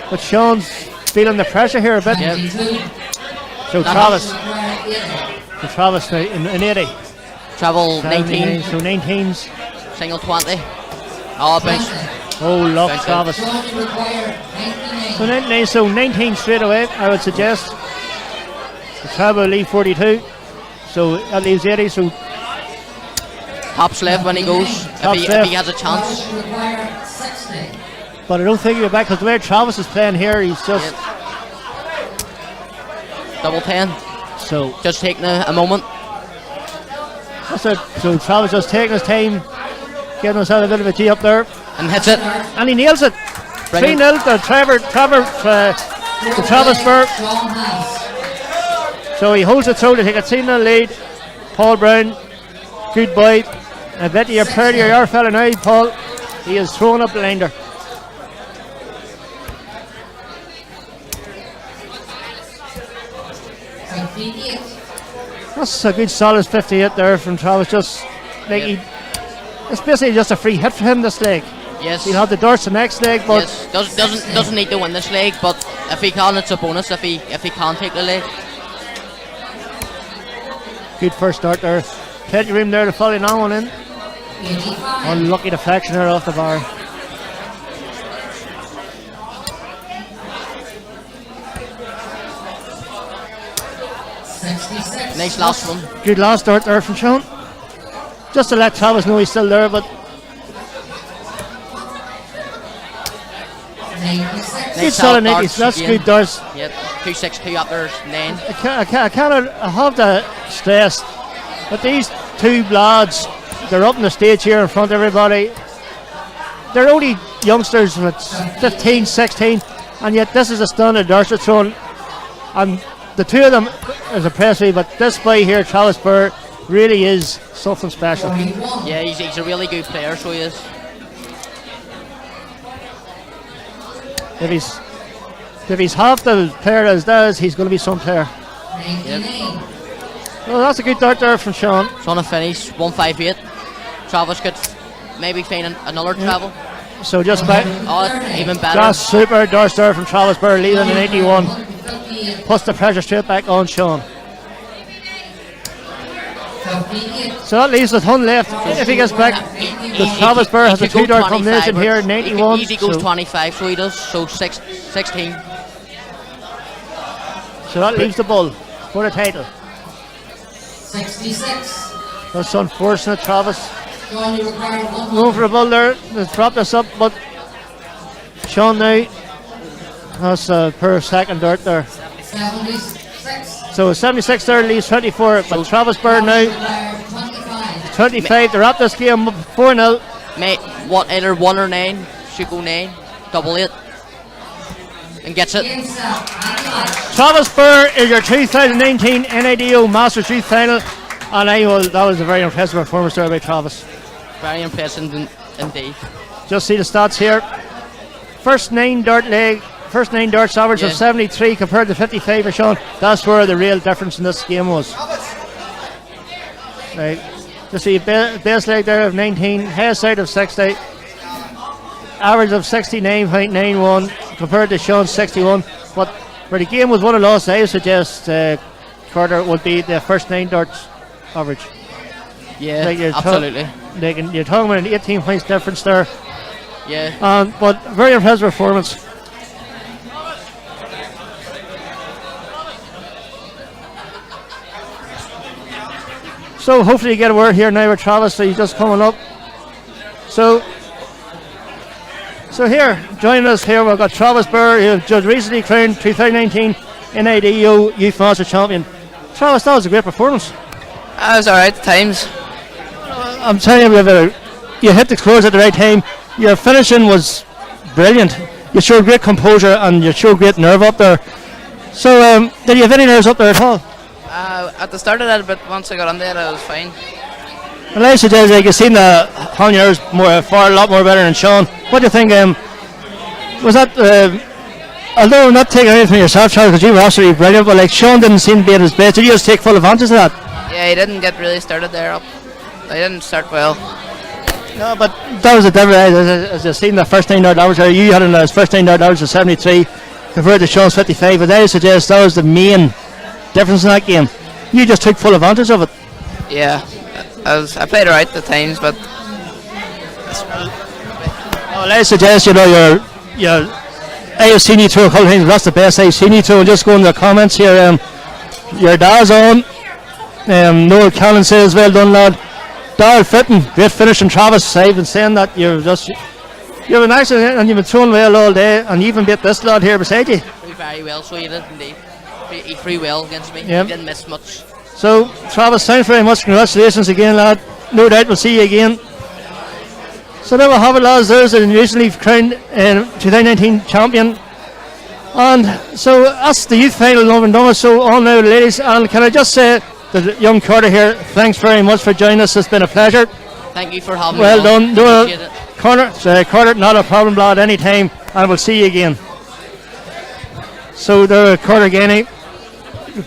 But Sean's feeling the pressure here a bit. Yep. So Travis now in 80. Travel 19. So 19s. Single 20. Oh, bounce. Oh, love Travis. So 19 straight away, I would suggest. The travel leave 42. So that leaves 80. So tops left when he goes, if he has a chance. But I don't think he'll be back because the way Travis is playing here, he's just. Double 10. So just taking a moment. That's it. So Travis just taking his time, getting himself a bit of a G up there. And hits it. And he nails it. 3-0 to Travis Burr. So he holds it through to take a 3-0 lead. Paul Brown. Good boy. I bet you're proud of your fella now, Paul. He is throwing up the line there. That's a good solid 58 there from Travis. Just like it's basically just a free hit for him this leg. Yes. He'll have the darts the next leg, but yes. doesn't need to win this leg, but if he can, it's a bonus. If he can't take the leg. Good first dart there. Plenty of room there to follow that one in. Unlucky deflection there off the bar. Nice last one. Good last dart there from Sean. Just to let Travis know he's still there, but good solid 90s. That's good darts. Yep, 262 up there, 9. I have to stress that these two lads, they're up on the stage here in front of everybody. They're only youngsters, with 15, 16, and yet this is a standard darts they're throwing. And the two of them is impressed me, but this boy here, Travis Burr, really is something special. Yeah, he's a really good player, so he is. If he's half the player as does, he's going to be some player. Yep. Well, that's a good dart there from Sean. It's on a finish, 158. Travis could maybe find another travel. So just back. Oh, even better. That's super dart there from Travis Burr, leading in 81. Puts the pressure straight back on Sean. So that leaves with Hun left. If he gets back, Travis Burr has a 2-dart combination here, 91. Easy goes 25, so he does. So 16. So that leaves the bull for the title. 66. That's unfortunate, Travis. Going for a bull there. Let's drop this up, but Sean now has a per second dart there. 76. So 76 there leaves 24, but Travis Burr now 25 to wrap this game up 4-0. Mate, what, either 1 or 9, should go 9, double 8, and gets it. Travis Burr is your 2019 N.I.D.O Masters Youth Final, and that was a very impressive performance there by Travis. Very impressive indeed. Just see the stats here. First 9 darts average of 73 compared to 55 for Sean. That's where the real difference in this game was. Right. Just see base leg there of 19, head side of 60, average of 69.91 compared to Sean's 61. But where the game was won or lost, I suggest Carter would be the first 9 darts average. Yeah, absolutely. You're talking about an 18 points difference there. Yeah. But very impressive performance. So hopefully you get a word here now with Travis, so he's just coming up. So here, joining us here, we've got Travis Burr, who just recently crowned 2019 N.I.D.O Youth Master Champion. Travis, that was a great performance. That was alright at times. I'm telling you, you hit the close at the right time. Your finishing was brilliant. You showed great composure and you showed great nerve up there. So did you have any nerves up there at all? At the start of that, but once I got on there, I was fine. Well, I suggest you've seen the Honyers a lot more better than Sean. What do you think? Was that, although not taking anything from yourself, Charles, because you were absolutely brilliant, but like Sean didn't seem to be at his best. Did you just take full advantage of that? Yeah, he didn't get really started there up. I didn't start well. No, but that was a difference. As you've seen the first 9 dart average, you had in the first 9 dart average of 73 compared to Sean's 55. But I suggest that was the main difference in that game. You just took full advantage of it. Yeah, I played right at times, but well, I suggest I have seen you through a couple of things. That's the best I've seen you through. And just go in the comments here. Your dad's on. Noel Cannon says, "Well done, lad." Darrell Fitton, great finish from Travis. I've been saying that you've been excellent and you've been throwing well all day, and you even beat this lad here beside you. Very well, so he did indeed. He threw well against me. Yep. He didn't miss much. So, Travis, thanks very much. Congratulations again, lad. No doubt we'll see you again. So there we have it, lads. There's a recently crowned 2019 champion. And so that's the youth final over and done with. So on now, ladies. And can I just say, the young Carter here, thanks very much for joining us. It's been a pleasure. Thank you for having Well me. done. Appreciate it. Carter, not a problem, lad, any time, and we'll see you again. So there, Carter Gainey,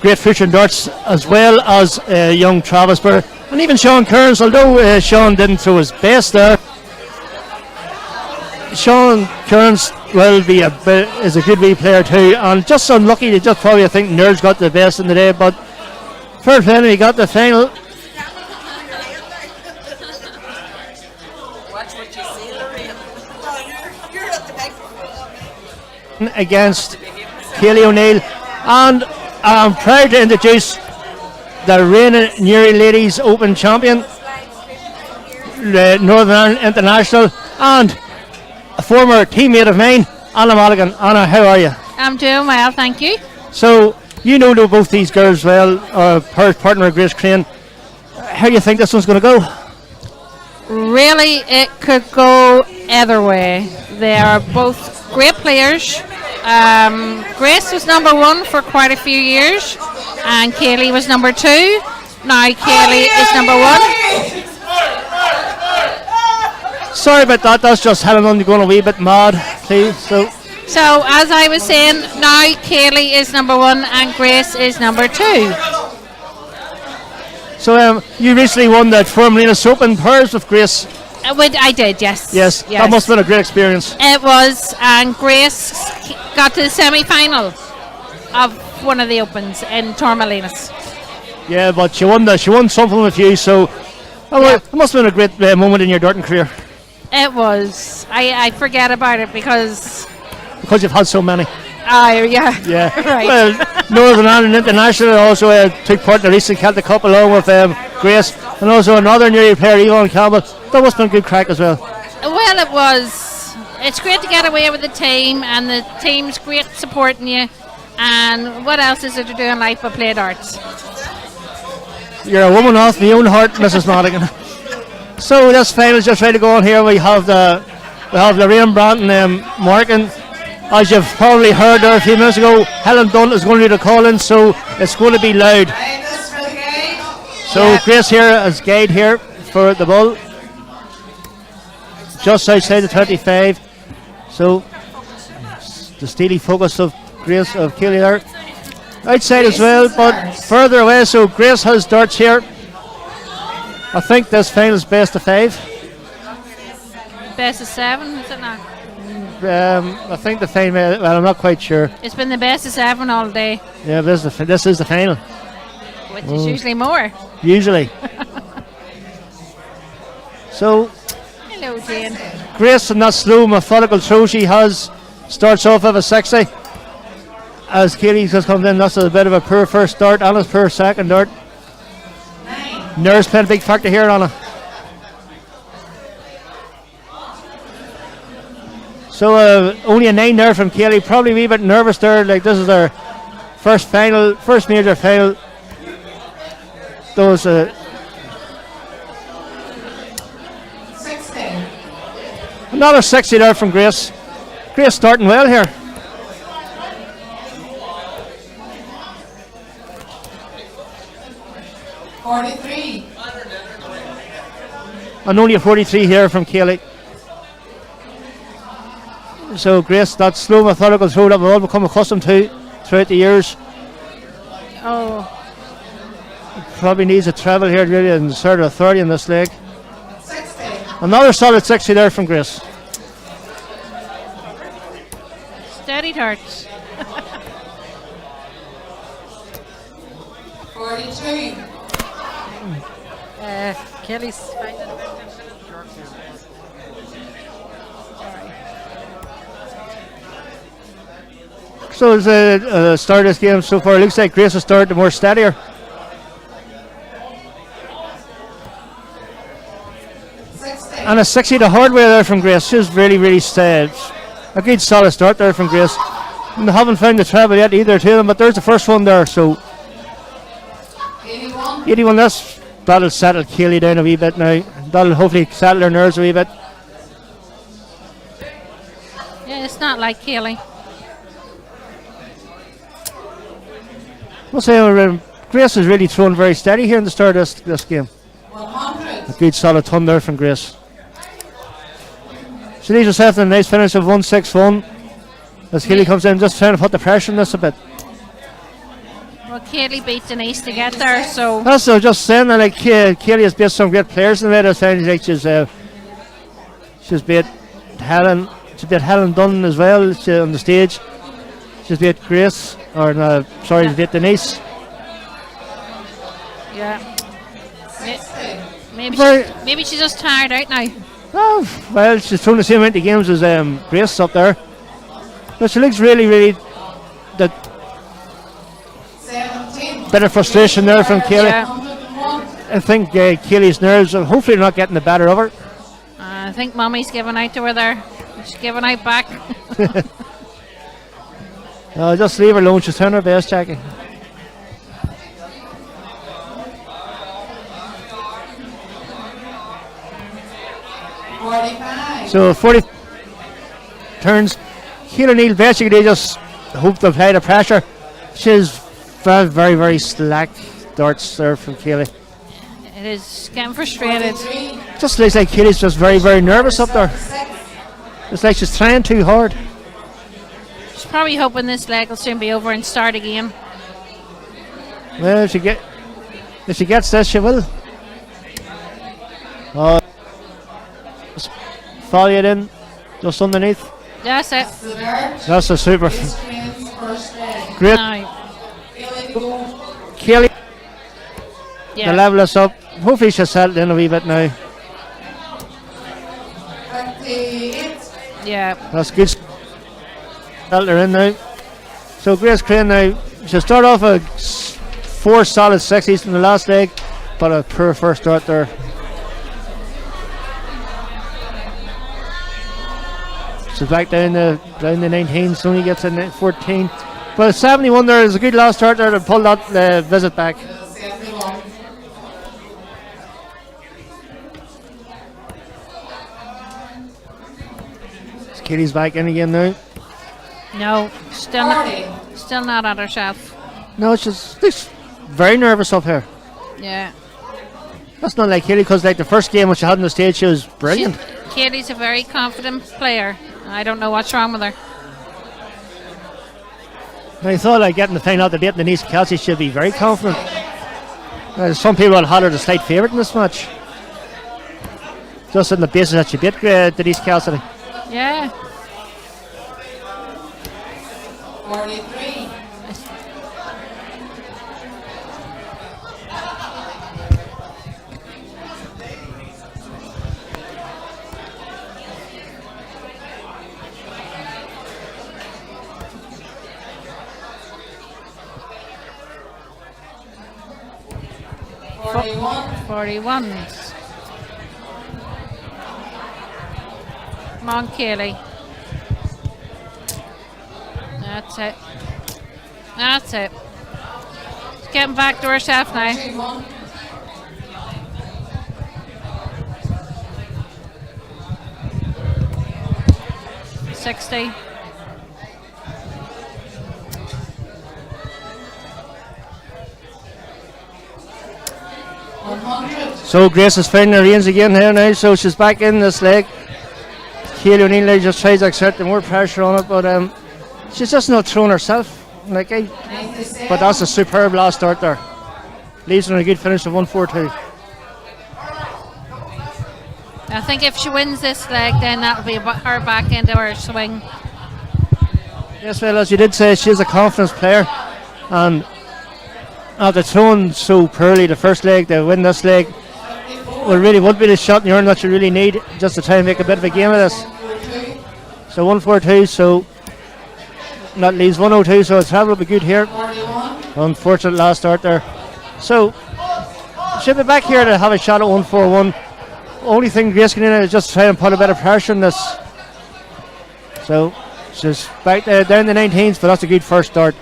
great future in darts, as well as young Travis Burr, and even Sean Kearns, although Sean didn't throw his best there. Sean Kearns is a good wee player too, and just unlucky. They just probably, I think, Nerds got the best in the day, but fair play, he got the final. Against Kaylee O'Neill, and I'm proud to introduce the reigning Newry Ladies Open champion, the Northern Ireland International, and a former teammate of mine, Anna Mulligan. Anna, how are you? I'm doing well, thank you. So, you know both these girls well, her partner Grace Crane. How do you think this one's going to go? Really, it could go either way. They are both great players. Grace was number 1 for quite a few years, and Kaylee was number 2. Now Kaylee is number 1. Sorry about that, that's just Helen on going a wee bit mad, please. So as I was saying, now Kaylee is number 1 and Grace is number 2. So you recently won that Bellinis Open pairs with Grace. I did, yes. Yes, that must have been a great experience. It was, and Grace got to the semi-final of one of the Opens in Tormelinas. Yeah, but she won something with you, so it must have been a great moment in your darting career. It was. I forget about it because you've had so many. Yeah. Right. Well, Northern Ireland International also took part in the recent Celtic Cup along with Grace, and also another Newry player, Yvonne Campbell. That must have been good crack as well. Well, it was. It's great to get away with the team, and the team's great supporting you. And what else is there to do in life but play darts? You're a woman off my own heart, Mrs. Madigan. So this final is just ready to go on here. We have Lorraine Branton marking. As you've probably heard there a few minutes ago, Helen Dunn is going to do the calling, so it's going to be loud. So Grace here as guide here for the ball, just outside the 25. So the steely focus of Grace of Keely there, outside as well, but further away. So Grace has darts here. I think this final is best of 5. Best of 7, is it not? I think the final. Well, I'm not quite sure. It's been the best of 7 all day. Yeah, this is the final. Which is usually more. Usually. So. Hello, Jane. Grace in that slow, methodical throw she has starts off at a 60. As Kaylee just comes in, that's a bit of a poor first start. Anna's poor second dart. Nerves playing a big factor here, Anna. So only a 9 there from Kaylee. Probably a wee bit nervous there. Like this is their first major final. Those 60. Another 60 there from Grace. Grace starting well here. $43. And only a 43 here from Kaylee. So Grace, that slow methodical throw that we've all become accustomed to throughout the years. Oh. Probably needs a treble here really and insert a 30 in this leg. 60. Another solid 60 there from Grace. Steady darts. 42. Kelly's finding a bit So as the start of this game so far, it looks like Grace has started more steadier. 60. And a 60 the hard way there from Grace. She's really steady. A good solid start there from Grace. And they haven't found the treble yet either to them, but there's the first one there. So 81. 81, that'll settle Kaylee down a wee bit now. That'll hopefully settle her nerves a wee bit. Yeah, it's not like Kaylee. We'll say Grace is really throwing very steady here in the start of this game. 100. A good solid ton there from Grace. She leaves herself in a nice finish of 1-6-1. As Keely comes in, just trying to put the pressure on this a bit. Well, Kaylee beat Denise to get there, so. That's what I was just saying. That, like Keely has beat some great players in the way. It sounds like she's beat Helen. She beat Helen Dunn as well on the stage. She's beat Grace, or no, sorry, she beat Denise. Yeah. Maybe she's just tired out now. Oh, well, she's thrown the same amount of games as Grace up there. But she looks really that 17. bit of frustration there from Kaylee. Yeah. I think Kaylee's nerves are hopefully not getting the better of her. I think Mummy's giving out to her there. She's giving out back. No, just leave her alone. She's trying her best, Jackie. So 40 turns. Keely Neal basically just hope to apply the pressure. She's very slack darts there from Keely. It is getting frustrated. Just looks like Keely's just very nervous up there. It's like she's trying too hard. She's probably hoping this leg will soon be over and start again. Well, if she gets this, she will. Just follow it in, just underneath. That's it. That's a super. Great. Now, Keely. yeah. The level us up. Hopefully she'll settle in a wee bit now. Yeah. That's good. Settle her in now. So Grace Crane now, she'll start off a 4 solid 60s from the last leg, but a poor first start there. She's back down the 19s, only gets in 14. But 71 there is a good last start there to pull that visit back. Kitty's back in again now. No, still not at herself. No, she's very nervous up here. Yeah. That's not like Kitty, because like the first game when she had on the stage, she was brilliant. Katie's a very confident player. I don't know what's wrong with her. I thought like getting the final out the date Denise Kelsey should be very confident. Some people had her the slight favourite in this match. Just on the basis that she beat Denise Kelsey. Yeah. 43. Fo- 41. Come on, Kaylee. That's it. That's it. She's getting back to herself now. $60. So Grace is finding her reins again here now, so she's back in this leg. Kaylee O'Neill just tries to exert more pressure on it, but she's just not throwing herself. But that's a superb last start there. Leaves her in a good finish of 1-4-2. I think if she wins this leg, then that'll be her back into her swing. Yes, well, as you did say, she's a confidence player, and after throwing so poorly the first leg, to win this leg really would be the shot in the arm that you really need, just to try and make a bit of a game of this. So 1-4-2, so that leaves 1-0-2, so it's will be good here. Unfortunate last start there. So she'll be back here to have a shot at 1-4-1. Only thing Grace can do is just try and put a bit of pressure on this. So she's back down the 19s, but that's a good first start.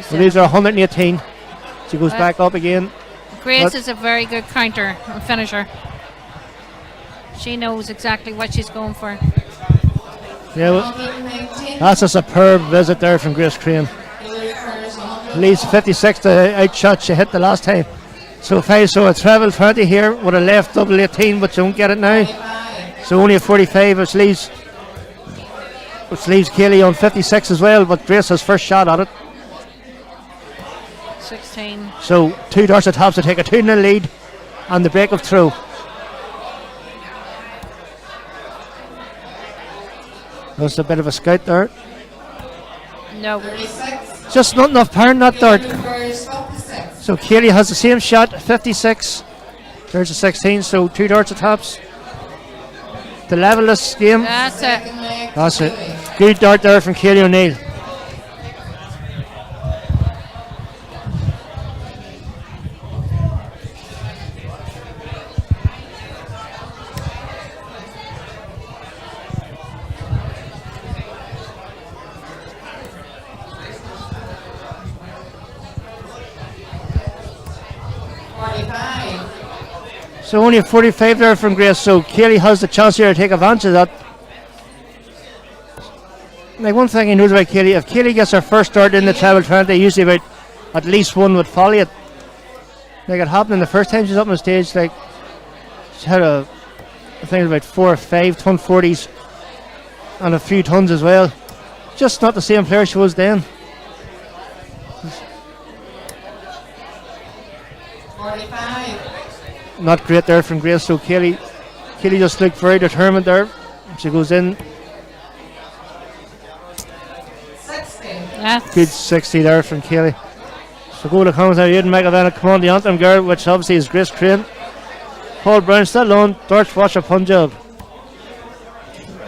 So these are 118. She goes back up again. Grace is a very good counter and finisher. She knows exactly what she's going for. Yeah, well, that's a superb visit there from Grace Crane. Leaves 56 the outshot she hit the last time. So a treble 20 here with a left double 18, but you won't get it now. So only a 45, which leaves Kaylee on 56 as well, but Grace has first shot at it. 16. So 2 darts at tops to take a 2-0 lead and the break of throw. That's a bit of a scout there. No. Just not enough power in that dart. So Kaylee has the same shot, 56. There's a 16, so 2 darts at tops. To level this game. That's it. That's it. Good dart there from Kaylee O'Neill. So only a 45 there from Grace, so Kaylee has the chance here to take advantage of that. Like one thing he knows about Kaylee, if Kaylee gets her first start in the treble 20, usually about at least one would follow it. Like it happened the first time she's up on the stage, like she had I think about 4 or 5 ton 40s and a few tons as well. Just not the same player she was then. 45. Not great there from Grace, so Kaylee just looked very determined there. She goes in. 60. Good 60 there from Kaylee. So go to commentary, Aidan McAvanna, come on the anthem girl, which obviously is Grace Crane. Paul Brown still on, Darts Watcher Punjab.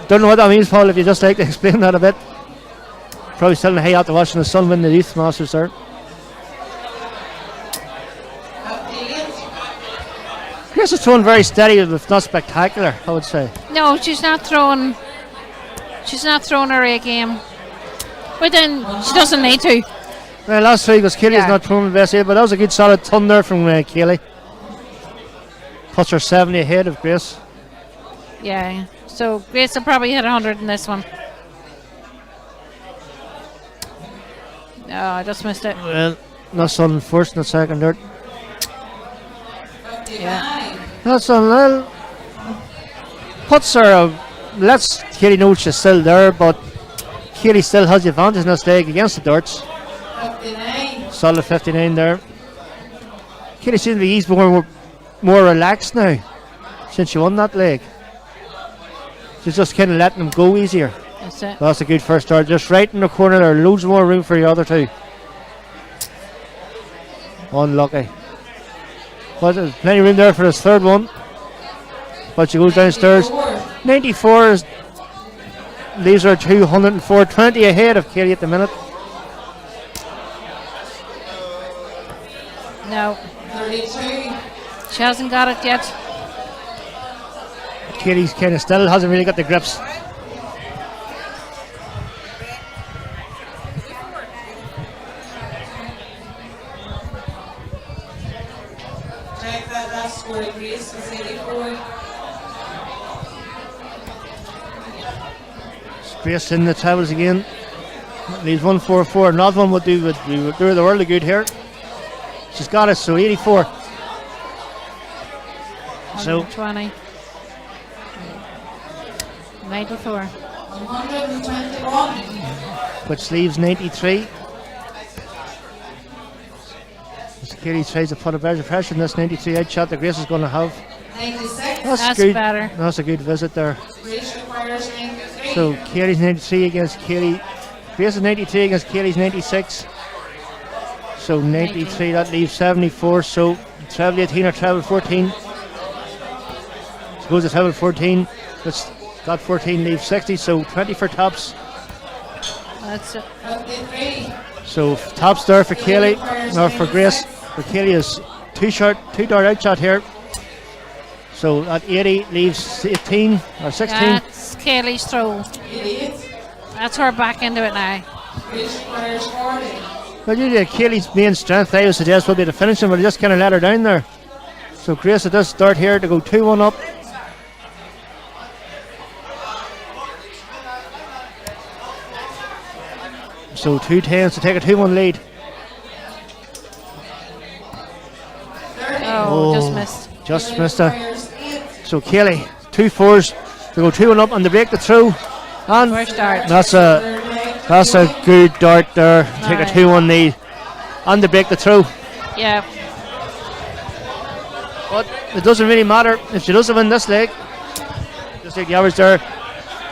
Don't know what that means, Paul, if you just like to explain that a bit. Probably still in the hay after watching the son win the Youth Masters there. Grace is throwing very steady, if not spectacular, I would say. No, she's not throwing her A game. But then she doesn't need to. Well, last week was Kaylee's not throwing the best here, but that was a good solid ton there from Kaylee. Puts her 70 ahead of Grace. Yeah, so Grace will probably hit 100 in this one. Oh, I just missed it. Well, not sudden first and second there. Yeah. That's a little. Puts her. Lets Kaylee know she's still there, but Kaylee still has the advantage in this leg against the darts. 59. Solid 59 there. Kaylee seems to be eased more relaxed now since she won that leg. She's just kind of letting them go easier. That's it. That's a good first start. Just right in the corner there. Loads more room for the other two. Unlucky. But there's plenty of room there for his third one. But she goes downstairs. 94 leaves her 204. 20 ahead of Kaylee at the minute. No. 32. She hasn't got it yet. Kaylee's kind of still hasn't really got the grips. Check that last score, Grace was 84. Grace in the trebles again. Leaves 144. Another one would do the world of good here. She's got it, so 84. So 120. 94. 121. which leaves 93. As Kaylee tries to put a better pressure in this 93 outshot that Grace is going to have. 96. That's good. better. That's a good visit there. Grace requires 93. So Kaylee's 93 against Kaylee. Grace is 93 against Kaylee's 96. So 93, that leaves 74. So treble 18 or treble 14. Suppose it's treble 14. It's got 14, leaves 60. So 20 for tops. That's it. 53. So tops there for Kaylee, or for Grace. For Kaylee is two dart outshot here. So at 80 leaves 18 or 16. That's Kaylee's throw. 88. That's her back into it now. Grace requires 40. Well, usually Kaylee's main strength, I would suggest, will be the finishing, but he just kind of let her down there. So Grace at this start here to go 2-1 up. So 2 10s to take a 2-1 lead. Just missed her. So Kelly, 2 fours to go 2-1 up and to break the throw. And that's a good dart there. Take a 2-1 lead and to break the throw. Yeah. But it doesn't really matter if she doesn't win this leg. Just take the average there.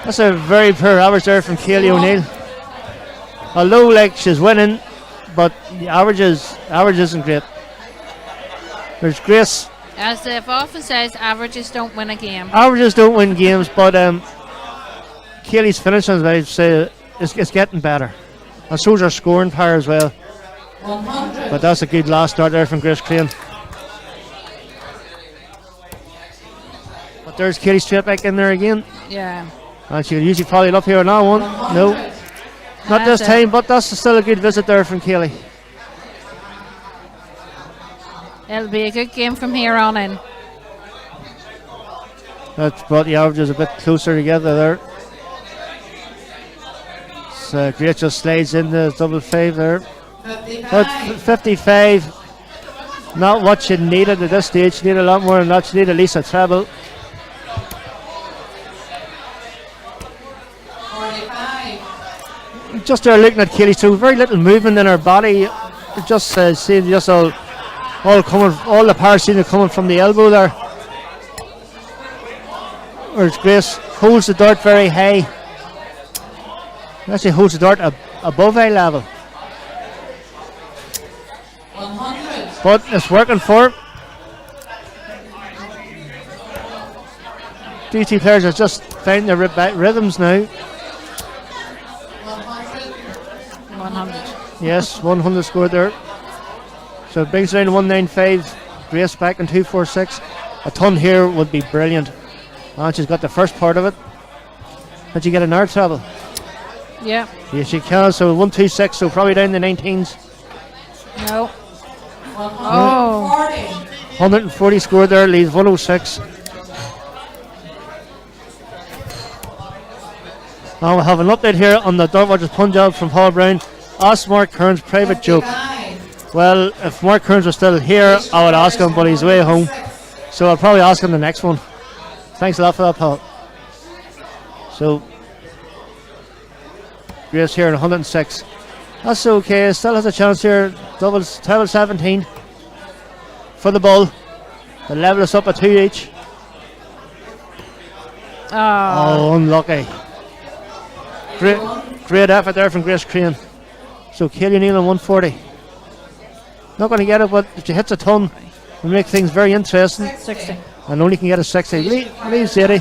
That's a very poor average there from Kaylee O'Neill. Although like she's winning, but the average isn't great. There's Grace. As they've often says, averages don't win a game. Averages don't win games, but Kaylee's finishing, as I say, is getting better. And so's her scoring power as well. 100. But that's a good last start there from Grace Crane. But there's Kaylee straight back in there again. Yeah. And she could usually follow it up here on that one. No. Not this time, but that's still a good visit there from Kaylee. It'll be a good game from here on in. That's brought the averages a bit closer together there. So Great just slides in the double 5 there. 55. But 55, not what you needed at this stage. You need a lot more than that. You need at least a treble. 45. Just there looking at Kaylee, so very little movement in her body. It just seems just all coming, all the power seems coming from the elbow there. Whereas Grace holds the dart very high. Actually holds the dart above eye level. 100. But it's working for her. These two players are just finding their rhythms now. 100. Yes, 100 scored there. So it brings down 195. Grace back in 246. A ton here would be brilliant. And she's got the first part of it. Did you get an hour treble? Yeah. Yes, she can. So 126. So probably down the 19s. No. Oh. 140 scored there. Leaves 106. Now we'll have an update here on the Dart Watchers Punjab from Paul Brown. Ask Mark Kearns' private joke. Well, if Mark Kearns was still here, I would ask him, but he's way home. So I'll probably ask him the next one. Thanks a lot for that, Paul. So, Grace here in 106. That's okay. Still has a chance here. Doubles, treble 17 for the ball. The level is up at 2 each. Oh, unlucky. Great effort there from Grace Crane. So Kelly Neal on 140. Not going to get it, but if she hits a ton, it'll make things very interesting. 60. And only can get a 60. Leaves 80.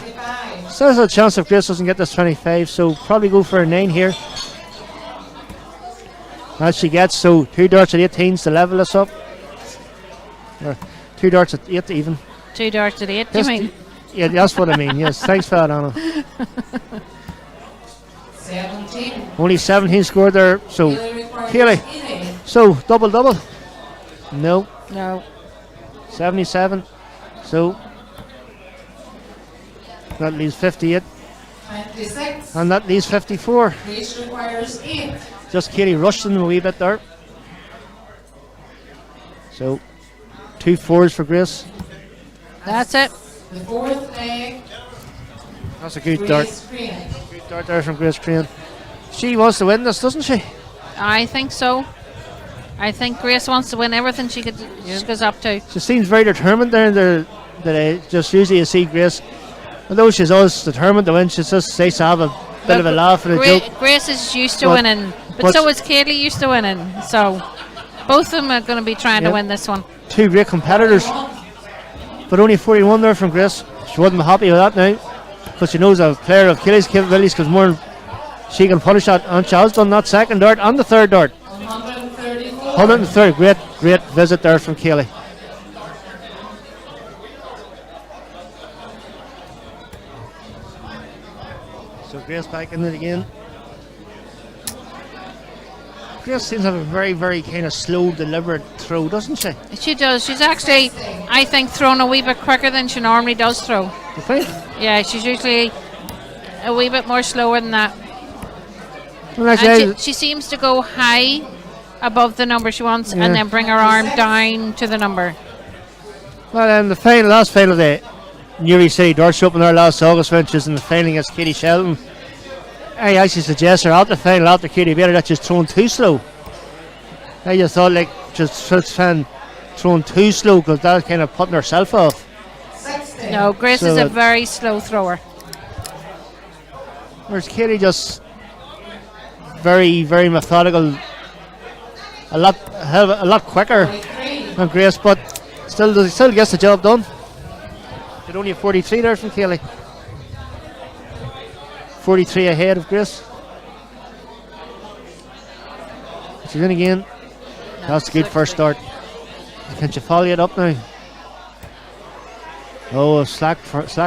Still has a chance if Grace doesn't get this 25, so probably go for a 9 here. As she gets, so 2 darts at 18s to level us up. Or 2 darts at 8 even. 2 darts at 8, you mean? Yeah, that's what I mean, yes. Thanks for that, Anna. 17. Only 17 scored there, so Kaylee. So, double. No. No. 77. So, that leaves 58. 26. And that leaves 54. Grace requires 8. Just Kaylee rushed them a wee bit there. So, 2 fours for Grace. That's it. The fourth leg. That's a good dart. Grace Crane. Good dart there from Grace Crane. She wants to win this, doesn't she? I think so. I think Grace wants to win everything she goes up to. She seems very determined there in the day. Just usually you see Grace, although she's always determined to win, she just says to have a bit of a laugh and a joke. Grace is used to winning, but so is Kaylee used to winning. So both of them are going to be trying to win this one. 2 great competitors, but only 41 there from Grace. She wouldn't be happy with that now, because she knows a player of Kaylee's capabilities, because more she can punish that, and she has done that second dart and the third dart. 130, great visit there from Kaylee. So Grace back in it again. Grace seems to have a very, very kind of slow, deliberate throw, doesn't she? She does. She's actually, I think, thrown a wee bit quicker than she normally does throw. You think? Yeah, she's usually a wee bit more slower than that. Well, and she seems to go high above the number she wants and then bring her arm down to the number. Well, then the last final of the Newry City Darts Open there last August, which is in the final against Katie Shelton. I actually suggested after the final, after Katie beat her, that just thrown too slow. I just thought like just thrown too slow because that was kind of putting herself off. No, Grace is a very slow thrower. Whereas Katie just very, very methodical, a lot quicker than Grace, but still gets the job done. Did only a 43 there from Kaylee. 43 ahead of Grace. She's in again. That's a good first start. Can she follow it up now? Oh, slack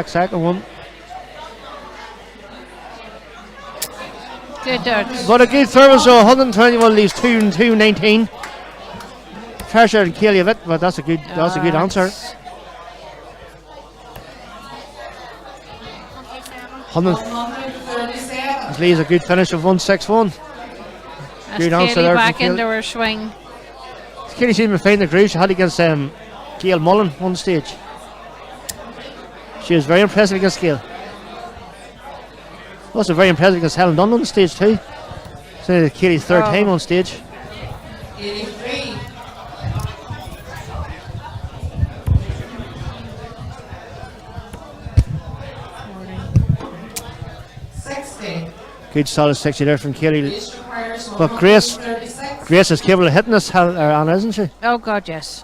second one. Good darts. But a good third, so 121 leaves 2 and 219. Pressure and Kaylee a bit, but that's a good answer. 137. This leaves a good finish of 161. Good answer there. Back into her swing. Katie seemed to find the groove. She had against Gail Mullen one stage. She was very impressive against Gail. Also very impressive against Helen Dunn on stage too. So Katie's third time on stage. 83. Good solid 60 there from Katie. This requires But Grace 136. is capable of hitting this, Anna, isn't she? Oh God, yes.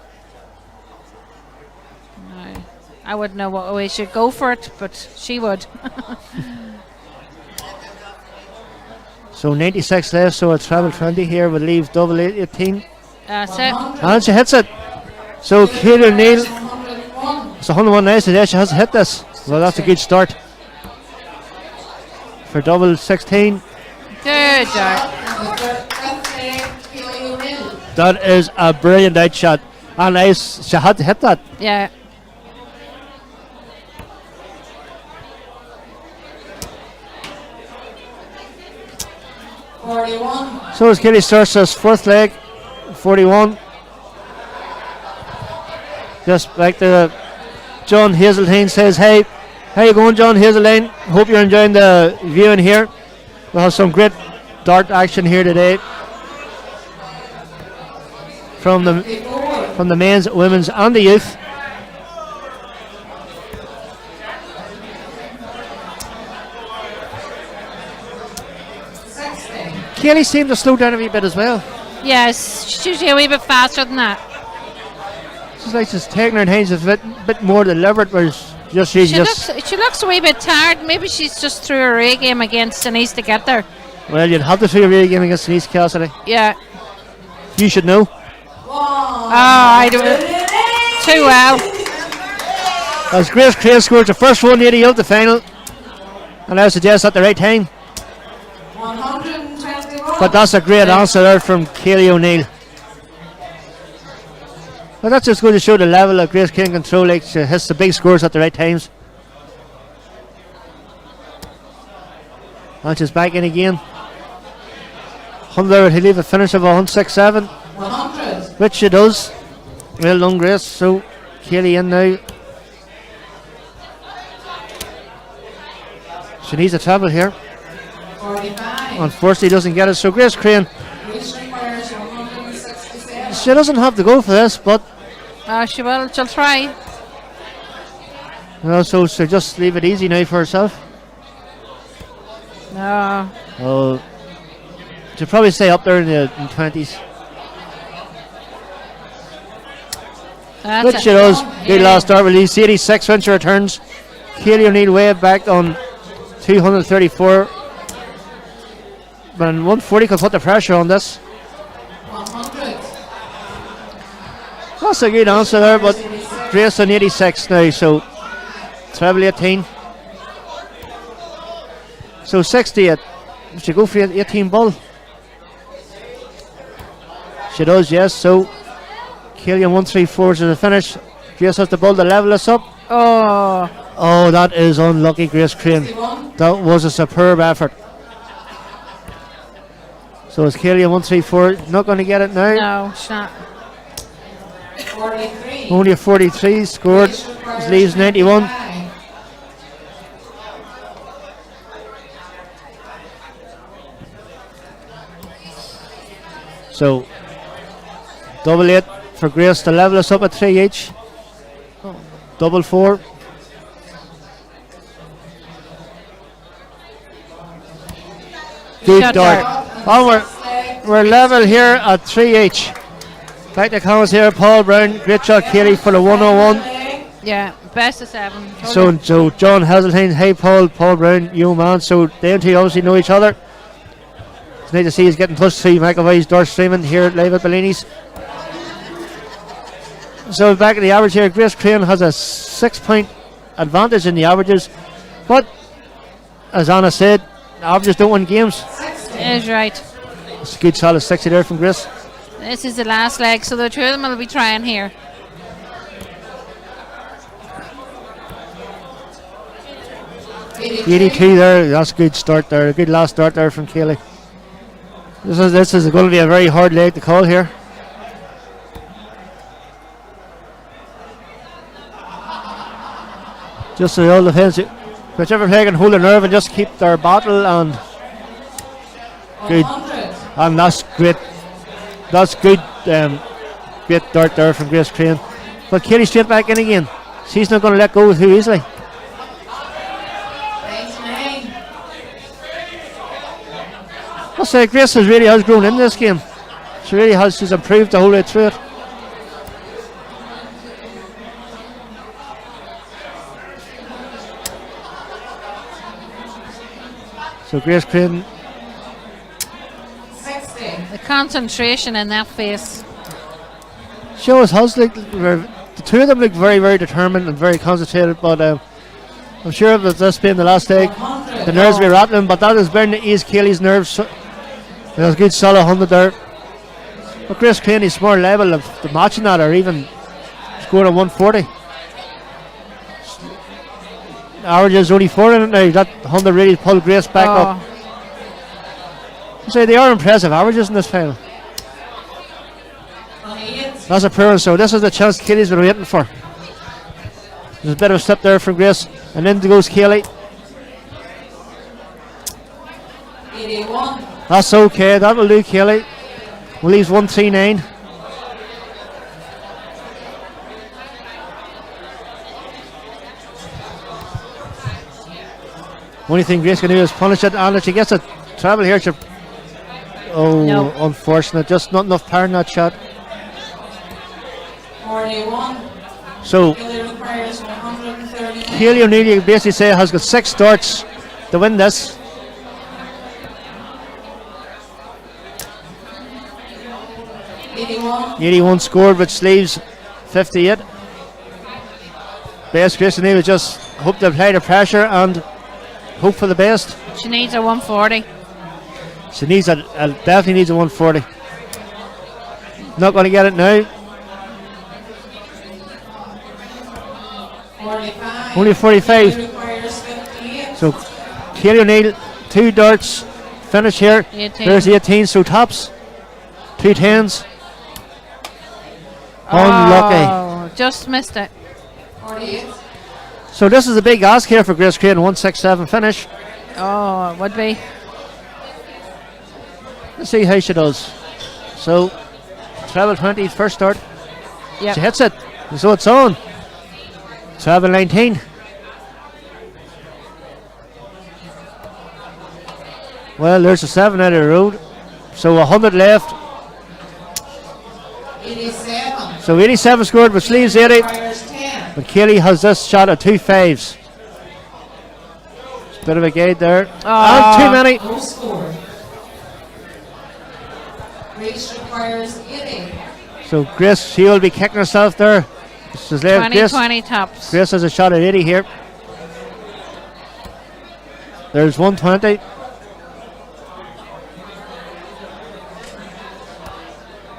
No, I wouldn't know what way she'd go for it, but she would. So 96 left, so a treble 20 here would leave double 18. That's it. And she hits it. So Katie O'Neill, 101. it's 101 now, so there she has hit this. Well, that's a good start for double 16. Good dart. That is a brilliant out shot. And nice, she had to hit that. Yeah. So as Katie starts this fourth leg, 41. Just like the John Hazeltine says, hey, how you going, John Hazeltine? Hope you're enjoying the viewing here. We'll have some great dart action here today from the men's, women's and the youth. Kaylee seemed to slow down a wee bit as well. Yes, she's usually a wee bit faster than that. She's like she's taking her hands a bit more deliberate, whereas She looks a wee bit tired. Maybe she's just threw her A game against Denise to get there. Well, you'd have to throw your A game against Denise Cassidy. Yeah. You should know. Oh, I do it too well. As Grace Crane scores the first 180 of the final, and I suggest at the right time. 121. But that's a great answer there from Kaylee O'Neill. Well, that's just going to show the level of Grace Crane control. Like she hits the big scores at the right times. And she's back in again. 100, he'll leave a finish of 167. 100. Which she does. Well done, Grace. So Kaylee in now. She needs a treble here. 45. Unfortunately, doesn't get it. So Grace Crane, Which requires 167. she doesn't have to go for this, but She will. She'll try. so she'll just leave it easy now for herself. No. Oh, she'll probably stay up there in the 20s. Which she does. Good last start release. 86 when she returns. Kaylee O'Neill way back on 234. But 140 could put the pressure on this. 100. That's a good answer there, but Grace on 86 now, so treble 18. So 60 at, she go for 18 ball? She does, yes, so Killian 134 to the finish. Grace has the ball to level us up. Oh, that is unlucky, Grace Crane. That was a superb effort. So is Killian 134 not going to get it now? No, she's not. 43. Only a 43 scored. Leaves 91. So, double 8 for Grace to level us up at 3 each. Double 4. Good Shot dart. Oh, we're level here at 3 each. Back to comments here. Paul Brown, great shot, Katie, for the 101. Yeah, best of 7. So John Hazeltine, hey Paul Brown, you man. So they two obviously know each other. It's nice to see he's getting plus 3 McAvoy's door streaming here live at Bellinis. So back at the average here, Grace Crane has a 6-point advantage in the averages. But as Anna said, averages don't win games. Is right. It's a good solid 60 there from Grace. This is the last leg, so the two of them will be trying here. $82 there, that's a good start there, a good last start there from Kaylee. This is going to be a very hard leg to call here. Just so it all depends, whichever player can hold their nerve and just keep their battle, and good, and that's great. That's good, great dart there from Grace Crane. But Kaylee straight back in again. She's not going to let go too easily. I'll say Grace really has grown in this game. She really has. She's improved the whole way through it. So Grace Crane. The concentration in that face. She always has. Like, the two of them look very, very determined and very concentrated. But I'm sure that this being the last leg, the nerves will be rattling. But that is bound to ease Kaylee's nerves. There's a good solid 100 there. But Grace Crane is more level of the matching that, or even scored a 140. Average is only 4 in it now. That 100 really pulled Grace back up. So they are impressive averages in this final. That's a poor one, so this is the chance Kaylee's been waiting for. There's a bit of a slip there from Grace, and in goes Kaylee. 81. That's okay, that will do, Kaylee. We'll leave 139. Only thing Grace can do is punish it, and if she gets a travel here, she. Oh, no. Unfortunate. Just not enough power in that shot. 41. So, Kaylee O'Neill, you can basically say, has got 6 darts to win this. 81 scored, which leaves 58. Best Grace O'Neill just hope to apply the pressure and hope for the best. She needs a 140. She needs definitely needs a 140. Not going to get it now. 45. Only 45. So Kaylee O'Neill, 2 darts. Finish here. 18. There's 18. So tops. 2 10s. Unlucky. Just missed it. 48. So this is a big ask here for Grace Crane. 167 finish. Oh, it would be. Let's see how she does. So, treble 20, first start. Yep. She hits it. So it's on. Treble 19. Well, there's a 7 out of the road. So 100 left. 87. So 87 scored, which leaves 80. Requires 10. But Kaylee has this shot at 2 5s. Bit of a gate there. And too many. No score. Grace requires 80. So Grace, she will be kicking herself there. This is 20 tops. Grace has a shot at 80 here. There's 120.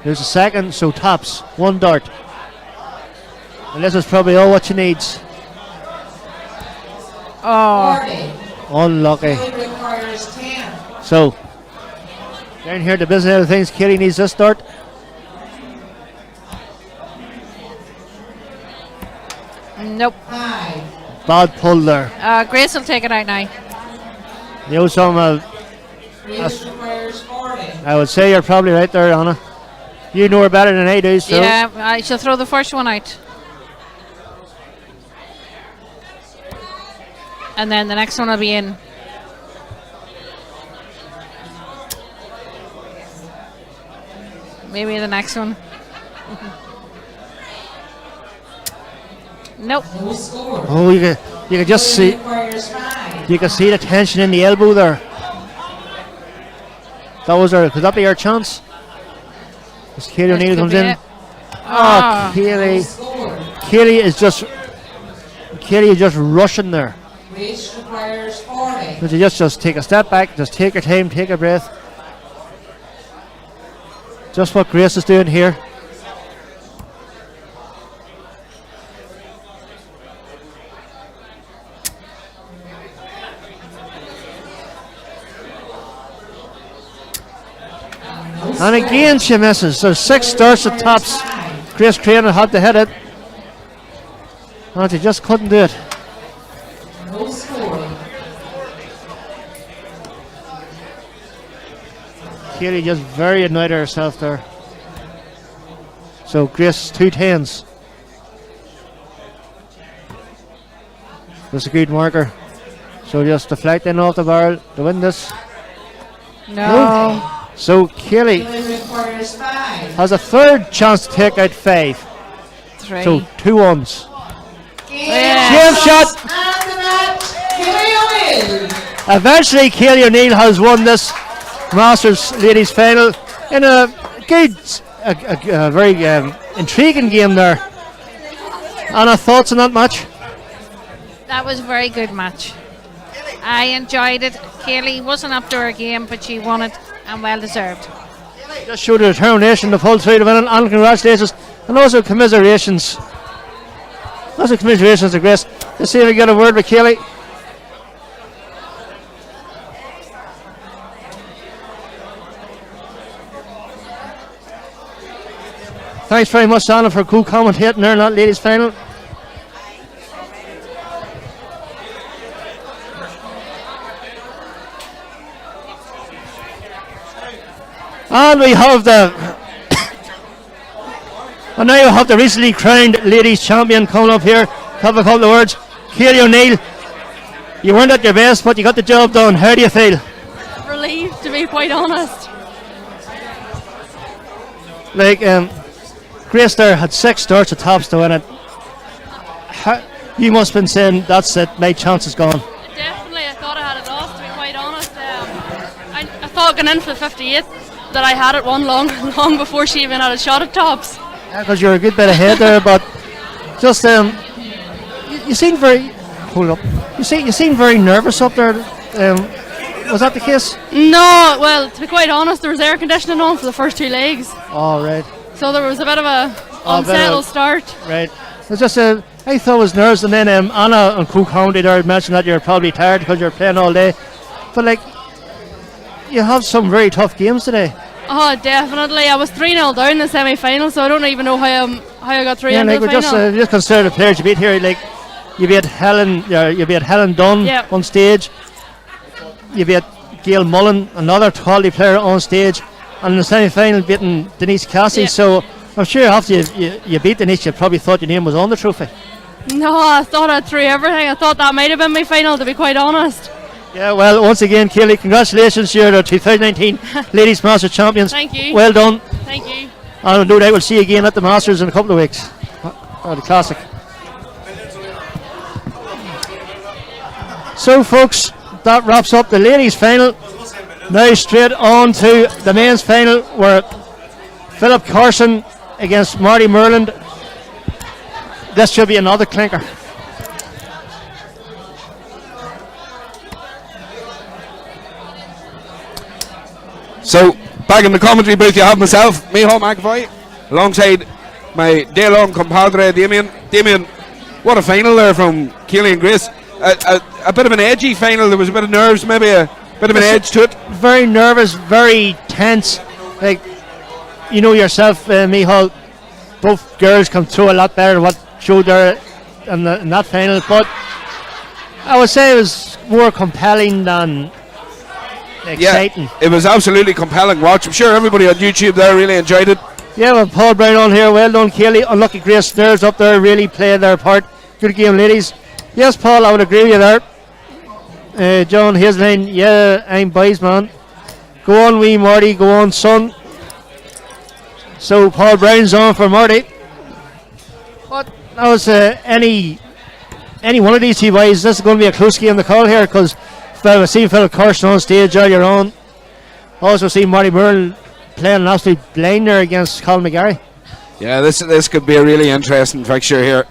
There's a second, so tops. 1 dart. And this is probably all what she needs. Oh. 40. Unlucky. Kaylee requires 10. So, down here, the business end of things, Kaylee needs this dart. Nope. Bad pull there. Grace will take it out now. You know something, I would say you're probably right there, Anna. You know her better than I do, so. Yeah, I shall throw the first one out. And then the next one will be in. Maybe the next one. Nope. Oh, you can just see. You can see the tension in the elbow there. Could that be our chance? As Katie O'Neill comes in. Oh, Katie is just rushing there. But you just take a step back, just take your time, take a breath. Just what Grace is doing here. And again she misses. There's 6 starts at tops. Grace Crane had to hit it. And she just couldn't do it. Katie just very annoyed at herself there. So Grace 2 10s. That's a good marker. So just deflecting off the barrel to win this. No. So Kelly has a third chance to take out 5. 3. So 2 ones. Yeah. Game shot. Eventually Kelly O'Neill has won this Masters ladies final in a good, a very intriguing game there. Anna, thoughts on that match? That was a very good match. I enjoyed it. Kaylee wasn't up to her game, but she won it and well deserved. Just showed her determination to pull through the win, and congratulations, and also commiserations. Also commiserations to Grace. Let's see if we get a word with Kaylee. Thanks very much, Anna, for co-commentating there in that ladies' final. And we have and now we have the recently crowned ladies champion coming up here. Have a couple of words. Kaylee O'Neill, you weren't at your best, but you got the job done. How do you feel? Relieved, to be quite honest. Like, Grace there had 6 starts at tops to win it. You must have been saying, that's it, my chance is gone. Definitely, I thought I had it lost, to be quite honest. I thought going in for the 58 that I had it won long before she even had a shot at tops. Yeah, because you're a good bit ahead there, but just you seem very. Hold up. You seem very nervous up there. Was that the case? No, well, to be quite honest, there was air conditioning on for the first 2 legs. Oh, right. So there was a bit of a unsettled start. Right. It's just I thought it was nerves, and then Anna and co-commentator there mentioned that you're probably tired because you're playing all day. But like, you have some very tough games today. Oh, definitely. I was 3-0 down in the semi-final, so I don't even know how I got through into the final. Just consider the players you beat here. Like, you beat Helen Dunn on stage. You beat Gail Mullen, another quality player on stage, and in the semi-final beating Denise Cassie. So I'm sure after you beat Denise, you probably thought your name was on the trophy. No, I thought I threw everything. I thought that might have been my final, to be quite honest. Yeah, well, once again, Kaylee, congratulations. You're the 2019 Ladies Masters Champions. Thank you. Well done. Thank you. And no doubt we'll see you again at the Masters in a couple of weeks. Or the Classic. So, folks, that wraps up the ladies' final. Now straight on to the men's final, where Philip Carson against Marty Merland. This should be another clinker. So, back in the commentary booth, you have myself, Micheál McAvoy, alongside my day-long compadre, Damien. Damien, what a final there from Kaylee and Grace. A bit of an edgy final. There was a bit of nerves, maybe a bit of an edge to it. Very nervous, very tense. Like, you know yourself, Micheál, both girls come through a lot better than what showed there in that final, but I would say it was more compelling than exciting. Yeah, it was absolutely compelling watch. I'm sure everybody on YouTube there really enjoyed it. Yeah, well, Paul Brown on here, well done, Kelly. Unlucky Grace Snares up there really played their part. Good game, ladies. Yes, Paul, I would agree with you there. John Hazeline, yeah, I'm boys, man. Go on, wee Marty, go on, son. So Paul Brown's on for Marty. But that was any one of these two boys. This is going to be a close game to call here, because I see Philip Carson on stage earlier on. Also see Marty Merle playing an absolute blind there against Colin McGarry. Yeah, this could be a really interesting fixture here.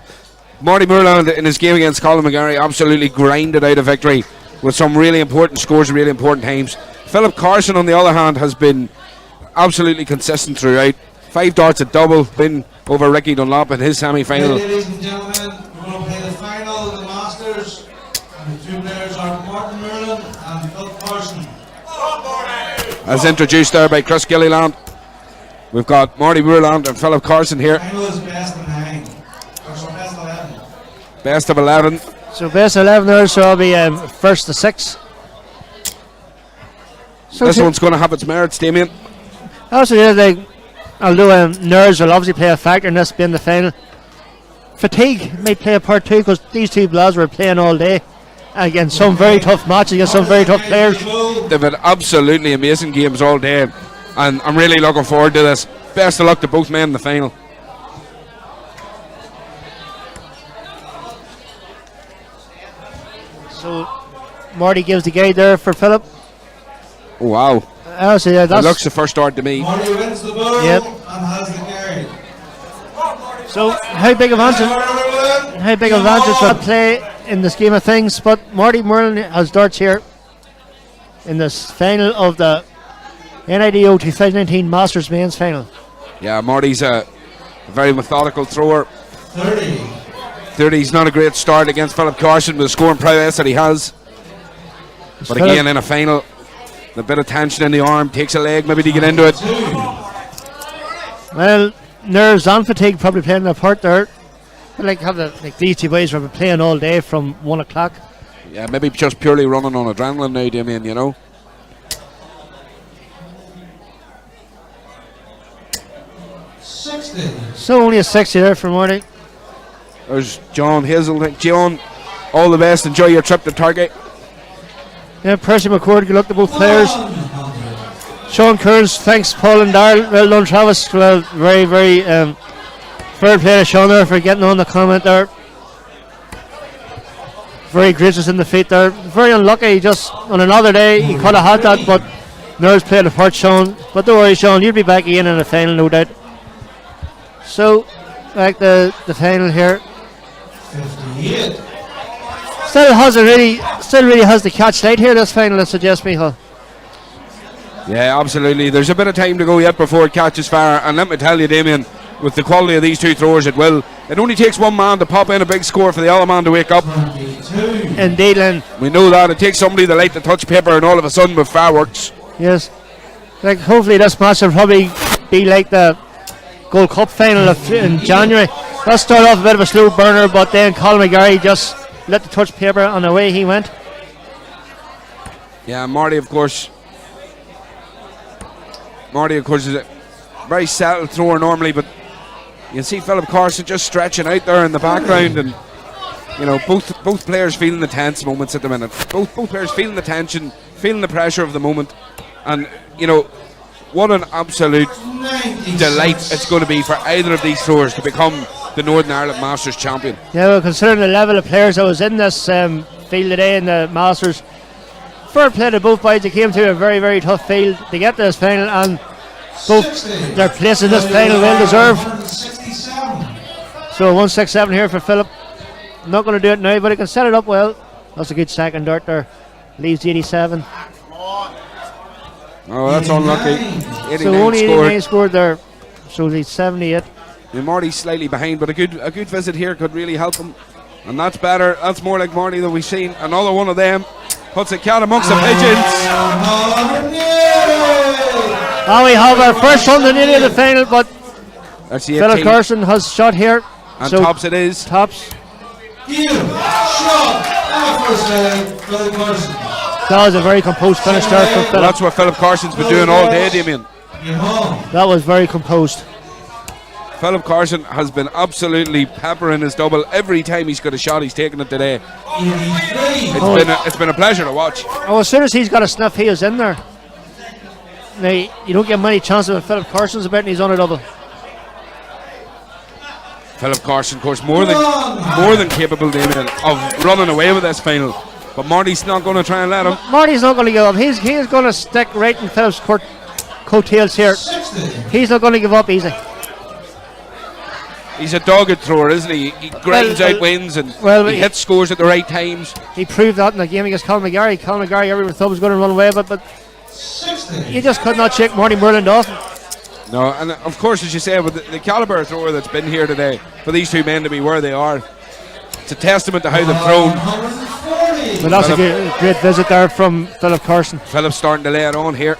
Marty Merle in his game against Colin McGarry absolutely grinded out a victory with some really important scores and really important times. Philip Carson, on the other hand, has been absolutely consistent throughout. 5 darts at double, win over Ricky Dunlop in his semi-final. Ladies and gentlemen, we're going to play the final of the Masters. And the two players are Martin Merlin and Phil Carson. As introduced there by Chris Gilliland, we've got Marty Moorland and Philip Carson here. Final is best of 9. Or so best of 11. Best of 11. So best of 11 there, so I'll be first to 6. So this one's going to have its merits, Damien. Also, yeah, although nerves will obviously play a factor in this being the final, fatigue might play a part too, because these two lads were playing all day against some very tough matches against some very tough players. They've had absolutely amazing games all day, and I'm really looking forward to this. Best of luck to both men in the final. So Marty gives the guide there for Philip. Oh, wow. So yeah, that looks the first start to me. Marty wins the ball Yep. and has the guide. So how big advantage will play in the scheme of things? But Marty Merlin has darts here in this final of the N.I.D.O 2019 Masters Men's Final. Yeah, Marty's a very methodical thrower. 30's not a great start against Philip Carson with the scoring prowess that he has. But again, in a final, a bit of tension in the arm, takes a leg maybe to get into it. Well, nerves and fatigue probably playing their part there. Like these two boys were playing all day from 1 o'clock. Yeah, maybe just purely running on adrenaline now, Damien, you know. So only a 60 there for Marty. There's John Hazel. John, all the best. Enjoy your trip to Target. Yeah, Percy McCord, good luck to both players. Sean Kearns, thanks Paul and Darrell. Well done, Travis. Well, very, very fair play to Sean there for getting on the comment there. Very gracious in the feet there. Very unlucky, just on another day he could have had that, but nerves played a part, Sean. But don't worry, Sean, you'll be back again in the final, no doubt. So, back to the final here. 58. Still really has the catch light here, this final, I suggest, Michael. Yeah, absolutely. There's a bit of time to go yet before it catches fire, and let me tell you, Damien, with the quality of these two throwers, it will. It only takes one man to pop in a big score for the other man to wake up. Indeed, Lynn. We know that. It takes somebody to light the touch paper, and all of a sudden with fireworks. Yes. Like, hopefully this match will probably be like the Gold Cup final in January. That started off a bit of a slow burner, but then Colin McGarry just lit the touch paper and away he went. Yeah, Marty, of course, is a very settled thrower normally, but you can see Philip Carson just stretching out there in the background, and you know, both players feeling the tense moments at the minute. Both players feeling the tension, feeling the pressure of the moment, and you know, what an absolute delight it's going to be for either of these throwers to become the Northern Ireland Masters champion. Yeah, well, considering the level of players that was in this field today in the Masters, fair play to both boys. They came through a very, very tough field to get to this final, and both their place in this final well deserved. So 167 here for Philip. Not going to do it now, but he can set it up well. That's a good second dart there. Leaves 87. Oh, that's unlucky. 89 so only 89 scored there. So he's 78. Yeah, Marty's slightly behind, but a good visit here could really help him. And that's better. That's more like Marty than we've seen. Another one of them puts a cat amongst the pigeons. And we have our first 180 of the final, but that's the Philip Carson has shot here. And so tops it is. Tops. That was a very composed finish there from Philip. Well, that's what Philip Carson's been doing all day, Damien. That was very composed. Philip Carson has been absolutely peppering his double every time he's got a shot. He's taken it today. It's been a pleasure to watch. Oh, as soon as he's got a sniff, he is in there. Now, you don't get many chances with Philip Carson's about, and he's on a double. Philip Carson, of course, more than capable, Damien, of running away with this final. But Marty's not going to try and let him. Marty's not going to give up. He's going to stick right in Philip's coattails here. He's not going to give up easy. He's a dogged thrower, isn't he? He grinds out wins and he hits scores at the right times. He proved that in the game against Colin McGarry. Colin McGarry, everyone thought was going to run away, but he just could not shake Marty Merlin off. No, and of course, as you say, with the caliber thrower that's been here today, for these two men to be where they are, it's a testament to how they've thrown. But that's a great visit there from Philip Carson. Philip's starting to lay it on here.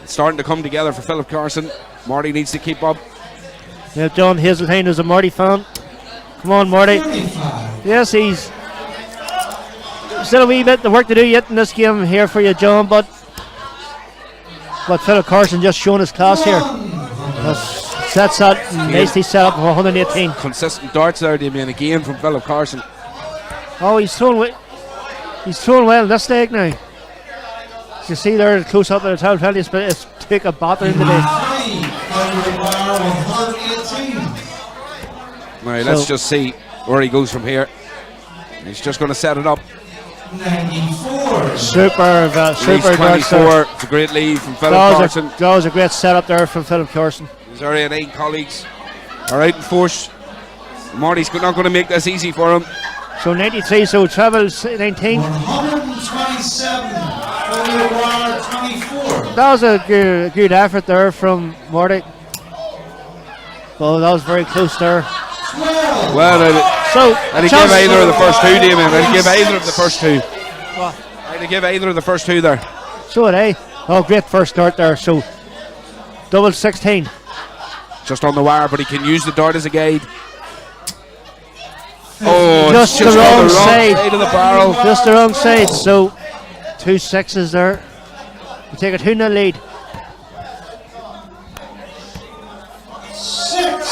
It's starting to come together for Philip Carson. Marty needs to keep up. Now, John Hazeltine is a Marty fan. Come on, Marty. Yes, he's still a wee bit of work to do yet in this game here for you, John, but Philip Carson just showing his class here. Sets that nicely set up for 118. Consistent darts there, Damien, again from Philip Carson. Oh, he's throwing well this leg now. As you see there, close up at the top, it's take a batter in the day. Right, let's just see where he goes from here. He's just going to set it up. 94. Super 24. It's a great lead from Philip Carson. That was a great setup there from Philip Carson. His area 9 colleagues are out in force. Marty's not going to make this easy for him. So 93, so travel 19. 127. 24. That was a good effort there from Marty. Well, that was very close there. Well, I'd give either of the first two, Damien. I'd give either of the first two. What? I'd give either of the first two there. So would I. Oh, great first start there. So, double 16. Just on the wire, but he can use the dart as a guide. Oh, just the wrong side of the barrel. Just the wrong side. So, 2 6s there. We take a 2-0 lead. 6.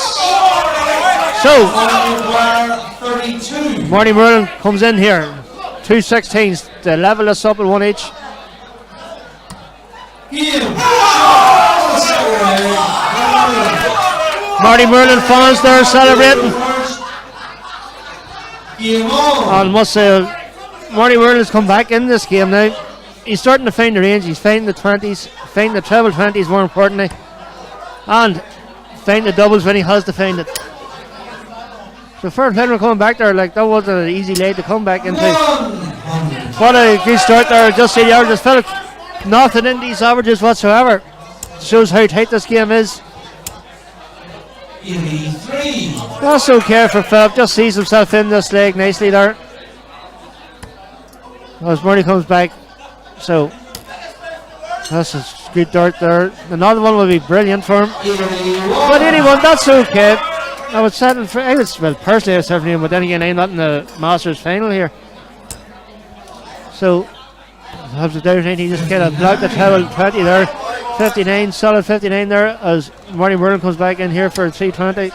So, 32. Marty Merlin comes in here. 2 16s to level us up at 1 each. Marty Merlin fans there celebrating. I must say, Marty Merlin has come back in this game now. He's starting to find the range. He's finding the 20s, finding the treble 20s more importantly, and finding the doubles when he has to find it. So first player coming back there, like that wasn't an easy lane to come back into. What a good start there. Just see the averages. Philip, nothing in these averages whatsoever. Shows how tight this game is. 83. That's okay for Philip. Just sees himself in this leg nicely there. As Marty comes back. So that's a good dart there. Another one will be brilliant for him. But 81, that's okay. I would settle for. Personally, I would settle for him, but then again, I'm not in the Masters final here. So, has the down he just kind of blocked the treble 20 there. 59, solid 59 there as Marty Merlin comes back in here for 320.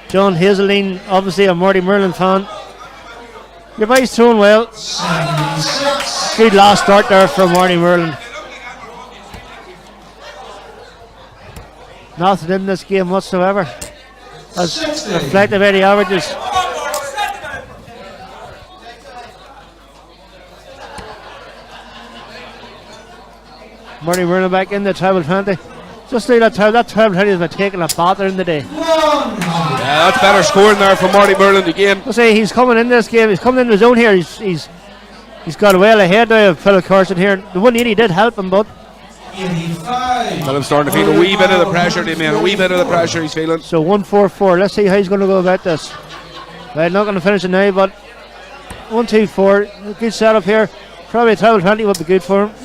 John Hazeline, obviously a Marty Merlin fan. Your boy's throwing well. Good last start there from Marty Merlin. Nothing in this game whatsoever. As reflected by the averages. Marty Merlin back in the treble 20. Just like that treble 20 has been taking a batter in the day. Yeah, that's better scoring there from Marty Merlin again. I say he's coming in this game. He's coming in the zone here. He's got well ahead now of Philip Carson here. The 180 did help him, but 85. Philip's starting to feel a wee bit of the pressure, a wee bit of the pressure he's feeling. So 1-4-4. Let's see how he's going to go about this. Well, not going to finish it now, but 1-2-4. Good setup here. Probably a treble 20 would be good for him.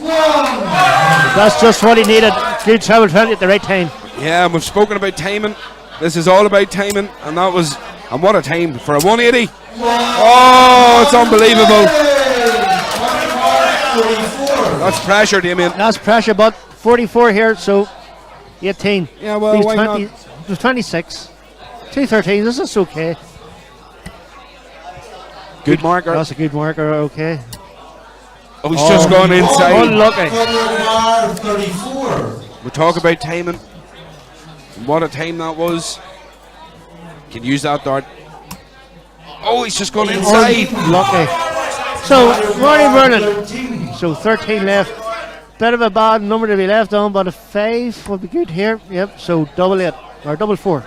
That's just what he needed. Good treble 20 at the right time. Yeah, and we've spoken about timing. This is all about timing, and that was And what a time for a 180. Oh, it's unbelievable. That's pressure, Damien. That's pressure, but 44 here, so 18. Yeah, well, He's why 20, not? It was 26. 213, this is okay. Good marker. That's a good marker, okay. Oh, he's just gone inside. Unlucky. 34. We talk about timing. What a time that was. Can use that dart. Oh, he's just gone inside. Lucky. So, Marty Vernon. So, 13 left. Bit of a bad number to be left on, but a 5 would be good here. Yep, so double 8. Or double 4.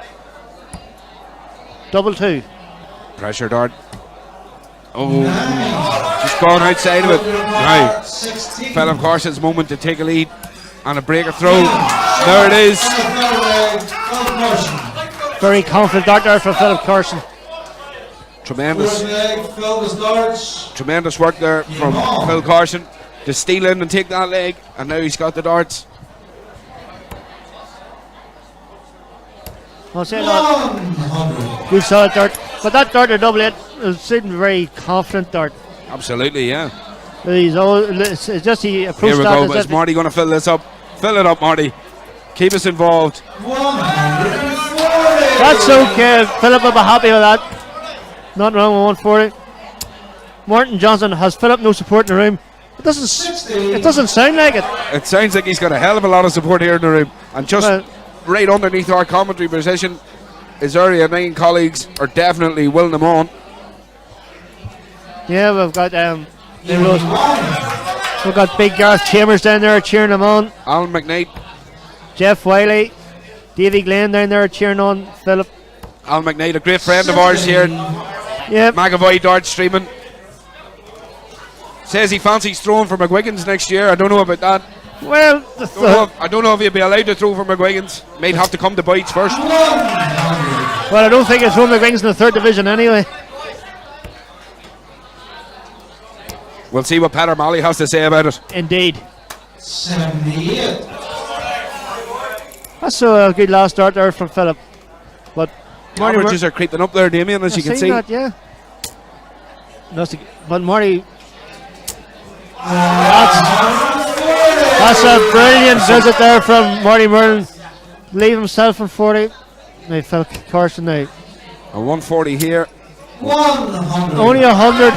Double 2. Pressure dart. Oh, just gone outside of it. Now, Philip Carson's moment to take a lead and a breaker throw. There it is. Very confident dart there for Philip Carson. Tremendous work there from Phil Carson to steal in and take that leg, and now he's got the darts. I'll say that. Good solid dart. But that dart at double 8 is sitting very confident dart. Absolutely, yeah. It's just he approached Here we that. go. Is Marty going to fill this up? Fill it up, Marty. Keep us involved. That's okay. Philip will be happy with that. Nothing wrong with 140. Martin Johnson has Philip no support in the room. It doesn't sound like it. It sounds like he's got a hell of a lot of support here in the room. And just right underneath our commentary position, his area 9 colleagues are definitely willing him on. Yeah, we've got big Gareth Chambers down there cheering him on. Alan McKnight. Jeff Wiley. Davy Glenn down there cheering on Philip. Alan McKnight, a great friend of ours here. Yep. McAvoy dart streaming. Says he fancies throwing for McGuigan's next year. I don't know about that. Well, I don't know if he'll be allowed to throw for McGuigan's. Might have to come to Bites first. Well, I don't think it's Roman McGuigan's in the 3rd division anyway. We'll see what Pat O'Malley has to say about it. Indeed. 78. That's a good last start there from Philip. But the averages are creeping up there, Damien, as you can see. That, yeah. But Marty, that's a brilliant visit there from Marty Merlin. Leave himself in 40. Now Phil Carson now. A 140 here. 100. Only 100.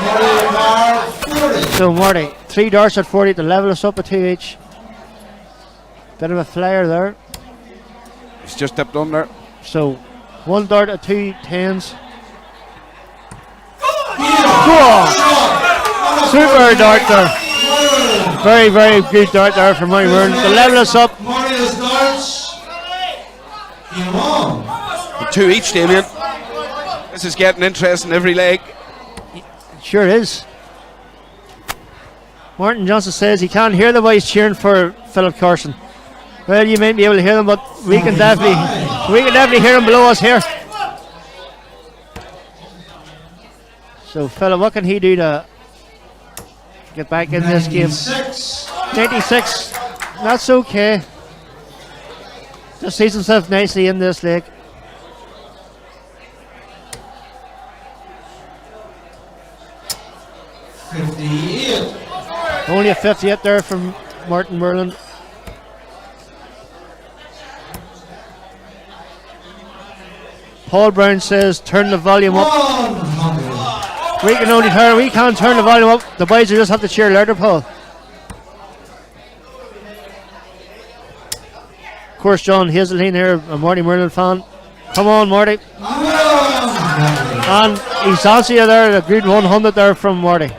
So Marty, 3 darts at 40 to level us up at 2 each. Bit of a flyer there. He's just tipped under. So 1 dart at 2 10s. Cool. Super dart there. Very, very good dart there from Marty Merlin to level us up. Marty's darts. Game on. 2 each, Damien. This is getting interesting every leg. It sure is. Martin Johnson says he can't hear the boys cheering for Philip Carson. Well, you might be able to hear them, but we can definitely hear them below us here. So Philip, what can he do to get back in this game? 96. That's okay. Just sees himself nicely in this league. Only a 58 there from Martin Merlin. Paul Brown says turn the volume up. We can't turn the volume up. The boys will just have to cheer louder, Paul. Of course, John Hazeltine here, a Marty Merlin fan. Come on, Marty. And he's answering there, a good 100 there from Marty.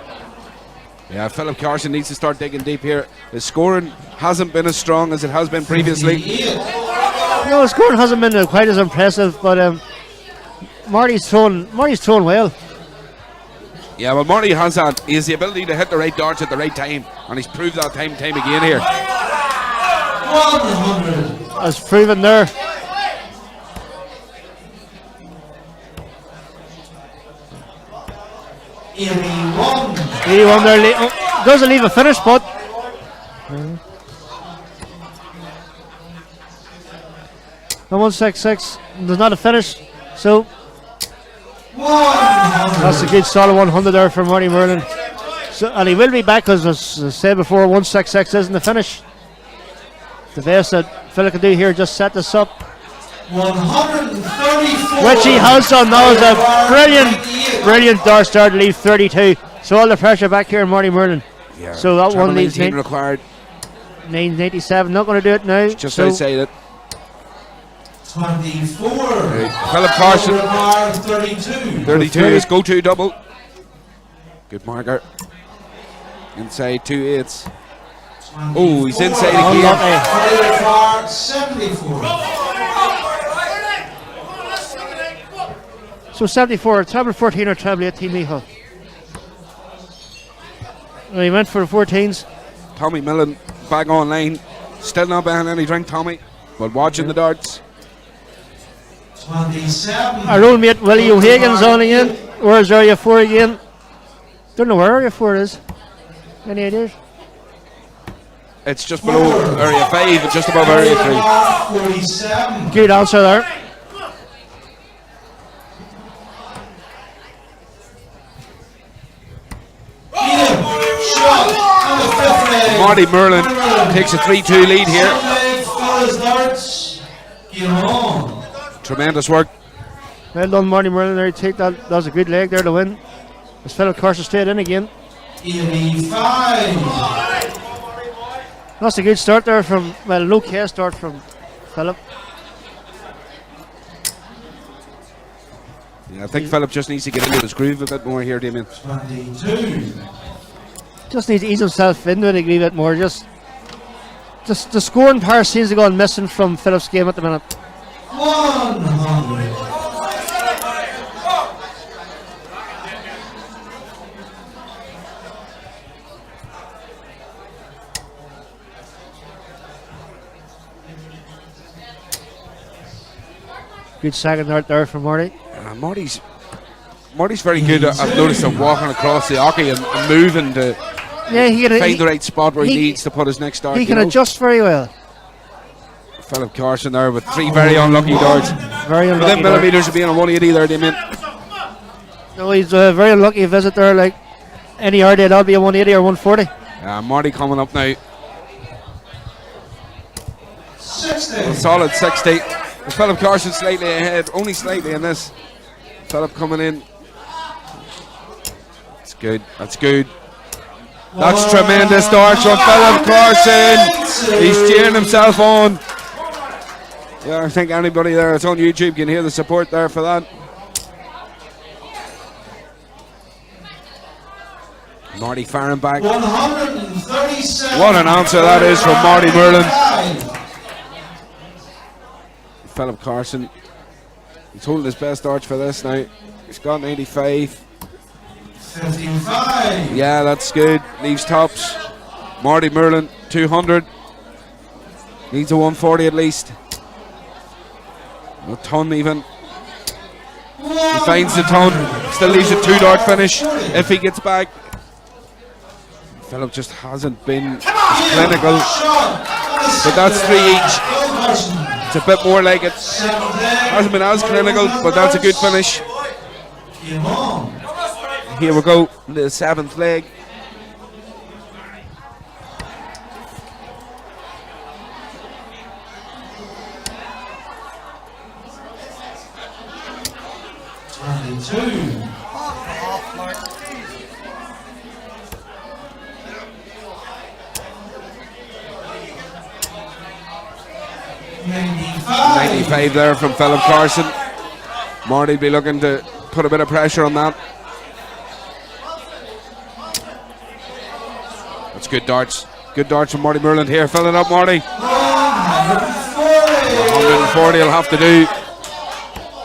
Yeah, Philip Carson needs to start digging deep here. His scoring hasn't been as strong as it has been previously. No, his scoring hasn't been quite as impressive, but Marty's thrown well. Yeah, well, Marty has that. He has the ability to hit the right darts at the right time, and he's proved that time again here. 100. As proven there. He won there. Doesn't leave a finish spot. And 166. There's not a finish. So That's a good solid 100 there for Marty Merlin. So, and he will be back, because as I said before, 166 isn't the finish. The best that Philip can do here, just set this up. 134. Which he has done. That was a brilliant dart start to leave 32. So all the pressure back here on Marty Merlin. Yeah. So that one leaves required. 987. Not going to do it now. Just so outside it. 24. Philip Carson. 32. 32 is go-to double. Good marker. Inside 2-8s. Oh, he's inside again. 74. So 74, treble 14 or treble 18, Michal? Well, he went for the 14s. Tommy Millen back online. Still not behind any drink, Tommy, but watching the darts. 27. Our old mate Willie O'Hagan's on again. Where's Area 4 again? Don't know where Area 4 is. Any ideas? It's just below Area 5, but just above Area 3. 47. Good answer there. Marty Merlin takes a 3-2 lead here. Tremendous work. Well done, Marty Merlin. There, take that. That was a good leg there to win. As Philip Carson stayed in again. 85. That's a good start there from, well, low K start from Philip. Yeah, I think Philip just needs to get into his groove a bit more here, Damien. 22. Just needs to ease himself into it a wee bit more. Just the scoring power seems to go missing from Philip's game at the minute. 100. Good second dart there from Marty. Marty's very good. I've noticed him walking across the hockey and moving to find the right spot where he needs to put his next dart. He can adjust very well. Philip Carson there with 3 very unlucky darts. Very unlucky. Within millimetres of being a 180 there, Damien. No, he's a very unlucky visit there. Like any RD, that'll be a 180 or 140. Marty coming up now. 60. A solid 60. Philip Carson slightly ahead, only slightly in this. Philip coming in. That's good. That's good. That's tremendous darts from Philip Carson. He's cheering himself on. Yeah, I think anybody there that's on YouTube can hear the support there for that. Marty firing back. 137. What an answer that is from Marty Merlin. Philip Carson, he's holding his best darts for this now. He's got 95. 55. Yeah, that's good. Leaves tops. Marty Merlin, 200. Needs a 140 at least. A ton even. He finds the ton. Still leaves a 2-dart finish if he gets back. Philip just hasn't been as clinical. But that's 3 each. It's a bit more like it. Hasn't been as clinical, but that's a good finish. Here we go, the 7th leg. $95 there from Philip Carson. Marty will be looking to put a bit of pressure on that. That's good darts. Good darts from Marty Merlin here. Filling up Marty. 140 will have to do.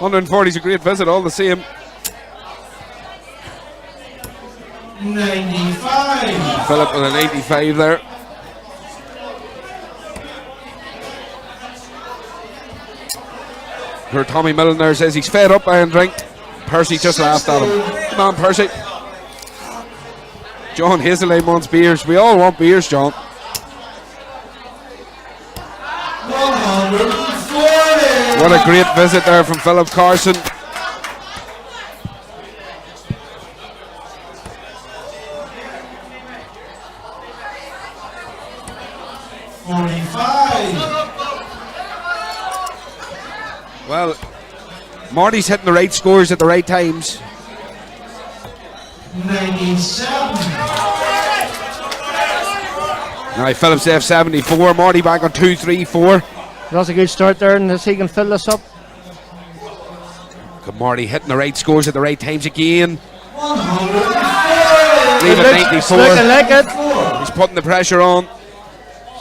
140 is a great visit all the same. 95. Philip with an 85 there. Here Tommy Millen there says he's fed up buying drink. Percy just laughed at him. Come on, Percy. John Hazelay wants beers. We all want beers, John. 140. What a great visit there from Philip Carson. 45. Well, Marty's hitting the right scores at the right times. 97. Now Phillips F 74. Marty back on 2, 3, 4. That's a good start there, and he can fill this up. Good Marty hitting the right scores at the right times again. 104. Leave it 94. Looking like it. He's putting the pressure on.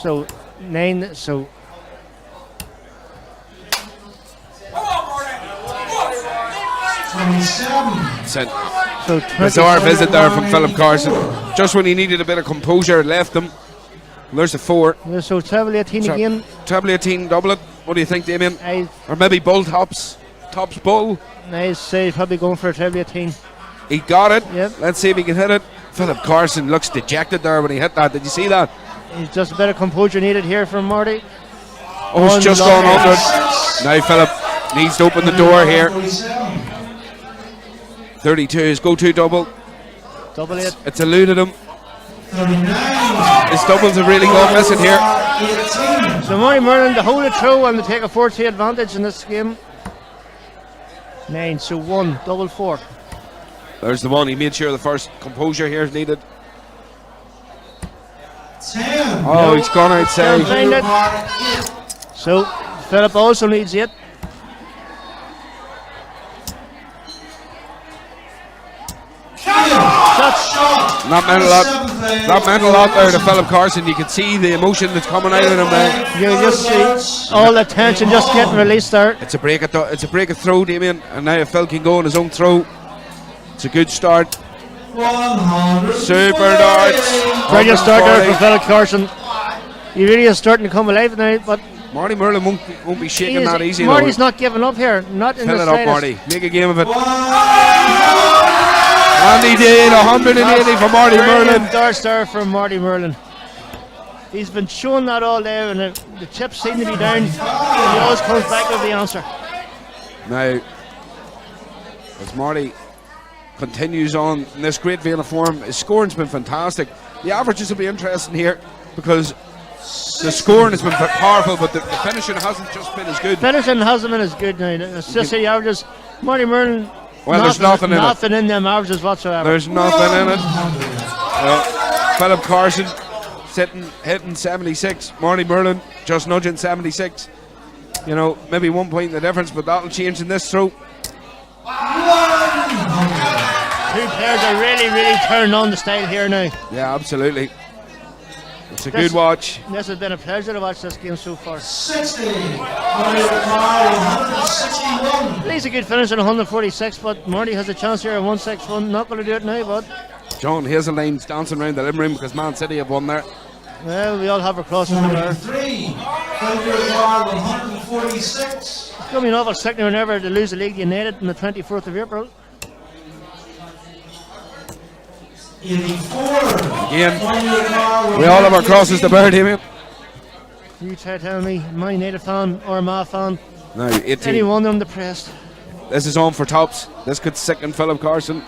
So 9. So 27. so Bizarre visit there from Philip Carson. Just when he needed a bit of composure, it left him. There's a 4. So treble 18 again. Treble 18, double it. What do you think, Damien? Or maybe bull tops. Tops bull. Nice save, probably going for a treble 18. He got it. Yep. Let's see if he can hit it. Philip Carson looks dejected there when he hit that. Did you see that? He's just a bit of composure needed here from Marty. Oh, it's just gone under. Now Philip needs to open the door here. 32 is go-to double. Double 8. It's eluded him. 39. His doubles have really gone missing here. 18. So Marty Merlin to hold it through and to take a 4-2 advantage in this game. 9, so 1, double 4. There's the one. He made sure the first composure here is needed. 10. Oh, he's gone outside. Can't find it. So Philip also needs 8. Shot. That meant a lot. That meant a lot there to Philip Carson. You can see the emotion that's coming out of him there. You just see all the tension just getting released there. It's a break of throw, Damien, and now if Phil can go on his own throw, it's a good start. 100. Super darts. Brilliant start there for Philip Carson. He really is starting to come alive now, but Marty Merlin won't be shaking that easy. Marty's not giving up here, not in Fill the it up, slightest. Marty. Make a game of it. And he did. 180 for Marty Merlin. Brilliant darts there from Marty Merlin. He's been showing that all day, and the chips seem to be down. He always comes back with the answer. Now, as Marty continues on in this great vein of form, his scoring's been fantastic. The averages will be interesting here because the scoring has been powerful, but the finishing hasn't just been as good. Finishing hasn't been as good now. It's just the averages. Marty Merlin. Well, there's nothing in it. Nothing in them averages whatsoever. There's nothing in it. Philip Carson hitting 76. Marty Merlin just nudging 76. You know, maybe 1 point in the difference, but that'll change in this throw. Two players are really, really turning on the style here now. Yeah, absolutely. It's a good watch. This has been a pleasure to watch this game so far. 60. 161. Lee's a good finish at 146, but Marty has a chance here at 161. Not going to do it now, but John Hazeline's dancing around the living room because Man City have won there. well, we all have our crosses in there. 3. 146. It's going to be an awful sickening whenever they lose the league United on the 24th of April. 84. Again, we all have our crosses to bear, Damien. You try telling me, my United fan or my fan, Now, 18. any one of them depressed. This is on for tops. This could sicken Philip Carson.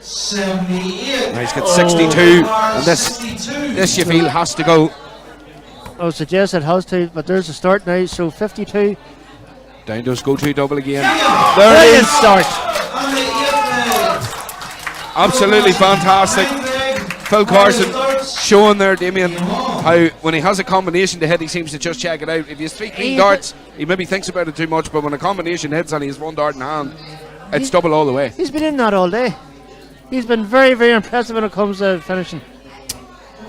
78. Now he's got 62. And this you feel has to go. I would suggest it has to, but there's a start now, so 52. Down does go-to double again. There it is. Start. Absolutely fantastic. Phil Carson showing there, Damien, how when he has a combination to hit, he seems to just check it out. If he has 3 clean darts, he maybe thinks about it too much, but when a combination hits and he has 1 dart in hand, it's double all the way. He's been in that all day. He's been very, very impressive when it comes to finishing.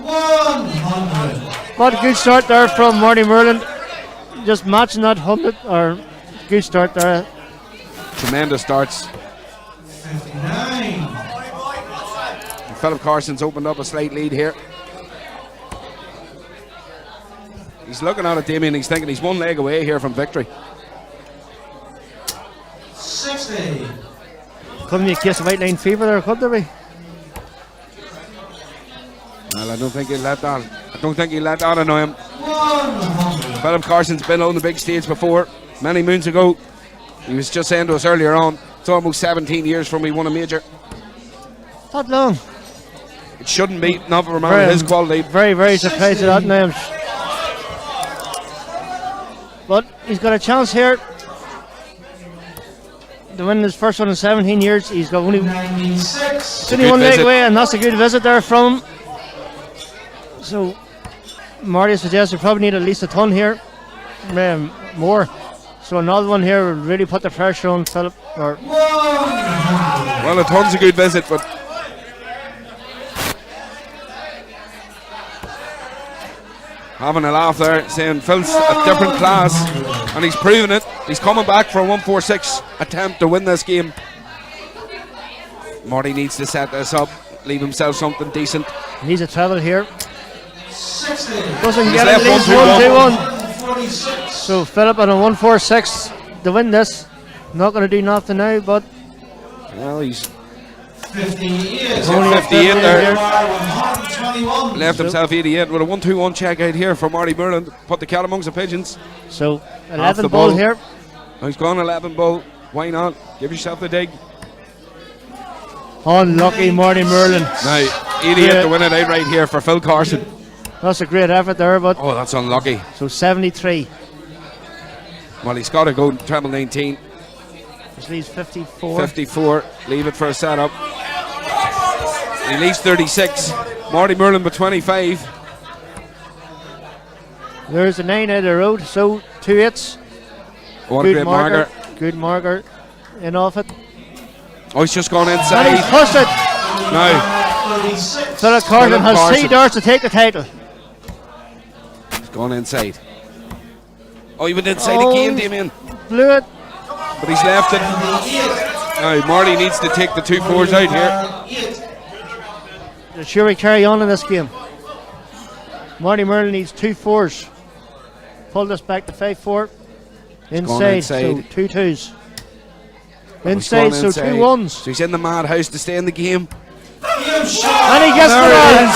100. What a good start there from Marty Merlin. Just matching that 100, or good start there. Tremendous starts. 59. Philip Carson's opened up a slight lead here. He's looking at it, Damien, he's thinking he's 1 leg away here from victory. 60. Couldn't be a case of white line fever there, could there be? Well, I don't think he'll let that. I don't think he'll let that annoy him. 100. Philip Carson's been on the big stage before, many moons ago. He was just saying to us earlier on, it's almost 17 years from he won a major. Not long. It shouldn't be, not for a man of his quality. Very, very surprised at that now. But he's got a chance here to win his first one in 17 years. He's got only 1 leg away, and that's a good visit there from him. So Marty suggests we probably need at least a ton here, more. So another one here will really put the pressure on Philip. Well, a ton's a good visit, but having a laugh there, saying Phil's a different class, and he's proven it. He's coming back for a 1-4-6 attempt to win this game. Marty needs to set this up, leave himself something decent. Needs a treble here. 60. Doesn't get it, leaves 1-2-1. So Philip on a 1-4-6 to win this. Not going to do nothing now, but well, he's 58. only 58 there. 121. Left himself 88 with a 1-2-1 check out here for Marty Merlin. Put the cat amongst the pigeons. So 11 ball here. Oh, he's gone 11 ball. Why not? Give yourself the dig. Unlucky Marty Merlin. Now, 88 to win it outright here for Phil Carson. That's a great effort there, but oh, that's unlucky. So 73. Well, he's got to go treble 19. Which leaves 54. 54. Leave it for a setup. He leaves 36. Marty Merlin with 25. There's a 9 out of the road, so 2 hits. What a great marker. Good marker. In off it. Oh, he's just gone inside. And he's pushed it. Now, Philip Carson has 3 darts to take the title. He's gone inside. Oh, he went inside again, Damien. Blew it. But he's left it. Now, Marty needs to take the 2 4s out here. Sure, we carry on in this game. Marty Merlin needs 2 4s. Pull this back to 5-4. Inside, so 2 2s. Inside, so 2 1s. So he's in the madhouse to stay in the game. And he gets the ball.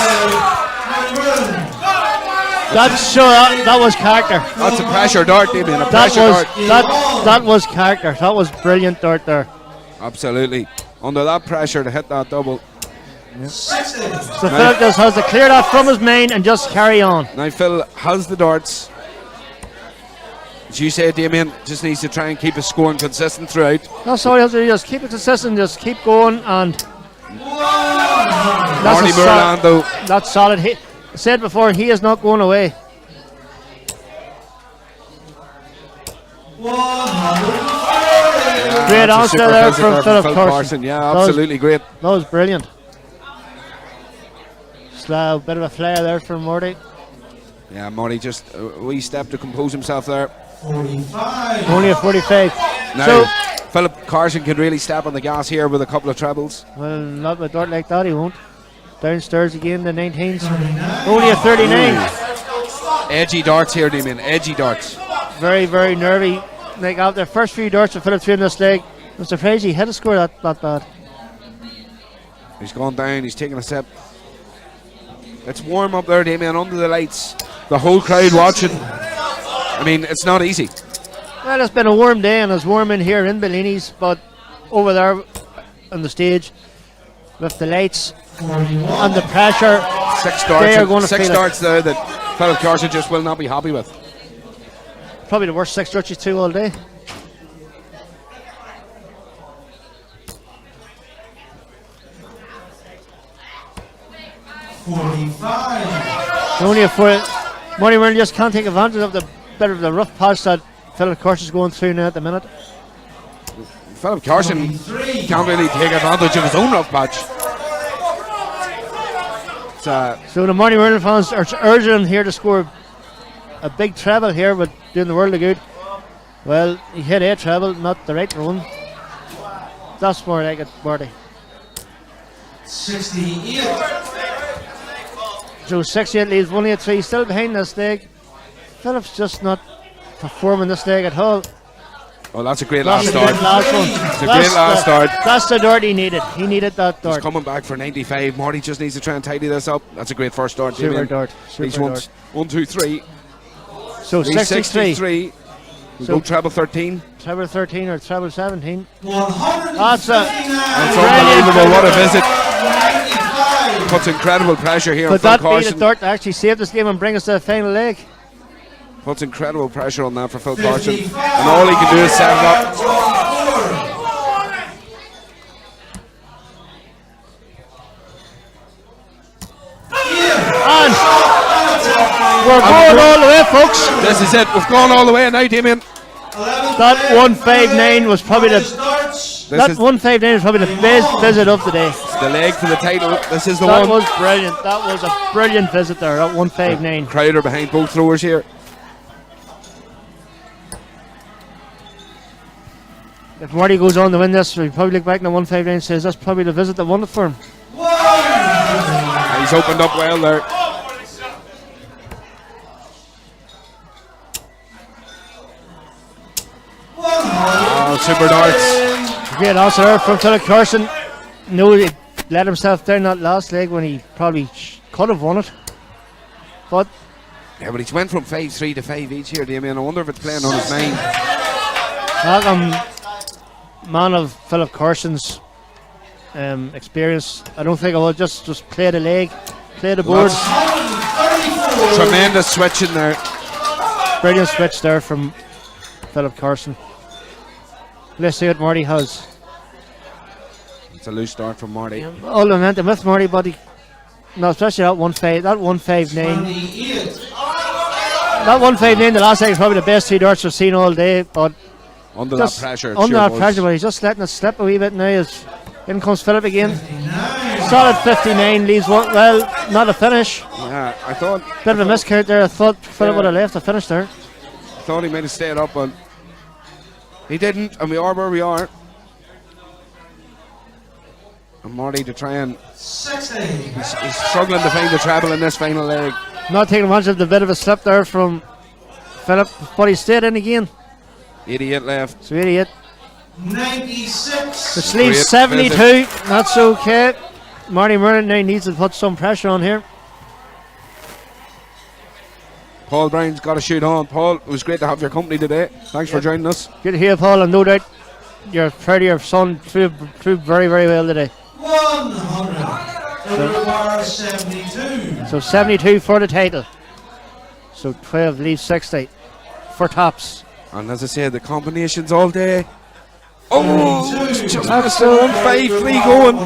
That was character. That's a pressure dart, Damien. That was character. That was brilliant dart there. Absolutely. Under that pressure to hit that double. So Phil just has to clear that from his mind and just carry on. Now Phil has the darts. As you say, Damien, just needs to try and keep his scoring consistent throughout. That's all he has to do, just keep it consistent, just keep going, and Marty Merlin, though. That's solid. I said before, he is not going away. Great answer there from Philip Carson. Yeah, absolutely great. That was brilliant. Slow, bit of a flare there from Marty. Yeah, Marty just a wee step to compose himself there. 45. Only a 45. Now, so Philip Carson can really step on the gas here with a couple of trebles. Well, not with a dart like that, he won't. Downstairs again, the 19s. Only a 39. Edgy darts here, Damien. Edgy darts. Very, very nervy. Like after the first few darts that Philip threw in this leg, I'm surprised he hit a score that bad. He's gone down, he's taking a step. It's warm up there, Damien, under the lights. The whole crowd watching. I mean, it's not easy. Well, it's been a warm day and it's warm in here in Bellinis, but over there on the stage with the lights and the pressure, 6 they are going to six feel darts there that Philip Carson just will not be happy with. Probably the worst 6 darts he's threw all day. Only a 4. Marty Merlin just can't take advantage of the bit of the rough patch that Philip Carson's going through now at the minute. Philip Carson can't really take advantage of his own rough patch. So the Marty Merlin fans are urging him here to score a big treble here, but doing the world of good. Well, he hit a treble, not the right one. That's more like it, Marty. 68. So 68 leaves only a 3, still behind this leg. Philip's just not performing this leg at all. Oh, that's a great last start. It's a great last start. That's the dart he needed. He needed that dart. He's coming back for 95. Marty just needs to try and tidy this up. That's a great first start. Super dart. He's 1, 2, 3. So 63. So go treble 13. Treble 13 or treble 17. 100. That's unbelievable. What a visit. Puts incredible pressure here on Could Phil that be Carson. the dart to actually save this game and bring us to the final leg? Puts incredible pressure on that for Phil Carson. And all he can do is set it up. And we're going all the way, folks. This is it. We've gone all the way now, Damien. That 159 was probably the 159 is probably the best visit of the day. It's the leg for the title. This is the that one. That was brilliant. That was a brilliant visit there. That 159. Crowder behind both throwers here. If Marty goes on to win this, he'll probably look back in the 159 and says that's probably the visit that won it for him. He's opened up well there. Oh, super darts. Great answer there from Philip Carson. No, he let himself down that last leg when he probably could have won it. But yeah, but he's went from 5-3 to 5 each here, Damien. I wonder if it's playing on his mind. Man of Philip Carson's experience. I don't think I will just play the leg, play the board. Tremendous switch in there. Brilliant switch there from Philip Carson. Let's see what Marty has. It's a loose start from Marty. All the momentum with Marty, but no, especially that 159. That 159, the last leg is probably the best 3 darts we've seen all day, but under that pressure. Under that pressure, but he's just letting it slip a wee bit now. As in comes Philip again. Solid 59, leaves one. Well, not a finish. Yeah, I thought. Bit of a miscount there. I thought Philip would have left the finish there. I thought he might have stayed up, but he didn't, and we are where we are. And Marty to try and. He's struggling to find the treble in this final leg. Not taking advantage of the bit of a slip there from Philip, but he stayed in again. 88 left. So 88. 96. Which leaves 72. That's okay. Marty Murray now needs to put some pressure on here. Paul Brown's got to shoot on. Paul, it was great to have your company today. Thanks for joining us. Good to hear, Paul, and no doubt you're proud of your son. Threw very, very well today. 100. 72. So 72 for the title. So 12 leaves 60 for tops. And as I said, the combinations all day. Oh, just that's the 153 going.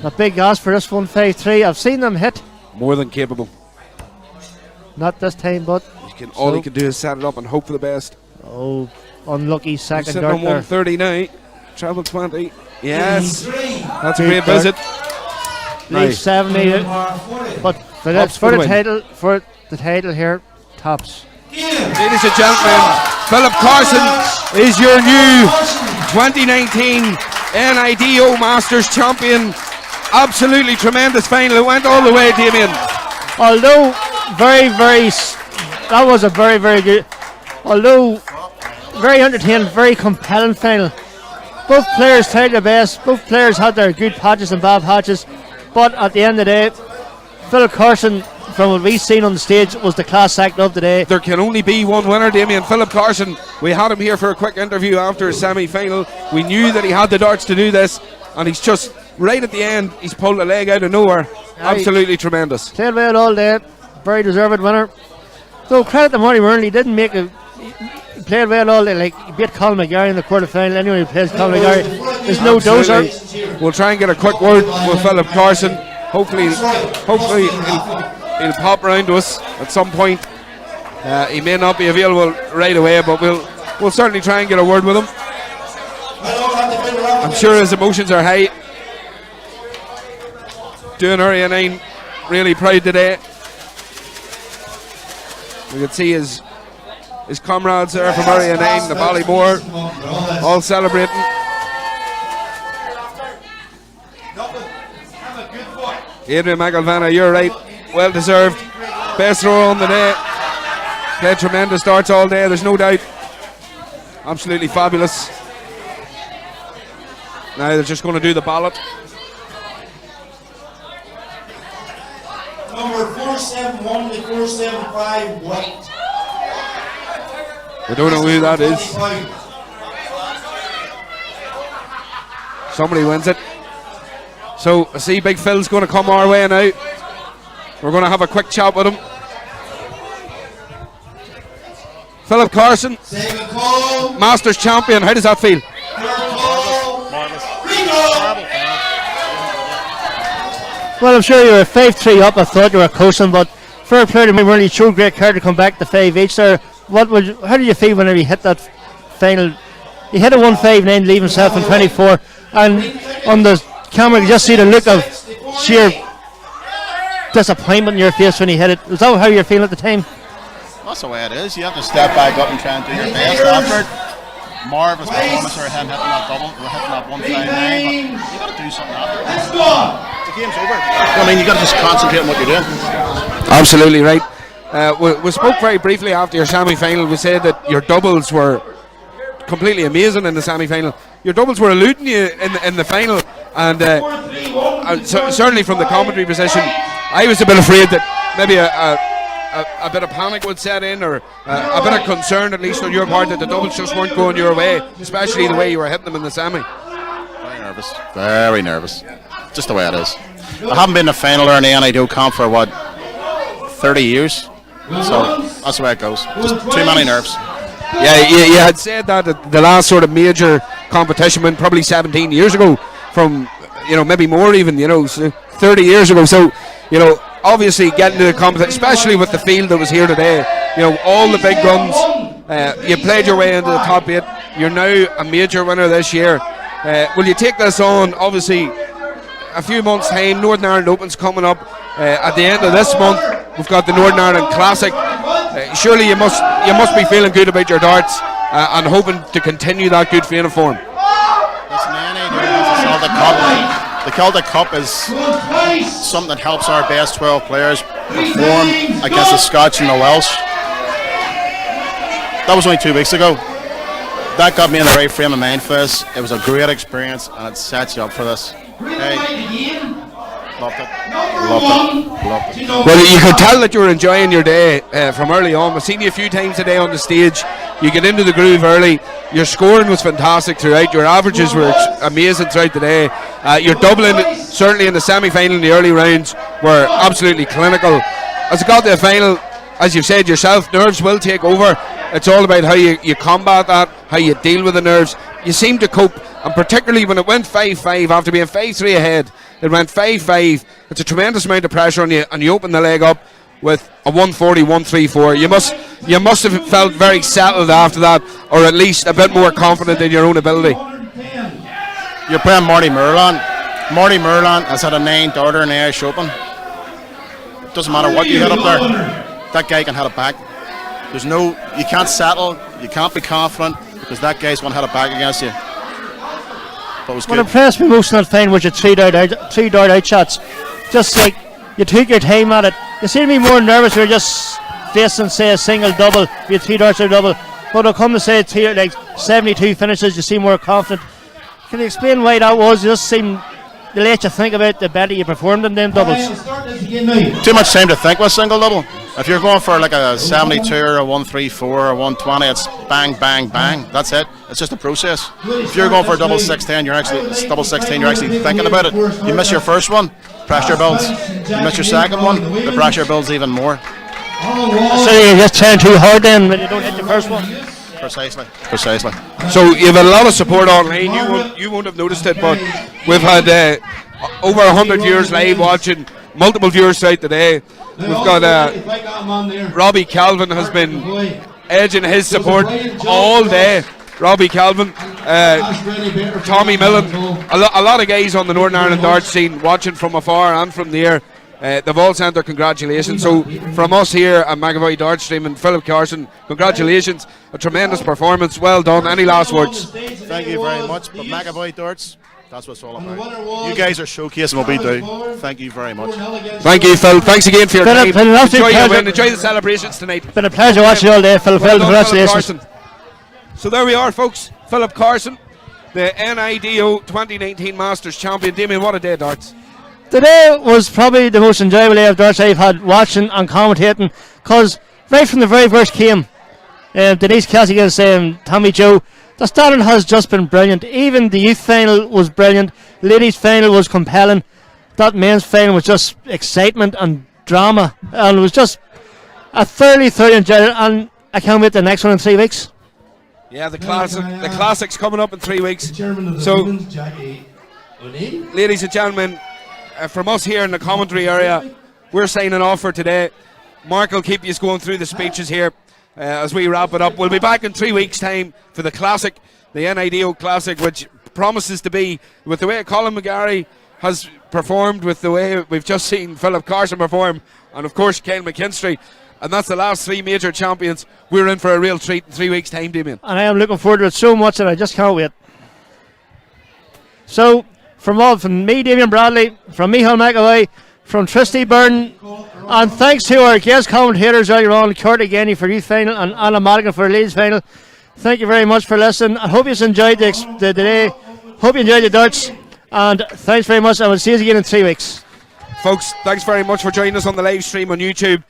A big gas for this 153. I've seen them hit. More than capable. Not this time, but all he can do is set it up and hope for the best. Oh, unlucky second dart dart on 139. Treble 20. Yes, that's a great dart. visit. Leave 70. But for the title here, tops. Ladies and gentlemen, Philip Carson is your new 2019 N.I.D.O Masters champion. Absolutely tremendous final. It went all the way, Damien. Although that was a very, very good, although very entertaining, very compelling final. Both players tried their best. Both players had their good patches and bad patches. But at the end of the day, Philip Carson, from what we've seen on the stage, was the class act of the day. There can only be one winner, Damien. Philip Carson. We had him here for a quick interview after his semi-final. We knew that he had the darts to do this, and he's just right at the end. He's pulled a leg out of nowhere. Absolutely tremendous. Played well all day. Very deserved winner. Though credit to Marty Murray, he didn't make a. He played well all day. Like he beat Colin McGarry in the quarter-final. Anyway, he plays Colin McGarry. There's no dozer. We'll try and get a quick word with Philip Carson. Hopefully he'll pop round to us at some point. He may not be available right away, but we'll certainly try and get a word with him. I'm sure his emotions are high. Doing Area 9 really proud today. We can see his comrades there from Area 9, the Ballymore, all celebrating. Adrian McElvanna, you're right. Well deserved. Best thrower on the day. Played tremendous darts all day, there's no doubt. Absolutely fabulous. Now they're just going to do the ballot. Number 471 to 475, White. We don't know who that is. Somebody wins it. So I see Big Phil's going to come our way now. We're going to have a quick chat with him. Philip Carson, Masters champion. How does that feel? Well, I'm sure you were 5-3 up. I thought you were coasting, but fair play to me. Really showed great care to come back to 5 each there. How did you feel whenever you hit that final? You hit a 1-5-9, leave himself in 24, and on the camera you just see the look of sheer disappointment in your face when you hit it. Was that how you were feeling at the time? That's the way it is. You have to step back up and try and do your best after it. Marvelous performance for him hitting that double, hitting that 1-5-9, but you got to do something after it. The game's over. I mean, you got to just concentrate on what you're doing. Absolutely right. We spoke very briefly after your semi-final. We said that your doubles were completely amazing in the semi-final. Your doubles were eluding you in the final, and certainly from the commentary position, I was a bit afraid that maybe a bit of panic would set in, or a bit of concern, at least on your part, that the doubles just weren't going your way, especially the way you were hitting them in the semi. Very nervous. Just the way it is. I haven't been in a final or an N.I.D.O comp for 30 years, so that's the way it goes. Just too many nerves. Yeah, you had said that at the last sort of major competition, when probably 17 years ago, from maybe more even, 30 years ago. So obviously getting to the competition, especially with the field that was here today, all the big guns, you played your way into the top 8. You're now a major winner this year. Will you take this on? Obviously, a few months' time, Northern Ireland Open's coming up. At the end of this month, we've got the Northern Ireland Classic. Surely you must be feeling good about your darts and hoping to continue that good vein of form. The Celtic Cup is something that helps our best 12 players perform against the Scots and the Welsh. That was only 2 weeks ago. That got me in the right frame of mind for this. It was a great experience, and it sets you up for this. Hey. Loved it. Well, you could tell that you were enjoying your day from early on. We've seen you a few times today on the stage. You get into the groove early. Your scoring was fantastic throughout. Your averages were amazing throughout the day. Your doubling, certainly in the semi-final and the early rounds, were absolutely clinical. As it got to the final, as you've said yourself, nerves will take over. It's all about how you combat that, how you deal with the nerves. You seem to cope, and particularly when it went 5-5 after being 5-3 ahead, it went 5-5. It's a tremendous amount of pressure on you, and you open the leg up with a 140-134. You must have felt very settled after that, or at least a bit more confident in your own ability. You're playing Marty Merlon. Marty Merlon has had a 9-darter in the Irish Open. It doesn't matter what you hit up there. That guy can hit it back. You can't settle, you can't be confident, because that guy's going to hit it back against you. But it was good. What impressed me most in that final was your 3-dart out shots. Just like you took your time at it. You seem to be more nervous when you're just facing, say, a single double, you 3 darts or double. But I'll come to say it's here, like 72 finishes, you seem more confident. Can you explain why that was? It just seemed to let you think about the better you performed in them doubles. Too much time to think with single double. If you're going for like a 72 or a 134 or 120, it's bang, bang, bang. That's it. It's just a process. If you're going for a double 610, you're actually thinking about it. You miss your first one, pressure builds. You miss your second one, the pressure builds even more. So you're just trying too hard then when you don't hit the first one. Precisely. So you've had a lot of support online. You won't have noticed it, but we've had over 100 viewers live watching, multiple viewers throughout today. We've got Robbie Calvin has been edging his support all day. Robbie Calvin, Tommy Millen, a lot of guys on the Northern Ireland darts scene watching from afar and from the air. They've all sent their congratulations. So from us here at McAvoy Dart Stream and Philip Carson, congratulations. A tremendous performance. Well done. Any last words? Thank you very much. But McAvoy Darts, that's what it's all about. You guys are showcasing what we do. Thank you very much. Thank you, Phil. Thanks again for your time. Enjoy your win. Enjoy the celebrations tonight. Been a pleasure watching you all day, Phil. Well done, Philip Carson. So there we are, folks. Philip Carson, the N.I.D.O 2019 Masters champion. Damien, what a day, darts. Today was probably the most enjoyable day of darts I've had watching and commentating, because right from the very first game, Denise Kelsey against Tommy Joe, the starting has just been brilliant. Even the youth final was brilliant. Ladies final was compelling. That men's final was just excitement and drama, and it was just a thoroughly enjoyable. And I can't wait the next one in 3 weeks. Yeah, the classic's coming up in 3 weeks. So, ladies and gentlemen, from us here in the commentary area, we're signing off for today. Mark will keep you going through the speeches here as we wrap it up. We'll be back in 3 weeks' time for the classic, the N.I.D.O classic, which promises to be, with the way Colin McGarry has performed, with the way we've just seen Philip Carson perform, and of course Kyle McKinstry. And that's the last 3 major champions. We're in for a real treat in 3 weeks' time, Damien. And I am looking forward to it so much that I just can't wait. So, from me, Damien Bradley, from Michael McAvoy, from Tristy Byrne, and thanks to our guest commentators earlier on, Kurt Ageni for youth final and Anna Madigan for ladies final. Thank you very much for listening. I hope you enjoyed the day. Hope you enjoyed the darts. And thanks very much. I will see you again in 3 weeks. Folks, thanks very much for joining us on the live stream on YouTube.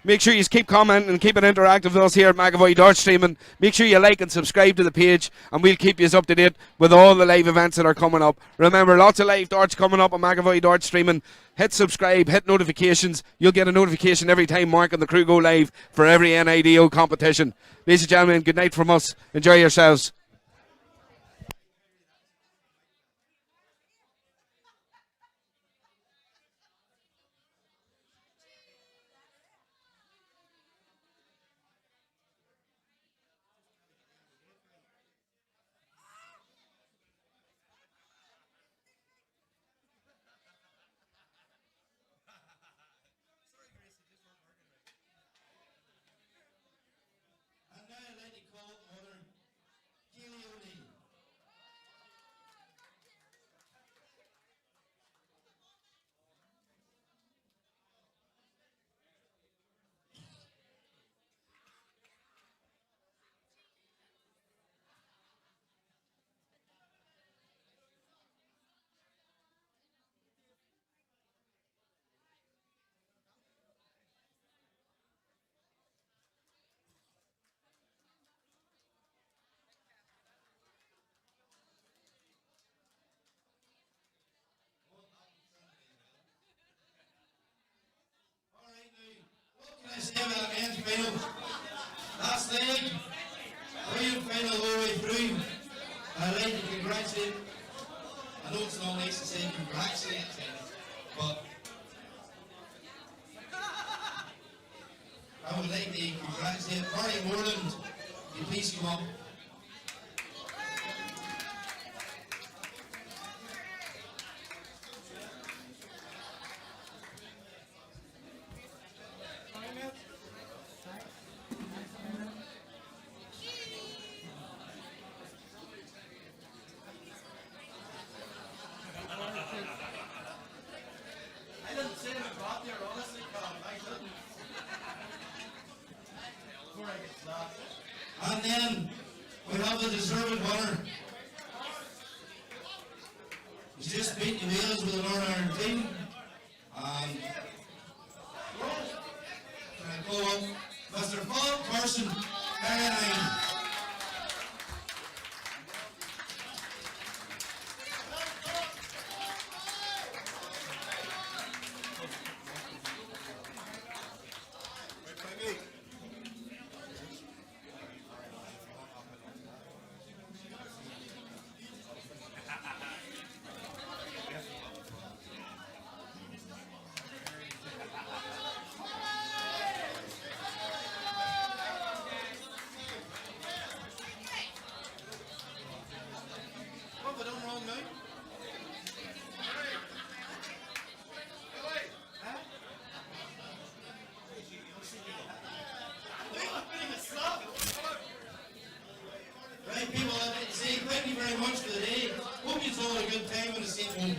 Make sure you keep commenting and keep it interactive with us here at McAvoy Dart Streaming. Make sure you like and subscribe to the page, and we'll keep you up to date with all the live events that are coming up. Remember, lots of live darts coming up on McAvoy Dart Streaming. Hit subscribe, hit notifications. You'll get a notification every time Mark and the crew go live for every N.I.D.O competition. Ladies and gentlemen, good night from us. Enjoy yourselves. Last leg, brilliant final all the way through. I'd like to congratulate, I know it's not nice to say congratulate, but I would like to congratulate Barney Moreland. Can you please come up? And then we have the deserved winner. He's just beat the Wales with an All-Ireland team. And can I call up Mr. Philip Carson, N.I.D.O. Right, people, I'd like to say thank you very much for the day. Hope you all had a good time in the same home.